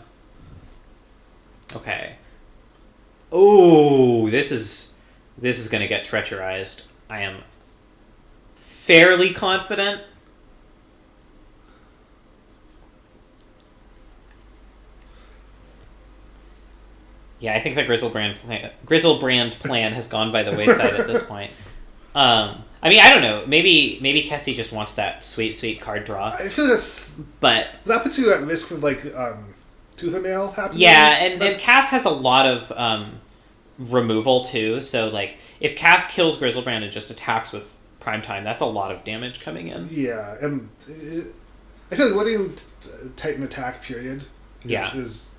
Okay. Oh, this is gonna get treacherized. I am fairly confident. Yeah, I think the Grizzlebrand plan has gone by the wayside at this point. I mean, I don't know. Maybe Ketsy just wants that sweet card draw. I feel that's. But that puts you at risk of like Tooth and Nail happening. Yeah, and Cass has a lot of removal too. So like, if Cass kills Grizzlebrand and just attacks with Primetime, that's a lot of damage coming in. Yeah, and I feel like letting Titan attack period. Is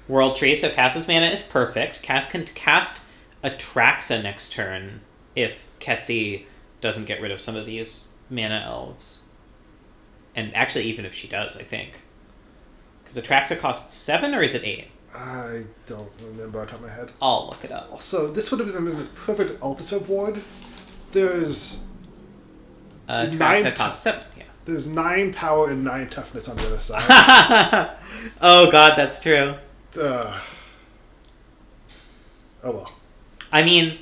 World Tree, so Cass's mana is perfect. Cass can cast Atraxa next turn if Ketsy doesn't get rid of some of these mana elves. And actually, even if she does, I think. Because Atraxa costs 7, or is it 8? I don't remember off the top of my head. I'll look it up. Also, this would have been a perfect Altar board. There's... Atraxa costs 7, yeah. There's 9 power and 9 toughness on the other side. Oh god, that's true. Oh well. I mean,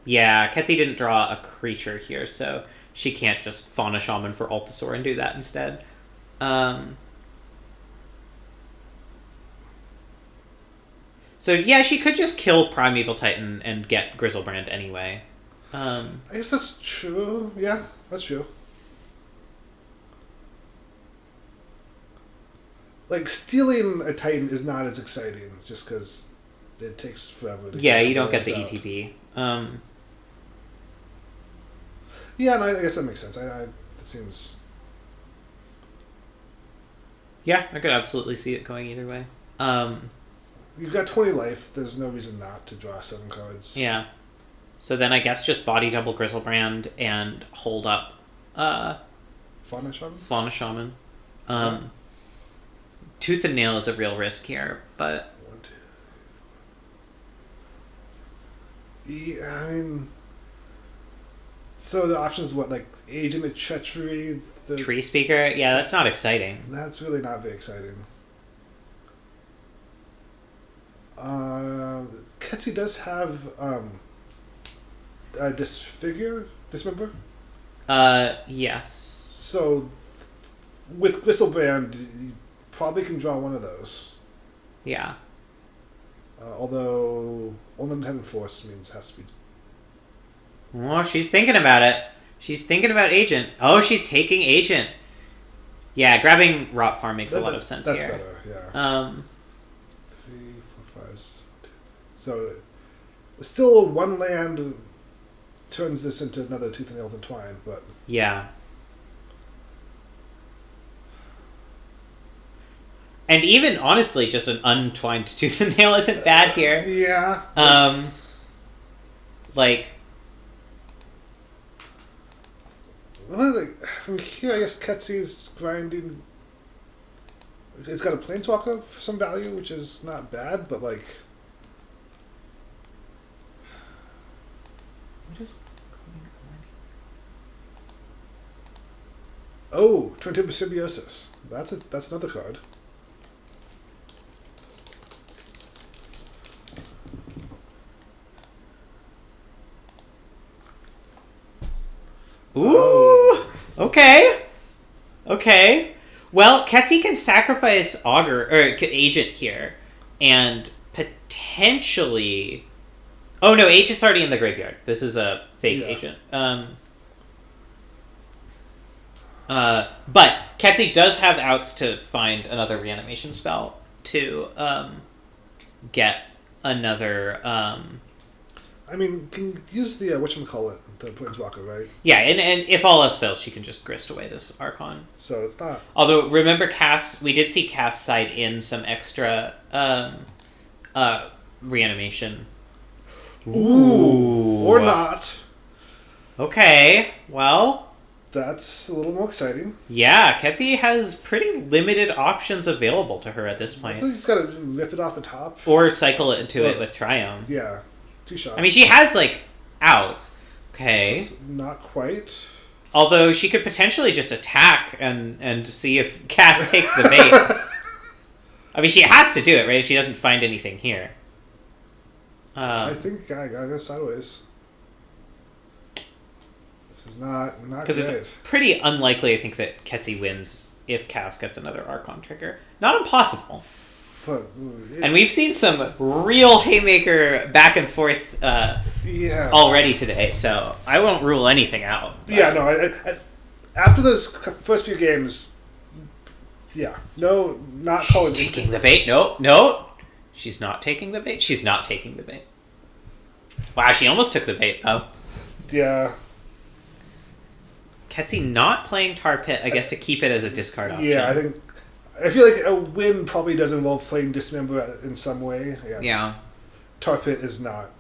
yeah, Ketsy didn't draw a creature here, so she can't just Fauna Shaman for Altasaur and do that instead. So yeah, she could just kill Primeval Titan and get Grizzlebrand anyway. I guess that's true. Yeah, that's true. Like, stealing a Titan is not as exciting, just because it takes forever to you don't get the ETB. Yeah, and I guess that makes sense. It seems... Yeah, I could absolutely see it going either way. You've got 20 life. There's no reason not to draw 7 cards. Yeah. So then I guess just body double Grizzlebrand and hold up Fauna Shaman? Fauna Shaman. Tooth and Nail is a real risk here, but... 1, 2, 3. I mean... So the options, what, like Agent of Treachery? The Tree Speaker? Yeah, that's not exciting. That's really not very exciting. Ketsy does have Dismember? Yes. So with Grizzlebrand, you probably can draw one of those. Yeah. Although Unlimited Force means it has to be... Oh, she's thinking about it. She's thinking about Agent. Oh, she's taking Agent. Yeah, grabbing Rot Farm makes a lot of sense that's here. That's better, yeah. 3, 4, 5, 6, 2, 3. So, still one land turns this into another Tooth and Nail Entwine, but... Yeah. And even, honestly, just an untwined Tooth and Nail isn't bad here. Yeah. Like... From here, I guess Ketsy's grinding... It's got a Planeswalker for some value, which is not bad, but like... What is... Oh, Twin Tip of Symbiosis. That's another card. Ooh. Okay. Okay. Well, Ketzi can sacrifice Augur or Agent here, and potentially. Oh no, Agent's already in the graveyard. This is a fake Agent. But Ketzi does have outs to find another reanimation spell to get another. I mean, can use the whatchamacallit, the Planeswalker, right? Yeah, and if all else fails, she can just grist away this Archon. So it's not. Although remember, we did see Cass side in some extra reanimation. Ooh, or not. Okay, well. That's a little more exciting. Yeah, Ketzi has pretty limited options available to her at this point. I think he's got to rip it off the top. Or cycle it into it with Triome. Yeah, 2 shots. I mean, she has, like, outs. Okay. That's not quite. Although she could potentially just attack and see if Cass takes the bait. I mean, she has to do it, right? If she doesn't find anything here. I think I gotta go sideways. This is not great. Because it's pretty unlikely, I think, that Ketzi wins if Cass gets another Archon trigger. Not impossible. But, and we've seen some real haymaker back and forth already today, so I won't rule anything out. Yeah, no. I, after those first few games, no, not calling. She's taking the bait. No. She's not taking the bait. She's not taking the bait. Wow, she almost took the bait, though. Yeah. Ketzi not playing Tar Pit, I guess, to keep it as a discard option. Yeah, I feel like a win probably does involve playing Dismember in some way. Yeah. Tar Pit is not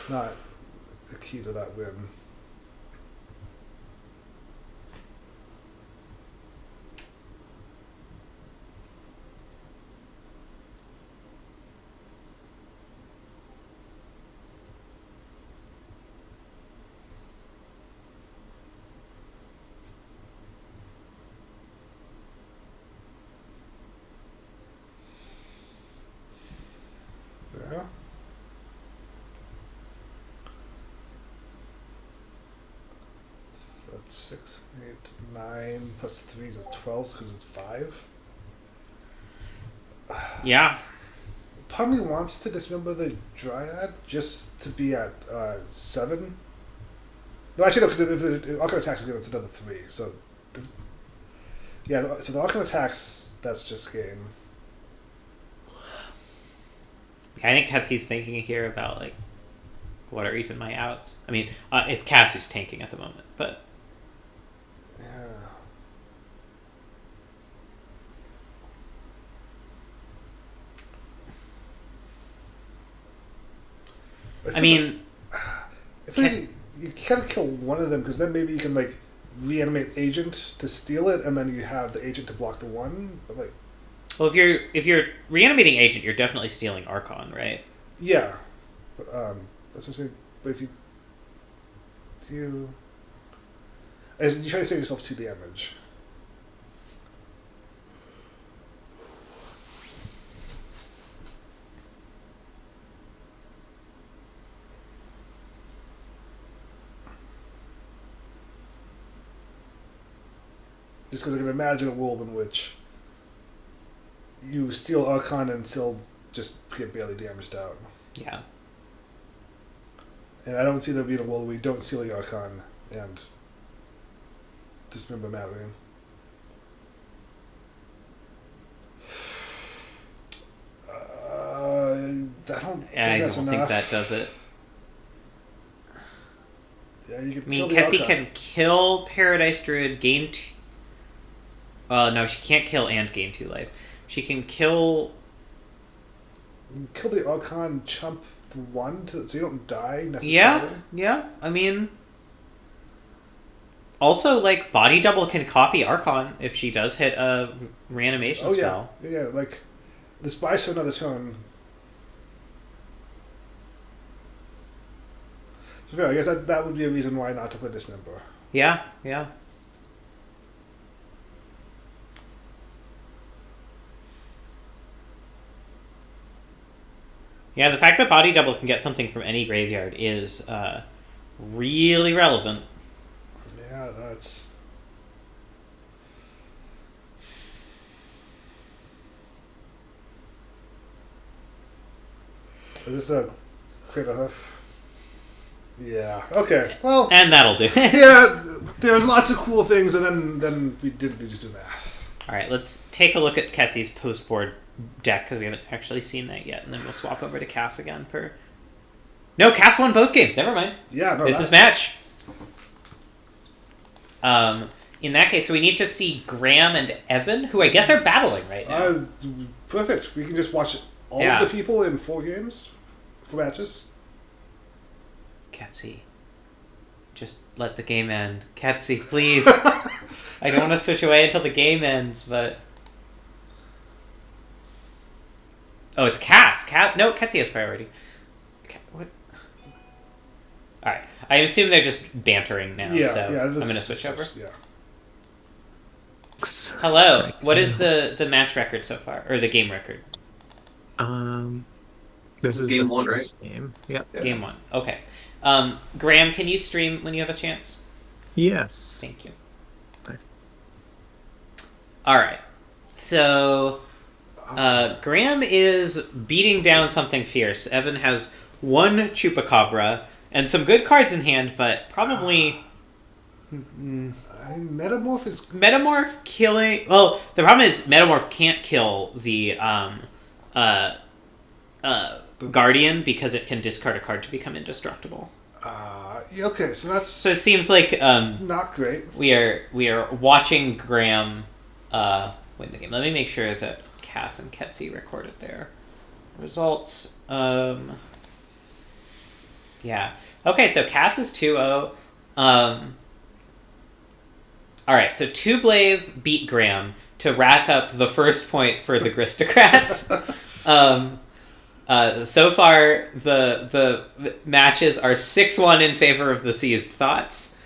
the key to that win. Yeah. So that's 6, 8, 9 plus 3 is 12 because it's 5. Yeah. Part of me wants to dismember the Dryad just to be at 7. No, actually, no, because if the Archon attacks again, it's another 3. So, so the Archon attacks, that's just game. I think Ketzi's thinking here about, like, what are even my outs? I mean, it's Cass who's tanking at the moment, but... Yeah. I mean... I feel like you gotta kill one of them, because then maybe you can, like, reanimate Agent to steal it, and then you have the Agent to block the one, but, like... Well, if you're reanimating Agent, you're definitely stealing Archon, right? Yeah, but, that's what I'm saying. But if you as you try to save yourself 2 damage. Just because I can imagine a world in which you steal Archon and still just get barely damaged out. Yeah. And I don't see there being a world where we don't steal the Archon and dismember Mattering. I don't think that does it. Yeah, you can I mean, kill the Ketzi Archon. can kill Paradise Druid, gain 2... no, she can't kill and gain 2 life. She can kill... You can kill the Archon, chump 1 so you don't die necessarily. Yeah. I mean... Also, like, Body Double can copy Archon if she does hit a reanimation spell. Yeah, like, this buys her another turn. So, I guess that would be a reason why not to play Dismember. Yeah. Yeah, the fact that Body Double can get something from any graveyard is really relevant. Yeah, that's. Is this a crater hoof? Yeah. Okay. Well. And that'll do. Yeah. There was lots of cool things, and then we just do math. All right, let's take a look at Ketsy's post-board deck because we haven't actually seen that yet, and then we'll swap over to Cass again for. No, Cass won both games. Never mind. Yeah. No. This is match. In that case, so we need to see Graham and Evan, who I guess are battling right now. Perfect. We can just watch all Yeah. of the people in 4 games, 4 matches. Ketsy, just let the game end. Ketsy, please. I don't want to switch away until the game ends, but... Oh, it's Cass. No, Ketsy has priority. What? Alright. I assume they're just bantering now, so I'm going to switch over. Yeah. Hello. What is the match record so far? Or the game record? This is game 1, right? Game. Yep. Yeah. Game 1. Okay. Graham, can you stream when you have a chance? Yes. Thank you. Alright. So, Graham is beating down something fierce. Evan has 1 Chupacabra and some good cards in hand, but probably... I mean, Metamorph is... Metamorph killing... Well, the problem is Metamorph can't kill the Guardian because it can discard a card to become indestructible. Yeah, okay, so that's... So it seems like not great. we are watching Graham win the game. Let me make sure that Cass and Ketsy recorded their results. Yeah. Okay, so Cass is 2-0. Alright, so Two Blave beat Graham to rack up the first point for the Gristocrats. So far, the matches are 6-1 in favor of the Seized Thoughts.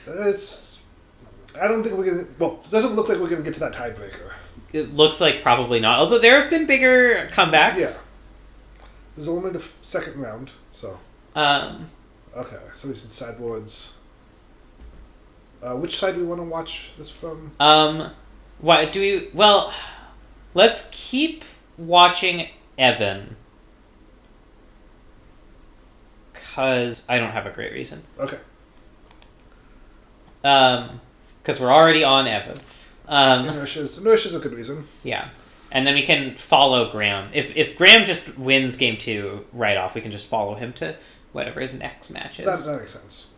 I don't think we're going to... Well, it doesn't look like we're going to get to that tiebreaker. It looks like probably not, although there have been bigger comebacks. Yeah. This is only the second round, so... Okay, so we said sideboards. Which side do we want to watch this from? What do we... Well, let's keep watching Evan. Because I don't have a great reason. Okay. Because we're already on Evan. Inertia's a good reason. Yeah. And then we can follow Graham. If Graham just wins game 2 right off, we can just follow him to whatever his next match is. That makes sense.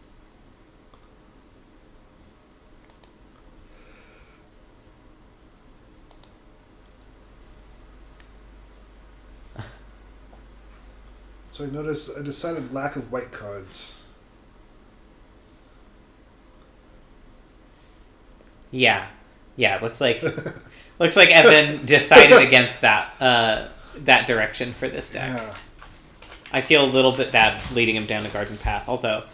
So I notice a decided lack of white cards. Yeah. Yeah, looks like Evan decided against that direction for this deck. Yeah. I feel a little bit bad leading him down the garden path, although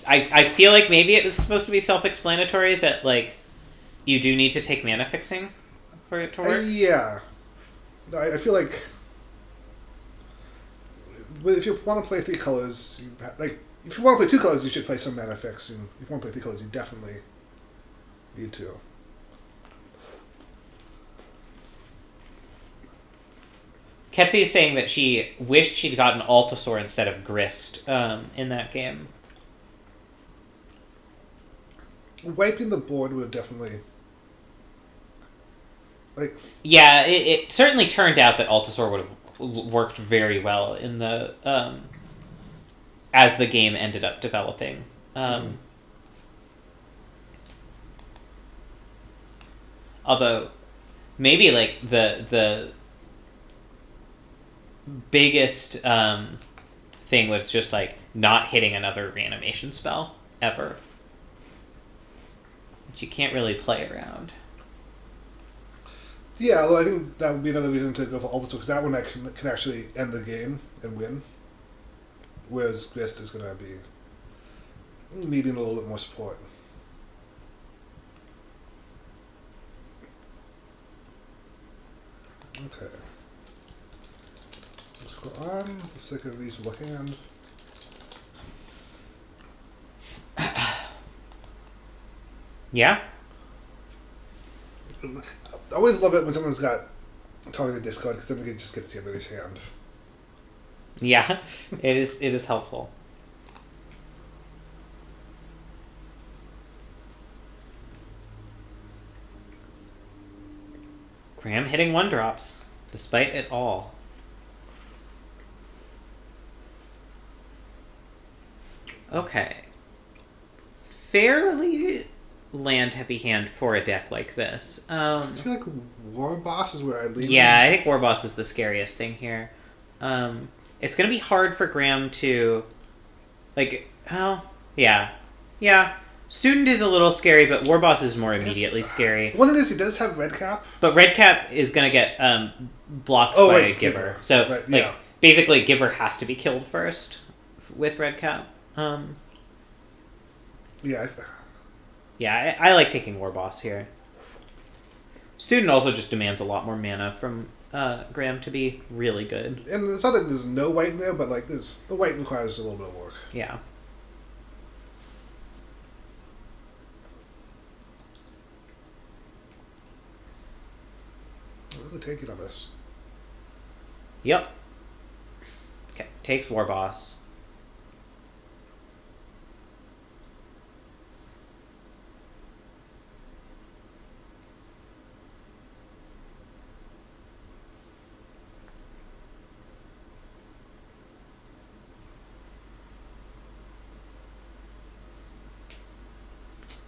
I feel like maybe it was supposed to be self-explanatory that, like, you do need to take mana fixing for it to work. Yeah. I feel like if you want to play 3 colors, if you want to play 2 colors, you should play some mana fix, and if you want to play 3 colors, you definitely need to. Ketsy is saying that she wished she'd gotten Altasaur instead of Grist in that game. Wiping the board would have definitely... Yeah, it certainly turned out that Altasaur would have worked very well in the as the game ended up developing. Although maybe like the biggest thing was just like not hitting another reanimation spell ever, which you can't really play around. Yeah, although I think that would be another reason to go for Altasaur, because that one can actually end the game and win. Whereas Grist is going to be needing a little bit more support. Okay. Let's go on. Looks like a reasonable hand. Yeah. I always love it when someone's got targeted discard because then we can just get to see everybody's hand. Yeah, it is helpful. Graham hitting 1-drops, despite it all. Okay. Fairly land-heavy hand for a deck like this. I feel like War Boss is where I leave. Yeah, I think War Boss is the scariest thing here. It's going to be hard for Graham to... yeah. Student is a little scary, but War Boss is more immediately scary. One thing is he does have Red Cap. But Red Cap is going to get blocked by Giver. So, right, basically, Giver has to be killed first with Red Cap. Yeah. Yeah, I like taking War Boss here. Student also just demands a lot more mana from Graham to be really good. And it's not that there's no white in there, but like the white requires a little bit of work. Yeah. I'm really taking on this. Yep. Okay, takes War Boss.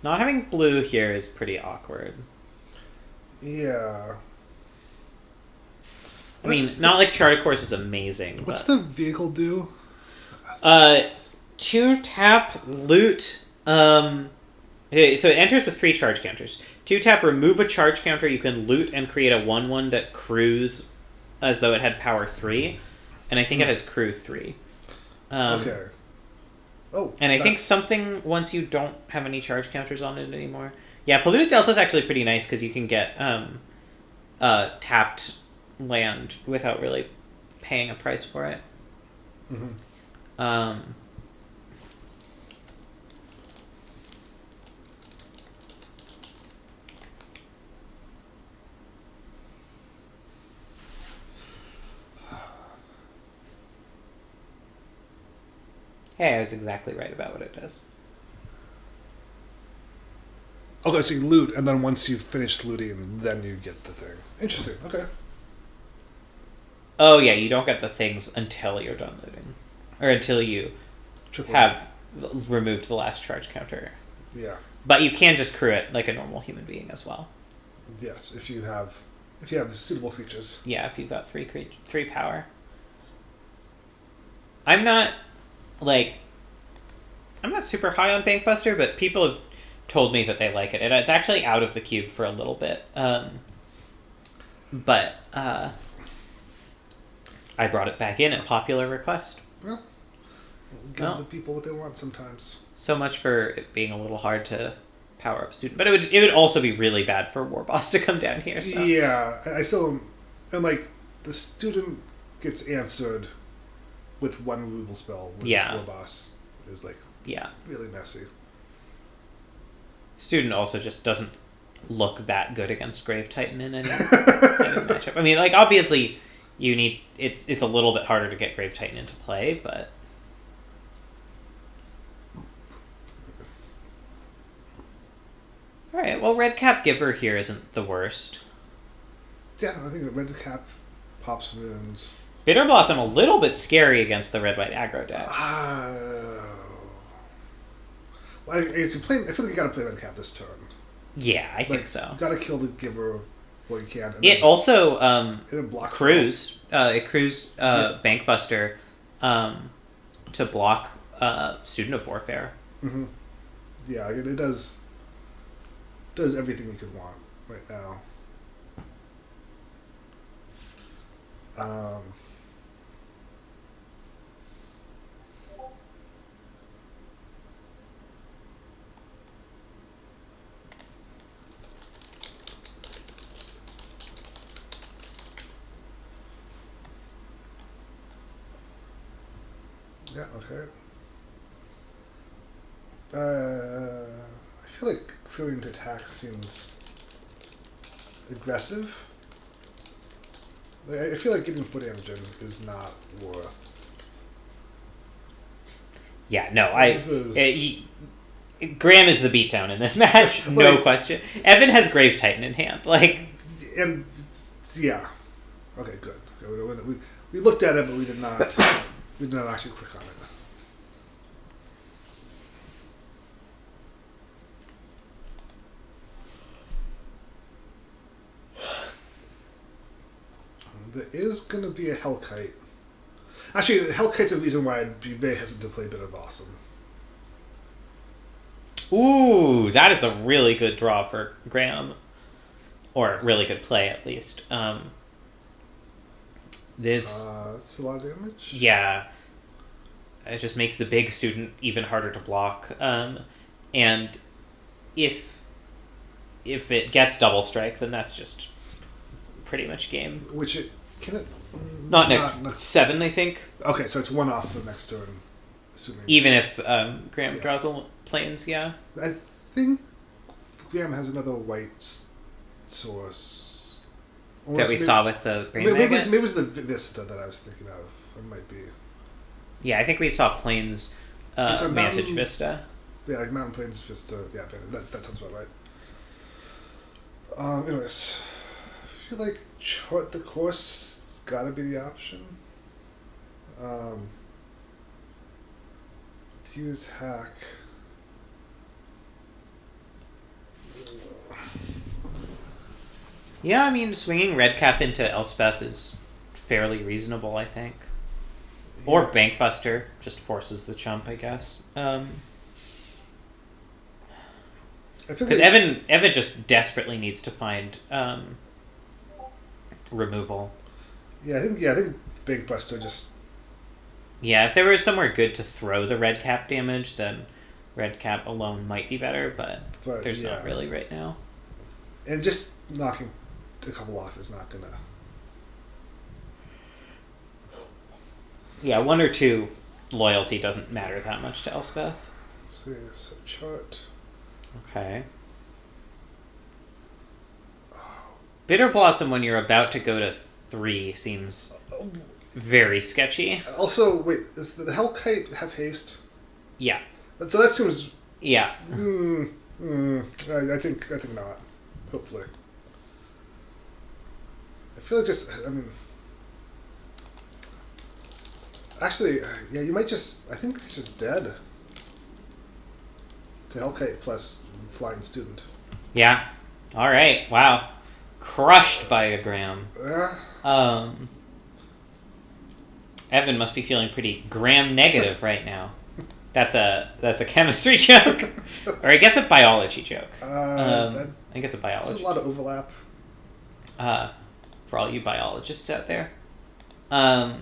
Not having blue here is pretty awkward. Yeah. I mean, not like Chart of Course is amazing. What's but... the vehicle do? 2 tap, loot. Okay, so it enters with 3 charge counters. 2 tap, remove a charge counter. You can loot and create a 1/1 that crews as though it had power 3. And I think it has crew 3. Okay. Oh, and I think something once you don't have any charge counters on it anymore. Yeah, Polluted Delta is actually pretty nice because you can get tapped land without really paying a price for it. Mm-hmm. Hey, I was exactly right about what it does. Okay, so you loot, and then once you've finished looting, then you get the thing. Interesting. Okay. Oh yeah, you don't get the things until you're done looting, or until you have removed the last charge counter. Yeah. But you can just crew it like a normal human being as well. Yes, if you have suitable creatures. Yeah, if you've got 3 power. I'm not super high on Bankbuster, but people have told me that they like it. And it's actually out of the cube for a little bit. But I brought it back in at popular request. Well, give the people what they want sometimes. So much for it being a little hard to power up Student. But it would also be really bad for War Boss to come down here. So. Yeah, I still... And like, the Student gets answered with 1 removal spell, whereas War Boss is like really messy. Student also just doesn't look that good against Grave Titan in any matchup. I mean, like, obviously you need it's a little bit harder to get Grave Titan into play, but alright, well, Red Cap Giver here isn't the worst. Yeah, I think Red Cap pops wounds. Bitter Blossom a little bit scary against the red-white aggro deck. Well, I feel like you gotta play Red Cap this turn. Yeah, I think so. You gotta kill the Giver while you can. And it also it blocks crews. It crews Bankbuster to block Student of Warfare. Mm-hmm. Yeah, it does everything you could want right now. Yeah, okay. I feel like failing to attack seems aggressive. Like, I feel like getting foot damage in is not worth. Yeah, no, This is- Graham is the beatdown in this match, no question. Evan has Grave Titan in hand, like, And yeah, okay, good. Okay, we looked at it, but we did not actually click on it. There is going to be a Hellkite. Actually, the Hellkite's a reason why I'd be very hesitant to play Bit of Awesome. ooh, that is a really good draw for Graham, or really good play at least. This, That's a lot of damage. yeah, it just makes the big student even harder to block. And if it gets double strike, then that's just pretty much game. Which it can it Not next 7, I think. Okay, so it's one off for next turn, assuming. Even if Graham draws a planes, yeah. I think Graham has another white source. That we saw with the Green maybe Magnet. it was the Vista that I was thinking of. It might be. Yeah, I think we saw planes It's a Vantage mountain- Vista. Yeah, like Mountain Plains Vista. Yeah, that sounds about right. Anyways, I feel like chart the course has got to be the option. Do you attack? Yeah, I mean, swinging Redcap into Elspeth is fairly reasonable, I think. Or Yeah. Bankbuster just forces the chump, I guess. I feel Because like- Evan just desperately needs to find removal. Yeah, I think Big Buster just. Yeah, if there was somewhere good to throw the Redcap damage, then Redcap alone might be better, but there's yeah. not really right now. And just knocking a couple off is not gonna. Yeah, 1 or 2 loyalty doesn't matter that much to Elspeth. So chart. Okay. Bitter Blossom when you're about to go to 3 seems very sketchy. Also, wait, does the Hellkite have haste? Yeah. So that seems. Yeah. I think not. Hopefully. I feel like I mean. Actually, yeah, you might just. I think it's just dead. To Hellkite plus Flying Student. Yeah. All right. Wow. Crushed by a Graham. Evan must be feeling pretty Graham negative right now. That's a chemistry joke, or I guess a biology joke. I guess a biology. There's a lot of overlap. For all you biologists out there. All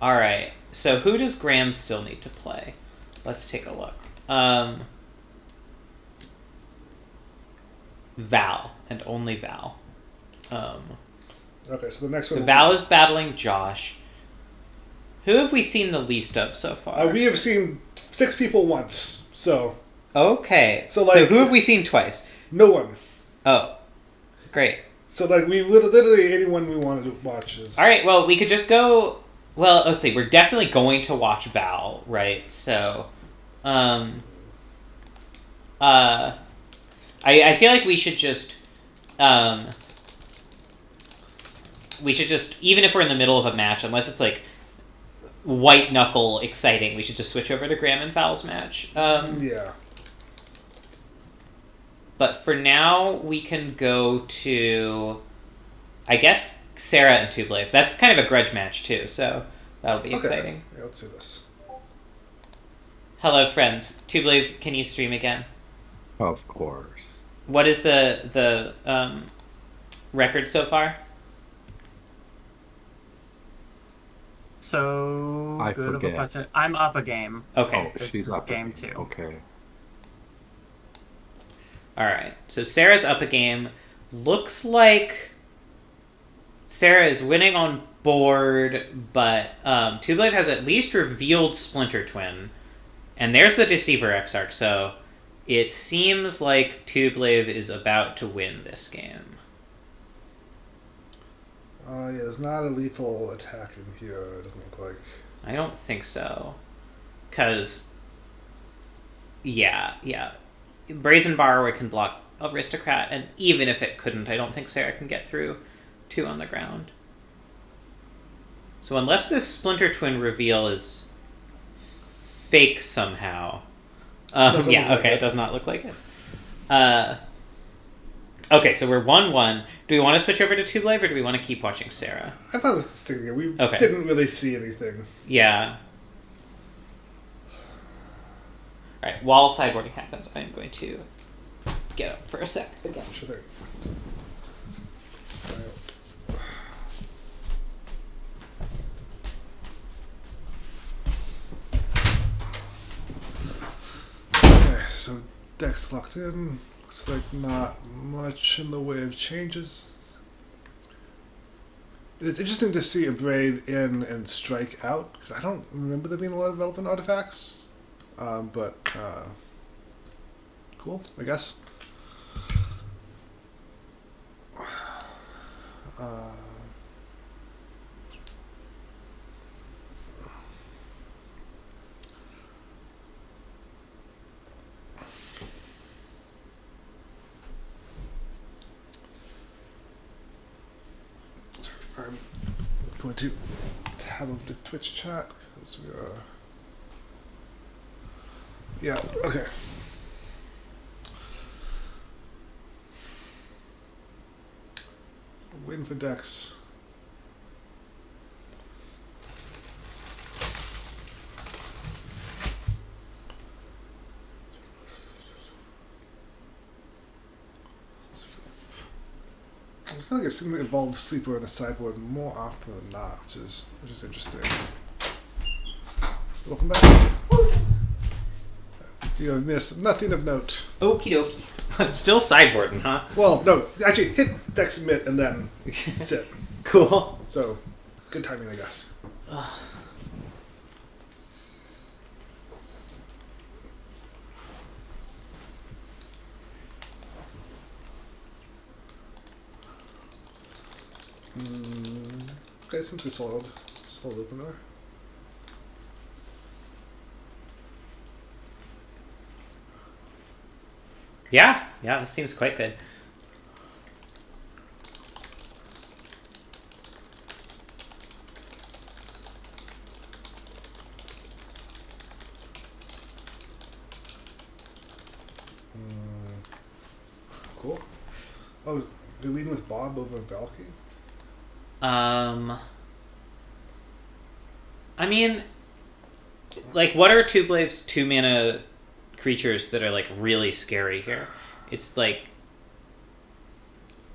right. So who does Graham still need to play? Let's take a look. Val and only Val. Okay, so the next So one. Val is battling Josh. Who have we seen the least of so far? We have seen 6 people once, so Okay. So, like- who have we seen twice? no one. Oh, great. So like we literally anyone we wanted to watch is. All right. Well, we could just go. Well, let's see. We're definitely going to watch Val, right? So, I feel like we should just even if we're in the middle of a match, unless it's like white knuckle exciting, we should just switch over to Graham and Val's match. Yeah. But for now, we can go to, I guess, Sarah and Tublave. That's kind of a grudge match, too, so that'll be exciting. Yeah, let's do this. Hello, friends. Tublave, can you stream again? Of course. What is the record so far? So I good of a forget. question. I'm up a game. Okay. Oh, she's this up game again. too. Okay. All right. So Sarah's up a game. Looks like Sarah is winning on board, but Tublave has at least revealed Splinter Twin. And there's the Deceiver Exarch, so it seems like Tublave is about to win this game. Yeah, there's not a lethal attack in here, it doesn't look like. I don't think so. Because, yeah. Brazen Borrower can block Aristocrat, and even if it couldn't, I don't think Sarah can get through 2 on the ground. So unless this Splinter Twin reveal is fake somehow... it does not look like it. Okay, so we're 1-1. Do we want to switch over to Tublave, or do we want to keep watching Sarah? I thought it was sticking here. We Okay. didn't really see anything. Yeah. Alright, while sideboarding happens, I'm going to get up for a sec again. Sure thing. Okay, so deck's locked in. Looks like not much in the way of changes. It's interesting to see a braid in and strike out, because I don't remember there being a lot of relevant artifacts. But cool, I guess. I'm going to tab over to Twitch chat because we are. Yeah, okay. Waiting for Dex. I feel like I've seen the Evolved Sleeper on the sideboard more often than not, which is interesting. Welcome back. You have missed nothing of note. Okie dokie. Still sideboarding, huh? Well, no, actually hit deck submit and then sit. Cool. So, good timing, I guess. Okay, simply solid opener. Yeah, this seems quite good. Cool. Oh, you're leading with Bob over Valky? I mean, like, what are Tublave's 2-mana creatures that are, like, really scary here? It's, like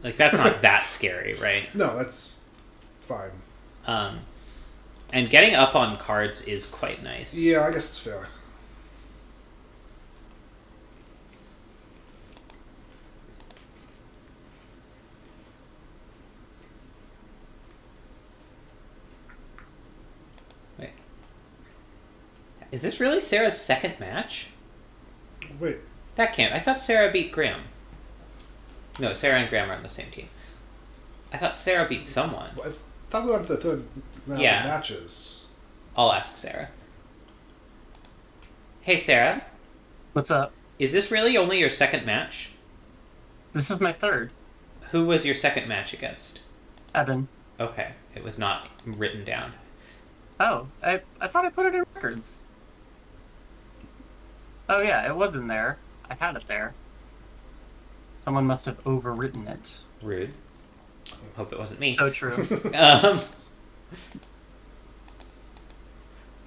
that's not that scary, right? No, that's fine. And getting up on cards is quite nice. Yeah, I guess it's fair. Wait. Is this really Sarah's second match? Wait. That can't. I thought Sarah beat Graham. No, Sarah and Graham are on the same team. I thought Sarah beat someone. Well, I thought we went to the third round of matches. I'll ask Sarah. Hey, Sarah. What's up? Is this really only your second match? This is my third. Who was your second match against? Evan. Okay, it was not written down. Oh, I thought I put it in records. Oh yeah, it was in there. I had it there. Someone must have overwritten it. Rude. Hope it wasn't me. So true.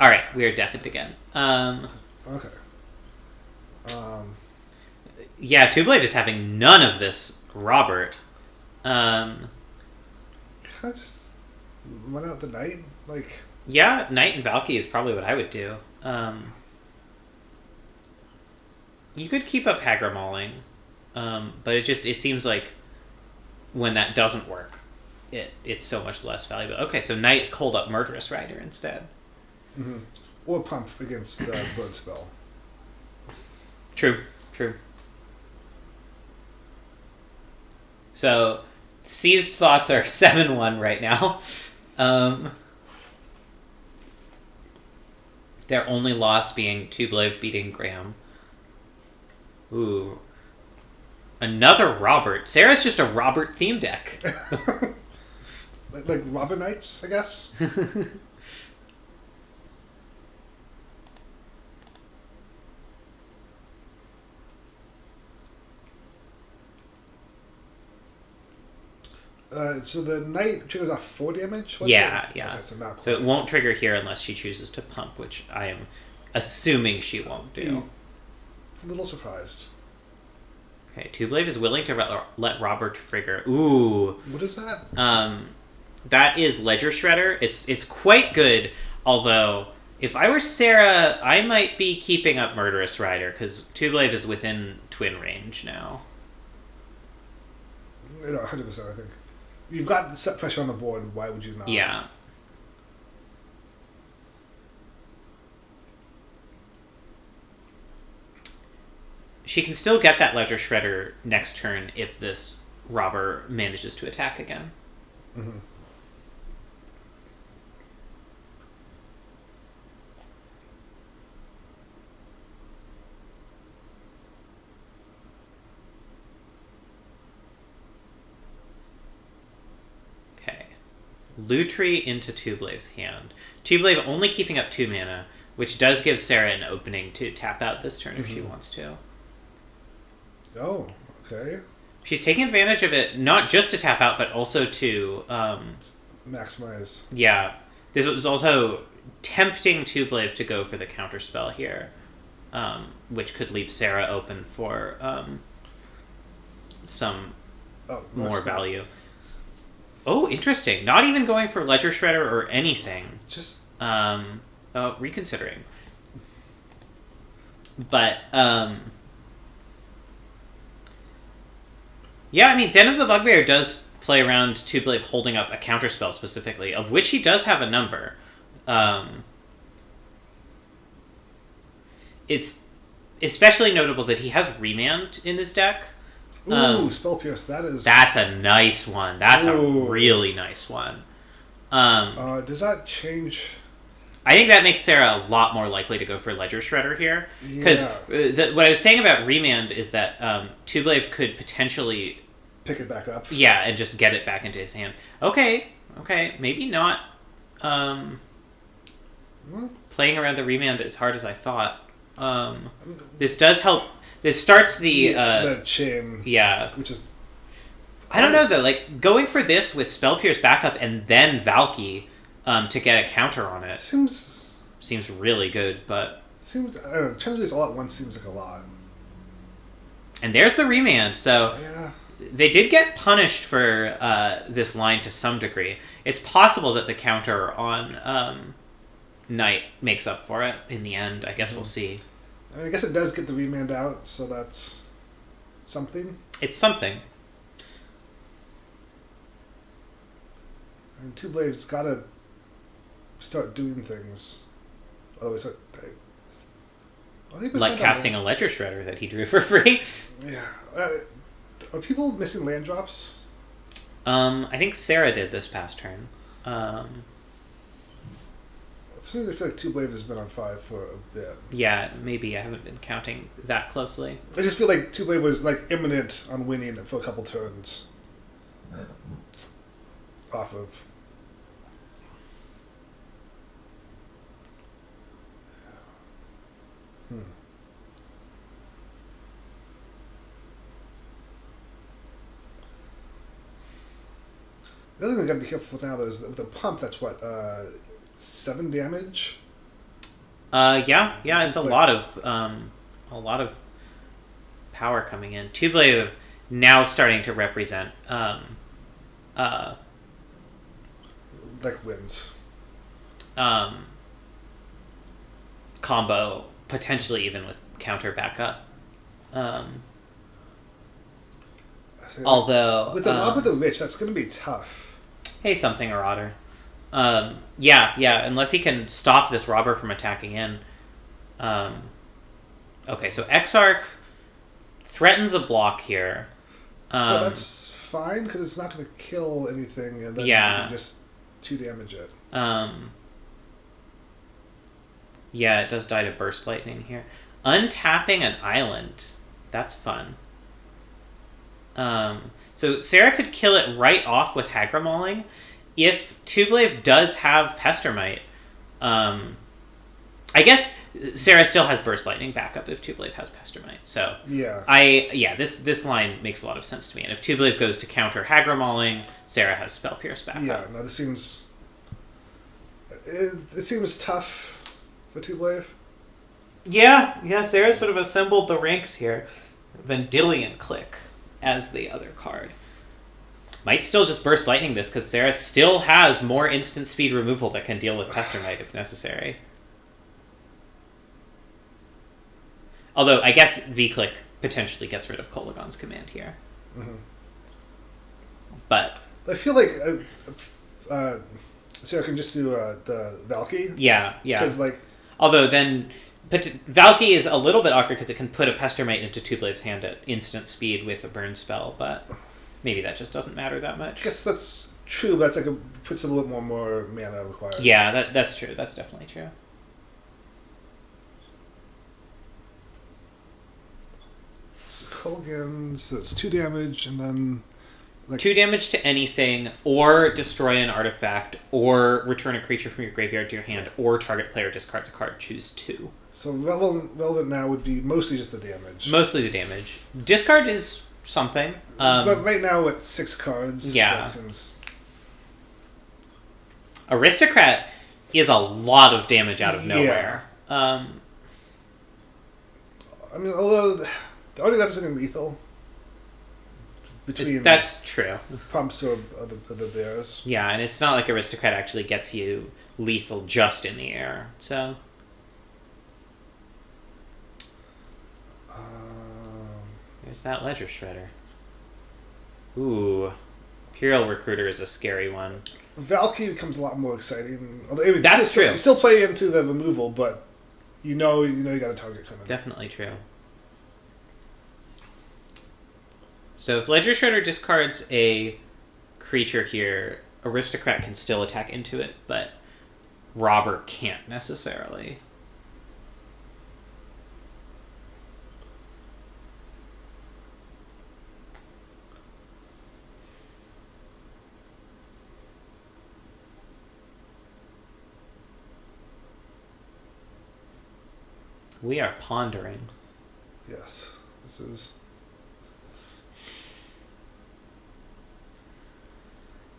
Alright, we are deafened again. Okay. Yeah, Tublave is having none of this, Robert. I just went out the night, like. Yeah, Knight and Valky is probably what I would do. You could keep up Hagra Mauling, but it seems like when that doesn't work, it's so much less valuable. Okay, so Knight called up Murderous Rider instead. Mm-hmm. Or Pump against Burn Spell. True. So, seized thoughts are 7-1 right now. Their only loss being Tubelev beating Graham. Ooh. Another Robert. Sarah's just a Robert theme deck. like Robin Knights, I guess. So the knight triggers off 4 damage? Yeah. Okay, so not So it won't trigger here unless she chooses to pump, which I am assuming she won't do. A little surprised. Okay, Tubelev is willing to let Robert trigger. Ooh. What is that? That is Ledger Shredder. It's quite good, although if I were Sarah, I might be keeping up Murderous Rider, because Tubelev is within twin range now. 100%, I think. You've got the set pressure on the board, why would you not? Yeah. She can still get that Ledger Shredder next turn if this robber manages to attack again. Mm-hmm. Okay. Lutri into Tubelev's hand. Tubelev only keeping up 2 mana, which does give Sarah an opening to tap out this turn if she wants to. Oh, okay. She's taking advantage of it, not just to tap out, but also to... maximize. Yeah. This was also tempting Tubelev to go for the counterspell here, which could leave Sarah open for some more value. Oh, interesting. Not even going for Ledger Shredder or anything. Just... reconsidering. But, yeah, I mean, Den of the Bugbear does play around Tubelev holding up a counterspell specifically, of which he does have a number. It's especially notable that he has Remand in his deck. Ooh, Spell Pierce, that is... That's a nice one. That's a really nice one. Does that change... I think that makes Sarah a lot more likely to go for Ledger Shredder here. Because what I was saying about Remand is that Tubelev could potentially... pick it back up. Yeah, and just get it back into his hand. Okay, maybe not playing around the Remand as hard as I thought. This does help. This starts the chain. Yeah. Which is... I don't know, though. Like, going for this with Spell Pierce backup and then Valky to get a counter on it seems really good, but... Seems... I don't know. Trying to do this all at once seems like a lot. And there's the Remand, so... Yeah. They did get punished for this line to some degree. It's possible that the counter on Knight makes up for it in the end. I guess we'll see. I mean, I guess it does get the Remand out, so that's something. It's something. I mean, Tubelev's got to start doing things. Otherwise, like casting a Ledger Shredder that he drew for free. Yeah. Are people missing land drops? I think Sarah did this past turn. For some reason, I feel like Tubelev has been on 5 for a bit. Yeah, maybe. I haven't been counting that closely. I just feel like Tubelev was like imminent on winning for a couple turns. Off of. The other thing I gotta be careful now, though, is that with the pump, that's what, 7 damage? Yeah, it's a lot of power coming in. Tubelev now starting to represent like wins. Combo, potentially even with counter backup. Although with the Mob of the Rich, that's going to be tough. Hey, something or other. Yeah. Unless he can stop this robber from attacking in. Okay, so Exarch threatens a block here. Well, that's fine because it's not going to kill anything, and then you can just 2 damage it. Yeah, it does die to Burst Lightning here. Untapping an island. That's fun. So Sarah could kill it right off with Hagra Mauling. If Tublave does have Pestermite, I guess Sarah still has Burst Lightning backup if Tublave has Pestermite. So this line makes a lot of sense to me. And if Tublave goes to counter Hagra Mauling, Sarah has Spell Pierce backup. Yeah, no, this seems it seems tough for Tublave. Yeah, Sarah sort of assembled the ranks here. Vendilion Click as the other card. Might still just Burst Lightning this because Sarah still has more instant speed removal that can deal with Pestermite if necessary. Although, I guess V-Click potentially gets rid of Kolagon's command here. Mm-hmm. But I feel like Sarah can just do the Valky. Yeah. Because, like... Although then... Valky is a little bit awkward because it can put a Pestermite into Tublave's hand at instant speed with a burn spell, but maybe that just doesn't matter that much. I guess that's true, but it's like puts a little bit more mana required. Yeah, that's true. That's definitely true. Again, so it's 2 damage, and then... 2 damage to anything, or destroy an artifact, or return a creature from your graveyard to your hand, or target player discards a card. Choose 2. So relevant now would be mostly just the damage. Mostly the damage. Discard is something. But right now with 6 cards, that seems... Aristocrat is a lot of damage out of nowhere. I mean, although... The only weapons are lethal. Between that's true. Pumps or the bears. Yeah, and it's not like Aristocrat actually gets you lethal just in the air. So. There's that Ledger Shredder. Ooh. Imperial Recruiter is a scary one. Valky becomes a lot more exciting. Although, I mean, that's true. You still play into the removal, but you know you got a target coming. Definitely true. So if Ledger Shredder discards a creature here, Aristocrat can still attack into it, but Robber can't necessarily. We are pondering. Yes, this is...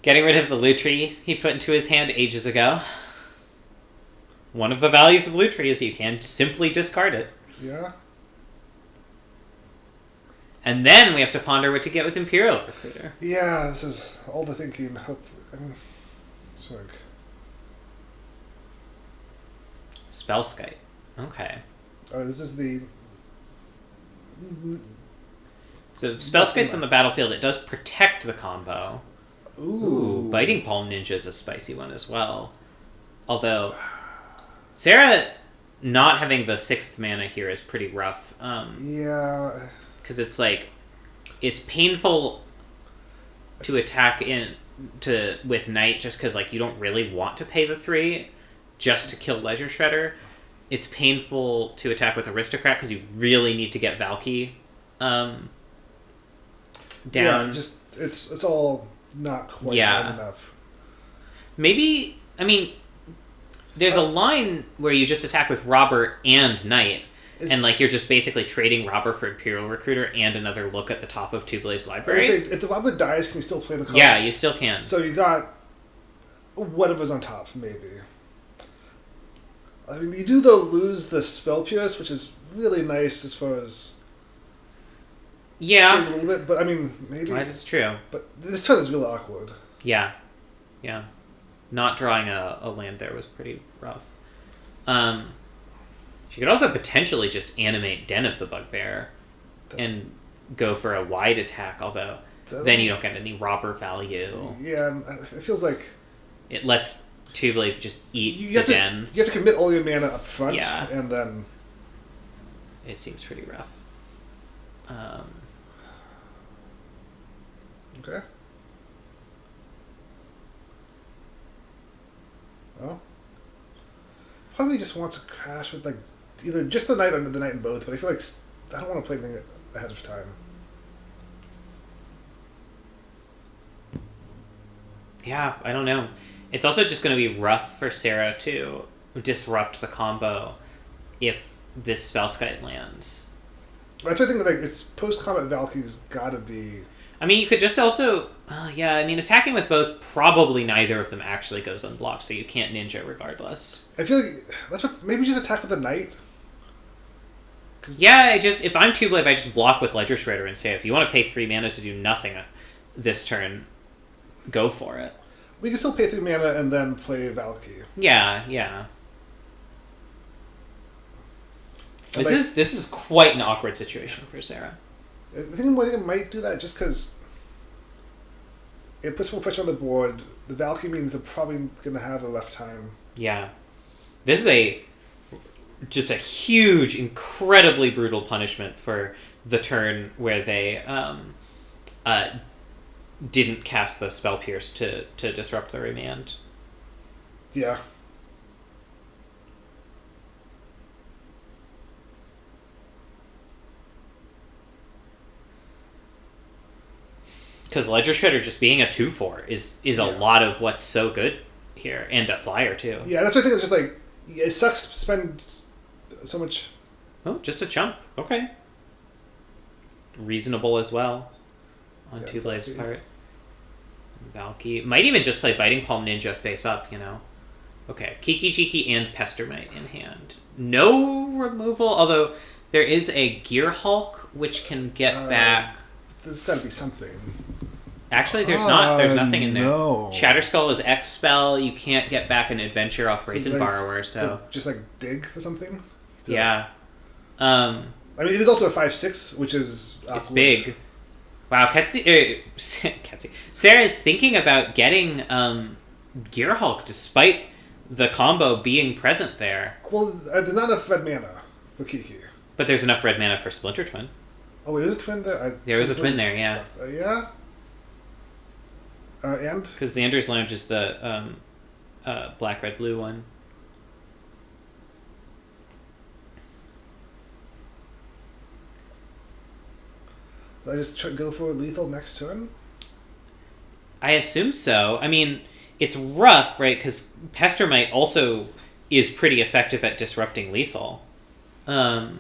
Getting rid of the Lutri he put into his hand ages ago. One of the values of Lutri is you can simply discard it. Yeah. And then we have to ponder what to get with Imperial Recruiter. Yeah, this is all the thinking. Hopefully, I mean, it's like... Spellskite. Okay. Oh, this is the... So if Spellskite's on the battlefield, it does protect the combo. Ooh, Biting Palm Ninja is a spicy one as well. Although, Sarah not having the 6th mana here is pretty rough. Yeah. Because it's like, it's painful to attack with Knight just because like you don't really want to pay the 3 just to kill Ledger Shredder. It's painful to attack with Aristocrat because you really need to get Valky down. Yeah, just it's all not quite enough. Maybe, I mean, there's a line where you just attack with Robber and Knight, and like you're just basically trading Robber for Imperial Recruiter and another look at the top of Tublave's library. I would say, if the Robber dies, can you still play the cards? Yeah, you still can. So you got whatever's on top, maybe. I mean, you do though lose the Spell Pierce, which is really nice as far as... Yeah. A little bit, but I mean, maybe... That is true. But this turn is really awkward. Yeah. Not drawing a land there was pretty rough. She could also potentially just animate Den of the Bugbear and go for a wide attack, although then you don't get any Robber value. Yeah, it feels like... It lets Tublave just eat the Den. You have to commit all your mana up front, yeah. and then... it seems pretty rough. Okay. Well, part of me just wants to crash with like either just the night or the night in both, but I feel like I don't want to play anything ahead of time. Yeah, I don't know. It's also just going to be rough for Sarah to disrupt the combo if this Spellskite lands. That's why I think like it's post-combat Valky's gotta be... I mean, you could just also... yeah, I mean, attacking with both, probably neither of them actually goes unblocked, so you can't ninja regardless. I feel like that's what... Maybe just attack with the Knight? Yeah, if I'm Two Blade, I just block with Ledger Shredder and say, if you want to pay 3 mana to do nothing this turn, go for it. We can still pay 3 mana and then play Valky. Yeah. This is quite an awkward situation for Sarah. I think it might do that just because it puts more pressure on the board. The Valky means they're probably going to have a left time. Yeah. This is just a huge, incredibly brutal punishment for the turn where they didn't cast the Spell Pierce to disrupt the remand. Yeah. Because Ledger Shredder just being a 2/4 is a lot of what's so good here, and a flyer too. Yeah, that's what I think. It's just like it sucks to spend so much. Oh, just a chump. Okay. Reasonable as well on Two Blade's part. Valky might even just play Biting Palm Ninja face up. Okay, Kiki Jiki and Pestermite in hand. No removal, although there is a Gear Hulk which can get back. There's got to be something. Actually, there's not. There's nothing in there. No. Shatterskull is X spell. You can't get back an adventure off Brazen Borrower. So just like dig or something. Yeah. I mean, it is also a 5/6, which is awkward. It's big. Wow, Ketsi. Sarah's thinking about getting Gear Hulk despite the combo being present there. Well, there's not enough red mana for Kiki. But there's enough red mana for Splinter Twin. Oh, wait, there's a twin there? There is a twin there, yeah. Yeah? And? Because Xander's Lounge is the black, red, blue one. Did I just go for lethal next turn? I assume so. I mean, it's rough, right? Because Pestermite also is pretty effective at disrupting lethal. Well,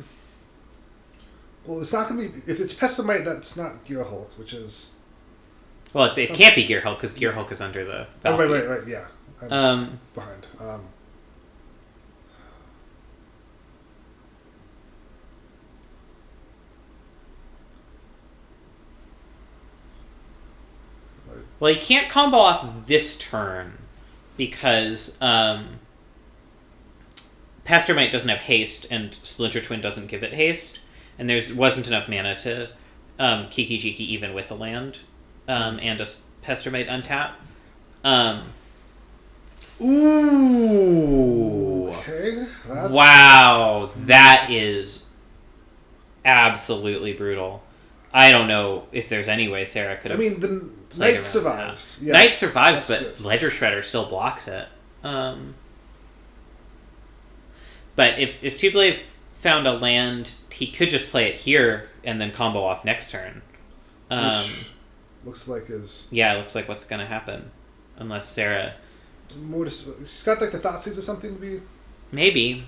it's not going to be... If it's Pestermite, that's not Gear Hulk, which is... Well, it can't be Gear Hulk, because Gear Hulk is under the... Oh, right, yeah. I'm behind. Well, you can't combo off this turn, because Pestermite doesn't have haste, and Splinter Twin doesn't give it haste, and there wasn't enough mana to Kiki Jiki even with a land, and a Pestermite untap. Ooh! Okay. Wow, that is absolutely brutal. I don't know if there's any way Sarah could have... I mean, the Knight survives. Yeah, Knight survives, but good. Ledger Shredder still blocks it. But if Two Blade found a land, he could just play it here and then combo off next turn. Which looks like is... Yeah, it looks like what's going to happen. Unless Sarah... She's got like the Thoughtseize or something to be... Maybe.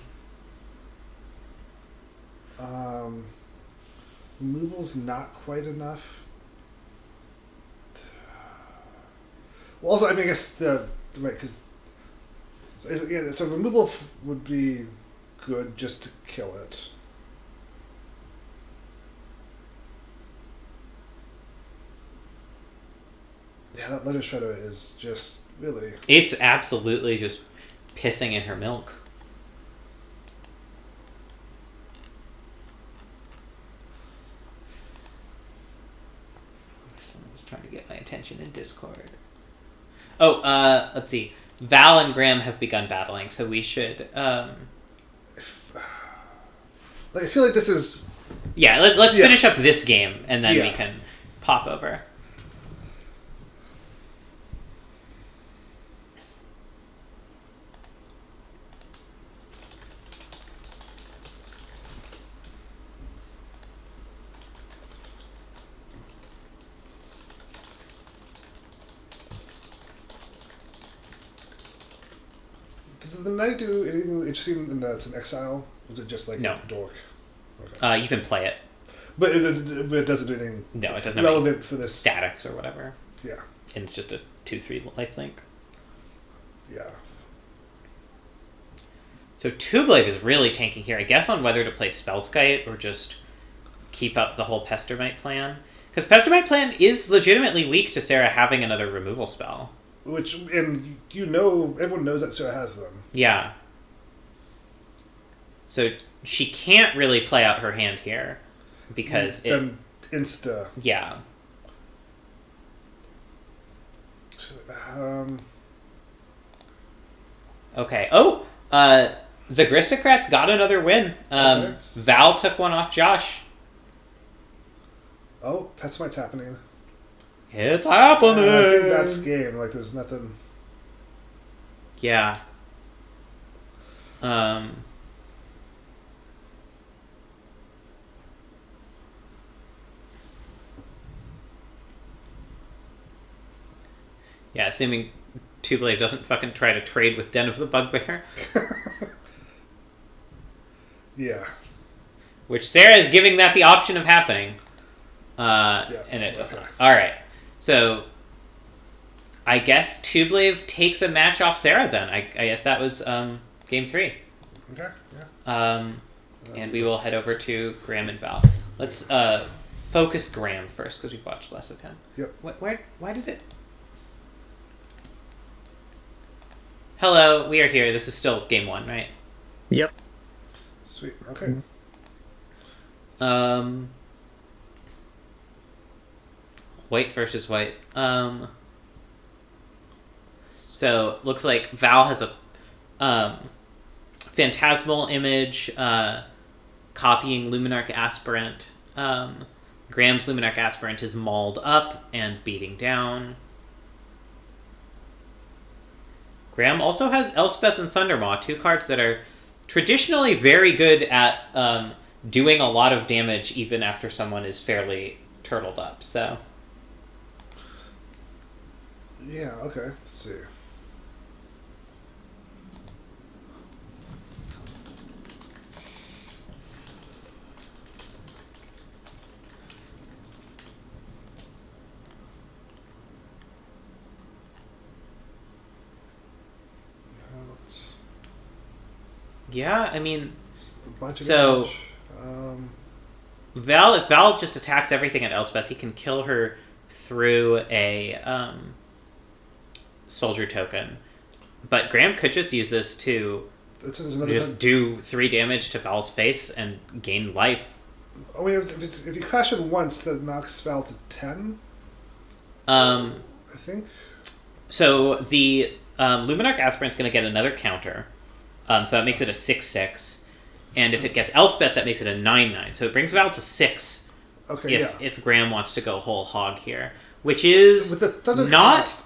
Removal's not quite enough. Well, also, I mean, I guess right, because so removal would be good just to kill it. Yeah, that Ledger Shredder is just really... It's absolutely just pissing in her milk. Someone's trying to get my attention in Discord. Oh, let's see. Val and Graham have begun battling, so we should... Like, I feel like this is... Yeah, let's finish up this game, and then we Yeah. can pop over. Does the knight do anything interesting in that it's an exile? Or is it just like No. a dork? Okay. You can play it. But it doesn't do anything No, it doesn't have relevant any for this. statics or whatever. Yeah. And it's just a 2/3 lifelink. Yeah. So Two-Blade is really tanking here. I guess on whether to play Spellskite or just keep up the whole Pestermite plan. Because Pestermite plan is legitimately weak to Sarah having another removal spell. Which, and everyone knows that Sarah has them. Yeah. So she can't really play out her hand here. Because Then insta. Yeah. Okay. Oh! The Gristocrats got another win. Okay. Val took one off Josh. Oh, Pestermite's happening. It's happening! I think that's game. Like, there's nothing... Yeah. Yeah, assuming Two-Blade doesn't fucking try to trade with Den of the Bugbear. Yeah. Which Sarah is giving that the option of happening. And it doesn't. Okay. Alright. So, I guess Two-Blade takes a match off Sarah then. I guess that was game 3. Okay, yeah. And we will head over to Graham and Val. Let's focus Graham first, because we've watched less of him. Yep. Why did it... Hello, we are here. This is still game 1, right? Yep. Sweet, okay. White versus white. So, looks like Val has a phantasmal image copying Luminarch Aspirant. Graham's Luminarch Aspirant is mauled up and beating down. Graham also has Elspeth and Thundermaw, 2 cards that are traditionally very good at doing a lot of damage even after someone is fairly turtled up, so... Yeah, okay. Let's see. Yeah, I mean... A bunch of So... damage. Val, if Val just attacks everything at Elspeth, he can kill her through a soldier token. But Graham could just use this to just do 3 damage to Val's face and gain life. I mean, if you crash it once, that knocks Val to 10? I think. So the Luminarch Aspirant's going to get another counter. So that makes it a 6/6. And if it gets Elspeth, that makes it a 9/9. So it brings Val to 6. Okay, if Graham wants to go whole hog here. Which is with the Thunder not...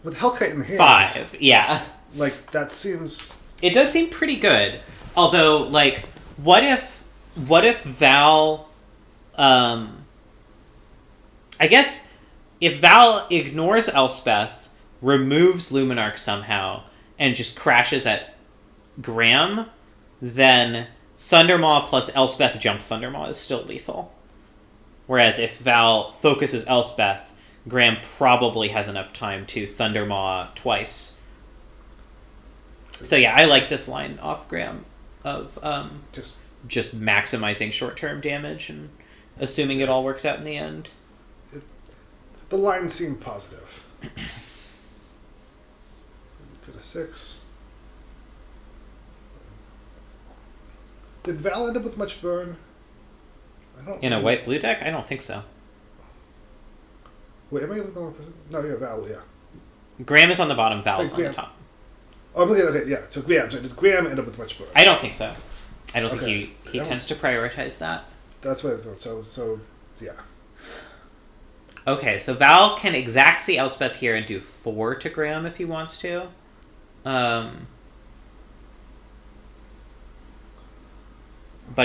With Hellkite in hand. 5, yeah. Like, that seems... It does seem pretty good. Although, like, what if Val... I guess if Val ignores Elspeth, removes Luminarch somehow, and just crashes at Graham, then Thundermaw plus Elspeth jump Thundermaw is still lethal. Whereas if Val focuses Elspeth, Graham probably has enough time to Thundermaw twice. So yeah, I like this line off Graham of just maximizing short-term damage and assuming it all works out in the end. The lines seem positive. Put a 6. Did Val end up with much burn? I don't. In a white-blue deck? I don't think so. Wait, am I looking at the wrong person? No, yeah, Val, yeah. Graham is on the bottom, Val is on the top. Oh, I'm looking at, okay, yeah. So, Graham, did Graham end up with much burn? I don't think so. I don't Okay. think he Yeah. tends to prioritize that. That's what I thought. So yeah. Okay, so Val can exact see Elspeth here and do 4 to Graham if he wants to. But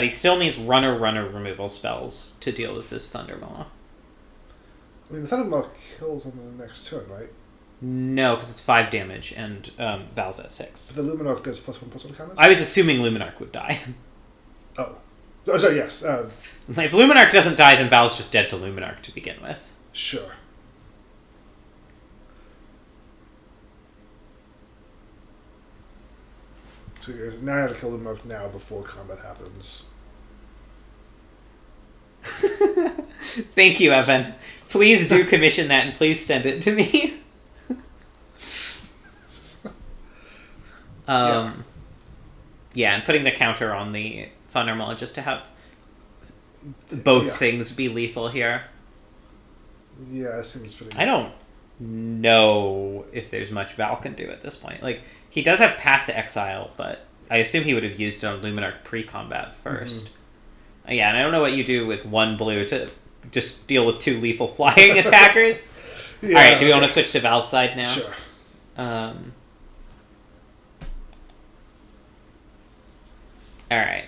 he still needs runner removal spells to deal with this Thundermaw. I mean, the Thundermaw kills on the next turn, right? No, because it's 5 damage and Val's at 6. The Luminarch does +1/+1 counters? I was assuming Luminarch would die. Oh, sorry, yes. If Luminarch doesn't die, then Val's just dead to Luminarch to begin with. Sure. So now I have to kill Luminarch now before combat happens. Thank you, Evan. Please do commission that and please send it to me. Yeah, and putting the counter on the Thundermaw just to have both things be lethal here. Yeah, it seems pretty... I don't know if there's much Val can do at this point. Like, he does have Path to Exile, but I assume he would have used it on Luminarch pre-combat first. Mm-hmm. Yeah, and I don't know what you do with 1 blue to just deal with 2 lethal flying attackers. Yeah, alright, do we want to switch to Val's side now? Sure. Alright.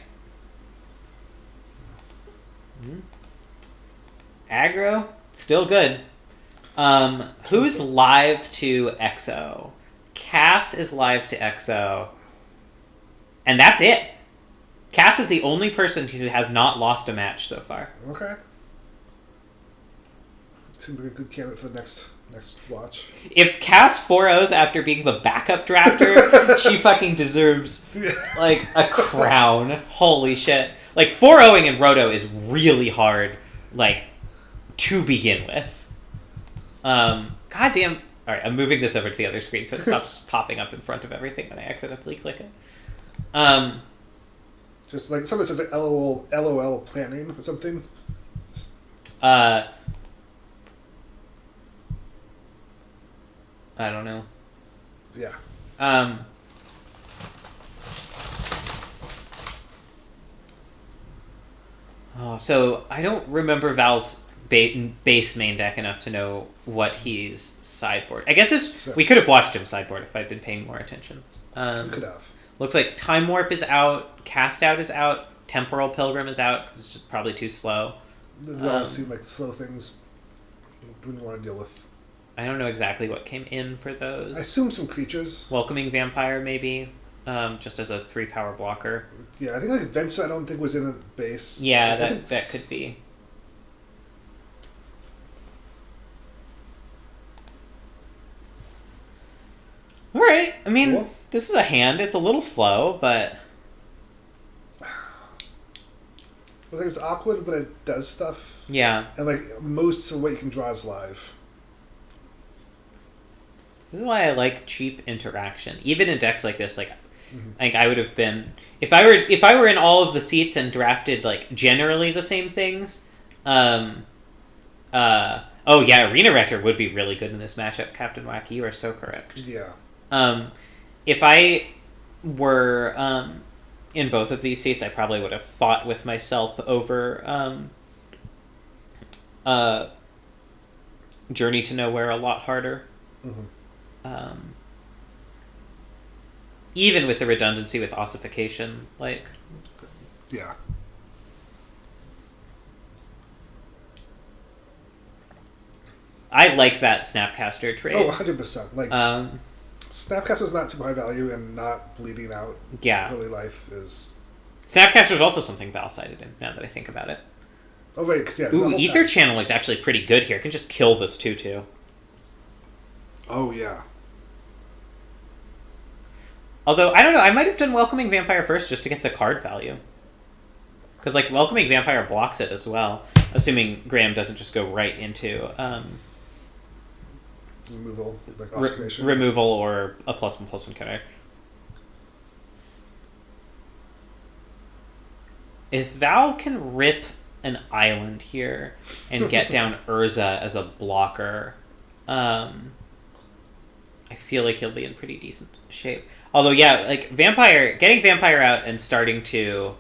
Aggro? Still good. Who's live to Exo? Cass is live to Exo. And that's it. Cass is the only person who has not lost a match so far. Okay. Seems like a good candidate for the next watch. If Cass 4-0s after being the backup drafter, she fucking deserves, like, a crown. Holy shit. Like, 4-0ing in Roto is really hard, like, to begin with. Goddamn. Alright, I'm moving this over to the other screen so it stops popping up in front of everything when I accidentally click it. Just like something that says like LOL planning or something. I don't know. Yeah. So I don't remember Val's base main deck enough to know what he's sideboard. I guess we could have watched him sideboard if I'd been paying more attention. We could have. Looks like Time Warp is out, Cast Out is out, Temporal Pilgrim is out because it's just probably too slow. They all seem like slow things we don't want to deal with. I don't know exactly what came in for those. I assume some creatures. Welcoming Vampire, maybe, just as a 3-power blocker. Yeah, I think like Venture I don't think was in a base. Yeah, that could be. Alright, I mean, cool. This is a hand. It's a little slow, but... I think it's awkward, but it does stuff. Yeah. And like most of what you can draw is live. This is why I like cheap interaction. Even in decks like this, like I think I would have been if I were in all of the seats and drafted like generally the same things. Oh yeah, Arena Rector would be really good in this matchup, Captain Wacky. You are so correct. Yeah. If I were in both of these seats, I probably would have fought with myself over Journey to Nowhere a lot harder. Even with the redundancy with ossification, like... Yeah. I like that Snapcaster trade. Oh, 100%. Like, Snapcaster's not super high value and not bleeding out early life is... Snapcaster's also something Val-sided in, now that I think about it. Oh, wait, because yeah... Ooh, Ether Channel is actually pretty good here. It can just kill this 2/2. Oh, yeah. Although, I don't know, I might have done Welcoming Vampire first just to get the card value. Because, like, Welcoming Vampire blocks it as well. Assuming Graham doesn't just go right into... removal, like ossification. Removal or a +1/+1 counter. If Val can rip an island here and get down Urza as a blocker, I I feel like he'll be in pretty decent shape. Although, yeah, like getting Vampire out and starting to...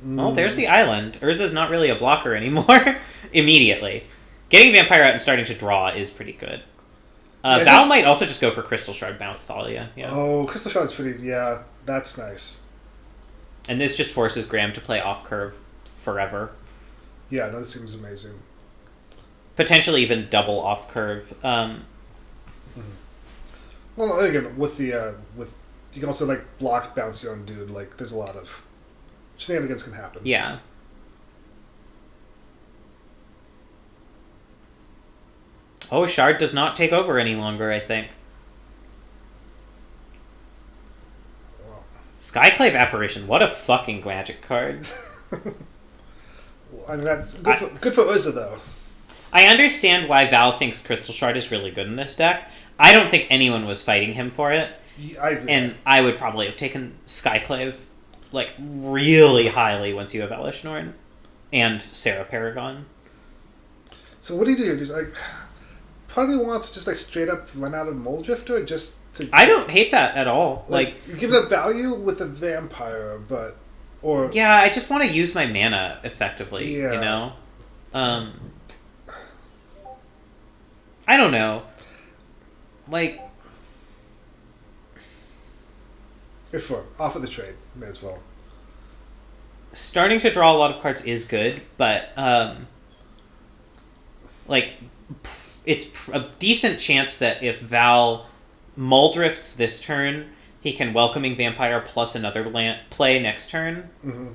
Well, there's the island. Urza's not really a blocker anymore. Immediately. Getting Vampire out and starting to draw is pretty good. Val might also just go for Crystal Shard bounce Thalia. Yeah. Oh, Crystal Shard's pretty... Yeah, that's nice. And this just forces Graham to play off curve forever. Yeah, no, this seems amazing. Potentially even double off curve. Well, again, with the you can also like block bounce your own dude. Like, there's a lot of shenanigans can happen. Yeah. Oh, Shard does not take over any longer, I think. Well, Skyclave Apparition, what a fucking magic card. I mean, that's good for Urza, though. I understand why Val thinks Crystal Shard is really good in this deck. I don't think anyone was fighting him for it. Yeah, I agree. And I would probably have taken Skyclave, like, really highly once you have Elish Norn and Sarah Paragon. So what do you do here? Just like, part of me wants to just like straight up run out of Mole Drifter just to... I don't hate that at all. Like you give it a value with a Vampire, but... Or... Yeah, I just want to use my mana effectively, Yeah. you know? I don't know. Like... If for off of the trade, may as well. Starting to draw a lot of cards is good, but, like, it's a decent chance that if Val Muldrifts this turn, he can Welcoming Vampire plus another play next turn. Mm-hmm.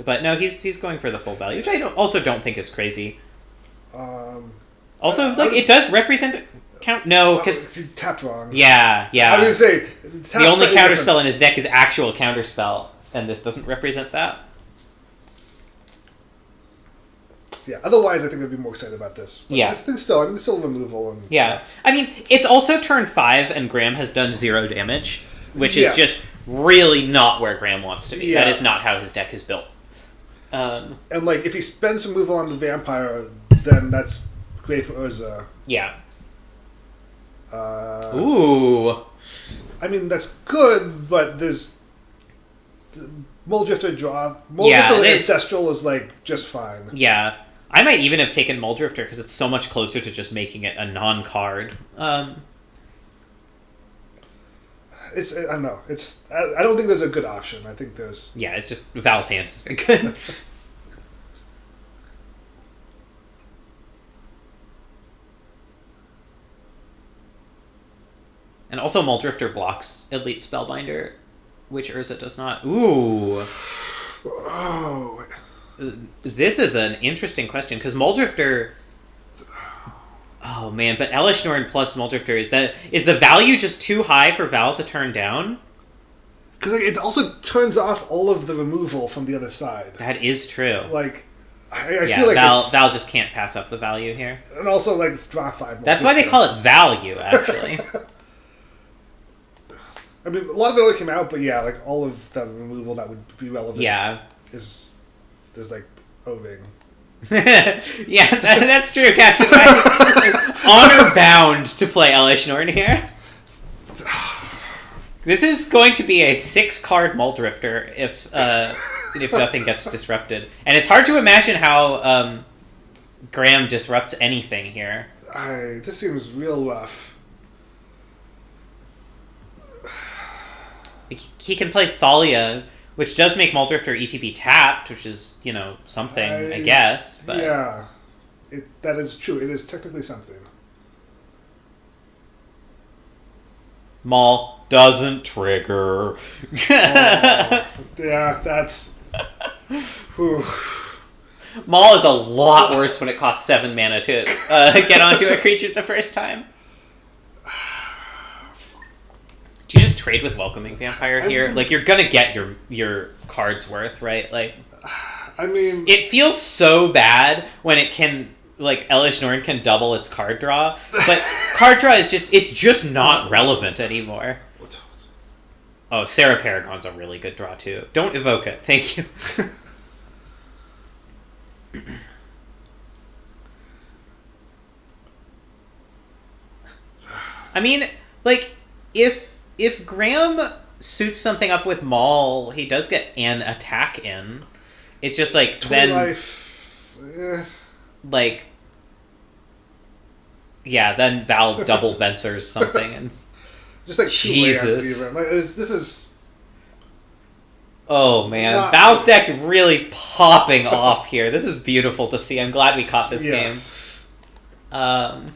But no, he's going for the full value, which I also don't think is crazy. Also, like, it does represent... Count no, because he tapped wrong. Yeah. I was gonna say the only counterspell in his deck is actual counterspell, and this doesn't represent that. Yeah. Otherwise, I think I'd be more excited about this. But Yeah. This thing still, I mean, it's still removal and Yeah, stuff. I mean, it's also turn 5, and Graham has done 0 damage, which Yes. is just really not where Graham wants to be. Yeah. That is not how his deck is built. And like, if he spends removal on the Vampire, then that's great for Urza. Yeah. Ooh. I mean, that's good, but there's Mole Drifter draw. Mole Yeah, Drifter it- Ancestral is like just fine. Yeah. I might even have taken Muldrifter because it's so much closer to just making it a non-card. It's I don't know. I don't think there's a good option. I think there's Yeah, it's just Val's hand is very good. And also Muldrifter blocks Elite Spellbinder, which Urza does not. Ooh. oh This is an interesting question, because Muldrifter... Oh man, but Elish Norn plus Muldrifter, is the value just too high for Val to turn down? because like, it also turns off all of the removal from the other side. That is true. Like I Yeah, feel like Val just can't pass up the value here. and also like draw 5 more. That's why they call it value, actually. I mean, a lot of it already came out, but yeah, like all of the removal that would be relevant. Yeah. There's like Oving. Yeah, that's true, Captain. Honor bound to play Elish Norn here. This is going to be a 6-card Muldrifter if nothing gets disrupted. And it's hard to imagine how Graham disrupts anything here. This seems real rough. He can play Thalia, which does make Muldrifter ETB tapped, which is, something, I guess. But Yeah. That is true. It is technically something. Maul doesn't trigger. Yeah, that's... Whew. Maul is a lot worse when it costs 7 mana to get onto a creature the first time. Do you just trade with Welcoming Vampire here? Like, you're gonna get your card's worth, right? Like, I mean... it feels so bad when it can, like, Elish Norn can double its card draw, but card draw is just not relevant anymore. Oh, Sarah Paragon's a really good draw, too. Don't evoke it. Thank you. I mean, Like, if Graham suits something up with Maul, he does get an attack in. It's just like 20 then life. like yeah, then Val double Vencers something and Just like 2 Jesus. lands even. Like, this is oh man, Not- Val's deck really popping off here. This is beautiful to see. I'm glad we caught this yes. game.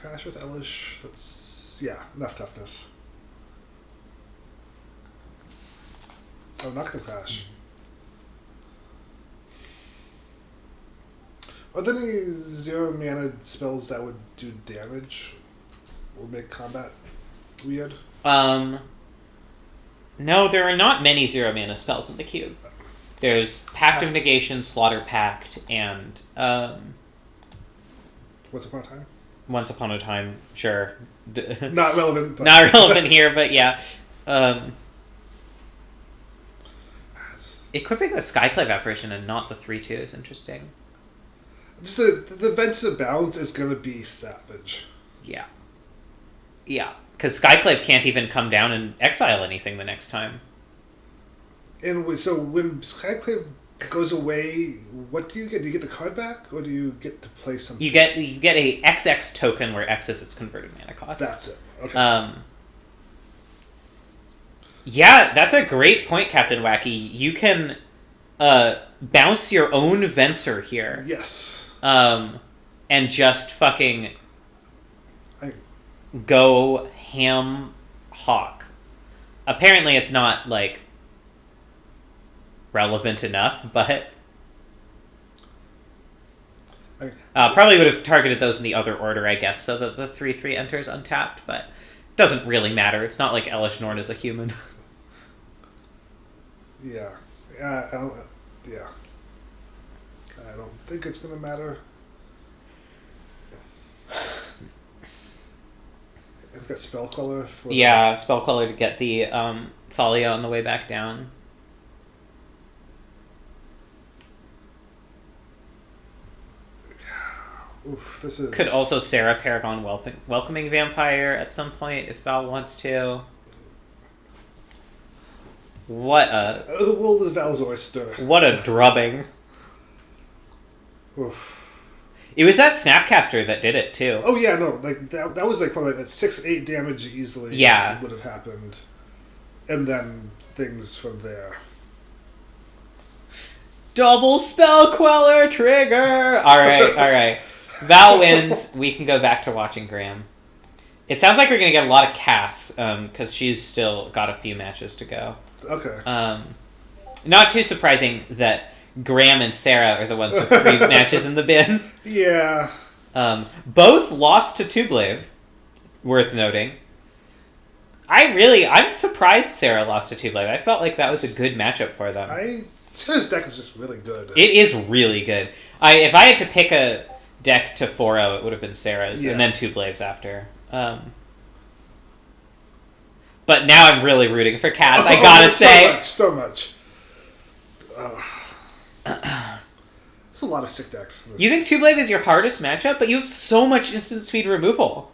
Crash with Elish. That's enough toughness. Oh, not gonna crash. Are there any 0 mana spells that would do damage or make combat weird? No, there are not many 0 mana spells in the cube. There's Pact of Negation, Slaughter Pact, and Once Upon a Time? Once Upon a Time, sure. Not relevant. But Not relevant here, but yeah. Equipping the Skyclave apparition and not the 3/2 is interesting. Just the Vengeance of Bounds is gonna be savage. Yeah. Yeah, because Skyclave can't even come down and exile anything the next time. And so when Skyclave goes away, what do you get? Do you get the card back, or do you get to play something? You get a XX token where X is its converted mana cost. That's it. Okay. Yeah, that's a great point, Captain Wacky. You can bounce your own Venser here. Yes. And just fucking go ham hawk. Apparently it's not, like, relevant enough, but probably would have targeted those in the other order, I guess, so that the 3/3 enters untapped, but doesn't really matter. It's not like Elish Norn is a human. Yeah. I don't think it's gonna matter. It's got Spell Queller for Spell Queller to get the Thalia on the way back down. Oof, this is... Could also Sarah Paragon Welcoming Vampire at some point if Val wants to. What a... the world is Val's oyster. What a drubbing. Oof. It was that Snapcaster that did it, too. Oh, yeah, no. Like that was like probably like 6-8 damage easily. Yeah. Would have happened. And then things from there. Double Spell Queller trigger! Alright. Val wins. We can go back to watching Graham. It sounds like we're going to get a lot of Cass, because she's still got a few matches to go. Okay. Not too surprising that Graham and Sarah are the ones with 3 matches in the bin. Yeah. Both lost to Tublave, worth noting. I'm surprised Sarah lost to Tublave. I felt like that was a good matchup for them. Sarah's deck is just really good. It is really good. If I had to pick a deck to 4-0, it would have been Sarah's, and then Tublave's after. But now I'm really rooting for Cass, I gotta say. So much. There's a lot of sick decks. You think Tublave is your hardest matchup, but you have so much instant speed removal.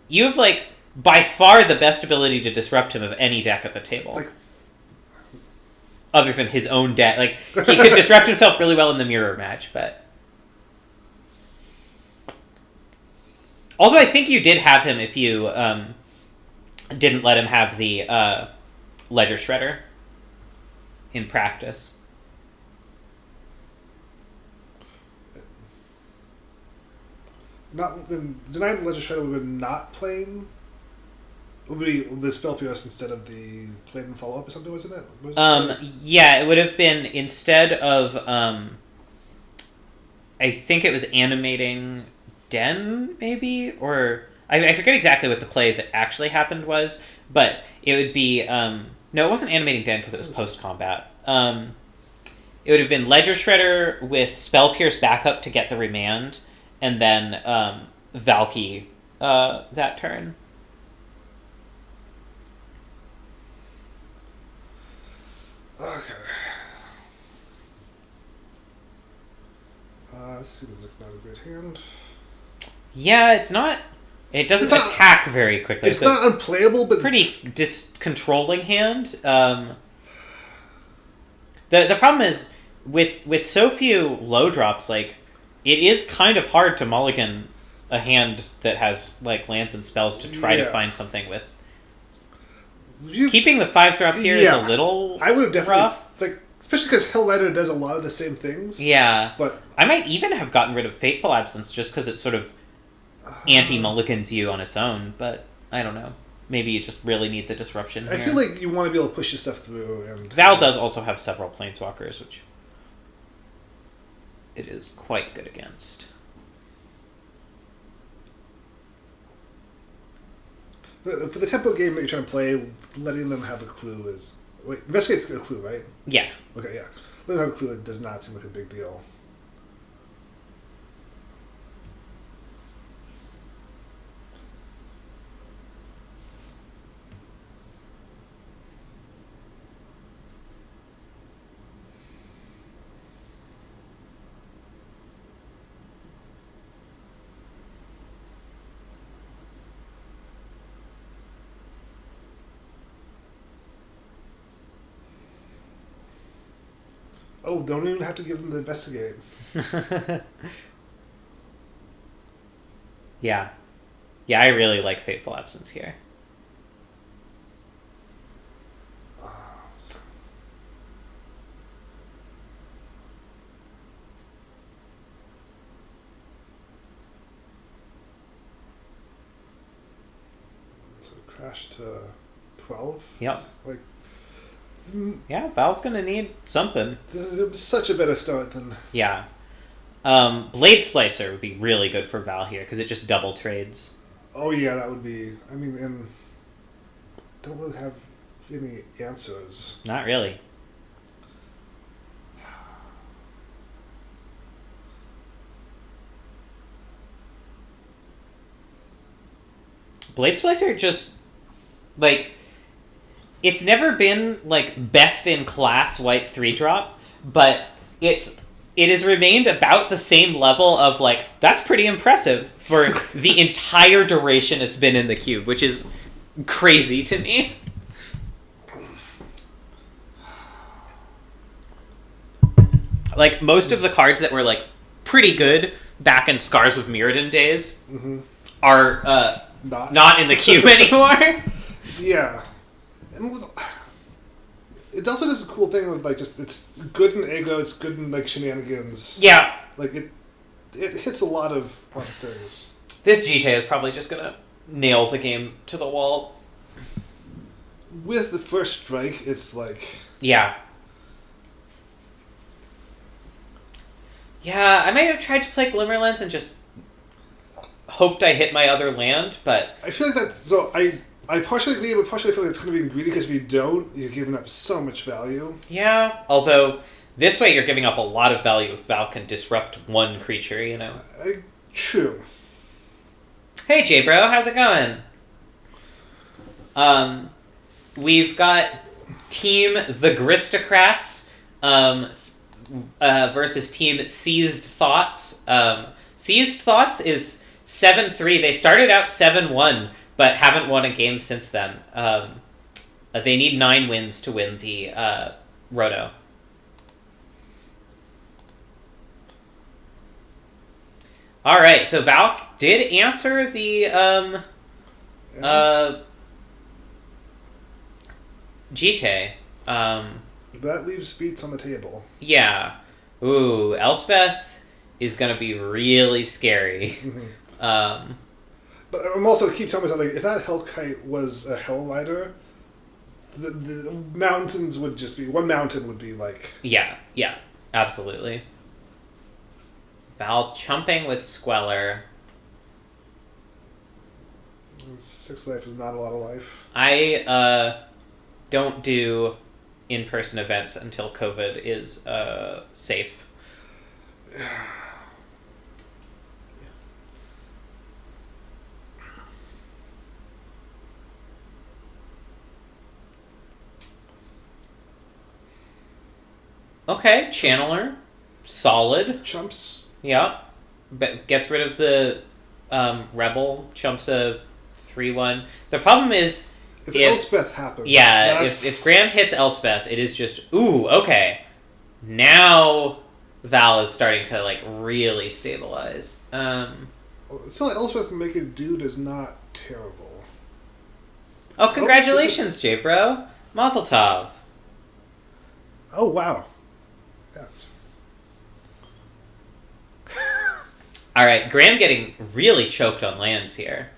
You have, like, by far the best ability to disrupt him of any deck at the table. Like, other than his own deck. Like, he could disrupt himself really well in the mirror match, but... Also, I think you did have him if you didn't let him have the Ledger Shredder in practice. not then Denied the Ledger Shredder would have been not playing. Would be the Spell Pierce instead of the Blade and Follow Up or something, wasn't it? Yeah, it would have been instead of I think it was animating Den, maybe? Or I forget exactly what the play that actually happened was, but it would be no, it wasn't animating Den because it was post-combat. It would have been Ledger Shredder with Spell Pierce backup to get the remand, and then Valky that turn. Okay. This seems like not a great hand. Yeah, it's not. It doesn't It's not- attack very quickly. It's not unplayable, but pretty controlling hand. The problem is with so few low drops, like it is kind of hard to mulligan a hand that has like lands and spells to try to find something with. Keeping the 5-drop here is a little I would have definitely rough. like, especially because Hellrider does a lot of the same things. Yeah, but I might even have gotten rid of Fateful Absence just because it sort of anti-mulligans you on its own. But I don't know. Maybe you just really need the disruption. I feel like you want to be able to push your stuff through. And Val does also have several planeswalkers, which it is quite good against. For the tempo game that you're trying to play, letting them have a clue is... Wait, Investigate's a clue, right? Yeah. Okay, yeah. Letting them have a clue does not seem like a big deal. Oh, don't even have to give them the Investigate. Yeah. Yeah, I really like Fateful Absence here. So crash to 12? Yep. Like, yeah, Val's gonna need something. This is such a better start than... Yeah. Blade Splicer would be really good for Val here, because it just double trades. Oh yeah, that would be... I mean, and... Don't really have any answers. Not really. Blade Splicer just... Like... It's never been, like, best in class white 3-drop, but it has remained about the same level of, like, that's pretty impressive for the entire duration it's been in the cube, which is crazy to me. Like, most of the cards that were, like, pretty good back in Scars of Mirrodin days are not in the cube anymore. Yeah. And it also does a cool thing of, like, just, it's good in aggro, it's good in, like, shenanigans. Yeah. Like, it hits a lot of things. This GT is probably just gonna nail the game to the wall. With the first strike, it's like... Yeah. Yeah, I might have tried to play Glimmerlens and just hoped I hit my other land, but... I feel like that's... So, I partially agree, but partially feel like it's going to be greedy, because if you don't, you're giving up so much value. Yeah, although this way you're giving up a lot of value if Val can disrupt one creature, you know? True. Hey, J-Bro, how's it going? We've got Team The Gristocrats versus Team Seized Thoughts. Seized Thoughts is 7-3. They started out 7-1. But haven't won a game since then. They need 9 wins to win the Roto. All right, so Val did answer the GT. That leaves Beats on the table. Yeah. Ooh, Elspeth is gonna be really scary. But I'm also keep telling myself, like, if that Hellkite was a Hellrider, the mountains would just be... One mountain would be, like... Yeah, absolutely. Val chumping with Squeller. 6 life is not a lot of life. I don't do in-person events until COVID is safe. Okay, Channeler. Solid. Chumps. Yeah. Gets rid of the Rebel. Chumps a 3-1. The problem is... If Elspeth happens... Yeah, if Graham hits Elspeth, it is just... Ooh, okay. Now Val is starting to, like, really stabilize. So Elspeth make a dude is not terrible. Oh, congratulations, J-Bro. Mazel tov. Oh, wow. Yes. All right, Graham getting really choked on lands here.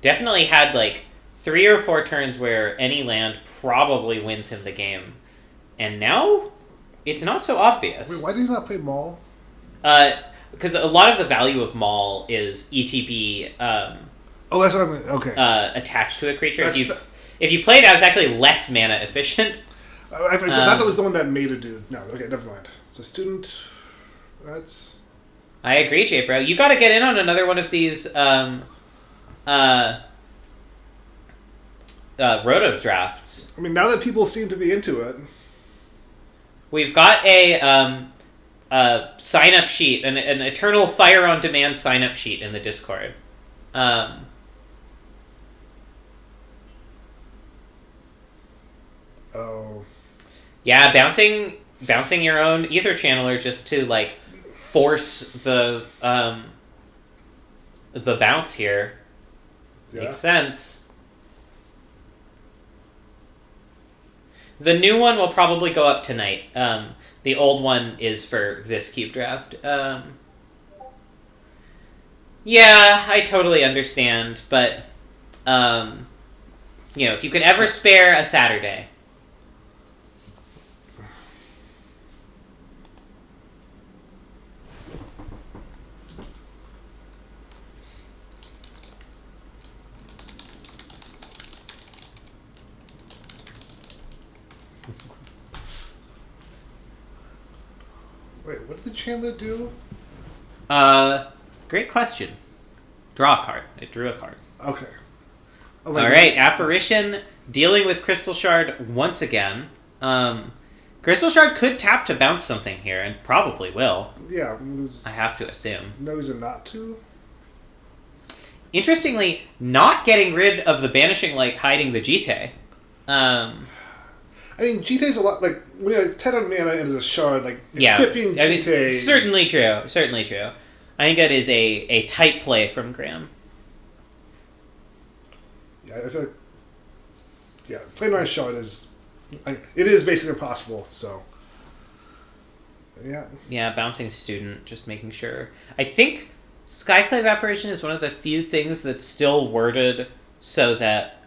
Definitely had like 3 or 4 turns where any land probably wins him the game, and now it's not so obvious. Wait, why did he not play Maul? Because a lot of the value of Maul is ETB. Oh, that's what I mean. Okay. Attached to a creature. If you played, I was actually less mana efficient. I thought that was the one that made a dude. No, okay, never mind. So student, that's... I agree, J-Bro. You got to get in on another one of these roto drafts. I mean, now that people seem to be into it... We've got a sign-up sheet, an Eternal Fire on Demand sign-up sheet in the Discord. Oh. Yeah, bouncing your own Ether Channeler just to, like, force the bounce here. Yeah. Makes sense. The new one will probably go up tonight. The old one is for this cube draft. Yeah, I totally understand, but if you can ever spare a Saturday. Wait, what did the Chandler do? Great question. Draw a card. It drew a card. Okay. Oh, all right, Apparition dealing with Crystal Shard once again. Crystal Shard could tap to bounce something here, and probably will. Yeah. I have to assume. No reason not to. Interestingly, not getting rid of the Banishing Light hiding the Jite. I mean, Jite's a lot, like, when you have 10 on mana and there's a shard, like, yeah, equipping Jite... Certainly true. Certainly true. I think that is a tight play from Graham. Yeah, I feel like... Yeah, playing around shard is... it is basically impossible, so... Yeah. Yeah, bouncing student, just making sure. I think Skyclave Apparition is one of the few things that's still worded so that...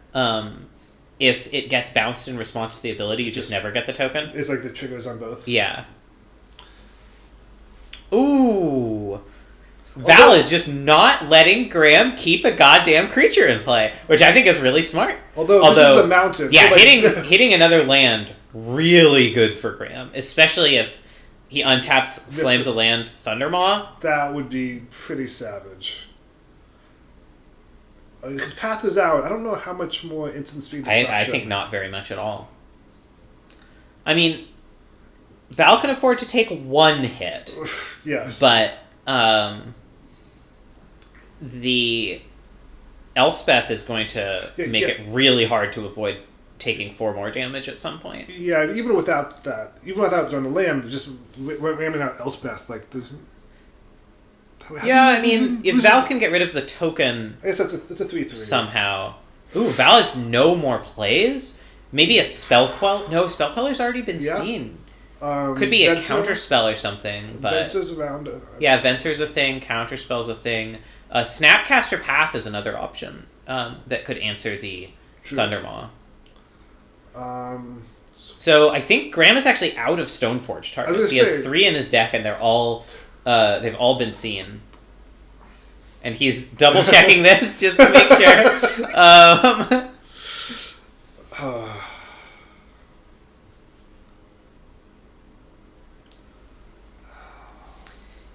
if it gets bounced in response to the ability, you just never get the token. It's like the triggers on both. Yeah. Ooh. Val is just not letting Graham keep a goddamn creature in play, which I think is really smart. Although this is the mountain. Yeah, so like... hitting another land, really good for Graham. Especially if he untaps, slams a land, Thundermaw. That would be pretty savage. Because Path is out. I don't know how much more instant speed disruption. I think not very much at all. I mean, Val can afford to take 1 hit. Yes. But the Elspeth is going to make it really hard to avoid taking 4 more damage at some point. Yeah, even without that, on the land, just ramming out Elspeth, like, there's... Yeah, I mean, if Val can get rid of the token... I guess that's a 3/3. Somehow. Ooh, Val has no more plays? Maybe a Spell Quell? No, Spell Queller's already been seen. Could be a Counterspell or something, but... Venser's around. Yeah, Venser's a thing, Counterspell's a thing. Snapcaster Path is another option that could answer the Thundermaw. So I think Graham is actually out of Stoneforge targets. He has 3 in his deck, and they're all... they've all been seen. And he's double checking this just to make sure.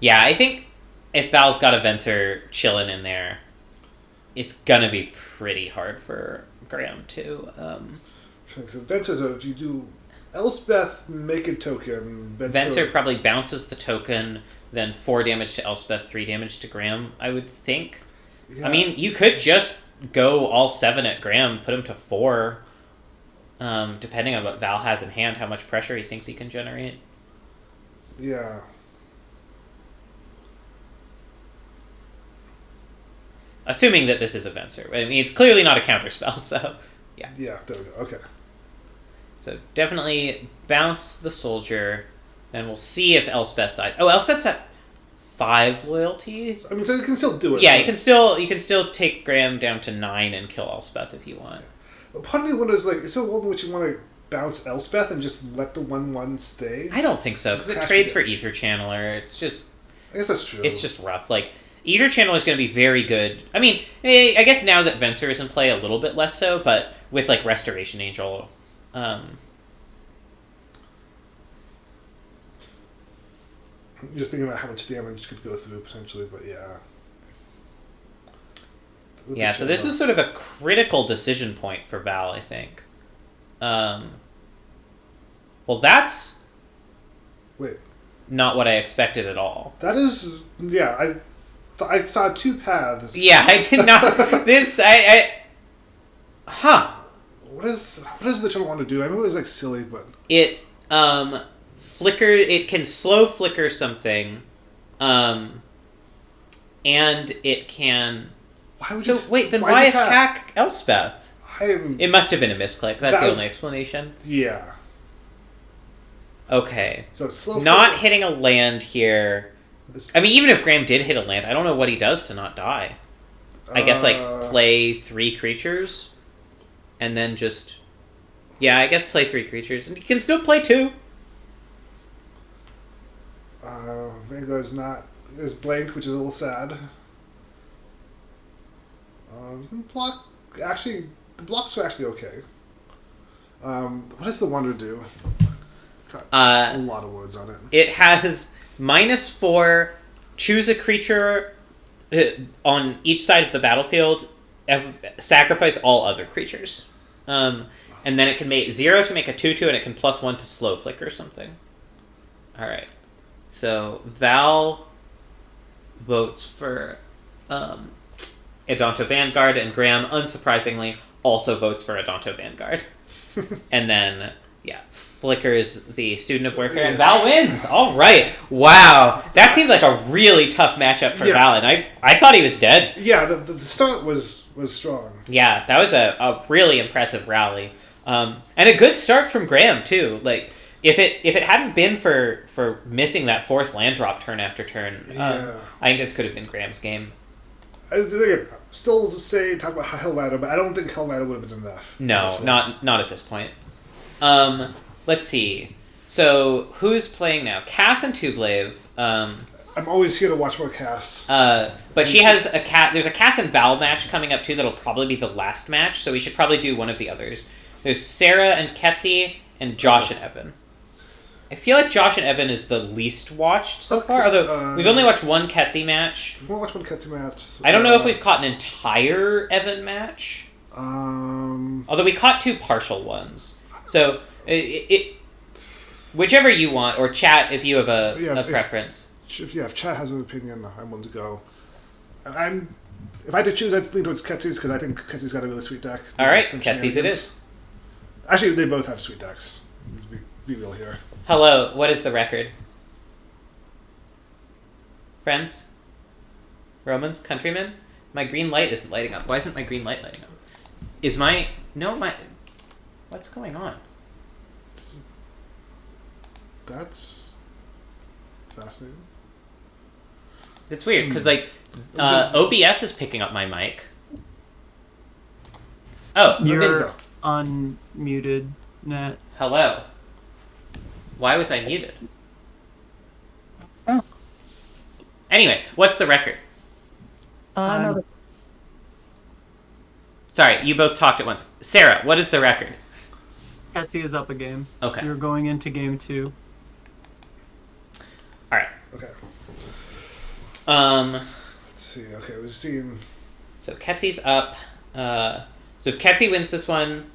Yeah, I think if Val's got a Venser chilling in there, it's gonna be pretty hard for Graham to. So Venser's if you do Elspeth, make a token. Venser probably bounces the token, then 4 damage to Elspeth, 3 damage to Graham, I would think. Yeah. I mean, you could just go all 7 at Graham, put him to 4, depending on what Val has in hand, how much pressure he thinks he can generate. Yeah. Assuming that this is a Venser. I mean, it's clearly not a counterspell, so yeah. Yeah, there we go. Okay. So definitely bounce the soldier, and we'll see if Elspeth dies. Oh, Elspeth's at 5 loyalty. I mean, so you can still do it. Yeah, so you can still take Graham down to 9 and kill Elspeth if you want. Part of me wonders, like, is there a world in which you want to bounce Elspeth and just let the 1/1 stay? I don't think so, because it trades for Ether Channeler. It's just... I guess that's true. It's just rough. Like, Ether Channeler is going to be very good. I mean, I guess now that Venser is in play, a little bit less so, but with, like, Restoration Angel... Just thinking about how much damage could go through, potentially, but yeah. Yeah, so this is sort of a critical decision point for Val, I think. Well, that's... Wait. Not what I expected at all. That is... Yeah, I saw 2 paths. Yeah, I did not... This... Huh. What does the channel want to do? I know it was, like, silly, but... It, flicker... It can slow flicker something, and it can... Why would so, you, wait, then why attack Elspeth? It must have been a misclick. That's the only explanation. Yeah. Okay. So it's slow not flicker. hitting a land here... I mean, even if Graham did hit a land, I don't know what he does to not die. I guess, like, play 3 creatures, and then just... Yeah, I guess play 3 creatures, and you can still play 2. Vanguard's not... is blank, which is a little sad. You can block... Actually, the blocks are actually okay. What does the Wonder do? It's got a lot of words on it. It has -4, choose a creature on each side of the battlefield, sacrifice all other creatures. And then it can make 0 to make a 2/2, and it can +1 to slow flicker something. Alright. So, Val votes for Adonto Vanguard, and Graham, unsurprisingly, also votes for Adonto Vanguard. And then, yeah, flickers the Student of Worker, and Val wins! Alright! Wow! That seemed like a really tough matchup for Val, and I thought he was dead. Yeah, the start was strong. Yeah, that was a really impressive rally. And a good start from Graham, too. Like, if it hadn't been for missing that 4th land drop turn after turn, I think this could have been Graham's game. Again, still talk about Hellrider, but I don't think Hellrider would have been enough. No, not at this point. Let's see. So, who's playing now? Cass and Tublave. I'm always here to watch more Cass. But she has there's a Cass and Val match coming up, too, that'll probably be the last match, so we should probably do one of the others. There's Sarah and Ketzi, and Josh and Evan. I feel like Josh and Evan is the least watched so far, although we've only watched one Ketzi match. We'll watch one Ketzi match. I don't know if we've caught an entire Evan match. Although we caught 2 partial ones. So, whichever you want, or chat if you have a preference. If chat has an opinion, I'm willing to go. If I had to choose, I'd lean towards Ketzi's, because I think Ketzi's got a really sweet deck. Alright, Ketzi's it is. Actually, they both have sweet decks. Let's be real here. Hello, what is the record? Friends? Romans? Countrymen? My green light isn't lighting up. Why isn't my green light lighting up? Is my... No, my... What's going on? That's... fascinating. It's weird, because, like, OBS is picking up my mic. Oh, you're unmuted, Nat. Hello. Why was I muted? Oh. Anyway, what's the record? Sorry, you both talked at once. Sarah, what is the record? Ketzi is up a game. Okay. You're going into game 2. Alright. Okay. Let's see. Okay, we're seeing. So Ketsy's up. So if Ketsy wins this one,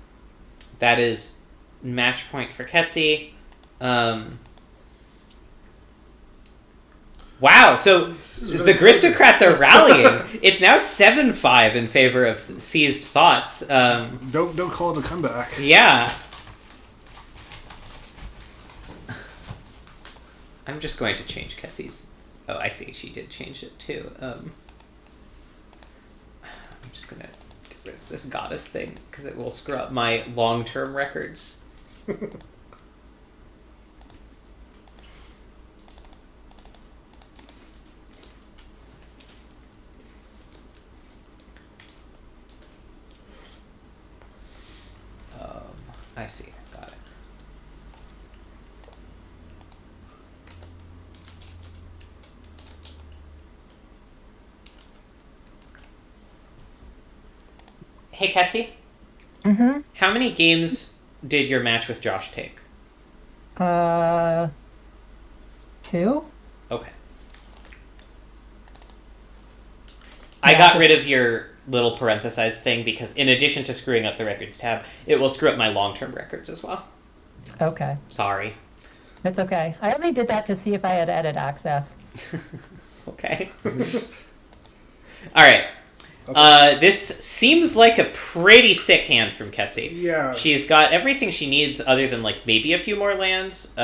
that is match point for Ketsy. Wow, so really the Gristocrats are rallying. It's now 7-5 in favor of Seized Thoughts. Don't call it a comeback. Yeah. I'm just going to change Ketsy's. Oh, I see. She did change it too. I'm just going to get rid of this goddess thing because it will screw up my long-term records. I see. Got it. Hey, Ketsy. Mm-hmm. How many games did your match with Josh take? 2. Okay. I got rid of your little parenthesized thing because in addition to screwing up the records tab, it will screw up my long-term records as well. Okay. Sorry. It's okay. I only did that to see if I had edit access. Okay. All right. Okay. This seems like a pretty sick hand from Ketsy. Yeah. She's got everything she needs other than like maybe a few more lands.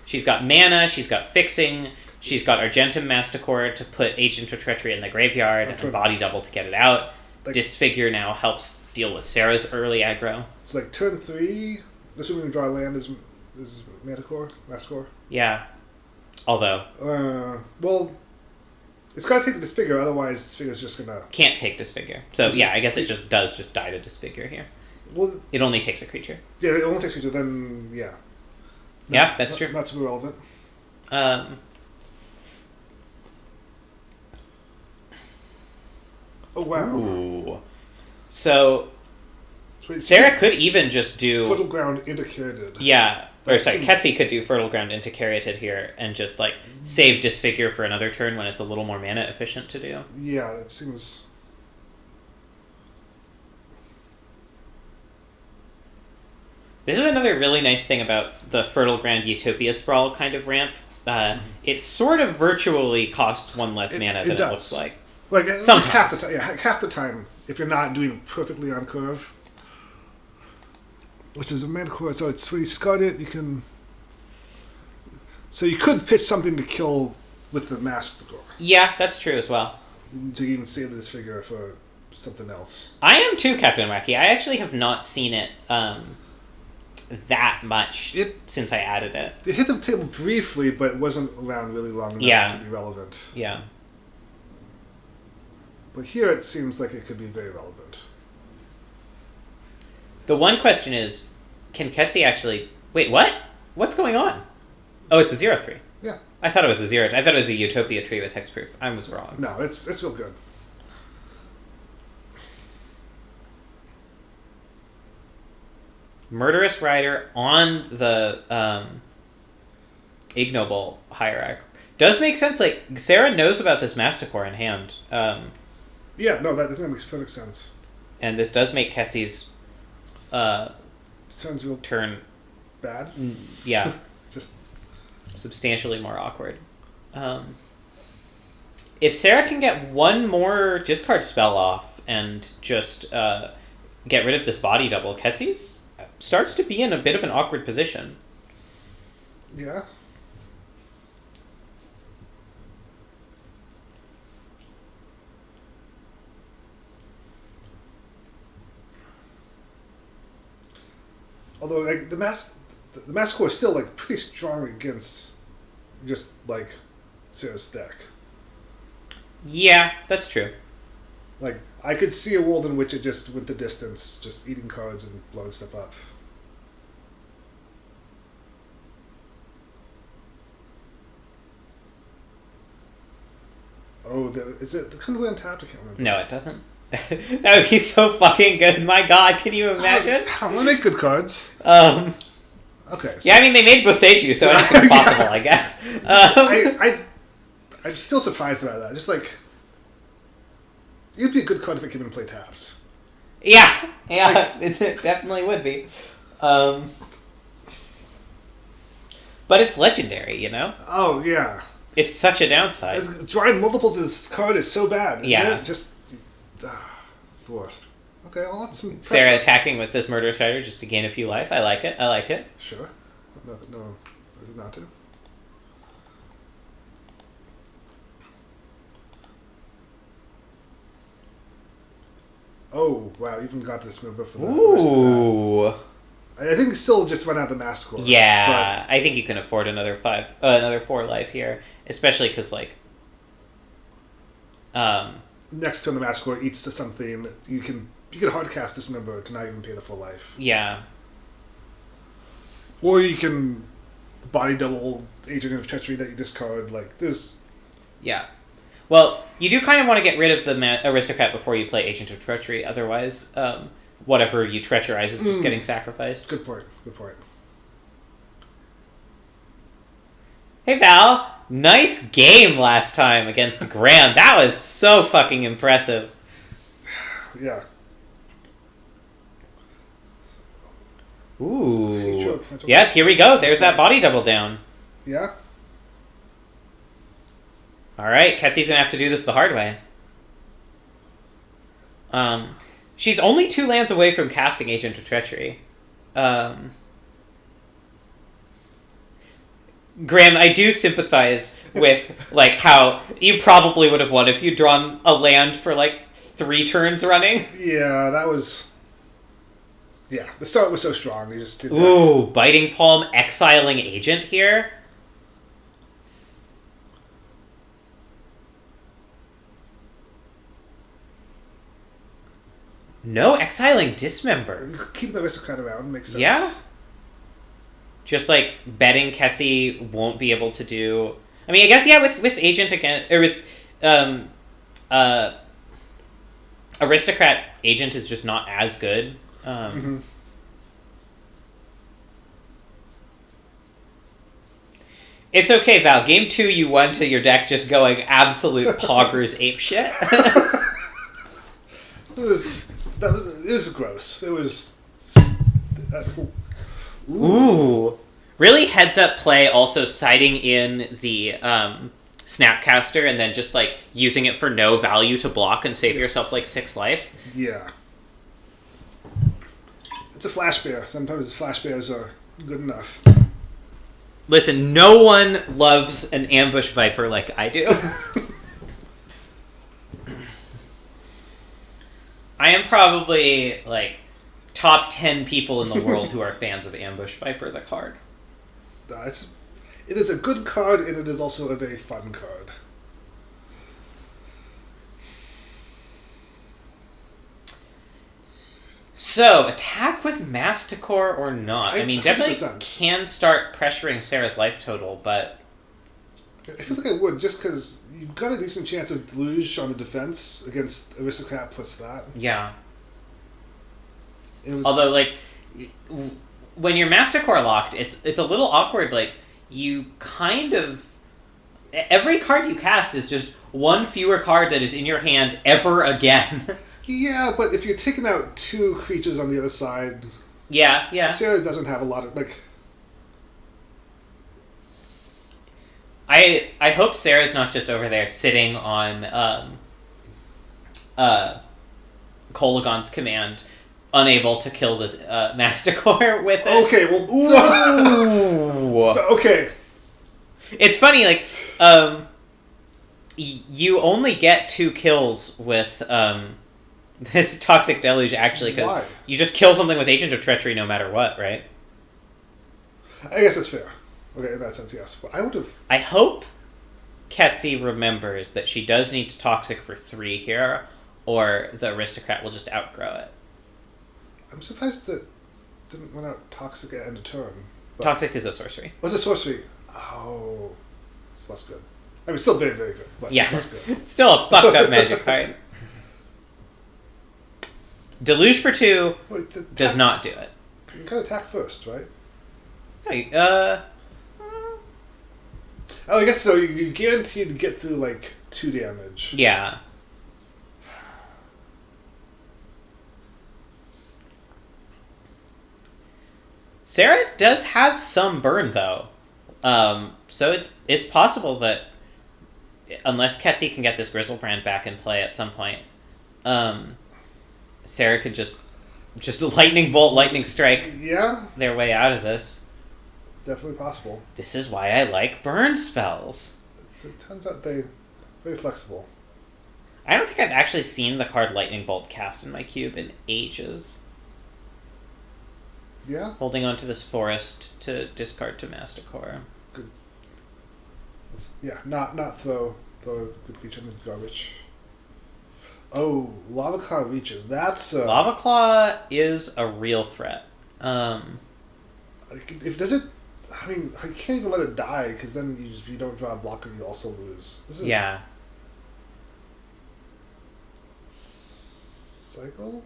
She's got mana, she's got fixing, she's got Argentum Masticore to put Agent of Treachery in the graveyard, and Body Double to get it out. Like, Disfigure now helps deal with Sarah's early aggro. It's like turn 3, assuming we draw land is Masticore. Yeah. Although well, it's got to take the Disfigure, otherwise Disfigure's just gonna... Can't take Disfigure. So yeah, I guess it just does die to Disfigure here. Well, it only takes a creature. Yeah, it only takes a creature, then yeah. Yeah, that's true. Not super relevant. Oh wow. Ooh. So Sarah could even just do Fertile Ground into Caryatid. Yeah. Or That sorry, seems... Ketsy could do Fertile Ground into Caryatid here and just like save Disfigure for another turn when it's a little more mana efficient to do. Yeah, it seems... This is another really nice thing about the Fertile Ground Utopia Sprawl kind of ramp. It sort of virtually costs one less mana than it looks like. Like sometimes. Half the time, if you're not doing it perfectly on curve. Which is a mana core, so it's when you scout it, you can... So you could pitch something to kill with the Masticore. Yeah, that's true as well. To even save this figure for something else. I am too, Captain Wacky. I actually have not seen it that much since I added it. It hit the table briefly, but it wasn't around really long enough to be relevant. Yeah. But here it seems like it could be very relevant. The one question is, can Ketsy actually... Wait, what? What's going on? Oh, it's a 0/3. Yeah. I thought it was a 0. I thought it was a Utopia tree with hexproof. I was wrong. No, it's real good. Murderous Rider on the Ignoble hierarchy. Does make sense. Like, Sarah knows about this Masticore in hand. Yeah, no, that makes perfect sense. And this does make Ketsy's Sounds real turn bad. Yeah. Just substantially more awkward. If Sarah can get one more discard spell off and just get rid of this Body Double, Ketsy's starts to be in a bit of an awkward position. Yeah. Although like, the Masticore is still like pretty strong against just like Sarah's deck. Yeah, that's true. Like I could see a world in which it just with the distance, just eating cards and blowing stuff up. Oh, is it currently untapped? I can't remember. No, it doesn't. That would be so fucking good. My God, can you imagine? I'm gonna make good cards. Okay. So yeah, I mean they made Boseiju, so anything's possible, I guess. I I'm still surprised about that. Just like, it'd be a good card if it came in play tapped. Yeah, Like- it definitely would be. But it's legendary, you know? Oh, yeah. It's such a downside. Drawing multiples of this card is so bad, isn't Yeah. it? Just, it's the worst. Okay, I'll have some pressure. Sarah attacking with this Murder Strider just to gain a few life. I like it. Sure. No, there's not to. Oh, wow, you even got this member for the rest of Ooh. that. I think still just run out the mask core. Yeah, I think you can afford another 4 life here, especially because like, But next turn the mask core eats to something, you can hard cast this member to not even pay the full life. yeah, Or you can body double Agent of Treachery that you discard. Like, this. yeah. Well, you do kind of want to get rid of the aristocrat before you play Agent of Treachery. Otherwise, whatever you treacherize is just getting sacrificed. Good point. Good point. Hey Val, nice game last time against Graham. That was so fucking impressive. Yeah. Ooh. Yep, here we go. There's that body double down. Yeah? Alright, Ketsy's gonna have to do this the hard way. She's only 2 lands away from casting Agent of Treachery. Graham, I do sympathize with, like, how you probably would have won if you'd drawn a land for, like, 3 turns running. Yeah, that was... Yeah, the start was so strong. You just did that. Ooh, Biting Palm, exiling Agent here. No, exiling Dismember. Keeping the aristocrat around makes sense. Yeah. Just like betting Ketsy won't be able to do. I mean, I guess yeah. With Agent again, or with Aristocrat, Agent is just not as good. It's okay, Val. Game 2, you won to your deck just going absolute poggers apeshit. It was gross. It was... Ooh. Really heads up play also siding in the Snapcaster and then just like using it for no value to block and save yourself like 6 life. Yeah. It's a flash bear. Sometimes flash bears are good enough. Listen, no one loves an ambush viper like I do. I am probably like top 10 people in the world who are fans of Ambush Viper, the card. It is a good card, and it is also a very fun card. So, attack with Masticore or not? I mean, definitely 100%. can start pressuring Sarah's life total, but... I feel like I would, just because you've got a decent chance of Deluge on the defense against Aristocrat plus that. Yeah. It was, Although, like, when you're Masticore locked, it's a little awkward. Like, you kind of... Every card you cast is just one fewer card that is in your hand ever again. Yeah, but if you're taking out 2 creatures on the other side... Yeah. Sarah doesn't have a lot of, like... I hope Sarah's not just over there sitting on Kolagon's command, unable to kill this Masticore with it. Okay, well... Ooh. Okay. It's funny, like, you only get 2 kills with this Toxic Deluge, actually, because Why? you just kill something with Agent of Treachery no matter what, right? I guess that's fair. Okay, in that sense, yes. But I would have... I hope Ketsy remembers that she does need to Toxic for 3 here, or the Aristocrat will just outgrow it. I'm surprised that didn't run out Toxic at end of turn. But... Toxic is a sorcery. Was a sorcery? Oh, it's less good. I mean, still very, very good, but Yeah. less good. Still a fucked up magic card. Deluge for 2 Wait, does not do it. You can attack first, right? No, Oh, I guess so. You guaranteed to get through like 2 damage. Yeah. Sarah does have some burn though, so it's possible that unless Ketzi can get this Grizzlebrand back in play at some point, Sarah could just lightning bolt, lightning strike Yeah, their way out of this. definitely possible. This is why I like burn spells. It turns out they're very flexible. I don't think I've actually seen the card Lightning Bolt cast in my cube in ages. Yeah, Holding on to this forest to discard to Masticore. yeah. Not throw a good creature in the garbage. Oh, Lava Claw reaches. That's Lava Claw is a real threat. If does it, I mean, I can't even let it die because then if you don't draw a blocker, you also lose. This is Yeah. cycle.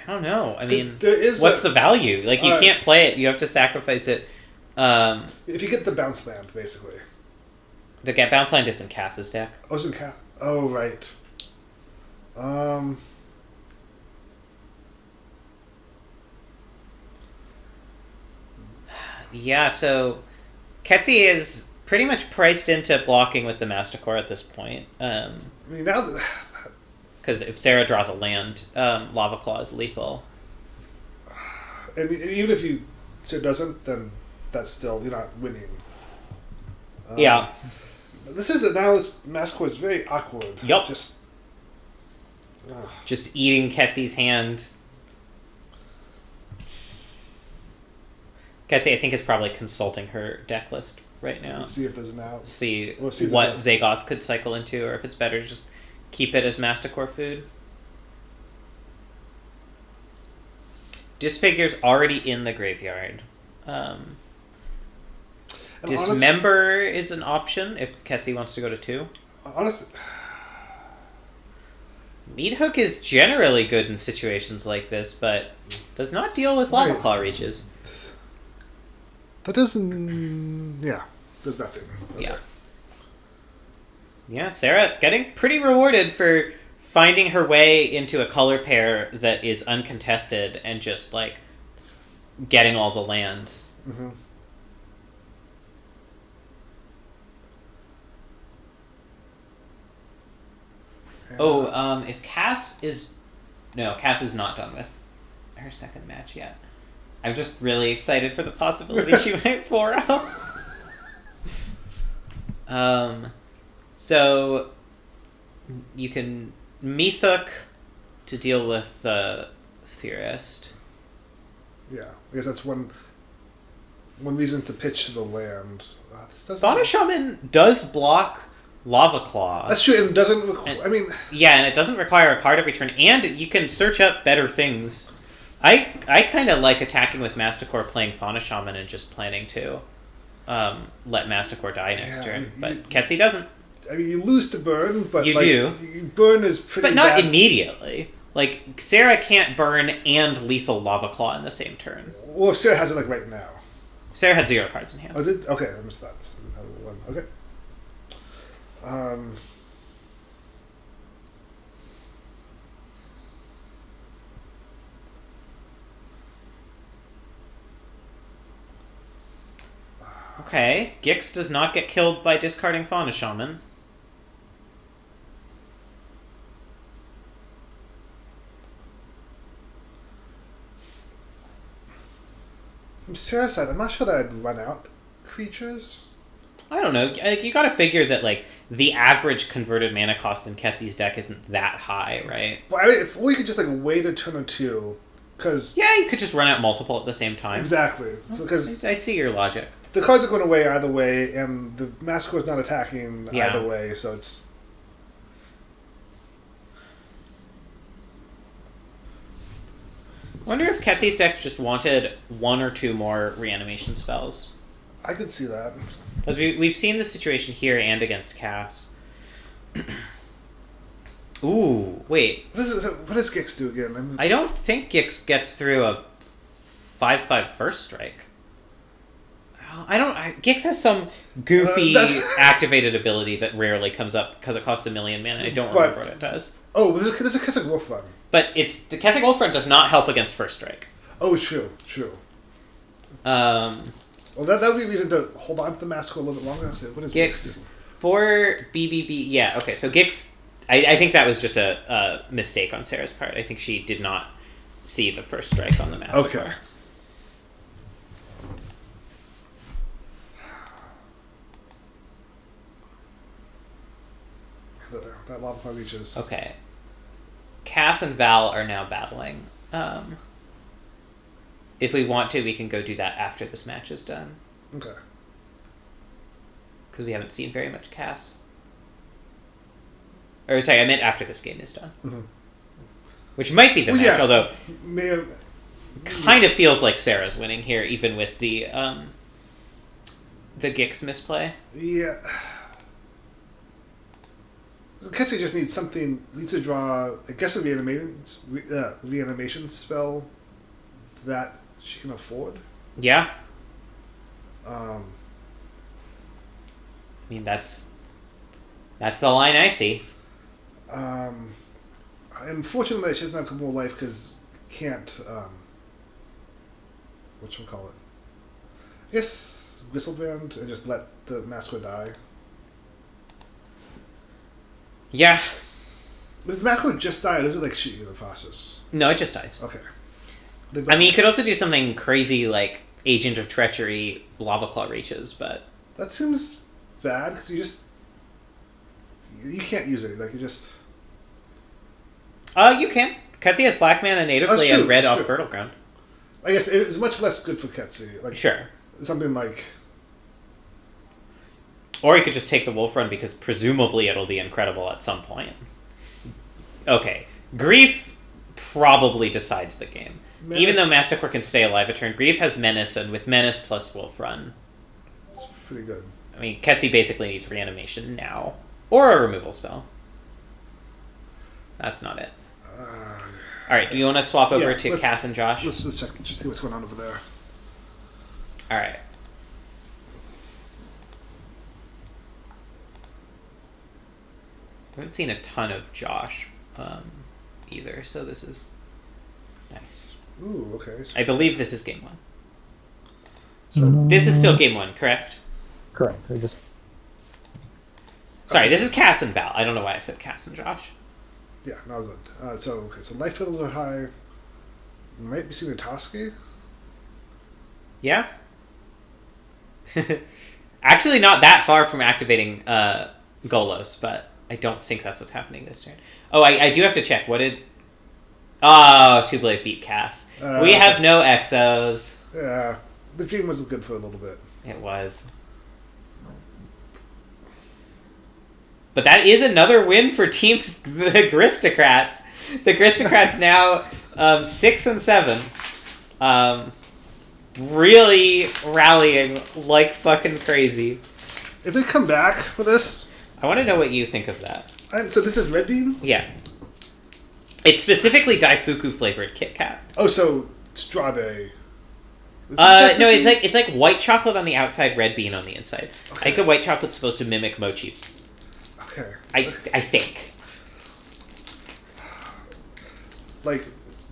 I don't know. I mean, There is what's the value? Like, you can't play it. You have to sacrifice it. If you get the bounce land, basically. The bounce line is in Cass's deck. Oh, it's in Oh, right. Yeah, so Ketzi is pretty much priced into blocking with the Masticore at this point. I mean, now that Because if Sarah draws a land, Lava Claw is lethal. and even if you Sarah doesn't, then that's still you're not winning. Yeah. This is now. This Masticore is very awkward. Yup. Just. Just eating Ketzi's hand. Ketzi, I think, is probably consulting her deck list right now. Let's see if there's an out. See We'll see if what there's Zagoth could cycle into, or if it's better to just keep it as Masticore food. Disfigure's already in the graveyard. Dismember is an option if Ketzi wants to go to 2. Honestly, Meat Hook is generally good in situations like this, but does not deal with Lava Right. Claw reaches. that doesn't. Yeah, there's nothing. Okay. Yeah. Yeah, Sarah getting pretty rewarded for finding her way into a color pair that is uncontested and just, like, getting all the lands. Mm-hmm. Oh, if Cass is... No, Cass is not done with her second match yet. I'm just really excited for the possibility she might 4-0. So you can Mythic to deal with the Theorist. Yeah, I guess that's one reason to pitch the land. This doesn't. Fauna Shaman does block Lava Claw. That's true, and doesn't. And- I mean, Yeah, and it doesn't require a card every turn, and you can search up better things. I kind of like attacking with Masticore, playing Fauna Shaman, and just planning to let Masticore die next Yeah, turn. you- But Ketzi doesn't. I mean, you lose to burn, but You like, do. Burn is pretty. But not bad. immediately. Like, Sarah can't burn and lethal Lava Claw in the same turn. Well, if Sarah has it like right now. Sarah had 0 cards in hand. Oh, did okay? I missed that. So we had one. Okay. Okay, Gix does not get killed by discarding Fauna Shaman. From Sarah's side, I'm not sure that I'd run out creatures. I don't know. Like, you gotta figure that, like, the average converted mana cost in Ketzi's deck isn't that high, right? But I mean, if we could just like wait a turn or two, because Yeah, you could just run out multiple at the same time. exactly. So because I see your logic. the cards are going away either way, and the Masticore's not attacking Yeah. either way, so it's. I wonder if Ketzi's deck just wanted 1 or 2 more reanimation spells. I could see that. Because we've seen this situation here and against Cass. Ooh, wait. What does Gix do again? I don't think Gix gets through a 5/5 first strike. I don't. Gix has some goofy activated ability that rarely comes up because it costs 1 million mana. I don't remember what it does. Oh, there's a Kessig Wolf Run. But the Kessig Wolf Run does not help against First Strike. Oh, true. Well, that would be a reason to hold on to the Massacre a little bit longer. What is Gix for BBB? Yeah, okay. So Gix, I think that was just a mistake on Sarah's part. I think she did not see the First Strike on the Massacre. Okay. That Lava Cloud reaches. Okay. Cass and Val are now battling. If we want to, we can go do that after this match is done. Okay. Because we haven't seen very much Cass. Or sorry, I meant after this game is done. Mm-hmm. Which might be the match, although may kind of feels like Sarah's winning here, even with the Gix misplay. Yeah. Kessig just needs to draw, I guess, a reanimation spell that she can afford. Yeah. I mean, that's the line I see. Unfortunately, she doesn't have a couple more life because can't, whatchamacallit? I guess Whistlebrand and just let the Massacre die. Yeah. Does the Massacre just die, or does it like shoot you in the process? No, it just dies. Okay. I mean, you could also do something crazy like Agent of Treachery, Lava Claw Reaches, but... That seems bad, because you can't use it, like, you just... You can. Ketsi has black mana natively and red off Fertile Ground. I guess it's much less good for Ketsi. Like, sure. Something like... Or you could just take the Wolf Run, because presumably it'll be incredible at some point. Okay. Grief probably decides the game. Menace. Even though Masticore can stay alive a turn, Grief has Menace, and with Menace plus Wolf Run... It's pretty good. I mean, Ketsi basically needs reanimation now. Or a removal spell. That's not it. Alright, do you want to swap over to Cass and Josh? Let's just check, just see what's going on over there. Alright. I haven't seen a ton of Josh either, so this is nice. Ooh, okay. I believe this is game 1. So this is still game 1, correct? Correct. Sorry, this is Cass and Val. I don't know why I said Cass and Josh. Yeah, no good. So life totals are high. You might be seeing a Toski. Yeah. Actually, not that far from activating Golos, but I don't think that's what's happening this turn. Oh, I do have to check. What did... Oh, Two-Blade beat Cass. We have no Exos. Yeah, the dream was good for a little bit. It was. But that is another win for Team the Gristocrats. The Gristocrats now 6-7. Really rallying like fucking crazy. If they come back for this... I want to know what you think of that. So this is Red Bean? Yeah. It's specifically Daifuku flavored Kit Kat. Oh, so strawberry. No, it's like white chocolate on the outside, red bean on the inside. Okay. I think the white chocolate's supposed to mimic mochi. Okay. I think. Like,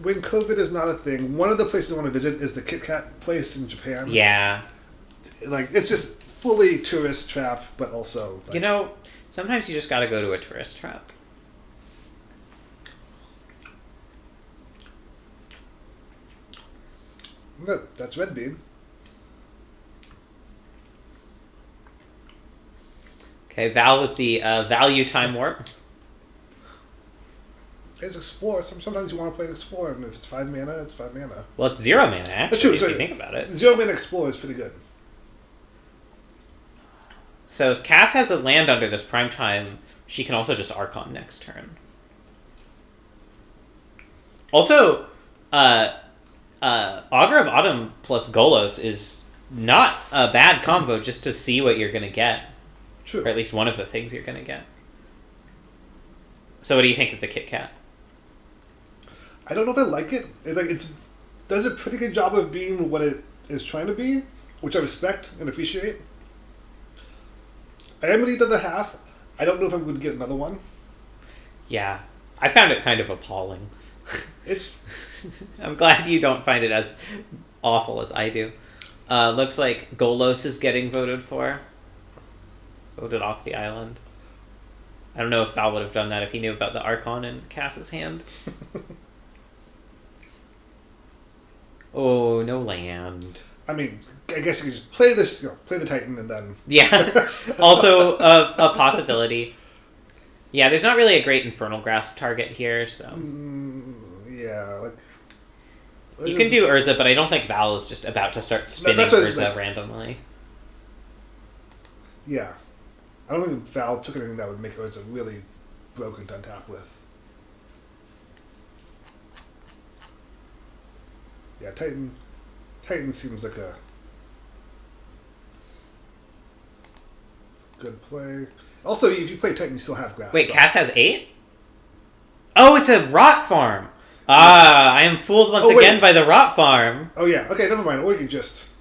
when COVID is not a thing, one of the places I want to visit is the Kit Kat place in Japan. Yeah. Like, it's just fully tourist trap, but also... Like, sometimes you just gotta go to a tourist trap. No, that's Red Bean. Okay, Val with the value time warp. It's Explore. Sometimes you want to play an Explorer, and if it's 5 mana, it's 5 mana. Well, it's 0 mana, actually, That's true, if you think about it. 0 mana Explorer is pretty good. So if Cass has a land under this prime time, she can also just Archon next turn. Also, Augur of Autumn plus Golos is not a bad combo just to see what you're going to get. True. Or at least one of the things you're going to get. So what do you think of the Kit Kat? I don't know if I like it. It does a pretty good job of being what it is trying to be, which I respect and appreciate. I am going to eat the other half. I don't know if I'm going to get another one. Yeah. I found it kind of appalling. It's... I'm glad you don't find it as awful as I do. Looks like Golos is getting voted for. Voted off the island. I don't know if Val would have done that if he knew about the Archon in Cass's hand. Oh, no land. I mean, I guess you could just play this, play the Titan and then... Yeah. Also a possibility. Yeah, there's not really a great Infernal Grasp target here, so... yeah, like... You can do Urza, but I don't think Val is just about to start spinning Urza randomly. Yeah. I don't think Val took anything that would make Urza really broken to untap with. Yeah, Titan seems like a good play. Also, if you play Titan, you still have Grasp. Wait, Cass has 8? Oh, it's a Rot Farm! Ah, I am fooled once again by the Rot Farm. Oh yeah, okay, never mind. Or you could just...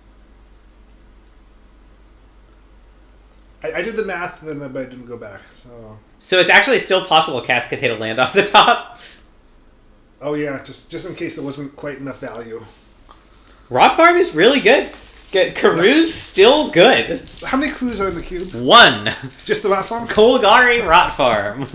I did the math, but I didn't go back, so... So it's actually still possible Cass could hit a land off the top? Oh yeah, just in case there wasn't quite enough value. Rot Farm is really good. Karu's still good. How many crews are in the cube? 1. Just the Rot Farm? Golgari Rot Farm.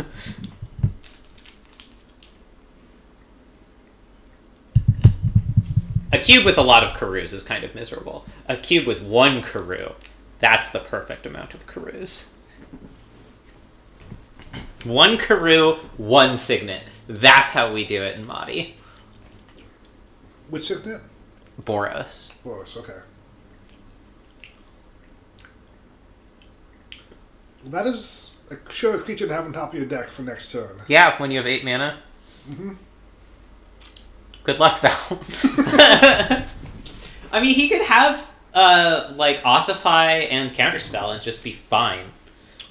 A cube with a lot of Karus is kind of miserable. A cube with 1 Karu, that's the perfect amount of Karus. 1 Karu, 1 Signet. That's how we do it in Moddy. Which Signet? Boros. Boros, okay. Well, that is a sure creature to have on top of your deck for next turn. Yeah, when you have 8 mana. Mm-hmm. Good luck, Val. I mean, he could have, like, Ossify and Counterspell and just be fine.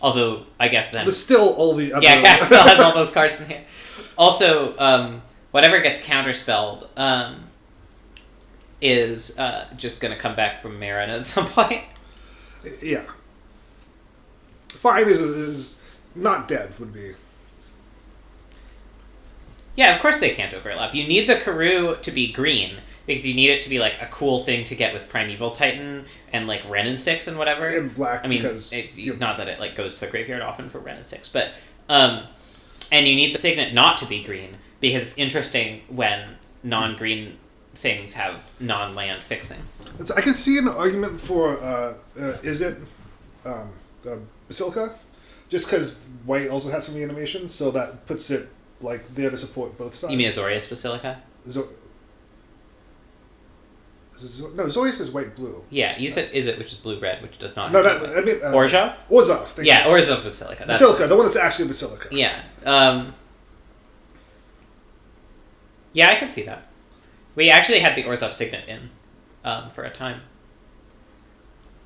Although, I guess then... There's still all the other... Yeah, Cat still has all those cards in hand. Also, whatever gets Counterspelled is just going to come back from Marin at some point. Yeah. Fine is not dead, would be... Yeah, of course they can't overlap. You need the Karu to be green, because you need it to be, like, a cool thing to get with Primeval Titan and, like, Ren and 6 and whatever. And black, I mean, because... not that it, like, goes to the graveyard often for Ren and 6, but... and you need the Signet not to be green, because it's interesting when non-green things have non-land fixing. I can see an argument for, Basilica? Just because white also has some reanimation, so that puts it, like, there to support both sides. You mean Azorius Basilica? No, Azorius is white-blue. Yeah, you said Is It, which is blue-red, which does not No, have I mean... Orzhov? Orzhov, yeah, Orzhov Basilica. Basilica, the one that's actually Basilica. Yeah. Yeah, I can see that. We actually had the Orzhov Signet in for a time.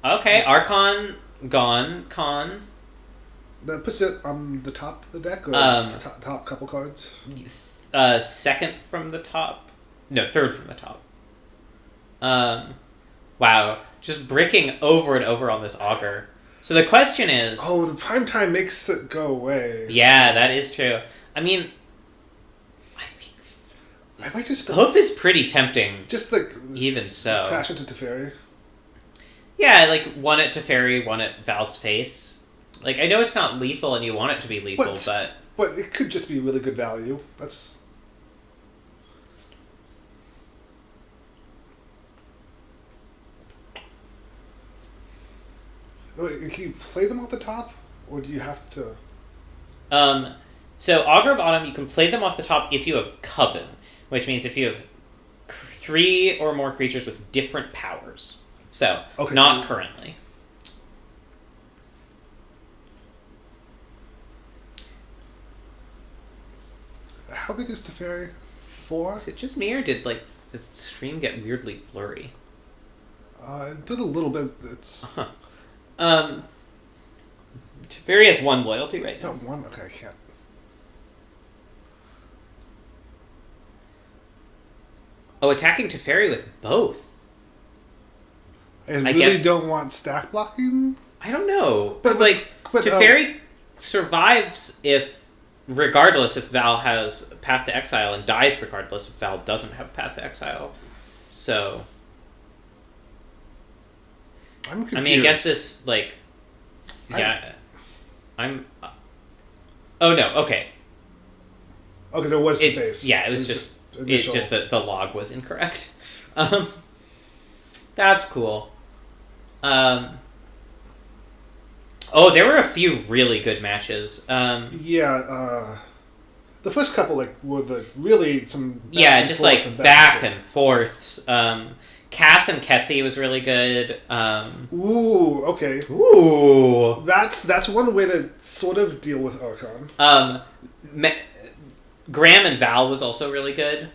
Okay, Archon gone. Con. That puts it on the top of the deck, or top couple cards? Second from the top. No, third from the top. Wow. Just bricking over and over on this Augur. So the question is... Oh, the prime time makes it go away. Yeah, that is true. I mean... I might just... Hoof is pretty tempting. Just, like... Even so. Crash into Teferi. Yeah, like, one at Teferi, one at Val's face. Like, I know it's not lethal and you want it to be lethal, but... But it could just be really good value. That's... Can you play them off the top? Or do you have to... So, Augur of Autumn, you can play them off the top if you have Coven. Which means if you have 3 or more creatures with different powers. So, okay, not currently. How big is Teferi? 4? Is it just me, or did, like, the stream get weirdly blurry? It did a little bit. It's... Teferi has 1 loyalty right now. Is that 1? Okay, I can't. Oh, attacking Teferi with both. I really guess- don't want stack blocking. I don't know. But, But but, Teferi survives regardless if Val has Path to Exile, and dies regardless if Val doesn't have Path to Exile. So, I'm confused. I mean, I guess this, like... Yeah. I'm... oh, no, okay. Oh, because it was the It's, face. yeah, it was just... It's initial. just that the log was incorrect. That's cool. Oh, there were a few really good matches. Yeah, the first couple were the really some back and forths. Cass and Ketsi was really good. Ooh, okay. Ooh, that's one way to sort of deal with Archon. Graham and Val was also really good.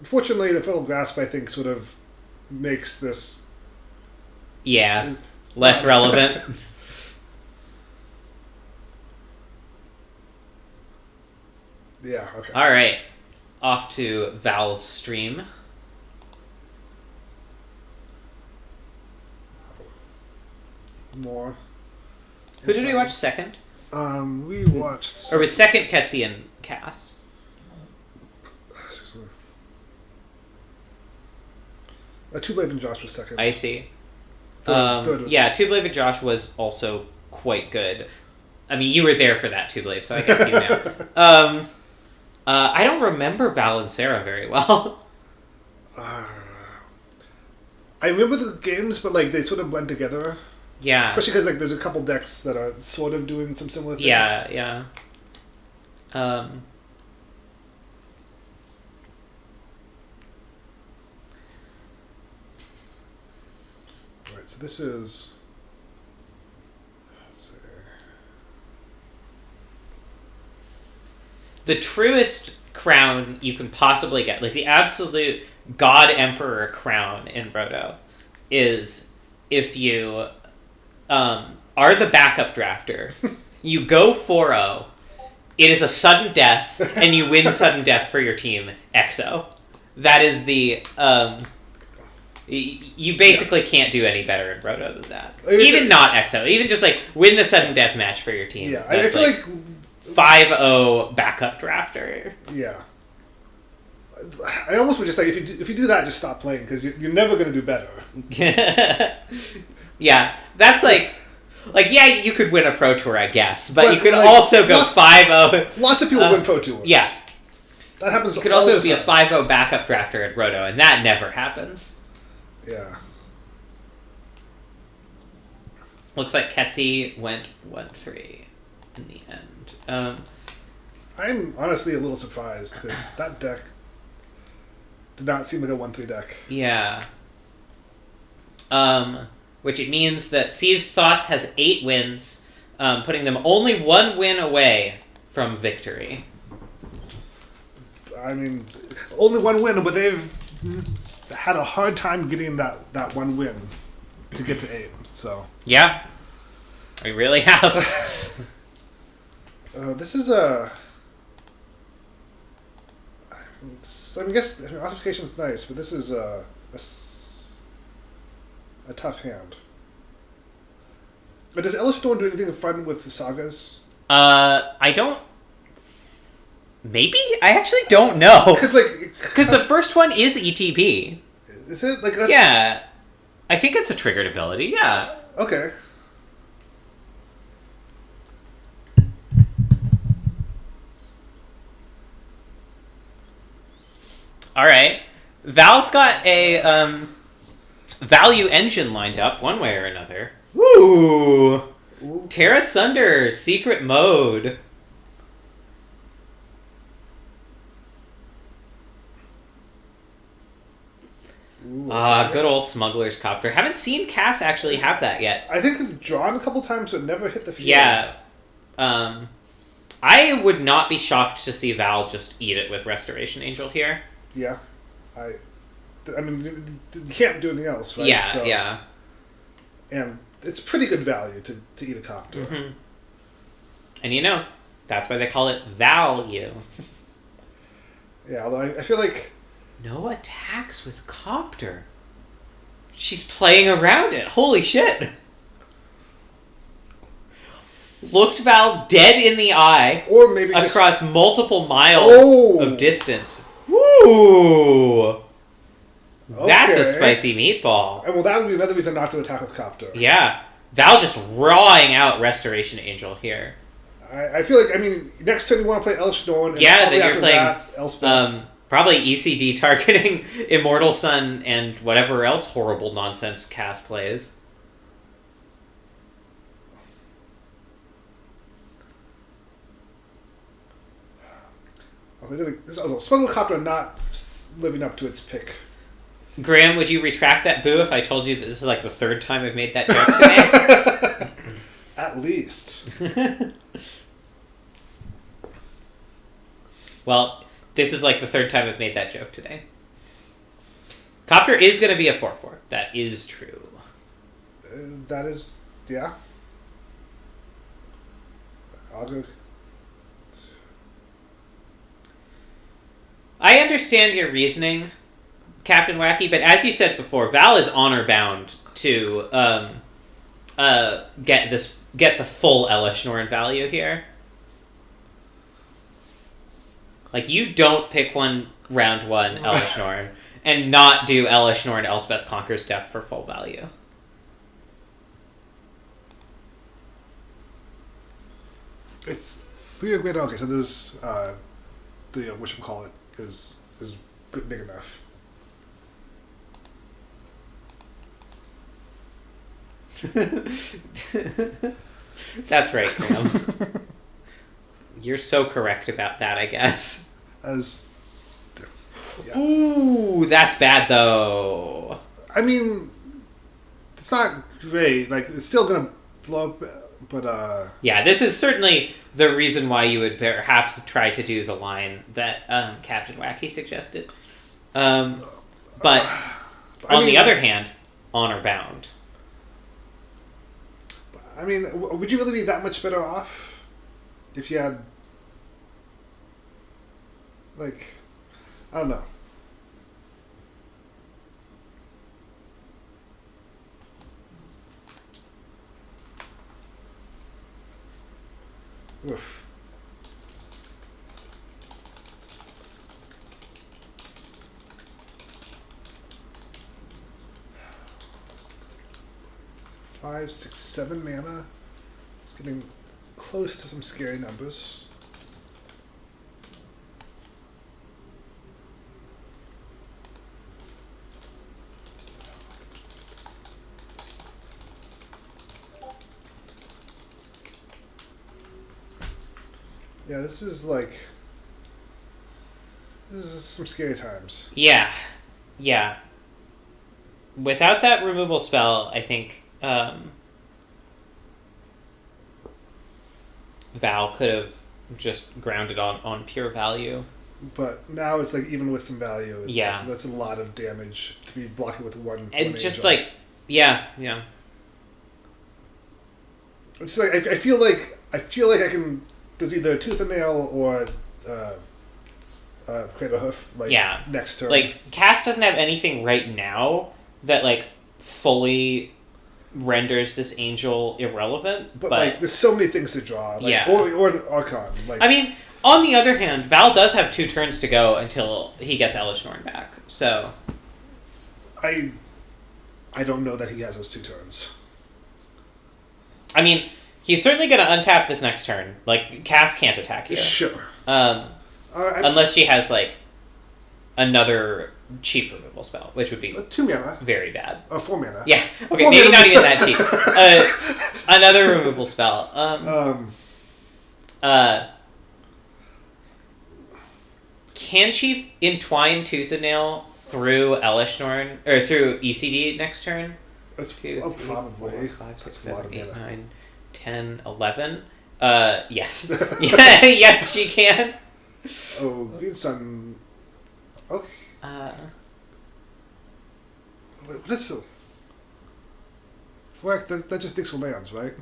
Unfortunately, the Fatal Grasp, I think, sort of makes this... less relevant. Yeah, okay. All right, off to Val's stream. More. Who did we watch second? We watched... Or was second Ketsi and Cass? Two Blade and Josh was second. I see. Third was Two Blade and Josh was also quite good. I mean, you were there for that Two Blade, so I guess you know. I don't remember Val and Sarah very well. I remember the games, but they sort of blend together. Yeah. Especially because there's a couple decks that are sort of doing some similar things. Yeah. Right, so this is... Let's see. The truest crown you can possibly get, the absolute God Emperor crown in Roto, is if you are the backup drafter, you go 4-0, it is a sudden death, and you win sudden death for your team, EXO. That is the... you basically can't do any better in Roto than that. Even not EXO. Even just, win the sudden death match for your team. Yeah, I feel like... 5-0 backup drafter. Yeah. I almost would just say, if you do that, just stop playing, because you're never going to do better. Yeah, that's you could win a Pro Tour, I guess, but you could also go 5-0. Lots of people win Pro Tours. Yeah. That happens You could all also the be a time. 5-0 backup drafter at Roto, and that never happens. Yeah. Looks like Ketsi went 1-3 in the end. I'm honestly a little surprised, because that deck did not seem like a 1-3 deck. Yeah. Which it means that Seized Thoughts has 8 wins, putting them only 1 win away from victory. I mean, only 1 win, but they've had a hard time getting that 1 win to get to 8, so... Yeah. We really have. This is a... I guess Authentication's nice, but this is a tough hand. But does Ellistorm do anything fun with the sagas? I don't... Maybe? I actually don't know. Because the first one is ETB. Is it? That's... Yeah. I think it's a triggered ability, yeah. Okay. Alright. Val's got a value engine lined up one way or another. Woo! Terra Sunder, secret mode. Good old Smuggler's Copter. Haven't seen Cass actually have that yet. I think I've drawn a couple times, but never hit the field. Yeah. I would not be shocked to see Val just eat it with Restoration Angel here. Yeah. I mean, you can't do anything else, right? Yeah, yeah. And it's pretty good value to eat a copter. Mm-hmm. And that's why they call it value. Yeah, although I feel like No attacks with Copter. She's playing around it. Holy shit. Looked Val dead in the eye. Or maybe across just... multiple miles Oh! of distance. Woo! That's a Okay. spicy meatball. And well, that would be another reason not to attack with Copter. Yeah. Val just rawing out Restoration Angel here. I feel like, I mean, next turn you want to play Elshnorn, and Yeah, probably then you're after playing, that, Elspeth. Probably ECD targeting Immortal Sun and whatever else horrible nonsense Cass plays. This Smuggle Copter not living up to its pick. Graham, would you retract that boo if I told you that this is like the third time I've made that joke today? At least. Well, this is like the third time I've made that joke today. Copter is going to be a 4/4. That is true. That is... Yeah. I'll go... I understand your reasoning, Captain Wacky, but as you said before, Val is honor bound to get the full Elishnorn value here. Like, you don't pick round one Elishnorn and not do Elishnorn Elspeth Conquers Death for full value. It's 3 of great. Okay, so there's the whatchamacallit is good, big enough. That's right, Graham. You're so correct about that, I guess. Yeah. Ooh, that's bad though. I mean, it's not great. Like, it's still gonna blow up, but Yeah, this is certainly the reason why you would perhaps try to do the line that Captain Wacky suggested. But on the other hand, honor bound. I mean, would you really be that much better off if you had, like, I don't know. Oof. Five, 6, 7 mana. It's getting close to some scary numbers. Yeah, this is some scary times. Yeah. Without that removal spell, I think Val could have just grounded on pure value. But now it's like, even with some value, it's Yeah. just, that's a lot of damage to be blocking with one. And one just angel. like, yeah. It's like I feel like I can. There's either a Tooth and Nail or Cradle Hoof. Like, Yeah. next turn. Like, Cass doesn't have anything right now that like fully renders this angel irrelevant. But like, there's so many things to draw. Like, Yeah. Or an Archon. Like, I mean, on the other hand, Val does have 2 turns to go until he gets Elishnorn back. So I don't know that he has those 2 turns. I mean, he's certainly going to untap this next turn. Like, Cass can't attack here. Sure. Unless she has, like, another cheap removal spell, which would be 2 mana. very bad. 4 mana. Yeah. Okay, 4 maybe mana. not even that cheap. Another removal spell. Can she entwine Tooth and Nail through Elishnorn, or through ECD next turn? That's 2, 3, probably 4, 5, 6, that's a lot 7, of 8, mana. 9, 10, 11. Yes. Yeah, yes, she can. Oh, Green Sun. Okay. Wait, what is so? Whack, that just sticks with lands, right?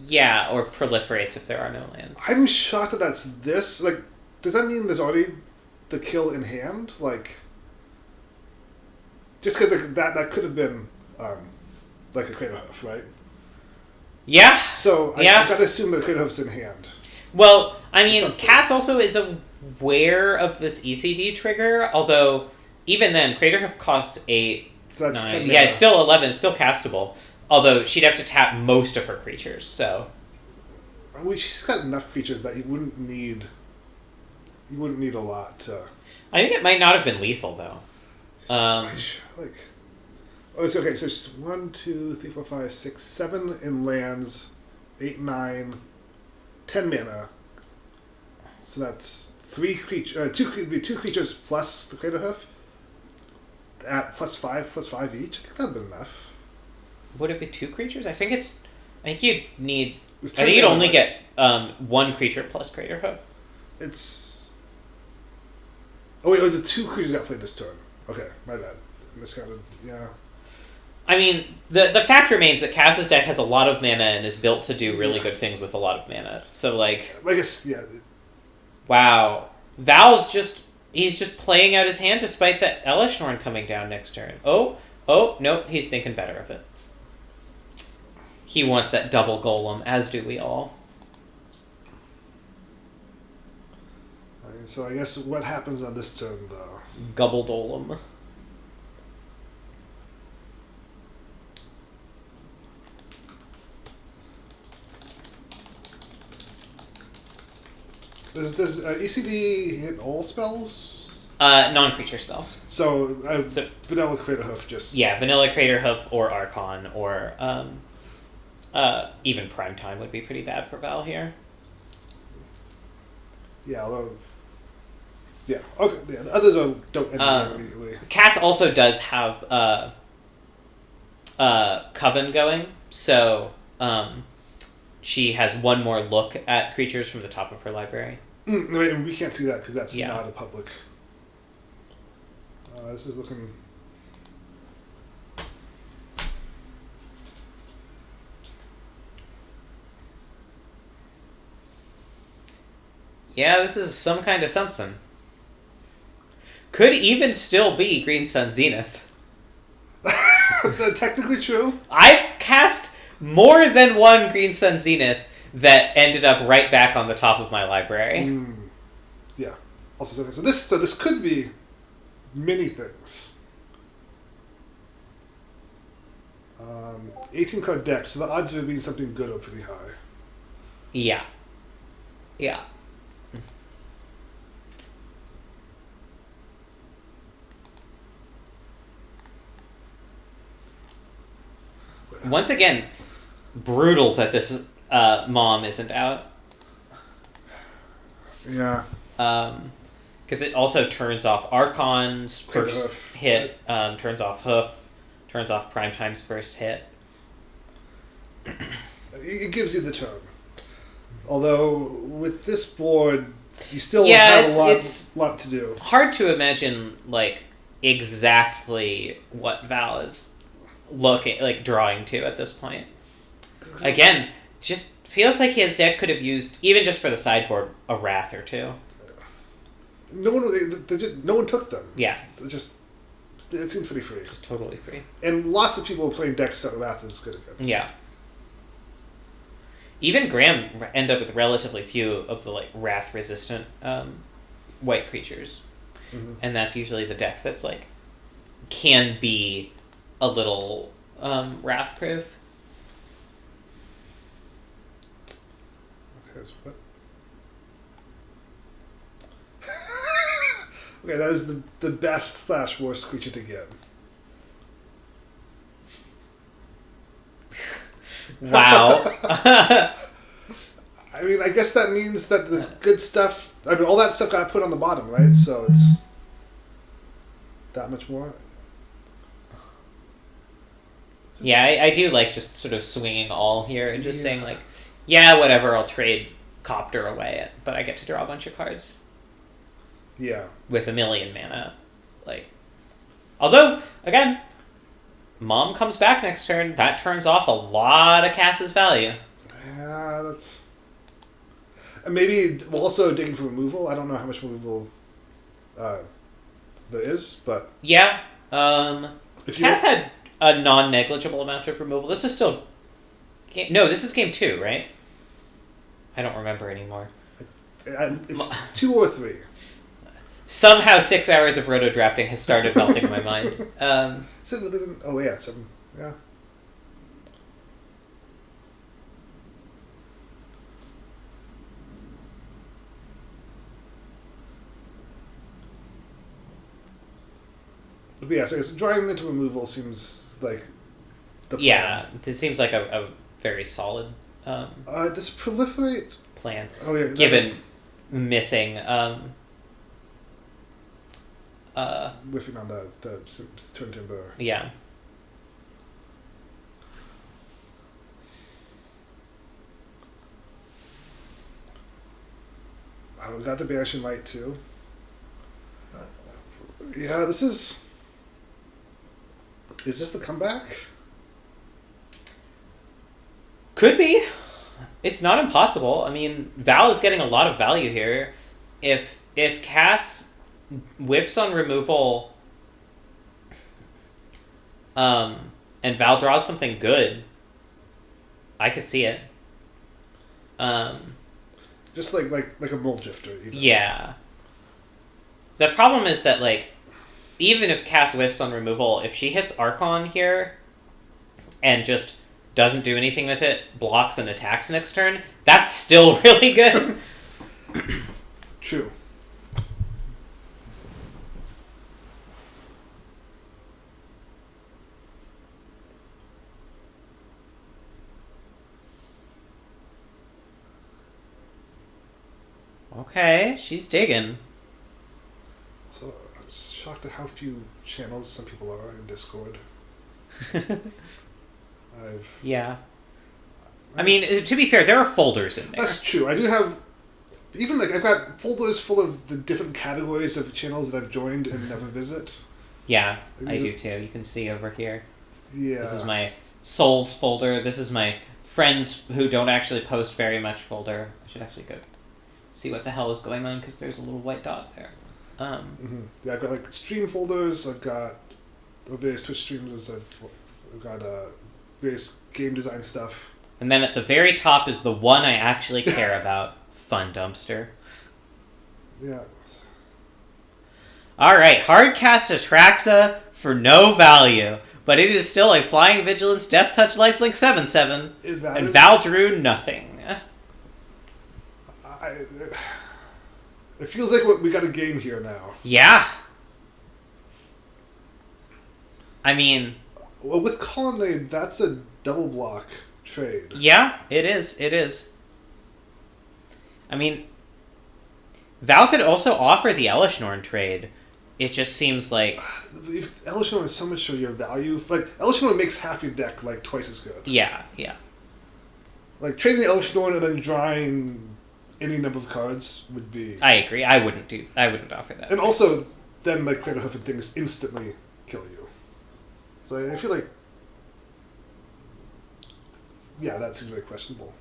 Yeah, or proliferates if there are no lands. I'm shocked that that's this. Like, does that mean there's already the kill in hand, like just because that could have been like a Crater Hoof, right? Yeah. So I gotta assume that the Crater Hoof's in hand. Well, I mean, Something. Cass also is aware of this ECD trigger, although even then, Crater Hoof costs 8. So that's 9. 10 Yeah, mana. it's still 11. It's still castable. Although she'd have to tap most of her creatures, so. She's got enough creatures that you wouldn't need. You wouldn't need a lot to. I think it might not have been lethal though. Like, oh, it's okay. So it's 1, 2, 3, 4, 5, 6, 7 in lands, 8, 9, 10 mana. So that's 2 creatures plus the Crater Hoof at +5 each. I think that'd been enough. Would it be 2 creatures? I think you'd need. I It's 10 think you'd mana, only right? get 1 creature plus Crater Hoof. It's. Oh wait, the 2 creatures got played this turn. Okay, my bad. I miscounted. Yeah. I mean, the fact remains that Cass's deck has a lot of mana and is built to do really good things with a lot of mana. So, like... I guess, yeah. Wow. Val's he's just playing out his hand despite the Elishnorn coming down next turn. Oh, nope, he's thinking better of it. He wants that double golem, as do we all. Alright, so I guess what happens on this turn, though? Gubble golem. Does ECD hit all spells? Non-creature spells. So, vanilla Crater Hoof just... Yeah, Vanilla Crater Hoof or Archon or even Primetime would be pretty bad for Val here. Yeah, although... Yeah, okay, yeah, the others don't end there immediately. Cass also does have Coven going, so she has one more look at creatures from the top of her library. Wait, and we can't see that because that's Yeah. not a public. This is looking. Yeah, this is some kind of something. Could even still be Green Sun Zenith. Technically true. I've cast more than one Green Sun Zenith that ended up right back on the top of my library. Yeah. Also, so this could be many things. 18 card deck, so the odds of it being something good are pretty high. Yeah. Yeah. Once again, brutal that this mom isn't out. Yeah. Because it also turns off Archon's first Hoof. hit, turns off Hoof, turns off Primetime's first hit. It gives you the turn. Although, with this board, you still have a lot to do. Hard to imagine, like, exactly what Val is drawing to at this point. Again, just feels like his deck could have used, even just for the sideboard, a Wrath or two. No one took them. Yeah. It seems pretty free. Just totally free. And lots of people playing decks that Wrath is good against. Yeah. Even Graham ended up with relatively few of the Wrath resistant white creatures. Mm-hmm. And that's usually the deck that's can be a little Wrath proof. Okay, so what? Okay, that is the best / worst creature to get. Wow. I mean, I guess that means that this good stuff... I mean, all that stuff got put on the bottom, right? So it's that much more. Yeah, I do like just sort of swinging all here and just saying yeah, whatever, I'll trade Copter away, but I get to draw a bunch of cards. Yeah. With 1,000,000 mana. Although, again, Mom comes back next turn, that turns off a lot of Cass's value. Yeah, that's... And maybe also digging for removal. I don't know how much removal there is, but Yeah. if you Cass had a non-negligible amount of removal. This is still... No, this is game 2, right? I don't remember anymore. it's 2 or 3. Somehow 6 hours of roto drafting has started melting in my mind. Oh yeah, 7. Yeah. But yeah, so drawing into removal seems like the plan. Yeah, this seems like a very solid This proliferate. plan. Oh yeah. Given missing Whiffing on the turn timber. yeah. We got the Banishing Light too. Yeah, this is. Is this the comeback? Could be. It's not impossible. I mean, Val is getting a lot of value here. If Cass whiffs on removal, and Val draws something good, I could see it. Just like a mole drifter. Even. Yeah. The problem is that, like, even if Cass whiffs on removal, if she hits Archon here and just doesn't do anything with it, blocks and attacks next turn, that's still really good. True. Okay, she's digging. So I'm shocked at how few channels some people are in Discord. Yeah. I mean, to be fair, there are folders in there. That's true. I do have, even like I've got folders full of the different categories of channels that I've joined and never visit. Yeah, I do too. You can see over here. Yeah. This is my Souls folder. This is my friends who don't actually post very much folder. I should actually go see what the hell is going on because there's a little white dot there. Yeah, I've got like stream folders. I've got various Twitch streams. I've got various game design stuff. And then at the very top is the one I actually care about, Fun Dumpster. Yeah. Alright, Hardcast Atraxa for no value, but it is still a Flying Vigilance Death Touch Lifelink 7/7, and Val drew nothing. It feels like we got a game here now. Yeah. I mean... Well, with Colonnade, that's a double block trade. Yeah, it is. It is. I mean, Val could also offer the Elishnorn trade. It just seems like... If Elishnorn is so much of your value, like, Elishnorn makes half your deck, like, twice as good. Yeah, yeah. Like, trading Elishnorn and then drawing any number of cards would be... I agree. I wouldn't offer that. And also, then, like, Cradle Hoof and things instantly kill you. So I feel like... Yeah, that seems very questionable.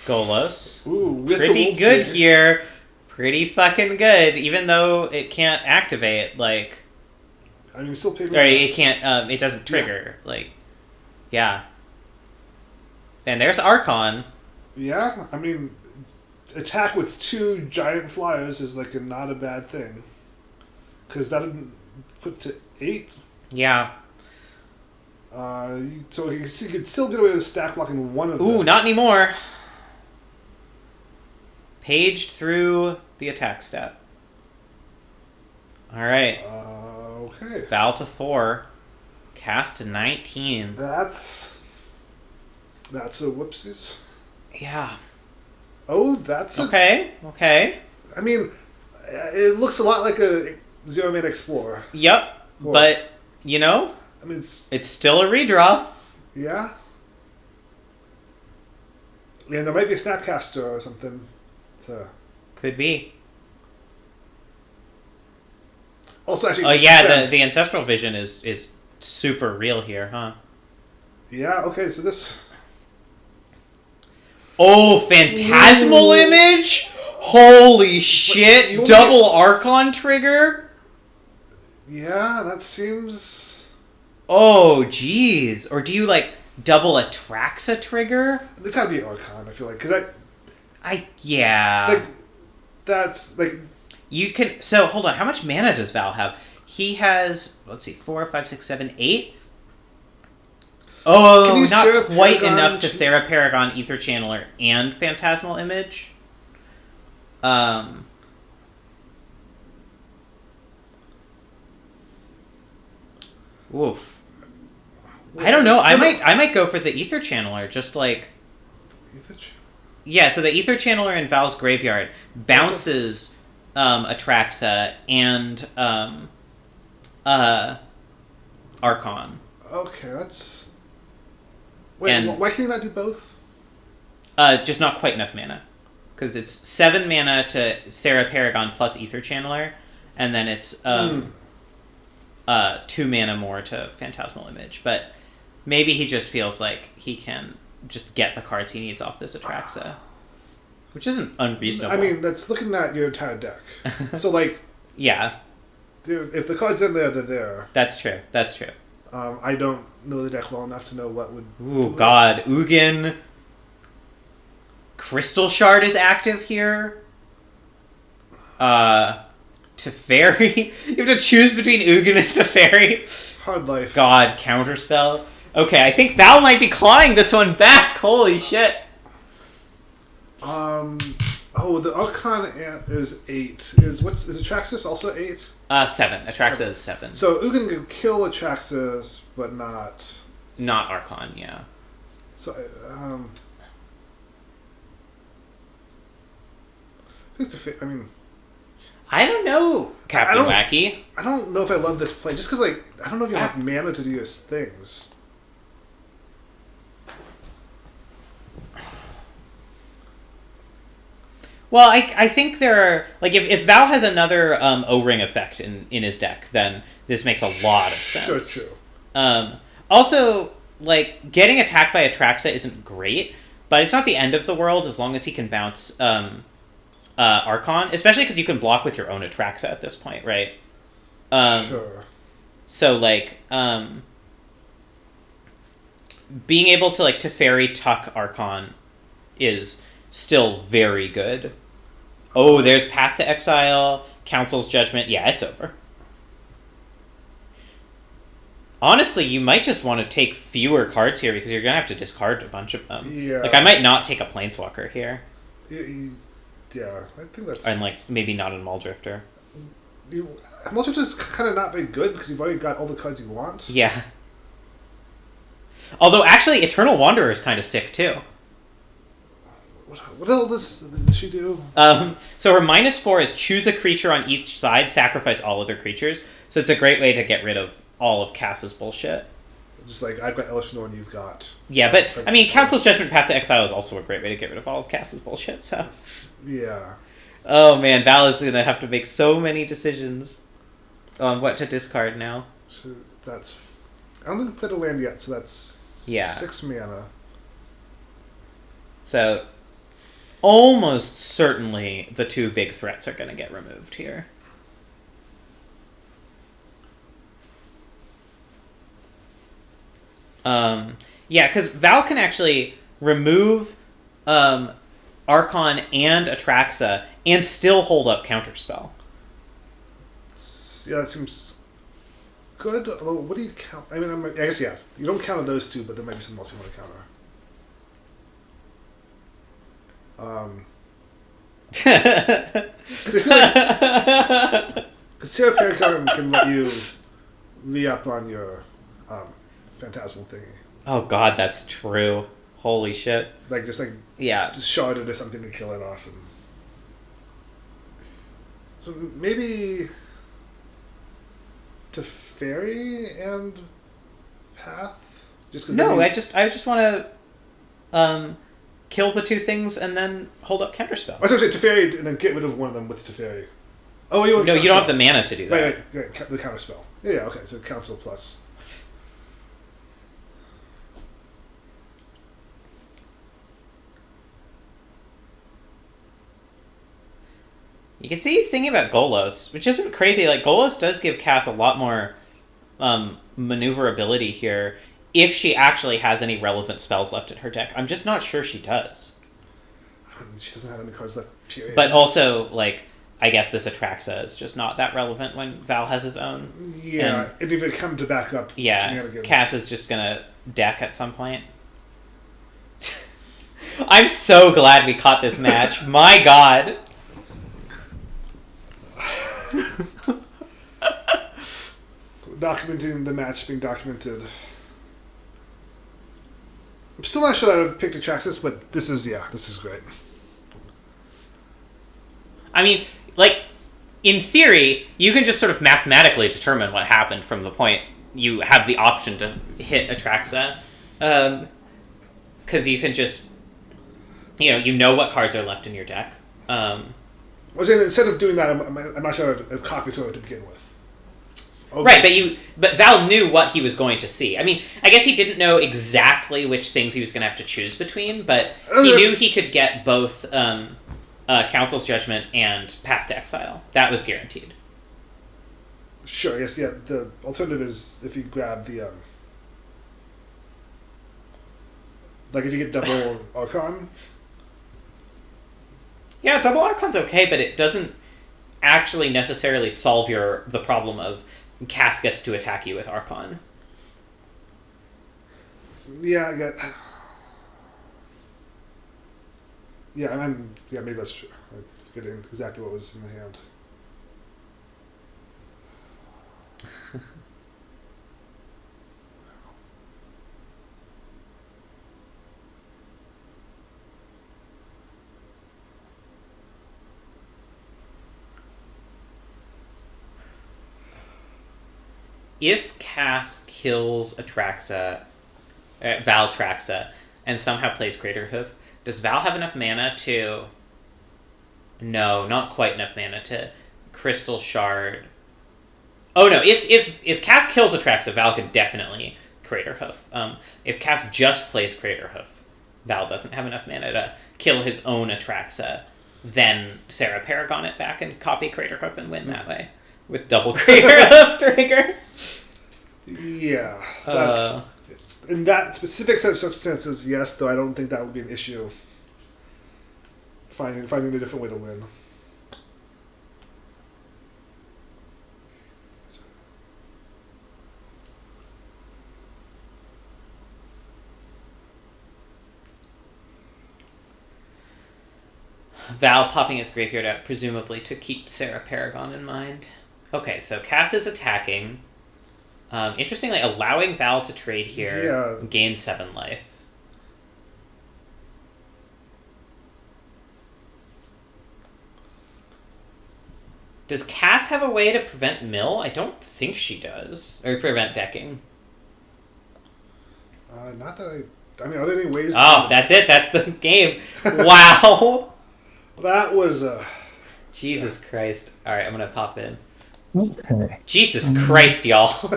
Golos. Ooh, with pretty the good trigger. here. Pretty fucking good, even though it can't activate, like... I mean, still pay Or it can't, it doesn't trigger, like... Yeah. And there's Archon. Yeah, I mean, attack with 2 giant flyers is, like, not a bad thing. Because that would put to 8. Yeah. So you could still get away with stack blocking one of them. Ooh, not anymore. Paged through the attack stat. Alright. Okay. Val to 4. Cast to 19. That's a whoopsies. Yeah. Oh, that's Okay. I mean, it looks a lot like a Zero-Man Explorer. Yep. Well, but, you know, I mean, it's still a redraw. Yeah. Yeah, there might be a Snapcaster or something. Could be. Also, actually, Oh yeah, the Ancestral Vision is super real here, huh? Yeah. Okay. So this. Oh, Phantasmal Image? Holy shit! you only Double Archon trigger? Yeah, that seems. Oh, jeez. Or do you, like, double Atraxa trigger? It's gotta be Archon. I feel like because Yeah. like that's like You can... So, hold on. How much mana does Val have? He has... Let's see. 4, 5, 6, 7, 8? Oh, Can you not Sarah quite Paragon enough to Sarah Paragon, Ether Channeler, and Phantasmal Image. Oof. I don't know. I might go for the Ether Channeler. Just like... Yeah, so the Ether Channeler in Val's Graveyard bounces Atraxa and Archon. Okay, that's. Wait, And- why can you not do both? Just not quite enough mana. Because it's 7 mana to Sarah Paragon plus Ether Channeler, and then it's 2 mana more to Phantasmal Image. But maybe he just feels like he can just get the cards he needs off this Atraxa. Which isn't unreasonable. I mean, that's looking at your entire deck. So, like, yeah, if the cards in there, they're there. that's true. That's true. I don't know the deck well enough to know what would. Ooh, God. Ugin. Crystal Shard is active here. Teferi. You have to choose between Ugin and Teferi. Hard life. God, Counterspell. Okay, I think Val might be clawing this one back. Holy shit. Oh, the Archon is 8. Is Atraxas also 8? 7. Atraxa is 7. So Ugin can kill Atraxas, but not. Not Archon, yeah. So, I think I mean, I don't know, Captain Wacky. I don't know if I love this play just because, like, I don't know if you have enough mana to do your things. Well, I think there are... Like, if Val has another O-Ring effect in his deck, then this makes a lot of sense. Sure, true. Also, like, getting attacked by Atraxa isn't great, but it's not the end of the world as long as he can bounce Archon, especially because you can block with your own Atraxa at this point, right? Sure. So, like, being able to, like, Teferi tuck Archon is still very good. Oh, there's Path to Exile, Council's Judgment. Yeah, it's over. Honestly, you might just want to take fewer cards here because you're going to have to discard a bunch of them. Yeah. Like, I might not take a Planeswalker here. Yeah, I think that's... And, like, maybe not a Muldrifter. Muldrifter is kind of not very good because you've already got all the cards you want. Yeah. Although, actually, Eternal Wanderer is kind of sick, too. What else does she do? So her -4 is choose a creature on each side, sacrifice all other creatures. So it's a great way to get rid of all of Cass's bullshit. Just like, I've got Elishnorn and you've got... Yeah, but, I mean, Council's Judgment, Path to Exile is also a great way to get rid of all of Cass's bullshit, so... Yeah. Oh, man, Val is going to have to make so many decisions on what to discard now. So that's... I don't think we played a land yet, so that's... Yeah. 6 mana. So... Almost certainly the 2 big threats are going to get removed here. Yeah, because Val can actually remove Archon and Atraxa and still hold up Counterspell. Yeah, that seems good. Although, what do you count? I mean, I guess, yeah. You don't count those 2, but there might be something else you want to counter. Because I feel like because Sarah Paragon can let you re-up on your Phantasmal thingy. Oh god, that's true. Holy shit. Like just Yeah. just shard it or something to kill it off. And... So maybe Teferi and Path. Just because No, I just want to kill the 2 things and then hold up Counterspell. I was going to say Teferi and then get rid of one of them with Teferi. Oh, you want No, you don't have the mana to do that. Right, the counter spell. Yeah, okay. So council plus. You can see he's thinking about Golos, which isn't crazy. Like, Golos does give Cass a lot more maneuverability here if she actually has any relevant spells left in her deck. I'm just not sure she does. She doesn't have any cards left, period. But also, like, I guess this Atraxa is just not that relevant when Val has his own. Yeah, and if it come to back up shenanigans. Cass is just gonna deck at some point. I'm so glad we caught this match. My god. Documenting the match being documented. I'm still not sure that I would have picked Atraxas, but this is great. I mean, like, in theory, you can just sort of mathematically determine what happened from the point you have the option to hit Atraxa. Because you can just, you know what cards are left in your deck. I was saying, instead of doing that, I'm not sure I've copied to it to begin with. Okay. Right, but Val knew what he was going to see. I mean, I guess he didn't know exactly which things he was going to have to choose between, but he knew he could get both Council's Judgment and Path to Exile. That was guaranteed. Sure, yes, yeah. The alternative is if you grab the... like if you get double Archon. Yeah, double Archon's okay, but it doesn't actually necessarily solve the problem of Cass gets to attack you with Archon. Yeah, I get... Yeah, maybe that's true. I'm forgetting exactly what was in the hand. If Cass kills Atraxa, Valtraxa, and somehow plays Craterhoof, does Val have enough mana to... No, not quite enough mana to Crystal Shard. Oh no, if Cass kills Atraxa, Val can definitely Craterhoof. If Cass just plays Craterhoof, Val doesn't have enough mana to kill his own Atraxa, then Sarah Paragon it back and copy Craterhoof and win that way. With double Craterhoof trigger. Yeah, that's... in that specific set of circumstances, yes, though I don't think that would be an issue. Finding a different way to win. Val popping his graveyard out, presumably to keep Sarah Paragon in mind. Okay, so Cass is attacking. Interestingly, allowing Val to trade here gains 7 life. Does Cass have a way to prevent mill? I don't think she does. Or prevent decking. Not that I mean, are there any ways... Oh, that's it. That's the game. Wow. That was... Jesus Christ. Alright, I'm going to pop in. Okay. Jesus Christ, y'all.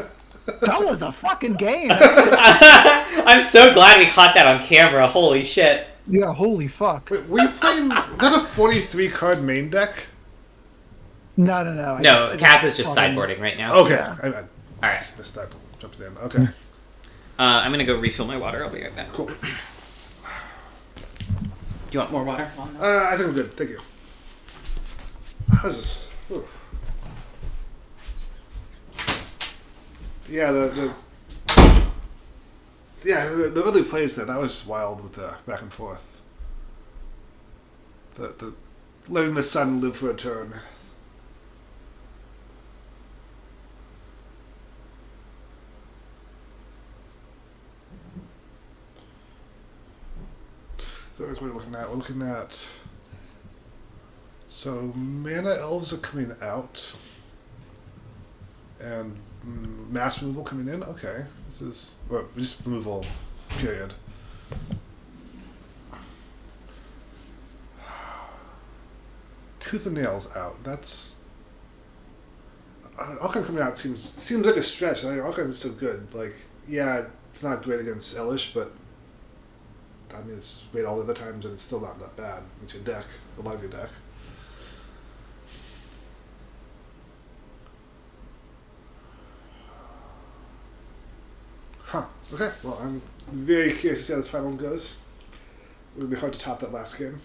That was a fucking game. I'm so glad we caught that on camera. Holy shit. Yeah, holy fuck. Wait, were you playing... Is that a 43-card main deck? No. No, Cass is just sideboarding right now. Okay. Yeah. I just missed that. Jumping in. Okay. I'm gonna go refill my water. I'll be right back. Cool. Do you want more water? I think I'm good. Thank you. How's this? Ooh. Yeah, the early plays that was just wild with the back and forth. The letting the sun live for a turn. So that's what we're looking at. We're looking at... So, Mana Elves are coming out. And mass removal coming in? Okay. This is... Well, just removal, period. Tooth and Nails out. That's... Archon coming out seems like a stretch. I mean, Archon is so good. Like, yeah, it's not great against Elish, but... I mean, it's great all the other times, and it's still not that bad. It's your deck. A lot of your deck. Huh. Okay. Well, I'm very curious to see how this final one goes. It's going to be hard to top that last game.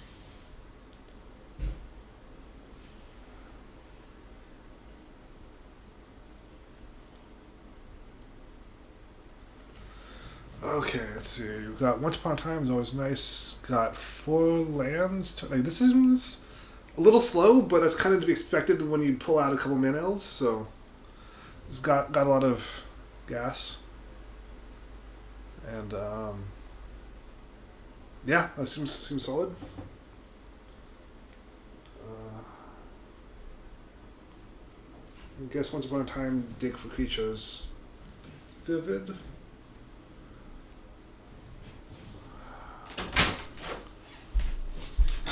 Okay, let's see. We've got Once Upon a Time is always nice. Got 4 lands. Like, this is a little slow, but that's kind of to be expected when you pull out a couple mana elves. So it's got a lot of gas. And yeah, that seems solid. I guess Once Upon a Time, dig for creatures. Vivid.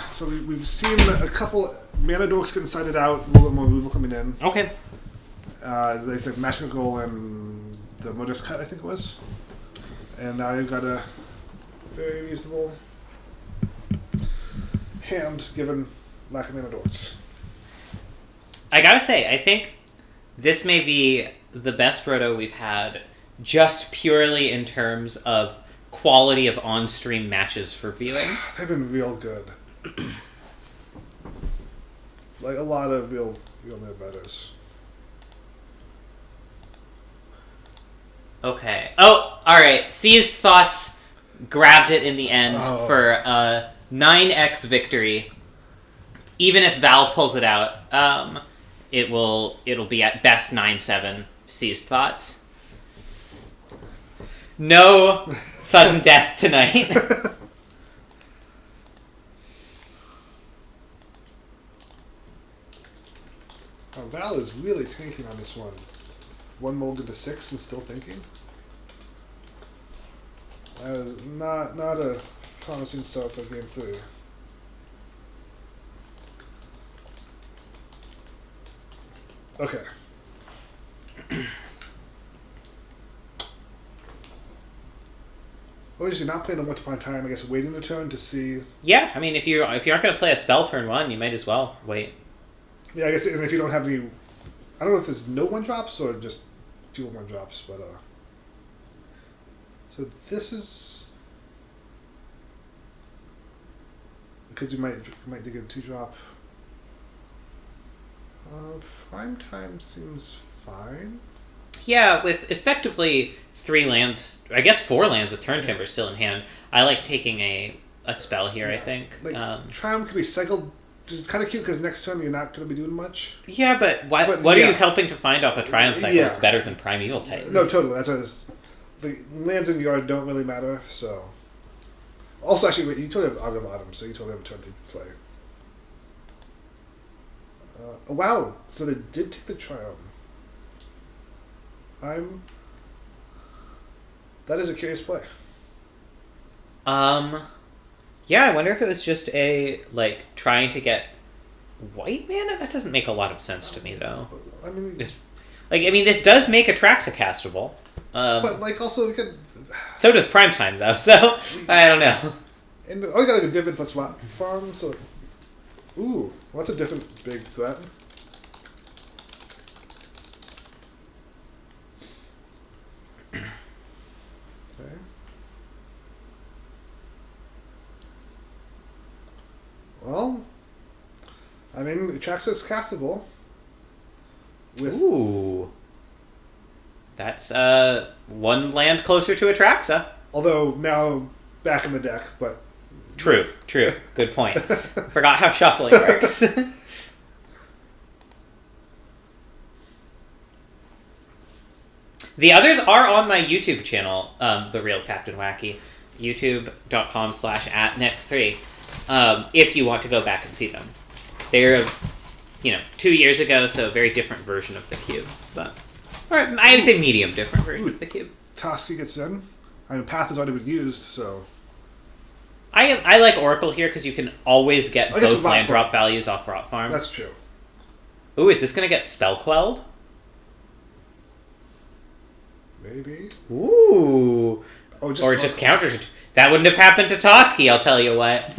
So we've seen a couple mana dorks getting sided out, a little bit more removal coming in. Okay. It's like Magical and the Modest Cut, I think it was. And now you've got a very reasonable hand given lack of mana dorks. I gotta say, I think this may be the best roto we've had, just purely in terms of quality of on-stream matches for viewing. They've been real good. Like a lot of real no betters. Okay. Oh, alright. Seized Thoughts grabbed it in the end for a 9x victory. Even if Val pulls it out, it'll be at best 9-7 Seized Thoughts. No sudden death tonight. Val is really tanking on this one. 1 molded to 6 and still thinking. That is not a promising start for game 3. Okay. Obviously, not playing a Once Upon a Time. I guess waiting a turn to see. Yeah, I mean, if you aren't going to play a spell turn 1, you might as well wait. Yeah, I guess if you don't have any, I don't know if there's no 1-drops or just fewer 1-drops, but so this is because you might dig a 2-drop. Prime Time seems fine. Yeah, with effectively 3 lands, I guess 4 lands with Turn Timber still in hand. I like taking a spell here. Yeah. I think. Like Triumph could be cycled. It's kind of cute because next turn you're not going to be doing much. Yeah, but what are you helping to find off a Triumph cycle that's better than Primeval Titan? No, totally. That's what the lands in yard don't really matter. So, also actually, wait, you totally have Ogre of Autumn, so you totally have a turn to play. Oh, wow! So they did take the Triumph. That is a curious play. Yeah, I wonder if it was just trying to get white mana? That doesn't make a lot of sense to me, though. I mean... this does make Atraxa castable. But, also, we could... So does Primetime, though, so I don't know. And you got, a Vivid plus farm, so... Ooh, well, that's a different big threat. Okay. Well, I mean, Atraxa's castable. Ooh. That's 1 land closer to Atraxa. Although now back in the deck, but... True. Good point. Forgot how shuffling works. The others are on my YouTube channel, The Real Captain Wacky. YouTube.com/@next3. If you want to go back and see them. They're, 2 years ago, so a very different version of the cube. Or I would say medium different version of the cube. Toski gets in. I mean, Path has already been used, so... I like Oracle here because you can always get both land drop values off Rot Farm. That's true. Ooh, is this going to get Spell Quelled? Maybe. Ooh. Or just counter. That wouldn't have happened to Toski, I'll tell you what.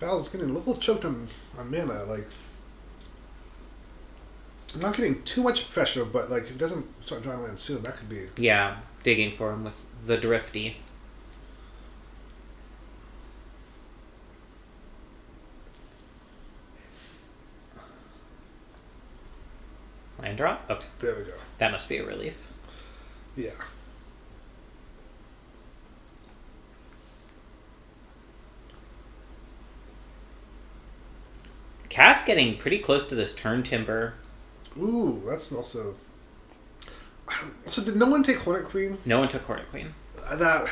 Val's getting a little choked on mana. Like, I'm not getting too much pressure, but like, if he doesn't start drawing land soon, that could be. Yeah, digging for him with the drifty. Land drop? Okay. There we go. That must be a relief. Yeah. Cass getting pretty close to this turn timber. Ooh, that's also. So did no one take Hornet Queen? No one took Hornet Queen. That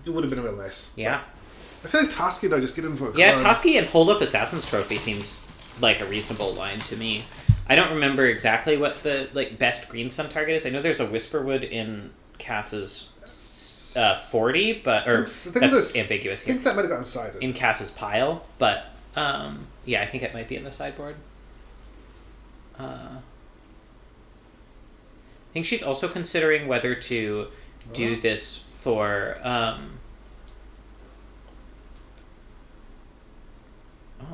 it would have been real nice. Yeah. I feel like Toski though, just get him for a card. Yeah, Toski and Hold Up Assassin's Trophy seems like a reasonable line to me. I don't remember exactly what the best green sun target is. I know there's a Whisperwood in Cass's 40, but or that's ambiguous here. I think that might have gotten sided. In Cass's pile, but yeah, I think it might be in the sideboard. I think she's also considering whether to do this for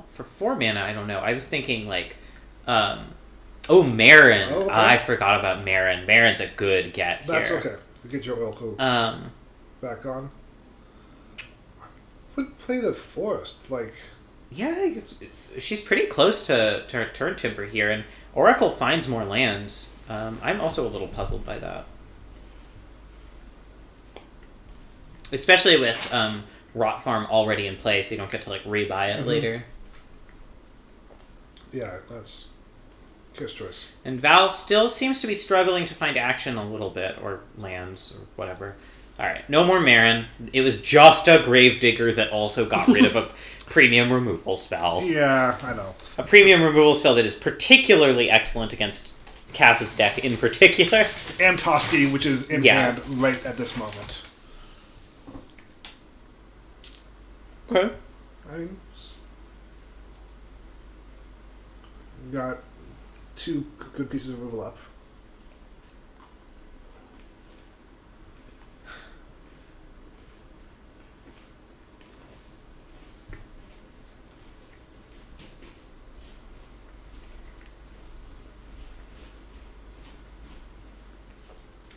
for 4 mana. I don't know. I was thinking like Marin. Oh, okay. I forgot about Marin. Marin's a good get here. That's okay. Get your Oracle back on. I would play the Forest, like. Yeah, she's pretty close to turn timber here, and Oracle finds more lands. I'm also a little puzzled by that. Especially with Rot Farm already in place, so you don't get to rebuy it later. Yeah, that's Kiss choice. And Val still seems to be struggling to find action a little bit, or lands, or whatever. Alright, no more Marin. It was just a Gravedigger that also got rid of a premium removal spell. Yeah, I know. A premium removal spell that is particularly excellent against Cass's deck in particular. And Toski, which is in hand right at this moment. Okay. I mean, got 2 good pieces of removal up.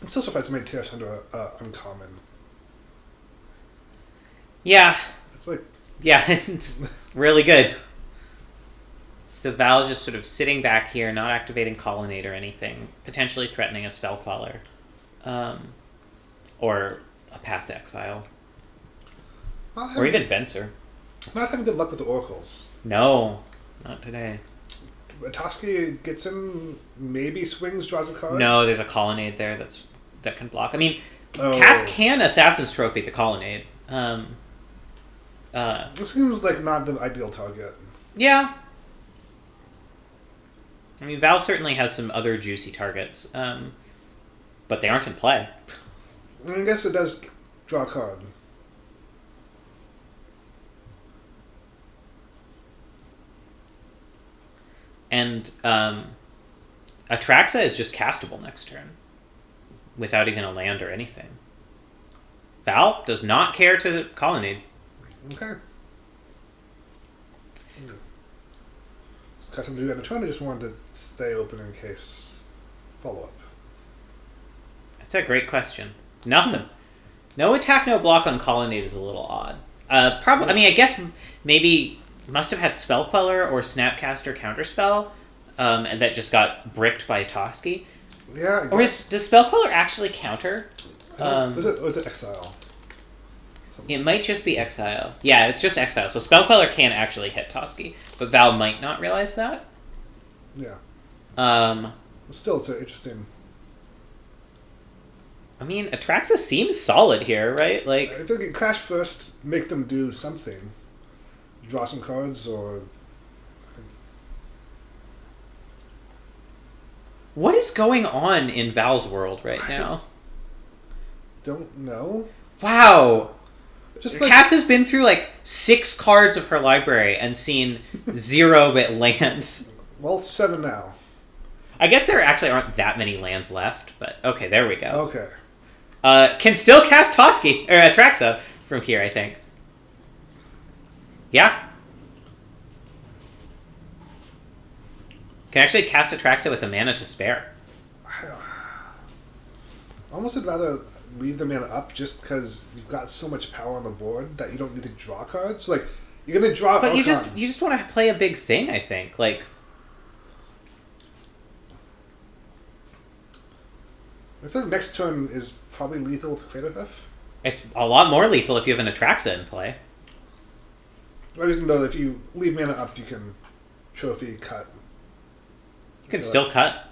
I'm still surprised they made Terrace under uncommon. Yeah. It's like... Yeah, it's really good. So Val's just sort of sitting back here, not activating Colonnade or anything, potentially threatening a Spell Queller. Or a Path to Exile. Or even Venser. Not having good luck with the Oracles. No, not today. Toski gets in, maybe swings, draws a card? No, there's a Colonnade there that can block. I mean, Cass can Assassin's Trophy the Colonnade. This seems like not the ideal target. Yeah. I mean, Val certainly has some other juicy targets, but they aren't in play. I guess it does draw a card. And Atraxa is just castable next turn, without even a land or anything. Val does not care to Colonnade. Okay. Got something to do on the turn. I just wanted to stay open in case follow-up. That's a great question. Nothing. No attack, no block on Colonnade is a little odd. Probably. I mean, I guess maybe must have had Spell Queller or Snapcaster Counterspell, and that just got bricked by Toski. Yeah. Or does Spell Queller actually counter? Was it Exile? It might just be Exile. Yeah, it's just Exile. So Spell Queller can actually hit Toski, but Val might not realize that. Yeah. Still, it's an interesting. I mean, Atraxa seems solid here, right? Like, I feel like crash first, make them do something, draw some cards, or. What is going on in Val's world right now? Don't know. Wow. Just Cass has been through 6 cards of her library and seen 0-bit lands. Well, 7 now. I guess there actually aren't that many lands left, but okay, there we go. Okay. Can still cast Toski or Atraxa from here, I think. Yeah. Can actually cast Atraxa with a mana to spare. Almost would rather leave the mana up just because you've got so much power on the board that you don't need to draw cards. Like, you're going to draw But Archon. you just want to play a big thing, I think. Like, I feel like next turn is probably lethal with Crater Hoof. it's a lot more lethal if you have an Atraxa in play. I just know that if you leave mana up, you can trophy cut. You can still cut.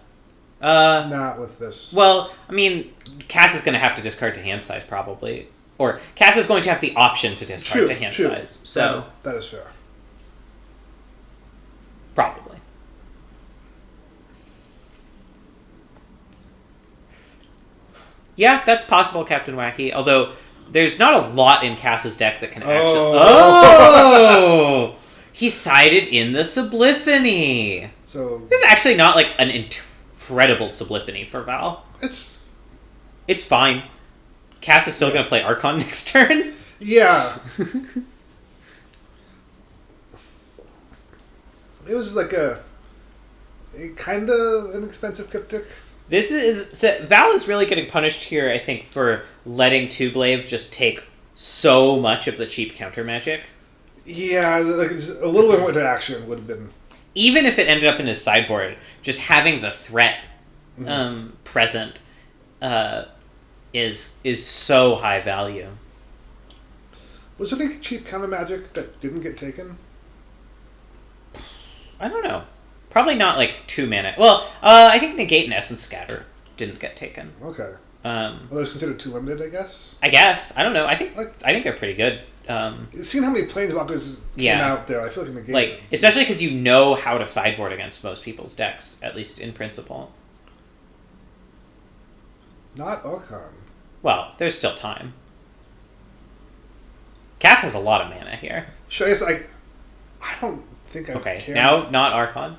Not with this. Well, I mean, Cass is going to have to discard to hand size, probably. Or Cass is going to have the option to discard to hand size. So that is fair. Probably. Yeah, that's possible, Captain Wacky. Although, there's not a lot in Cass's deck that can actually... Oh! He sided in the Subliphony! So This is actually not, like, an incredible Subliphony for Val. it's fine. Cass is still going to play Archon next turn. yeah. It was like a kind of inexpensive cryptic. This is... So Val is really getting punished here, I think, for letting Tubelave just take so much of the cheap counter magic. Yeah, like just a little bit more interaction would have been. Even if it ended up in his sideboard, just having the threat present is so high value. Was there any cheap counter magic that didn't get taken? I don't know. Probably not like 2 mana. Well, I think Negate and Essence Scatter didn't get taken. Okay. Well, those considered too limited, I guess. I guess. I don't know. I think they're pretty good. Seeing how many Planeswalkers came out there, I feel like in the game, like especially because you know how to sideboard against most people's decks, at least in principle. not Archon. Well, there's still time. Cass has a lot of mana here. Sure, I guess I don't think I Okay, care. now not Archon.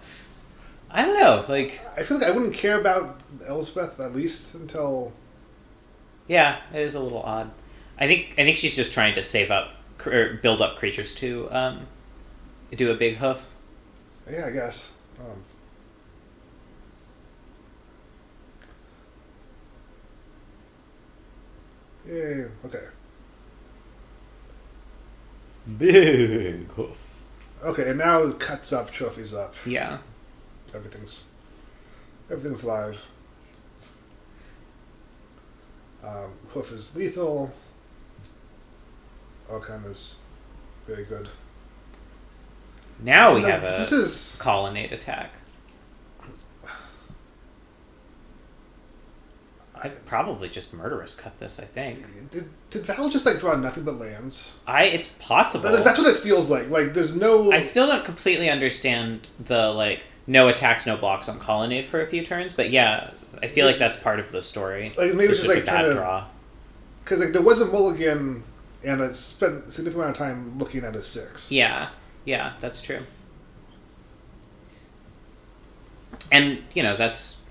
I don't know. Like, I feel like I wouldn't care about Elspeth at least until. yeah, it is a little odd. I think she's just trying to save up or build up creatures to do a big hoof. Yeah, I guess. Yay. Okay. Big hoof. Okay, and now it cuts up, trophies up. Yeah. Everything's live. Hoof is lethal. Archon is very good. Now we No, have a this is- colonnade attack. I'd probably just murderous cut this, I think. Did Val just like draw nothing but lands? It's possible. That's what it feels like. Like there's no. I still don't completely understand the like no attacks, no blocks on colonnade for a few turns, but yeah, I feel like that's part of the story. Like maybe it's just like a trying bad to draw. Because like there was a mulligan, and I spent a significant amount of time looking at a 6. Yeah, that's true. And that's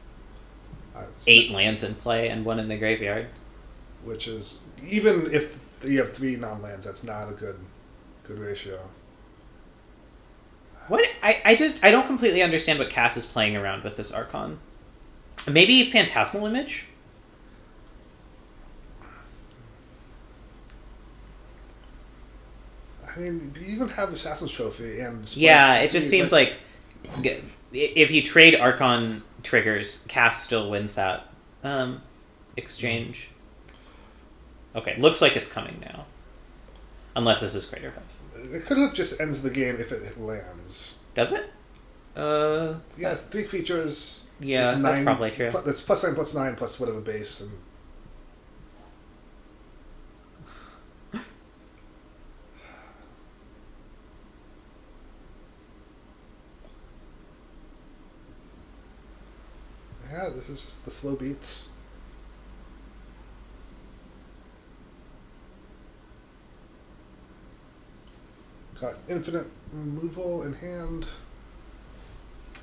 8 lands in play and 1 in the graveyard. Which is even if you have 3 non-lands, that's not a good ratio. What I don't completely understand what Cass is playing around with this Archon. Maybe Phantasmal Image? I mean, you even have Assassin's Trophy and. Yeah, it just seems like if you trade Archon triggers, Cass still wins that exchange. Okay, looks like it's coming now. Unless this is Crater Hoof. It could have just ends the game if it lands. Does it? Yeah, it's 3 creatures. Yeah, it's that's 9, probably true. That's +9/+9 plus whatever base and. Yeah, this is just the slow beats. Got infinite removal in hand.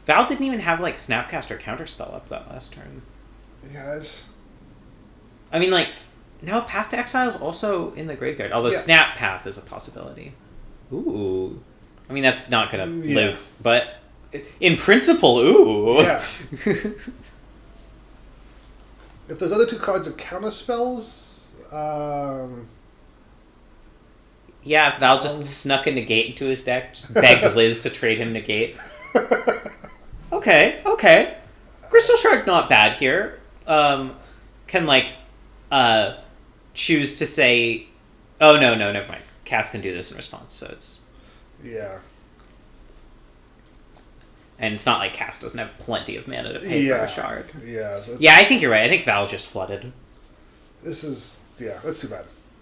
Val didn't even have like Snapcaster Counterspell up that last turn. Yeah, it's... I mean, like, now Path to Exile is also in the graveyard, although Yeah. Snap Path is a possibility. Ooh. I mean, that's not gonna Yeah. live, but in principle, ooh. Yeah. If those other two cards are counter spells, Yeah, Val just snuck a negate into his deck, just begged Liz to trade him negate. Okay. Crystal Shard not bad here. Can, like, choose to say, oh, no, never mind. Cass can do this in response, so it's... yeah. And it's not like Cass doesn't have plenty of mana to pay for a shard. Yeah. So Yeah, I think you're right. I think Val's just flooded. This is, yeah, that's too bad.